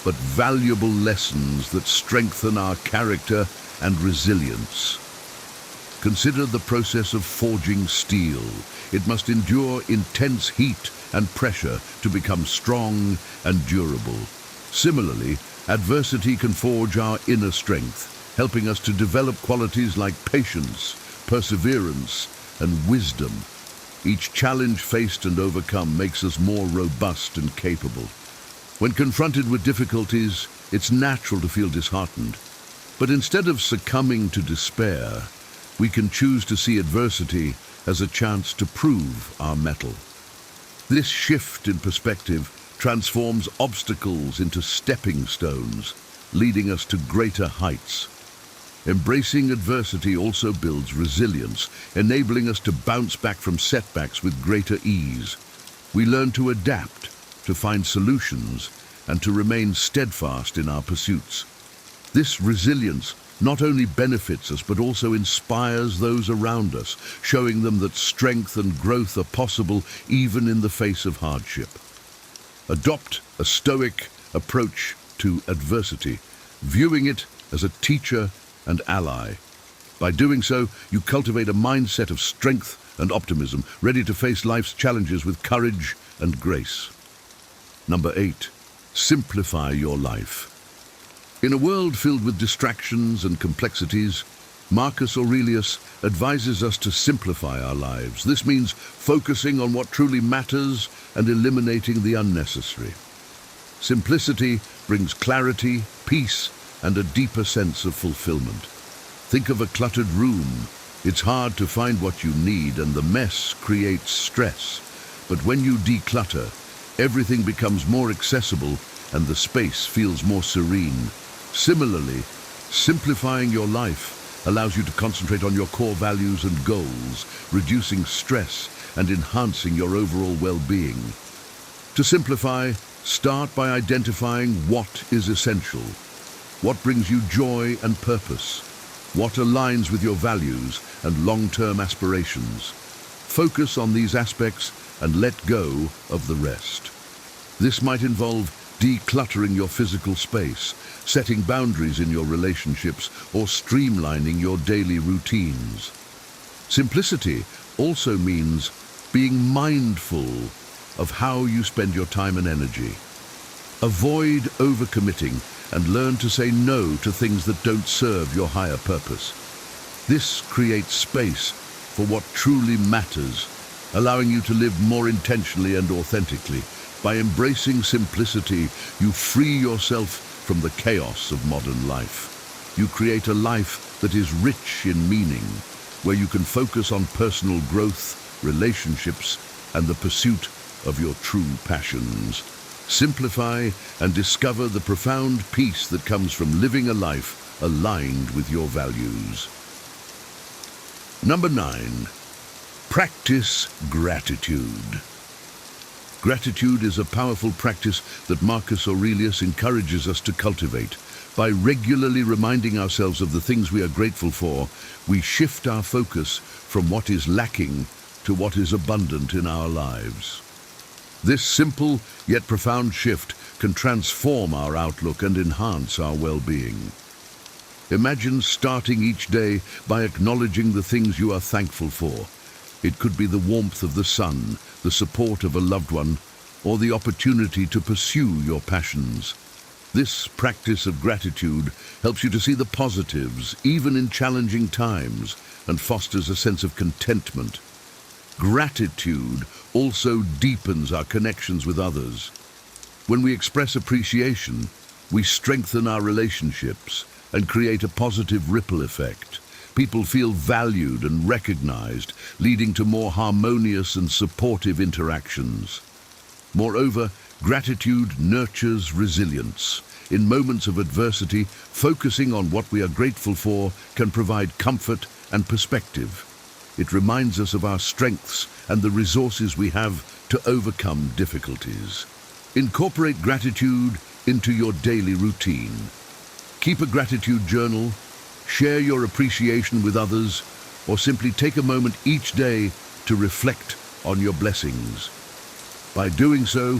but valuable lessons that strengthen our character and resilience. Consider the process of forging steel. It must endure intense heat and pressure to become strong and durable. Similarly, adversity can forge our inner strength, helping us to develop qualities like patience, perseverance, and wisdom. Each challenge faced and overcome makes us more robust and capable. When confronted with difficulties, it's natural to feel disheartened. But instead of succumbing to despair, we can choose to see adversity as a chance to prove our mettle. This shift in perspective transforms obstacles into stepping stones, leading us to greater heights. Embracing adversity also builds resilience, enabling us to bounce back from setbacks with greater ease. We learn to adapt, to find solutions, and to remain steadfast in our pursuits. This resilience not only benefits us but also inspires those around us, showing them that strength and growth are possible even in the face of hardship. Adopt a Stoic approach to adversity, viewing it as a teacher and ally. By doing so, you cultivate a mindset of strength and optimism, ready to face life's challenges with courage and grace. Number 8, simplify your life. In a world filled with distractions and complexities, Marcus Aurelius advises us to simplify our lives. This means focusing on what truly matters and eliminating the unnecessary. Simplicity brings clarity, peace, and a deeper sense of fulfillment. Think of a cluttered room. It's hard to find what you need, and the mess creates stress. But when you declutter, everything becomes more accessible and the space feels more serene. Similarly, simplifying your life allows you to concentrate on your core values and goals, reducing stress and enhancing your overall well-being. To simplify, start by identifying what is essential, what brings you joy and purpose, what aligns with your values and long-term aspirations. Focus on these aspects and let go of the rest. This might involve decluttering your physical space, setting boundaries in your relationships, or streamlining your daily routines. Simplicity also means being mindful of how you spend your time and energy. Avoid overcommitting and learn to say no to things that don't serve your higher purpose. This creates space for what truly matters, allowing you to live more intentionally and authentically. By embracing simplicity, you free yourself from the chaos of modern life. You create a life that is rich in meaning, where you can focus on personal growth, relationships, and the pursuit of your true passions. Simplify and discover the profound peace that comes from living a life aligned with your values. Number 9, practice gratitude. Gratitude is a powerful practice that Marcus Aurelius encourages us to cultivate. By regularly reminding ourselves of the things we are grateful for, we shift our focus from what is lacking to what is abundant in our lives. This simple yet profound shift can transform our outlook and enhance our well-being. Imagine starting each day by acknowledging the things you are thankful for. It could be the warmth of the sun, the support of a loved one, or the opportunity to pursue your passions. This practice of gratitude helps you to see the positives, even in challenging times, and fosters a sense of contentment. Gratitude also deepens our connections with others. When we express appreciation, we strengthen our relationships and create a positive ripple effect. People feel valued and recognized, leading to more harmonious and supportive interactions. Moreover, gratitude nurtures resilience. In moments of adversity, focusing on what we are grateful for can provide comfort and perspective. It reminds us of our strengths and the resources we have to overcome difficulties. Incorporate gratitude into your daily routine. Keep a gratitude journal, share your appreciation with others, or simply take a moment each day to reflect on your blessings. By doing so,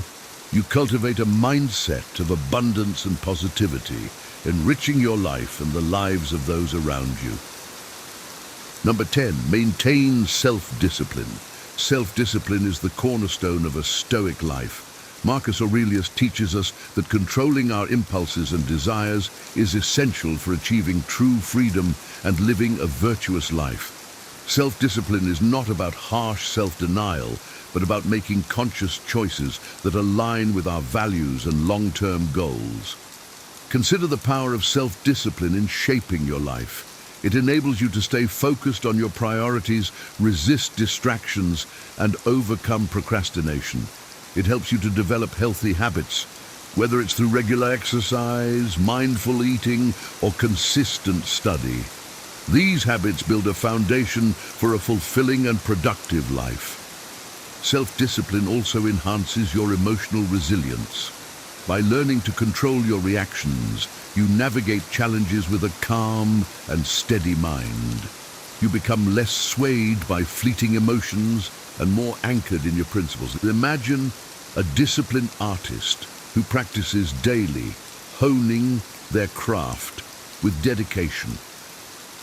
you cultivate a mindset of abundance and positivity, enriching your life and the lives of those around you. Number 10, maintain self-discipline. Self-discipline is the cornerstone of a Stoic life. Marcus Aurelius teaches us that controlling our impulses and desires is essential for achieving true freedom and living a virtuous life. Self-discipline is not about harsh self-denial, but about making conscious choices that align with our values and long-term goals. Consider the power of self-discipline in shaping your life. It enables you to stay focused on your priorities, resist distractions, and overcome procrastination. It helps you to develop healthy habits, whether it's through regular exercise, mindful eating, or consistent study. These habits build a foundation for a fulfilling and productive life. Self-discipline also enhances your emotional resilience. By learning to control your reactions, you navigate challenges with a calm and steady mind. You become less swayed by fleeting emotions and more anchored in your principles. Imagine a disciplined artist who practices daily, honing their craft with dedication.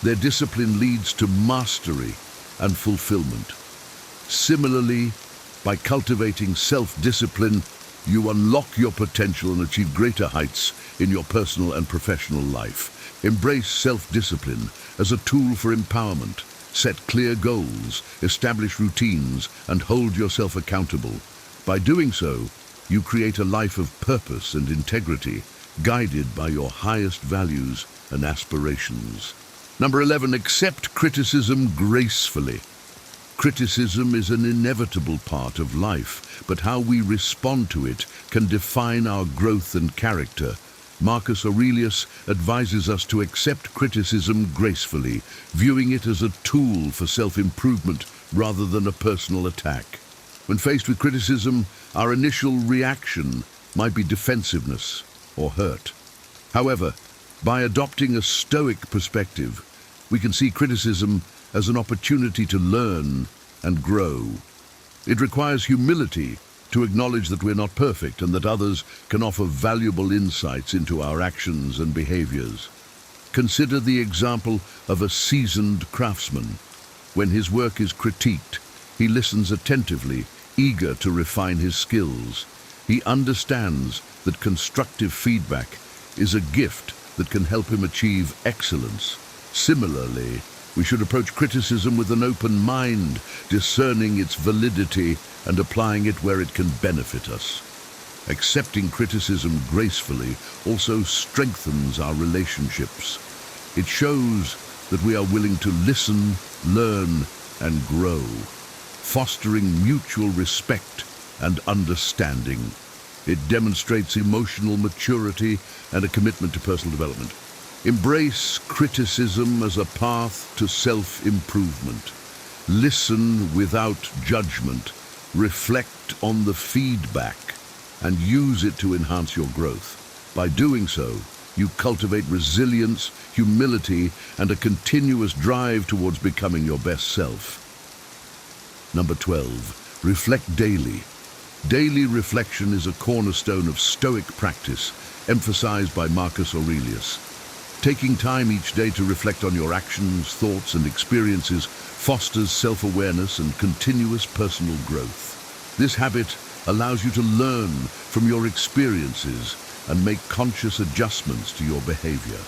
Their discipline leads to mastery and fulfillment. Similarly, by cultivating self-discipline, you unlock your potential and achieve greater heights in your personal and professional life. Embrace self-discipline as a tool for empowerment. Set clear goals, establish routines, and hold yourself accountable. By doing so, you create a life of purpose and integrity, guided by your highest values and aspirations. Number 11, accept criticism gracefully. Criticism is an inevitable part of life, but how we respond to it can define our growth and character. Marcus Aurelius advises us to accept criticism gracefully, viewing it as a tool for self-improvement rather than a personal attack. When faced with criticism, our initial reaction might be defensiveness or hurt. However, by adopting a Stoic perspective, we can see criticism as an opportunity to learn and grow. It requires humility to acknowledge that we're not perfect and that others can offer valuable insights into our actions and behaviors. Consider the example of a seasoned craftsman. When his work is critiqued, he listens attentively, eager to refine his skills. He understands that constructive feedback is a gift that can help him achieve excellence. Similarly, we should approach criticism with an open mind, discerning its validity and applying it where it can benefit us. Accepting criticism gracefully also strengthens our relationships. It shows that we are willing to listen, learn, and grow, fostering mutual respect and understanding. It demonstrates emotional maturity and a commitment to personal development. Embrace criticism as a path to self-improvement. Listen without judgment. Reflect on the feedback and use it to enhance your growth. By doing so, you cultivate resilience, humility, and a continuous drive towards becoming your best self. Number 12, reflect daily. Daily reflection is a cornerstone of Stoic practice, emphasized by Marcus Aurelius. Taking time each day to reflect on your actions, thoughts, and experiences fosters self-awareness and continuous personal growth. This habit allows you to learn from your experiences and make conscious adjustments to your behavior.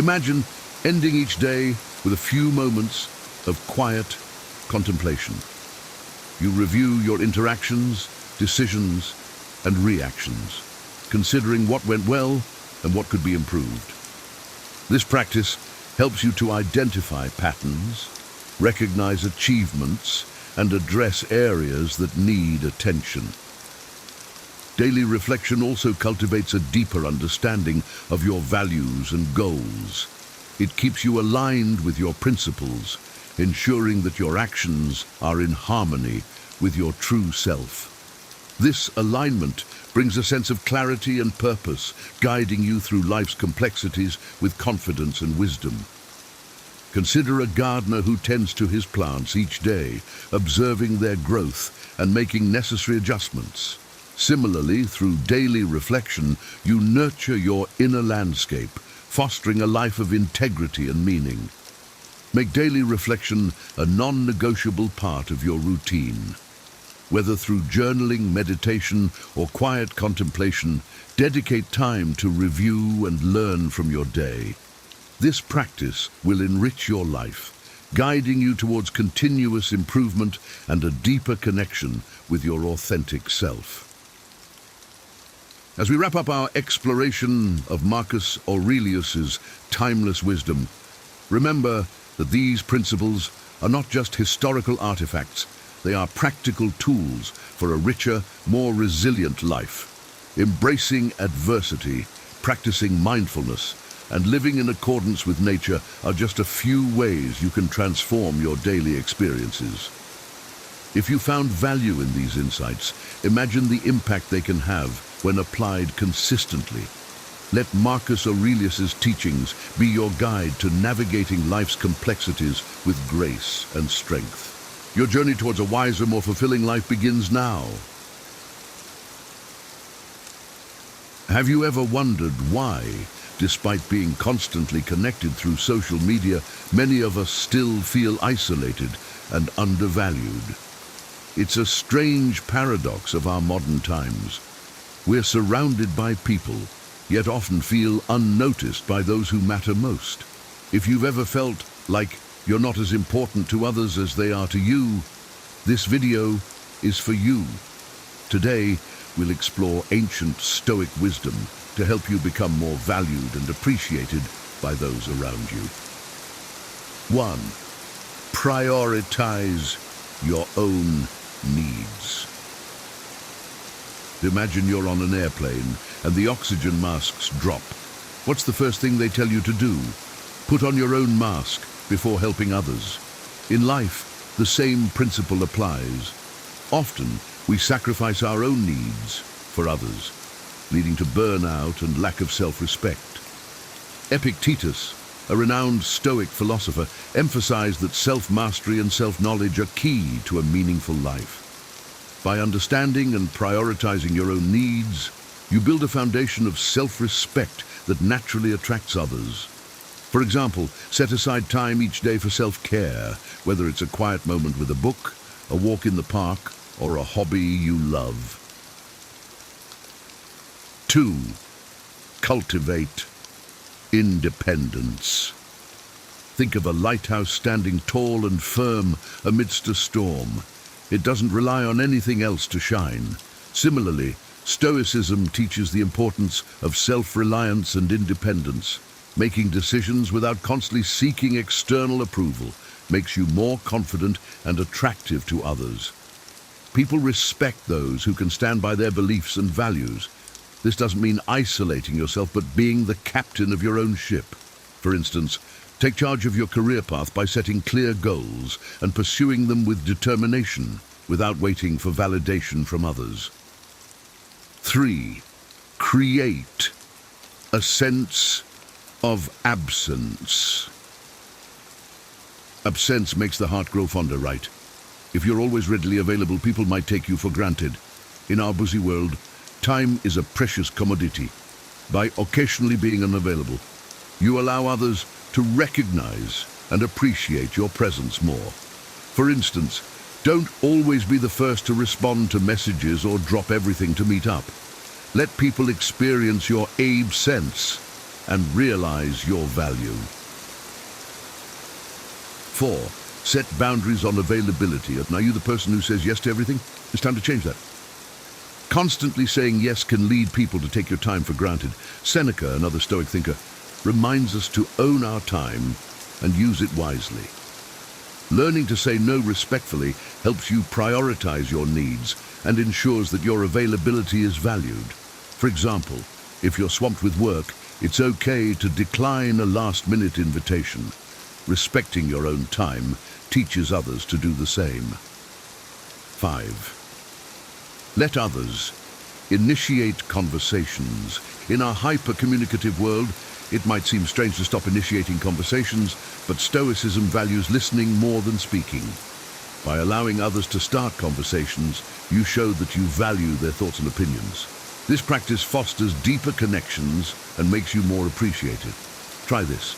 Imagine ending each day with a few moments of quiet contemplation. You review your interactions, decisions, and reactions, considering what went well and what could be improved. This practice helps you to identify patterns, recognize achievements, and address areas that need attention. Daily reflection also cultivates a deeper understanding of your values and goals. It keeps you aligned with your principles, ensuring that your actions are in harmony with your true self. This alignment brings a sense of clarity and purpose, guiding you through life's complexities with confidence and wisdom. Consider a gardener who tends to his plants each day, observing their growth and making necessary adjustments. Similarly, through daily reflection, you nurture your inner landscape, fostering a life of integrity and meaning. Make daily reflection a non-negotiable part of your routine. Whether through journaling, meditation, or quiet contemplation, dedicate time to review and learn from your day. This practice will enrich your life, guiding you towards continuous improvement and a deeper connection with your authentic self. As we wrap up our exploration of Marcus Aurelius's timeless wisdom, remember that these principles are not just historical artifacts, they are practical tools for a richer, more resilient life. Embracing adversity, practicing mindfulness, and living in accordance with nature are just a few ways you can transform your daily experiences. If you found value in these insights, imagine the impact they can have when applied consistently. Let Marcus Aurelius's teachings be your guide to navigating life's complexities with grace and strength. Your journey towards a wiser, more fulfilling life begins now. Have you ever wondered why, despite being constantly connected through social media, many of us still feel isolated and undervalued? It's a strange paradox of our modern times. We're surrounded by people, yet often feel unnoticed by those who matter most. If you've ever felt like you're not as important to others as they are to you, this video is for you. Today, we'll explore ancient Stoic wisdom to help you become more valued and appreciated by those around you. 1. Prioritize your own needs. Imagine you're on an airplane and the oxygen masks drop. What's the first thing they tell you to do? Put on your own mask before helping others. In life, the same principle applies. Often, we sacrifice our own needs for others, leading to burnout and lack of self-respect. Epictetus, a renowned Stoic philosopher, emphasized that self-mastery and self-knowledge are key to a meaningful life. By understanding and prioritizing your own needs, you build a foundation of self-respect that naturally attracts others. For example, set aside time each day for self-care, whether it's a quiet moment with a book, a walk in the park, or a hobby you love. 2. Cultivate independence. Think of a lighthouse standing tall and firm amidst a storm. It doesn't rely on anything else to shine. Similarly, Stoicism teaches the importance of self-reliance and independence. Making decisions without constantly seeking external approval makes you more confident and attractive to others. People respect those who can stand by their beliefs and values. This doesn't mean isolating yourself, but being the captain of your own ship. For instance, take charge of your career path by setting clear goals and pursuing them with determination without waiting for validation from others. 3. Create a sense of absence. Absence makes the heart grow fonder, right? If you're always readily available, people might take you for granted. In our busy world, time is a precious commodity. By occasionally being unavailable, You allow others to recognize and appreciate your presence more. For instance, don't always be the first to respond to messages or drop everything to meet up. Let people experience your Abe sense and realize your value. 4. Set boundaries on availability. Are you the person who says yes to everything? It's time to change that. Constantly saying yes can lead people to take your time for granted. Seneca, another Stoic thinker, reminds us to own our time and use it wisely. Learning to say no respectfully helps you prioritize your needs and ensures that your availability is valued. For example, if you're swamped with work, it's okay to decline a last-minute invitation. Respecting your own time teaches others to do the same. 5. Let others initiate conversations. In our hyper-communicative world, it might seem strange to stop initiating conversations, but Stoicism values listening more than speaking. By allowing others to start conversations, you show that you value their thoughts and opinions. This practice fosters deeper connections and makes you more appreciated. Try this.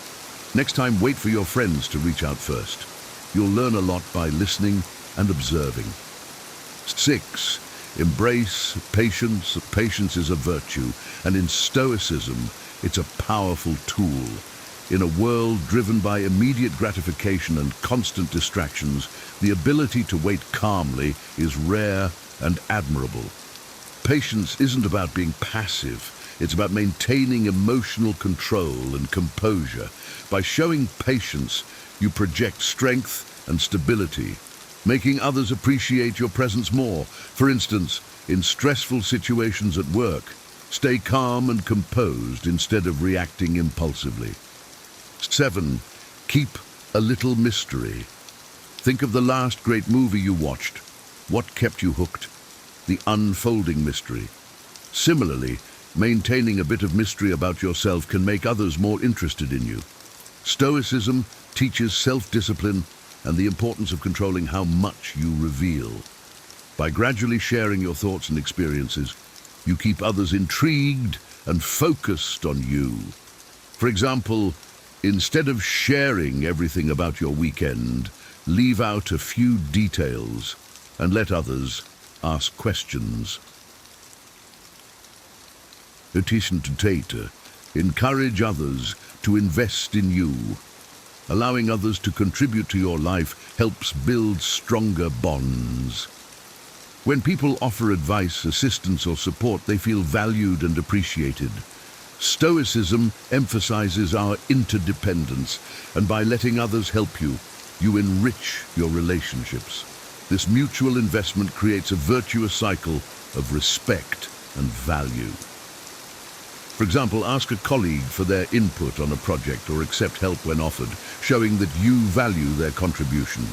Next time, wait for your friends to reach out first. You'll learn a lot by listening and observing. 6. Embrace patience. Patience is a virtue, and in Stoicism, it's a powerful tool. In a world driven by immediate gratification and constant distractions, the ability to wait calmly is rare and admirable. Patience isn't about being passive. It's about maintaining emotional control and composure. By showing patience, you project strength and stability, making others appreciate your presence more. For instance, in stressful situations at work, stay calm and composed instead of reacting impulsively. 7. Keep a little mystery. Think of the last great movie you watched. What kept you hooked? The unfolding mystery. Similarly, maintaining a bit of mystery about yourself can make others more interested in you. Stoicism teaches self-discipline and the importance of controlling how much you reveal. By gradually sharing your thoughts and experiences, you keep others intrigued and focused on you. For example, instead of sharing everything about your weekend, leave out a few details and let others ask questions. Encourage others to invest in you. Allowing others to contribute to your life helps build stronger bonds. When people offer advice, assistance, or support, they feel valued and appreciated. Stoicism emphasizes our interdependence, and by letting others help you, you enrich your relationships. This mutual investment creates a virtuous cycle of respect and value. For example, ask a colleague for their input on a project or accept help when offered, showing that you value their contribution.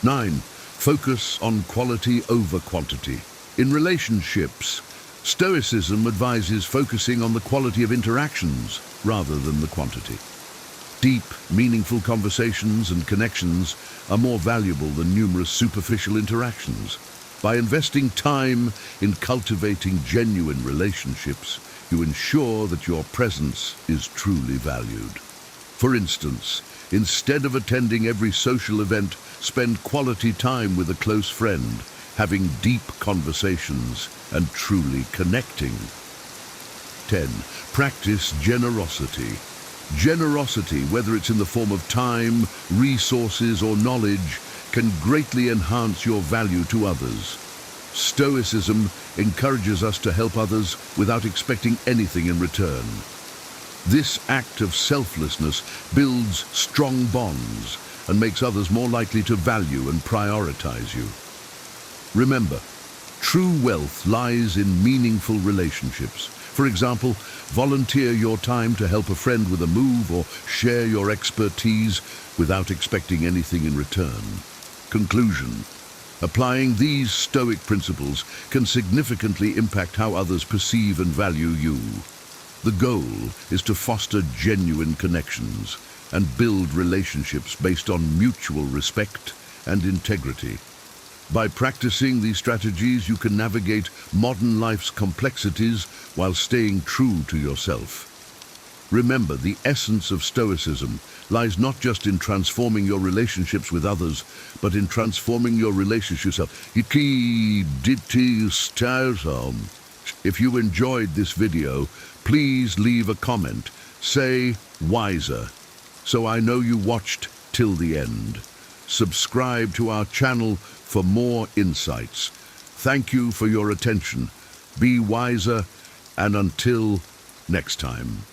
9. Focus on quality over quantity. In relationships, Stoicism advises focusing on the quality of interactions rather than the quantity. Deep, meaningful conversations and connections are more valuable than numerous superficial interactions. By investing time in cultivating genuine relationships, you ensure that your presence is truly valued. For instance, instead of attending every social event, spend quality time with a close friend, having deep conversations and truly connecting. 10. Practice generosity. Generosity, whether it's in the form of time, resources, or knowledge, can greatly enhance your value to others. Stoicism encourages us to help others without expecting anything in return. This act of selflessness builds strong bonds and makes others more likely to value and prioritize you. Remember, true wealth lies in meaningful relationships. For example, volunteer your time to help a friend with a move or share your expertise without expecting anything in return. Conclusion. Applying these Stoic principles can significantly impact how others perceive and value you. The goal is to foster genuine connections and build relationships based on mutual respect and integrity. By practicing these strategies, you can navigate modern life's complexities while staying true to yourself. Remember, the essence of Stoicism lies not just in transforming your relationships with others, but in transforming your relationships. If you enjoyed this video, please leave a comment. Say wiser, so I know you watched till the end. Subscribe to our channel for more insights. Thank you for your attention. Be wiser, and until next time.